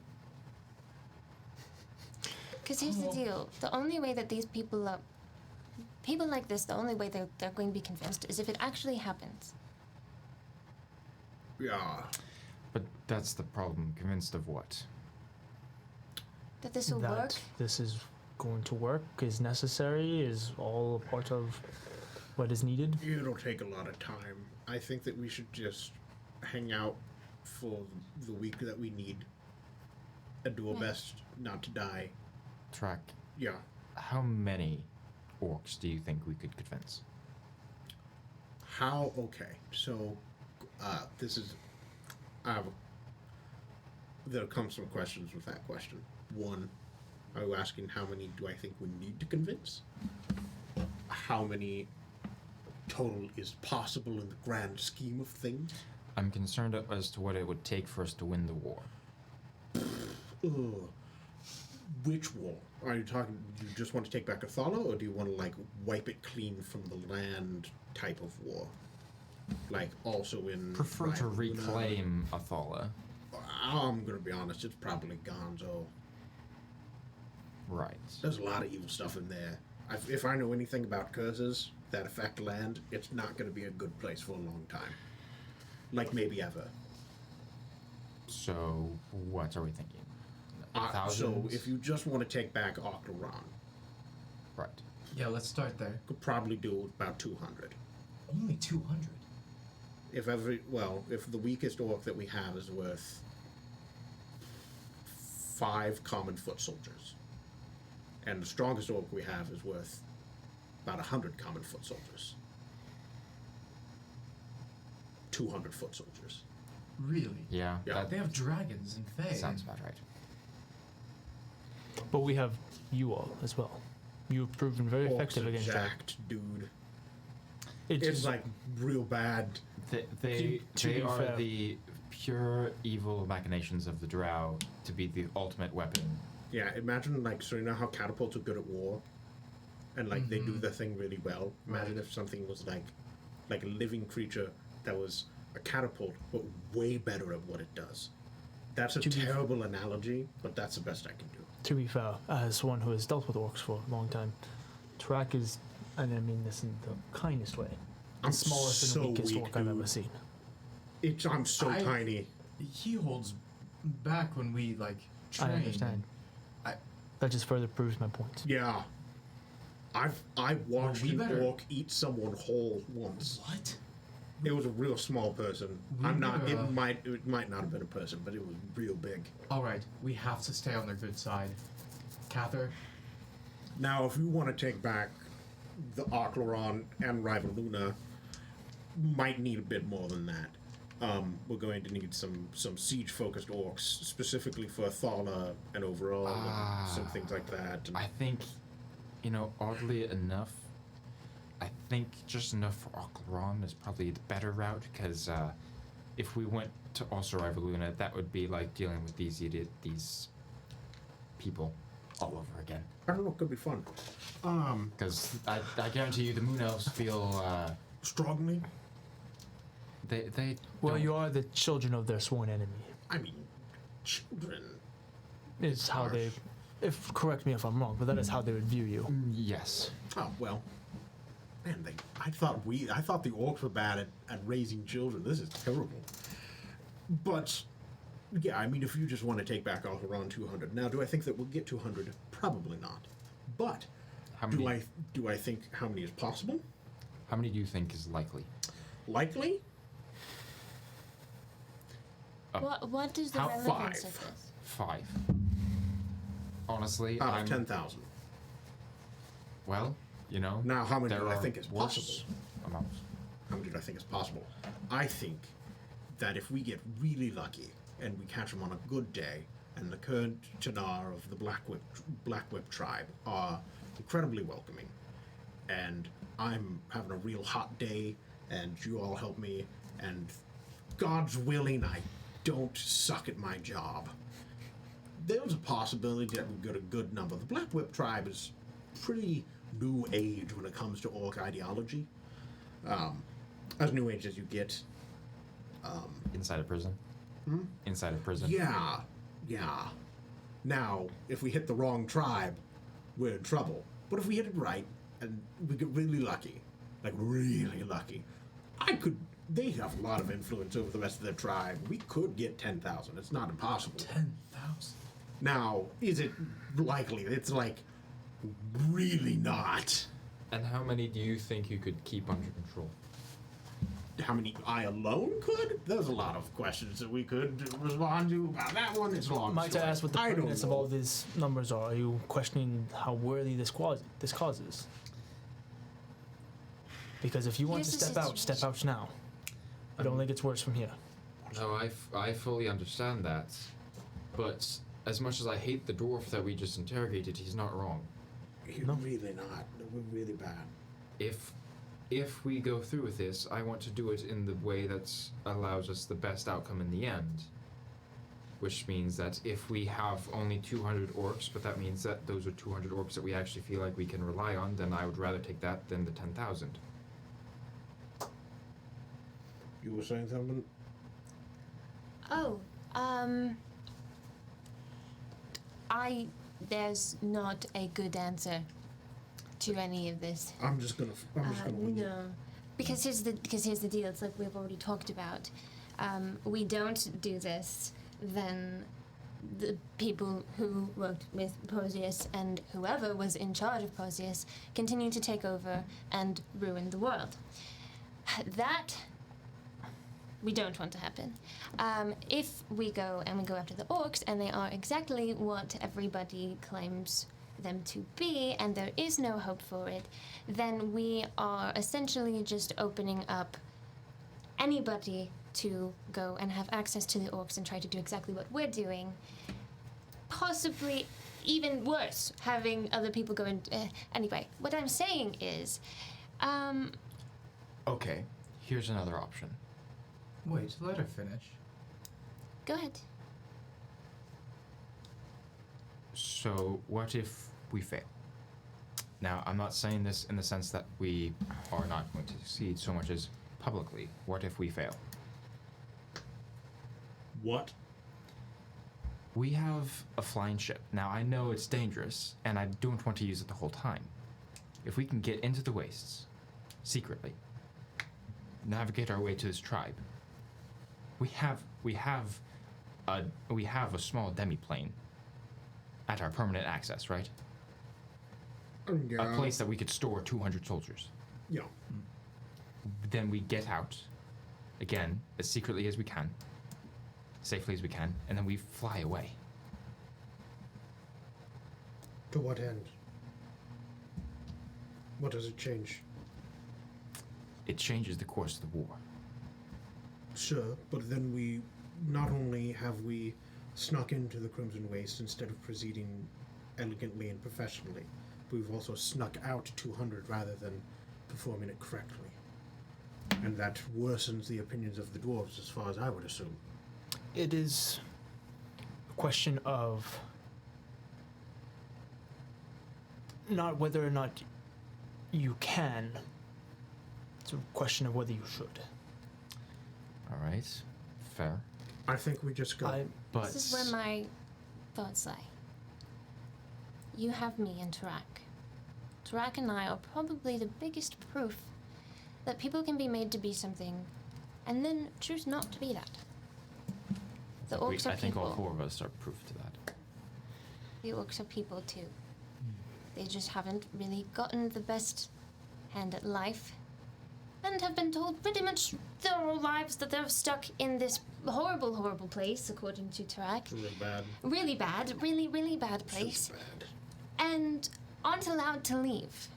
Because here's the deal: the only way that these people like this, the only way they're going to be convinced is if it actually happens. Yeah. But that's the problem. Convinced of what? That this will that work. this is going to work, is necessary, is all a part of what is needed. It'll take a lot of time. I think that we should just hang out for the week that we need and do our best not to die. Track. Yeah. How many orcs do you think we could convince? How? Okay. So, this is. There comes some questions with that question. One, are you asking how many do I think we need to convince? How many total is possible in the grand scheme of things? I'm concerned as to what it would take for us to win the war. Ugh. Which war? Are you talking? Do you just want to take back Athala, or do you want to like wipe it clean from the land type of war? Like also in. Prefer to Rhine- reclaim Athala. I'm gonna be honest. It's probably Gonzo. Right. There's a lot of evil stuff in there. If I know anything about curses that affect land, it's not gonna be a good place for a long time. Like maybe ever. So, what are we thinking? So Thousands? if you just want to take back Octoron, Right. Yeah, let's start there. could probably do about 200. Only 200. If the weakest orc that we have is worth 5 common foot soldiers. And the strongest orc we have is worth about 100 common foot soldiers. 200 foot soldiers. Really? Yeah, Yeah. They have dragons and fae. sounds about right. But we have you all as well. You've proven very Orcs effective are against that. jacked, dude. It's It's like real bad. They To be are fair. the pure evil machinations of the drow to be the ultimate weapon. Yeah, imagine like, so you know how catapults are good at war? And like they do their thing really well. Imagine if something was like a living creature that was a catapult, but way better at what it does. That's a To be- terrible analogy, but that's the best I can do. To be fair, as one who has dealt with orcs for a long time, Tarak is, and I mean this in the kindest way, the I'm smallest and so weakest weak, orc I've ever dude. seen. I'm so I- tiny. He holds back when we like train. I understand. I- That just further proves my point. Yeah. I watched we an better- orc eat someone whole once. What? It was a real small person. We I'm not. better, It might not have been a person, but it was real big. All right, we have to stay on their good side. Kathyr, Now, if you want to take back the Ocleron and Rival Luna, might need a bit more than that. We're going to need some siege-focused orcs, specifically for Thala and overall, and some things like that. And I think, oddly enough, I think just enough for Ocleron is probably the better route, because if we went to also Rival Luna, that would be like dealing with these people all over again. I don't know, it could be fun. Because I guarantee you the Moon Elves feel, Strongly? they Well, don't- you are the children of their sworn enemy. I mean, children. It's how they, Harsh. if correct me if I'm wrong, but that is how they would view you. Yes. Oh, well. Man, I thought the orcs were bad at raising children. This is terrible. But, yeah, I mean, if you just want to take back Ocleron 200. Now, do I think that we'll get 200? Probably not. But, How many? do I think how many is possible? How many do you think is likely? Likely? What is the How- relevance of 5. this? 5. Honestly, Out I'm of 10,000. well. Now, how many there do I are think is worse possible? amounts. How many do I think is possible? I think that if we get really lucky and we catch them on a good day, and the Kurd Tanar of the Black Whip tribe are incredibly welcoming, and I'm having a real hot day, and you all help me, and God's willing, I don't suck at my job. There's a possibility that we get a good number. The Black Whip tribe is pretty new age when it comes to orc ideology. As new age as you get. Inside a prison. Inside a prison. Yeah. Now, if we hit the wrong tribe, we're in trouble. But if we hit it right, and we get really lucky, they have a lot of influence over the rest of their tribe. We could get 10,000. It's not impossible. 10,000. Now, is it likely? It's like, really not. And how many do you think you could keep under control? How many I alone could? There's a lot of questions that we could respond to about that one. It's a long Might I story. ask what the I don't pertinence of know. all these numbers are? Are you questioning how worthy this causes? Because if you want Here's to the step out now. It only gets worse from here. No, I fully understand that. But as much as I hate the dwarf that we just interrogated, he's not wrong. You're really not. We're really bad. If we go through with this, I want to do it in the way that allows us the best outcome in the end. Which means that if we have only 200 orcs, but that means that those are 200 orcs that we actually feel like we can rely on, then I would rather take that than the 10,000. You were saying something? Oh, there's not a good answer to any of this. I'm just gonna win. No, because here's the deal. It's like we've already talked about. We don't do this, then the people who worked with Posius and whoever was in charge of Posius continue to take over and ruin the world. That we don't want to happen. If we go after the orcs, and they are exactly what everybody claims them to be, and there is no hope for it, then we are essentially just opening up anybody to go and have access to the orcs and try to do exactly what we're doing. Possibly even worse, having other people go and... anyway, what I'm saying is... Okay, here's another option. Wait, let her finish. Go ahead. So, what if we fail? Now, I'm not saying this in the sense that we are not going to succeed so much as publicly. What if we fail? What? We have a flying ship. Now, I know it's dangerous, and I don't want to use it the whole time. If we can get into the wastes, secretly, navigate our way to this tribe, we have a small demiplane at our permanent access, right? Yeah. A place that we could store 200 soldiers. Yeah. Then we get out, again, as secretly as we can, safely as we can, and then we fly away. To what end? What does it change? It changes the course of the war. Sure, but then we not only have we snuck into the Crimson Waste instead of proceeding elegantly and professionally, but we've also snuck out 200 rather than performing it correctly. And that worsens the opinions of the dwarves as far as I would assume. It is a question of not whether or not you can. It's a question of whether you should. All right, fair. I think we just go. But This is where my thoughts lie. You have me and Tarak. Tarak and I are probably the biggest proof that people can be made to be something and then choose not to be that. The orcs are I think people. all four of us are proof to that. The orcs are people too. They just haven't really gotten the best hand at life and have been told pretty much their whole lives that they're stuck in this horrible, horrible place, according to Tarak. Real bad. Really bad, really, really bad place. Super bad. And aren't allowed to leave.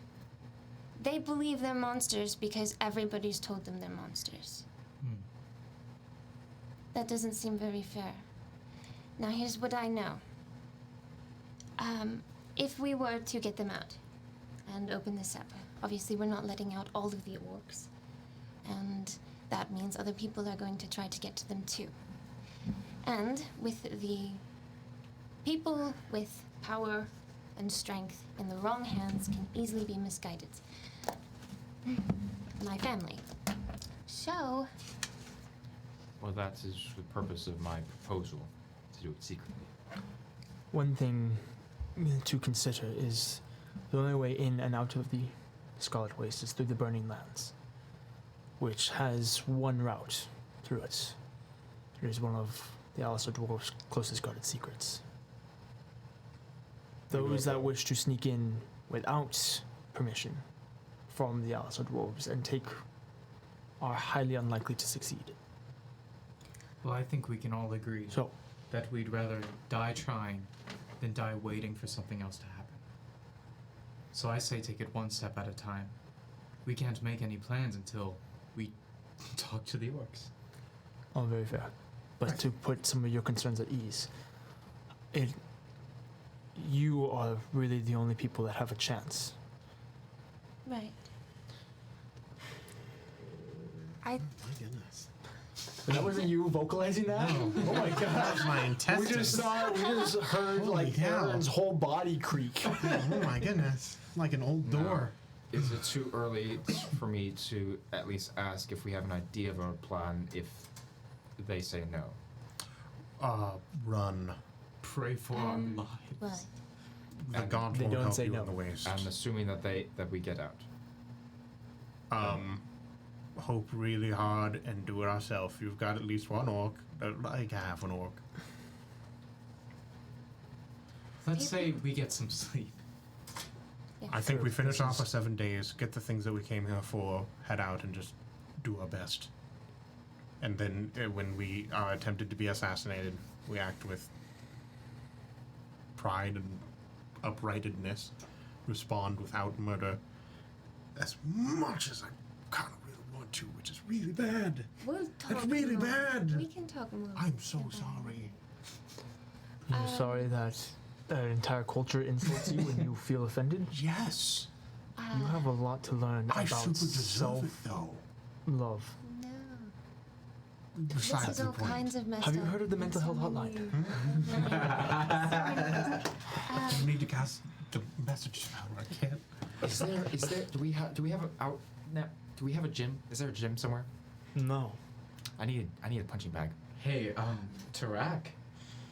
They believe they're monsters because everybody's told them they're monsters. That doesn't seem very fair. Now here's what I know. If we were to get them out and open this up, obviously we're not letting out all of the orcs. And that means other people are going to try to get to them too. And with the people with power and strength in the wrong hands can easily be misguided. My family. So, Well, that is the purpose of my proposal, to do it secretly. One thing to consider is the only way in and out of the Scarlet Waste is through the Burning Lands, which has one route through it. It is one of the Alistair Dwarf's closest guarded secrets. Those that wish to sneak in without permission from the Alistair Dwarves and take are highly unlikely to succeed. Well, I think we can all agree So, that we'd rather die trying than die waiting for something else to happen. So I say take it one step at a time. We can't make any plans until we talk to the orcs. oh, very fair. But to put some of your concerns at ease, you are really the only people that have a chance. right. My goodness. But that wasn't you vocalizing that? No. Oh my That gosh. was my We intestines. just heard Holy like cow. Aaron's whole body creak. Oh my goodness. Like an old No. door. Is it too early for me to at least ask if we have an idea of our plan if they say no? Run. Pray for our lives. Well, The And gods they won't don't help say you no. in the waste. I'm assuming that we get out. Hope really hard and do it ourselves. You've got at least one orc. Like half an orc. Let's say we get some sleep. I think we Sure, finish this off is- our 7 days, get the things that we came here for, head out and just do our best. And then when we are attempted to be assassinated, we act with pride and uprightedness, respond without murder as much as I kind of really want to, which is really bad. We'll talk. It's really more. bad. We can talk more. I'm so sorry. You're sorry that an entire culture insults you and you feel offended? Yes. You have a lot to learn I about super deserve it, though. self-love. No. Besides This is the all point. kinds of messed Have you up. heard of the mental health hotline? You need to cast the message out. I can't. Is there, do we have a out now? Do we have a gym? Is there a gym somewhere? No. I need a punching bag. Hey, Tarak.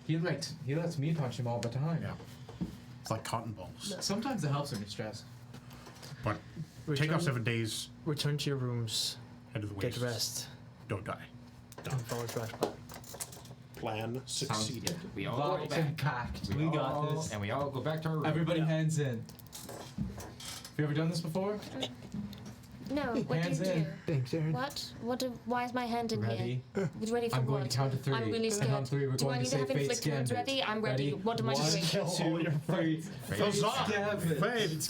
He lets me punch him all the time. Yeah. It's like cotton balls. Sometimes it helps when you're stressed. But take off 7 days. Return to your rooms. Head to the Get waste. rest. Don't die. And follow Trash plan. Plan succeeded. We all go Vibes back. and packed. We got this. And we all go back to our room. Everybody hands in. Have you ever done this before? No, what Hands do you in. do? Thanks, Aaron. Why is my hand in Ready? here? Ready for I'm going what? to count to 3. I'm really And scared. on 3, we're Do going I to need say to have Fate's inflict wounds Gambit. ready? I'm ready. What am I One, doing? Kill all your friends. Huzzah! Gambit. Fate's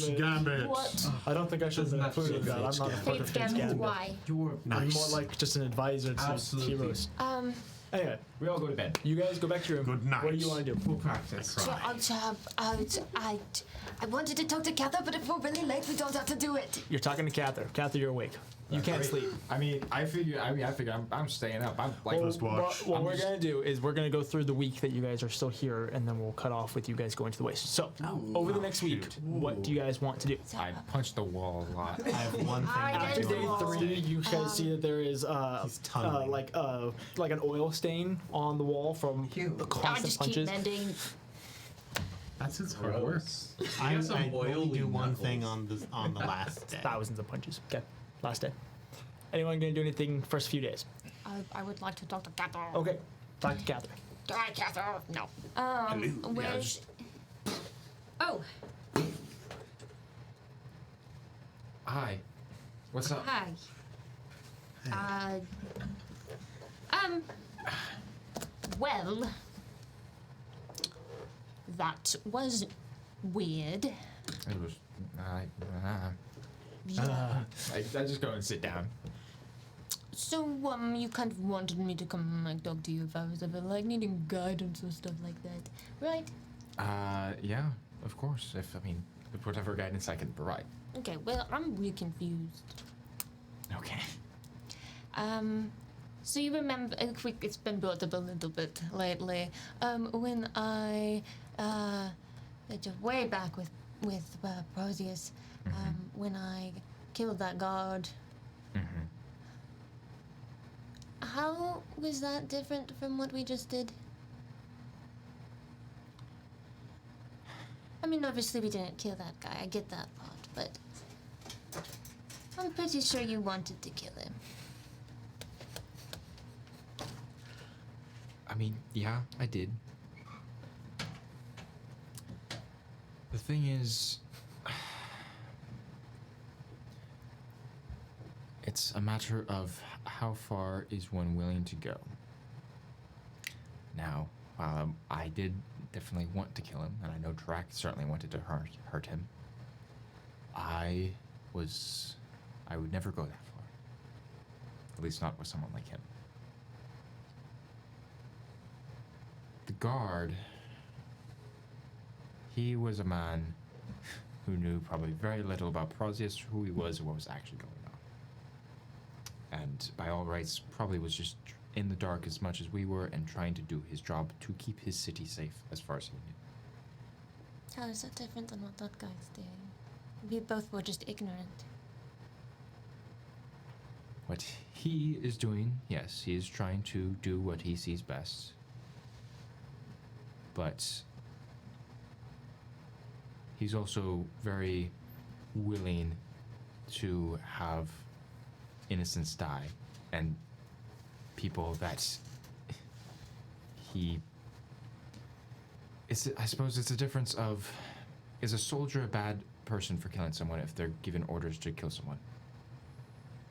Gambit. What? I don't think I should have Doesn't included that. I'm not a part of Fate's Fate's Gambit. Gambit. Why? You're I'm Nice. more like just an advisor to Absolutely. heroes. Anyway, We all go to bed. you guys go back to your room. Good night. What do you want to do? We'll practice. I wanted to talk to Kathyr, but if we're really late, we don't have to do it. You're talking to Kathyr. Kathyr, you're awake. You can't sleep. I figure I'm staying up. I'm like, First watch. What I'm we're just- gonna do is we're gonna go through the week that you guys are still here, and then we'll cut off with you guys going to the waste. So, over the next week, what do you guys want to do? I punched the wall a lot. I have one thing. I After did day wall. 3, you guys see that there is He's tunneling. like an oil stain on the wall from the I constant just keep punches. mending. That's his hard work. I got some only oily do one knuckles. thing on the last day. Thousands of punches. Okay, last day. Anyone gonna do anything first few days? I would like to talk to Kathyr. Okay, talk to Kathyr. Hi, Kathyr. No. Hello. Where's? Oh, Hi. What's up? hi. Well, that was weird. It was. Yeah. I just go and sit down. So, you kind of wanted me to come and like talk to you if I was ever like needing guidance or stuff like that, right? Yeah, of course. With whatever guidance I can provide. Okay, well, I'm really confused. Okay. So you remember, it's been brought up a little bit lately, when I, way back with Proteus, when I killed that guard. Mm-hmm. How was that different from what we just did? I mean, obviously we didn't kill that guy, I get that part, but I'm pretty sure you wanted to kill him. Yeah, I did. The thing is, it's a matter of how far is one willing to go. Now, I did definitely want to kill him, and I know Tarak certainly wanted to hurt him. I would never go that far. At least not with someone like him. The guard, he was a man who knew probably very little about Proteus, who he was, or what was actually going on. And by all rights, probably was just in the dark as much as we were and trying to do his job to keep his city safe as far as he knew. How is that different than what that guy's doing? We both were just ignorant. What he is doing, yes, he is trying to do what he sees best. But he's also very willing to have innocents die and people that I suppose it's a difference of, is a soldier a bad person for killing someone if they're given orders to kill someone?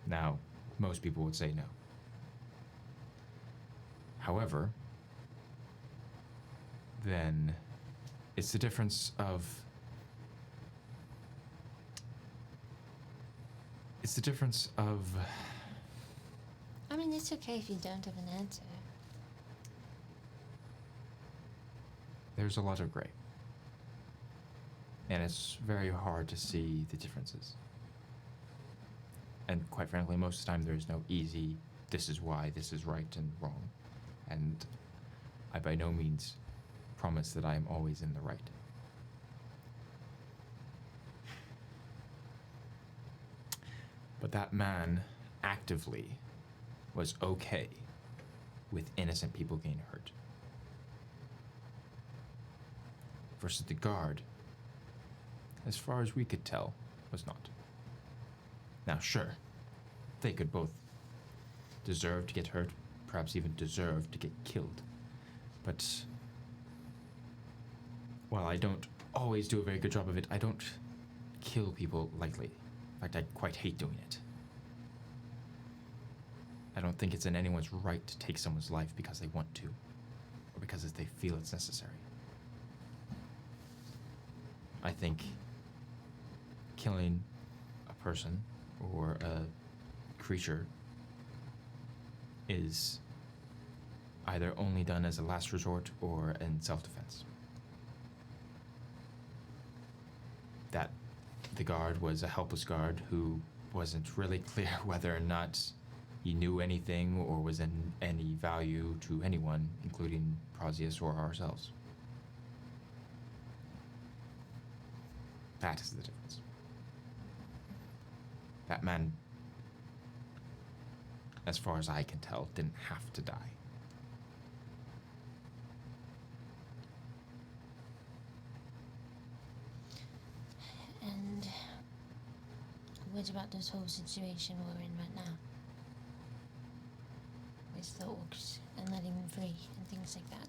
Now, most people would say no. However, then It's the difference of. It's the difference of. I mean, it's okay if you don't have an answer. There's a lot of gray. And it's very hard to see the differences. And quite frankly, most of the time there is no easy, this is why, this is right and wrong. And I by no means promise that I am always in the right. But that man actively was okay with innocent people getting hurt. Versus the guard, as far as we could tell, was not. Now, sure, they could both deserve to get hurt, perhaps even deserve to get killed. But while I don't always do a very good job of it, I don't kill people lightly. In fact, I quite hate doing it. I don't think it's in anyone's right to take someone's life because they want to, or because they feel it's necessary. I think killing a person or a creature is either only done as a last resort or in self-defense. That the guard was a helpless guard who wasn't really clear whether or not he knew anything or was in any value to anyone, including Prosius or ourselves. That is the difference. That man, as far as I can tell, didn't have to die. And what about this whole situation we're in right now? With the orcs and letting them free and things like that.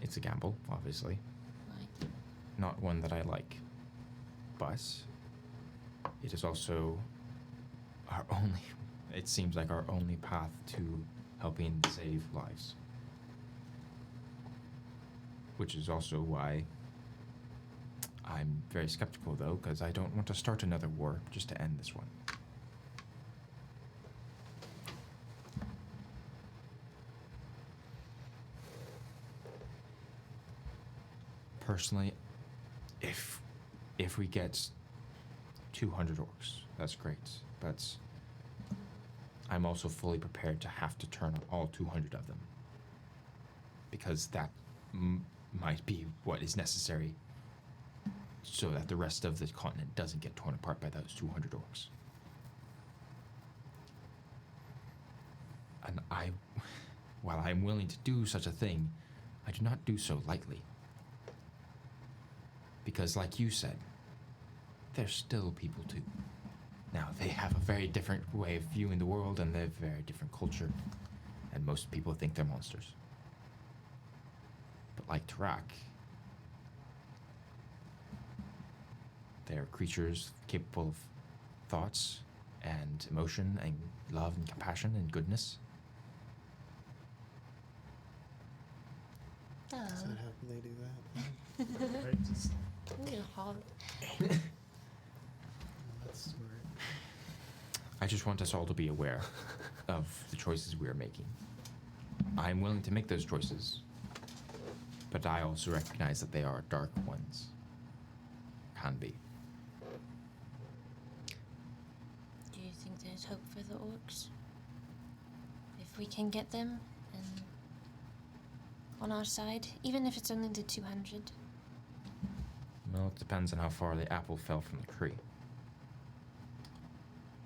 It's a gamble, obviously. Right. Not one that I like. But it is also our only, it seems like our only path to helping save lives. Which is also why I'm very skeptical, though, because I don't want to start another war just to end this one. Personally, if we get 200 orcs, that's great. But I'm also fully prepared to have to turn on all 200 of them, because that might be what is necessary so that the rest of the continent doesn't get torn apart by those 200 orcs. And while I'm willing to do such a thing, I do not do so lightly. Because like you said, they're still people too. Now, they have a very different way of viewing the world, and they have a very different culture, and most people think they're monsters. But like Tarak, they're creatures capable of thoughts and emotion and love and compassion and goodness. Oh. Is that how they do that? Right, just You're hard. that's smart. I just want us all to be aware of the choices we are making. I'm willing to make those choices, but I also recognize that they are dark ones. Can be. Do you think there's hope for the orcs? If we can get them and on our side, even if it's only the 200? Well, it depends on how far the apple fell from the tree.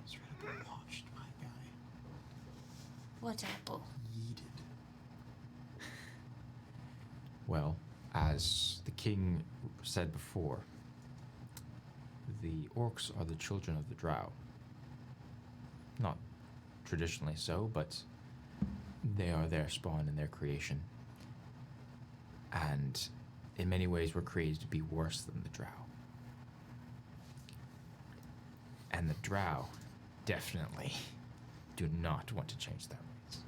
Straight up launched my guy. What apple? Yeeted. Well, as the king said before, the orcs are the children of the drow. Not traditionally so, but they are their spawn and their creation. And in many ways were created to be worse than the drow. And the drow definitely do not want to change their ways.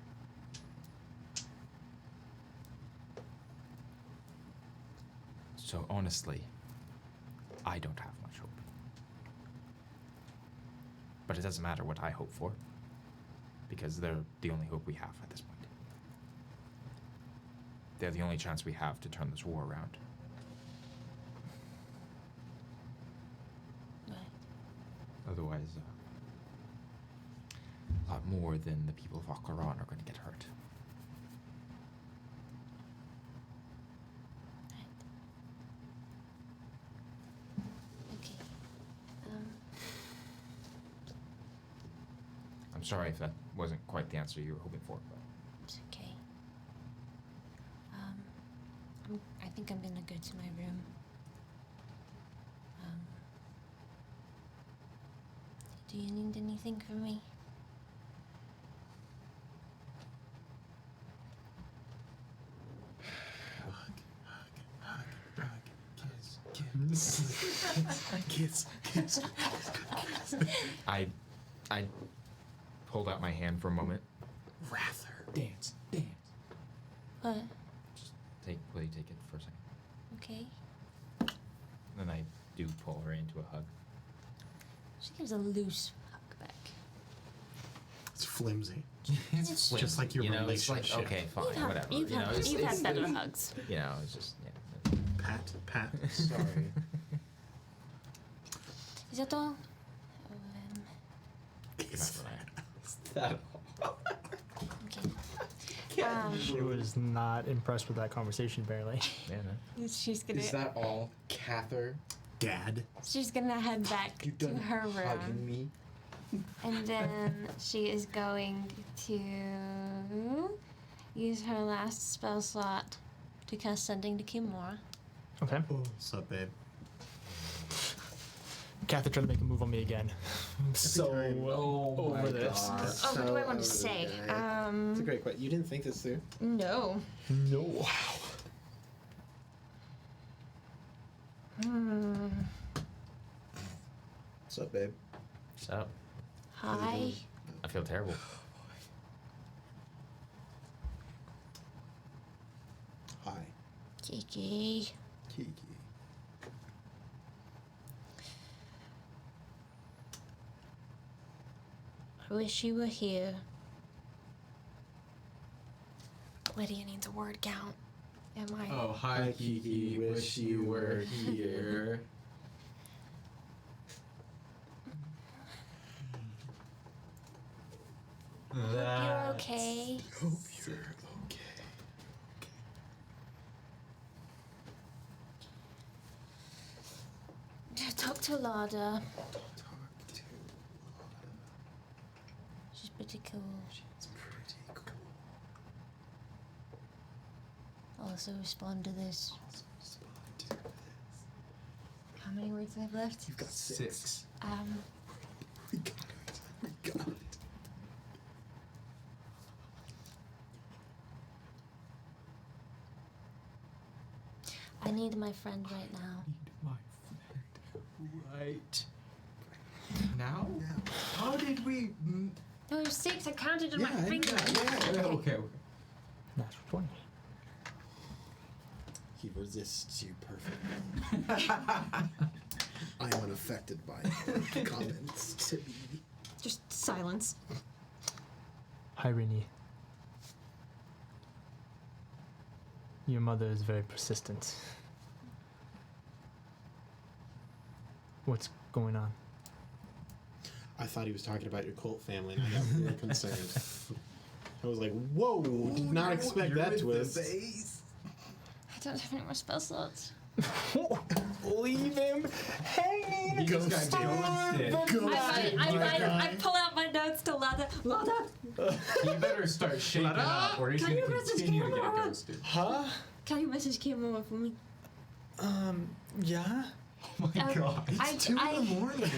So honestly, I don't have much hope. But it doesn't matter what I hope for, because they're the only hope we have at this point. They're the only chance we have to turn this war around. Right. Otherwise, a lot more than the people of Akaran are going to get hurt. Okay. I'm sorry if that wasn't quite the answer you were hoping for, but It's okay. I think I'm gonna go to my room. Do you need anything from me? Kiss. I pulled out my hand for a moment. Rather. Dance. What? Will you take it for a second? Okay. Then I do pull her into a hug. She gives a loose hug back. It's flimsy. It's Just like your You know, it's relationship. like, okay, fine, whatever. You've you know, had, it's, you've it's, had better hugs. you know, it's just, yeah. Pat. Sorry. Is that all? That Okay. She was not impressed with that conversation, apparently. Yeah, no. She's gonna. is that all, Kathyr? Dad. She's gonna head back You to done her room, hugging me? and then she is going to use her last spell slot to cast Sending to Kimura. Okay. What's up, babe? Kathyr trying to make a move on me again. I'm so over this. Oh, what do I want to say? It's a great question. You didn't think this through? No. No. What's up, babe? What's up? Hi. I feel terrible. Hi. Kiki. Kiki. I wish you were here. Lydia needs a word count. Am I? Oh, hi, Kiki. Wish you were here. You're okay. Hope you're okay. Talk to Lada. Talk to She's pretty cool. It's pretty cool. Also respond to this. Respond to this. How many words do I have left? You've got 6. We got it. We got it. I need my friend right now. My friend. Right. Now? Yeah. How did we. No, there's 6. I counted on my Yeah, finger. Okay. Natural 20. He resists you perfectly. I am unaffected by comments to me. Just silence. Hi, Rini. Your mother is very persistent. What's going on? I thought he was talking about your cult family, and I got real concerned. I was like, whoa, did not expect that twist. I don't have any more spell slots. Leave him hanging. He just got ghosted. I pull out my notes to Lada. Lada! You better start shaking up, or he's Can going to you message continue to get Kimura? ghosted. Huh? Can you message Kimura for me? Yeah. Oh my god. It's 2 in the morning.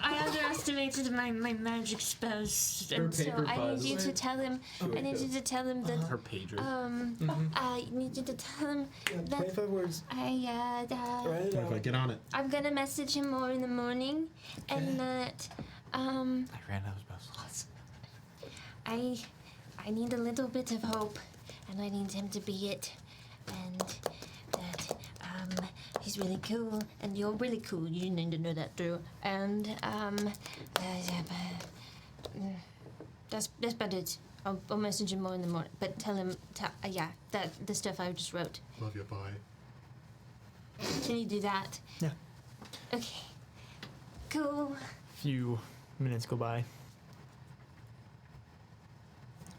I underestimated my magic spells, and so paper I need you buzz. to tell him. I need you to tell him that. Her pager. I need you to tell him that 25 words. Okay, get on it. I'm gonna message him more in the morning, and that I ran out of spell slots. I need a little bit of hope, and I need him to be it, and that he's really cool, and you're really cool. You need to know that too. And that's about it. I'll message him more in the morning, but tell him that the stuff I just wrote. Love you, bye. Can you do that? Yeah. Okay. Cool. Few minutes go by.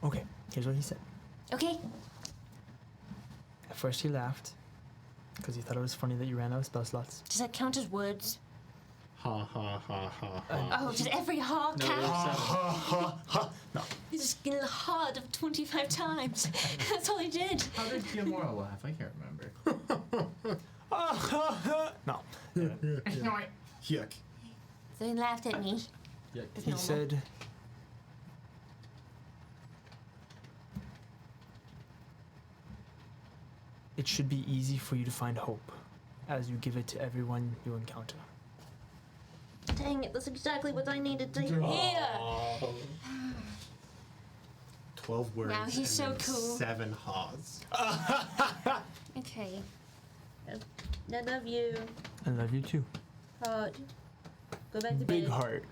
Okay, here's what he said. Okay. At first he laughed, because he thought it was funny that you ran out of spell slots. Does that count as words? Ha ha ha ha ha. Oh, does every ha No, count? there's seven. Ha ha! No. He just get hard of 25 times. That's all he did. How did Gamora laugh? I can't remember. No. Yuck. So he laughed at me. Yeah. It's He normal. said, it should be easy for you to find hope as you give it to everyone you encounter. Dang it, that's exactly what I needed to hear. 12 words. Wow, he's and so then cool. 7 haws. Okay. I love you. I love you too. Heart. Go back to Big bed. heart.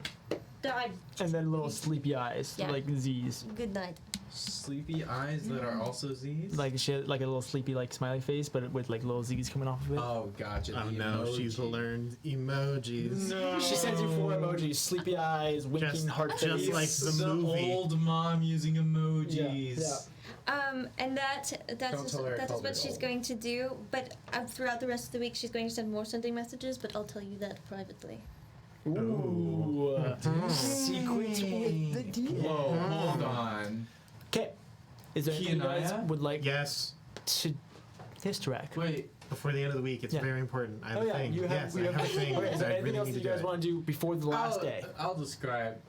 God. And then little sleepy eyes, Yeah. like Z's. Good night. Sleepy eyes that are also Z's? Like she had like a little sleepy like smiley face, but with like little Z's coming off of it. Oh, gotcha. Oh the no, emoji. she's learned emojis. No. She sends you 4 emojis: sleepy eyes, winking Just- heart just face. like the movie. old mom using emojis. Yeah. And that's tell her I that is called what her she's old. going to do. But throughout the rest of the week, she's going to send more sending messages. But I'll tell you that privately. Ooh. Secrets with the DM. Whoa, hold on. Okay. Is there anything you guys Kianaya? would like Yes, to Tarak? Wait, before the end of the week, it's Yeah. very important. I have Oh a yeah, thing. you have. Yes, we I have a thing. Okay, is there I anything really else need that to you guys do it. want to do before the last day? I'll describe.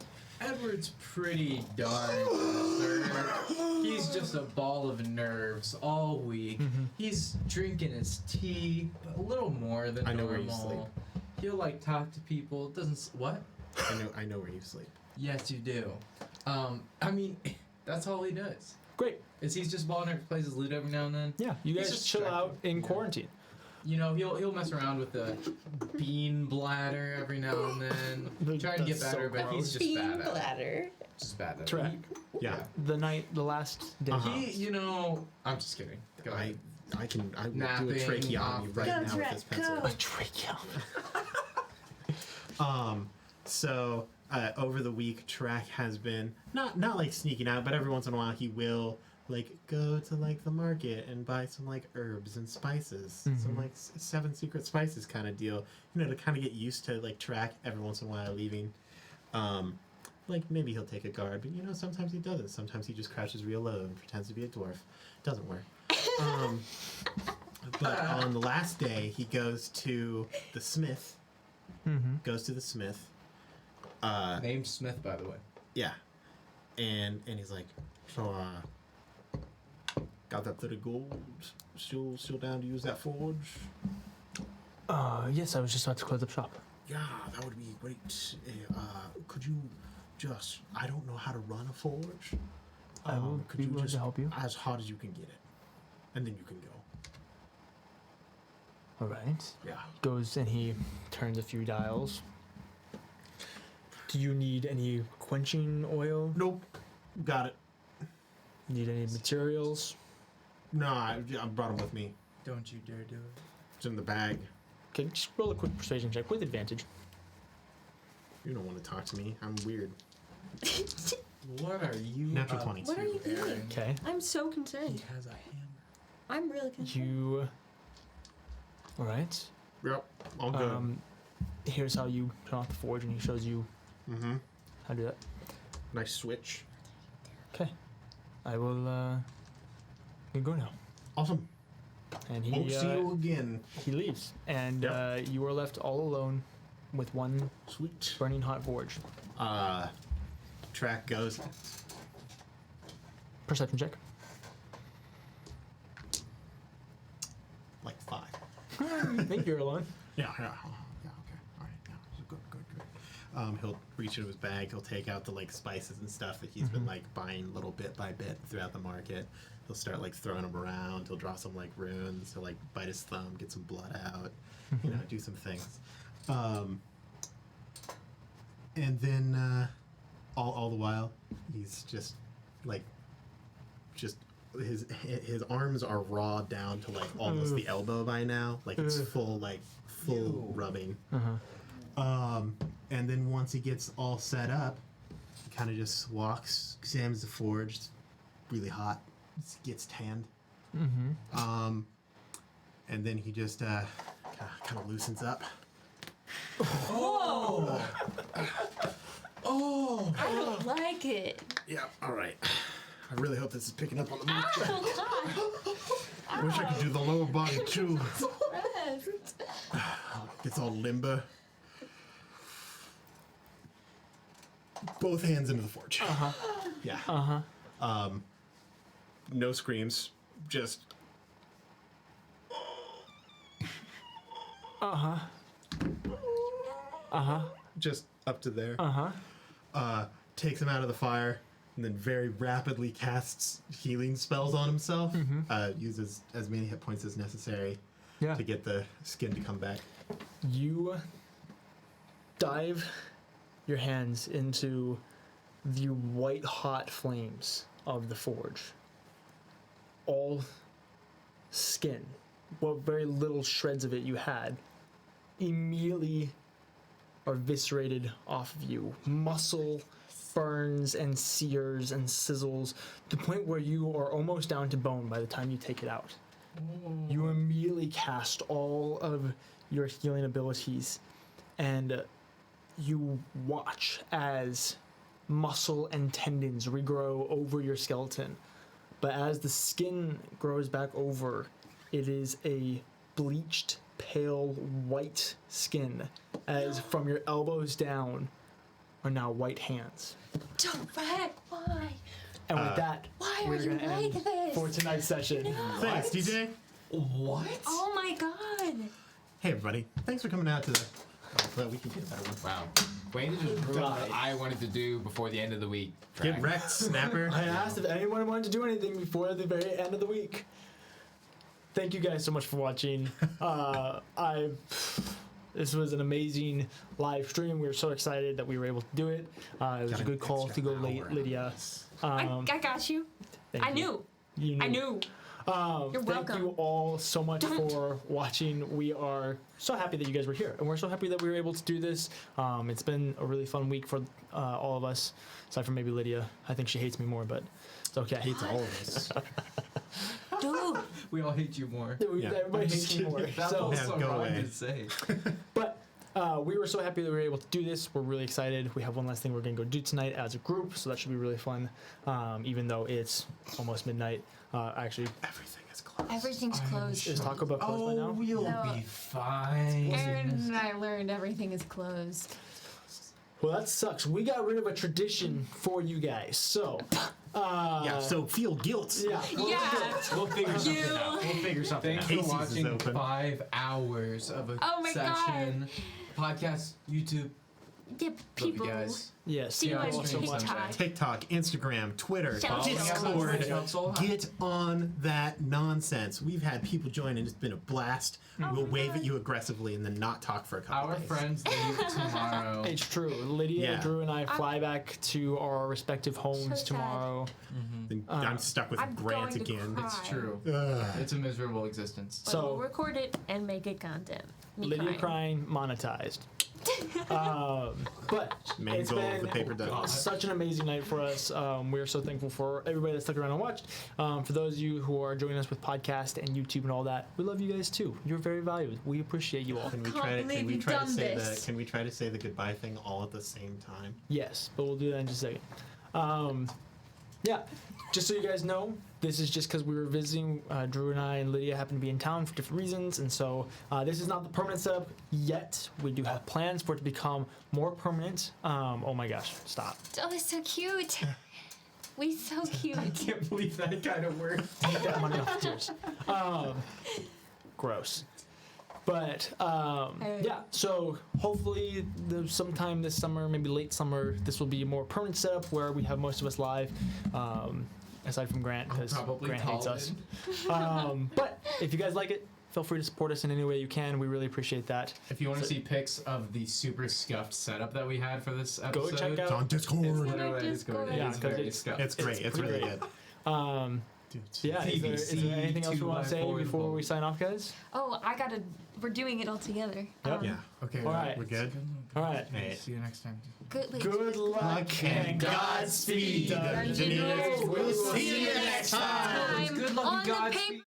Edward's pretty darn berserk. He's just a ball of nerves all week. He's drinking his tea a little more than I know normal. where you sleep. He'll like talk to people. What? I know where you sleep. Yes, you do. I mean, that's all he does. Great. Is he's just ball nerds, plays his loot every now and then. Yeah, you He's guys just chill out distracted. in Yeah. quarantine. You know, he'll mess around with the bean bladder every now and then. Try to get That's so better, but he's gross. just bad at it. bladder. Just bad at Tarak. it. Yeah, The last day. Uh-huh. He, I'm just kidding. Go ahead. I will do a Napping tracheotomy off. right Go, now with Trek, this pencil. go. A trachea. So over the week, Tarak has been not like sneaking out, but every once in a while he will like go to like the market and buy some like herbs and spices, some like 7 secret spices kind of deal, you know, to kind of get used to like Tarak every once in a while leaving. Like maybe he'll take a guard, but you know sometimes he doesn't. Sometimes he just crouches real low and pretends to be a dwarf. Doesn't work. But on the last day, he goes to the smith. Goes to the smith. Named Smith, by the way. Yeah, and he's like, so got that 30 gold. Still down to use that forge? Yes, I was just about to close up shop. Yeah, that would be great. Could you just? I don't know how to run a forge. I will Could be you willing just to help you. as hard as you can get it, and then you can go. All right. Yeah. Goes and he turns a few dials. Do you need any quenching oil? Nope. Got it. Need any materials? No, I brought them with me. Don't you dare do it. It's in the bag. Okay, just roll a quick persuasion check with advantage. You don't want to talk to me. I'm weird. What are you? Natural up 20. What are you to, doing? Aaron? Okay. I'm so He concerned. has a hammer. I'm really concerned. You. All right. Yep. All good. Here's how you turn off the forge, and he shows you Mm-hmm. how to do that. Nice switch. Okay. I will. You go now. Awesome. And he Won't see you again. he leaves, and Yep. you are left all alone with one Sweet. burning hot forge. Track goes. Perception check. Like 5. I think you're alone. Yeah. Okay. All right. Yeah. Good. He'll reach into his bag. He'll take out the like spices and stuff that he's been like buying little bit by bit throughout the market. He'll start like throwing them around. He'll draw some like runes. He'll like bite his thumb, get some blood out. You know, do some things. And then all the while, he's just like his arms are raw down to like almost the elbow by now. Like it's full rubbing. And then once he gets all set up, he kind of just walks, examines the forge. It's really hot. It gets tanned. And then he just kind of loosens up. Whoa! I don't like it. Yeah, all right. I really hope this is picking up on the mic. Oh, God. I wish I could do the lower body too. Rest. It's all limber. Both hands into the forge. Yeah. No screams. Just. Just up to there. Takes him out of the fire, and then very rapidly casts healing spells on himself. Uses as many hit points as necessary to get the skin to come back. You dive your hands into the white hot flames of the forge. All skin, what very little shreds of it you had, immediately are eviscerated off of you. Muscle burns and sears and sizzles to the point where you are almost down to bone by the time you take it out. You immediately cast all of your healing abilities, and you watch as muscle and tendons regrow over your skeleton. But as the skin grows back over, it is a bleached, pale white skin, as from your elbows down are now white hands. Tarak, why? And with that, Why are we're you going to like end this? for tonight's session. No. Thanks, DJ. What? Oh my God. Hey, everybody. Thanks for coming out to the. Well, we can get a better one. Wow. Wayne just ruined what I wanted to do before the end of the week. Get wrecked, Snapper. I asked if anyone wanted to do anything before the very end of the week. Thank you guys so much for watching. This was an amazing live stream. We were so excited that we were able to do it. It was a good call to go late, Lydia. I got you. I knew. You knew. I knew. You're Thank welcome. you all so much for watching. We are so happy that you guys were here, and we're so happy that we were able to do this. It's been a really fun week for all of us, aside from maybe Lydia. I think she hates me more, but it's okay. Hates all of us. Dude. We all hate you more. Yeah. Everybody hates me more. That So, was so go wrong away. to say. but we were so happy that we were able to do this. We're really excited. We have one last thing we're going to go do tonight as a group, so that should be really fun. Even though it's almost midnight. Actually, Everything is closed. Everything's closed. is Taco Bell closed by now? We'll No. be fine. Aaron and I learned everything is closed. Well, that sucks. We got rid of a tradition for you guys. So, Yeah, so feel guilt. yeah. Yeah. We'll figure something out. We'll figure something Thanks out. for Casey's is watching open. 5 hours of a Oh my God. session. Podcast, YouTube. Yeah, people. Love you guys. Yes. See you Yeah, on we'll stream TikTok. sometime. TikTok, Instagram, Twitter, Shout out to Discord. Council. Get on that nonsense. We've had people join and it's been a blast. We'll wave at you aggressively and then not talk for a couple Our days. friends leave tomorrow. It's true. Lydia, Yeah. Drew, and I fly back to our respective homes So sad. tomorrow. Then I'm stuck with I'm Grant going to again. cry. It's true. Ugh. It's a miserable existence. But So- we'll record it and make it content. Me Lydia crying, monetized. But Main it's goal been of the paper done. such an amazing night for us. We are so thankful for everybody that stuck around and watched. For those of you who are joining us with podcast and YouTube and all that, we love you guys too. You're very valued. We appreciate you all. Can we Can't try? believe Can we you've try to done say this. Can we try to say the goodbye thing all at the same time? Yes, but we'll do that in just a second. Yeah, just so you guys know, this is just because we were visiting. Drew and I and Lydia happen to be in town for different reasons, and so this is not the permanent setup yet. We do have plans for it to become more permanent. Oh my gosh, stop. Oh, it's so cute. We so cute. I can't believe that kind of word. Take that money off the tears. Gross. But yeah, so hopefully sometime this summer, maybe late summer, this will be a more permanent setup where we have most of us live. Aside from Grant, because Grant hates us. But if you guys like it, feel free to support us in any way you can. We really appreciate that. If you want to see pics of the super scuffed setup that we had for this episode, go check It's out. on Discord. It's literally Discord. Yeah, It's 'cause very it's- scuffed. It's great. It's really good. Yeah, is there anything else we want to say TVC before we sign off, guys? Oh, we're doing it all together. Yep. Yeah. Okay. All right. We're good. All right. Hey. See you next time. Good luck and Godspeed, Dungeoneers. Dungeoneers. We'll see you next time. Good luck On and the Godspeed.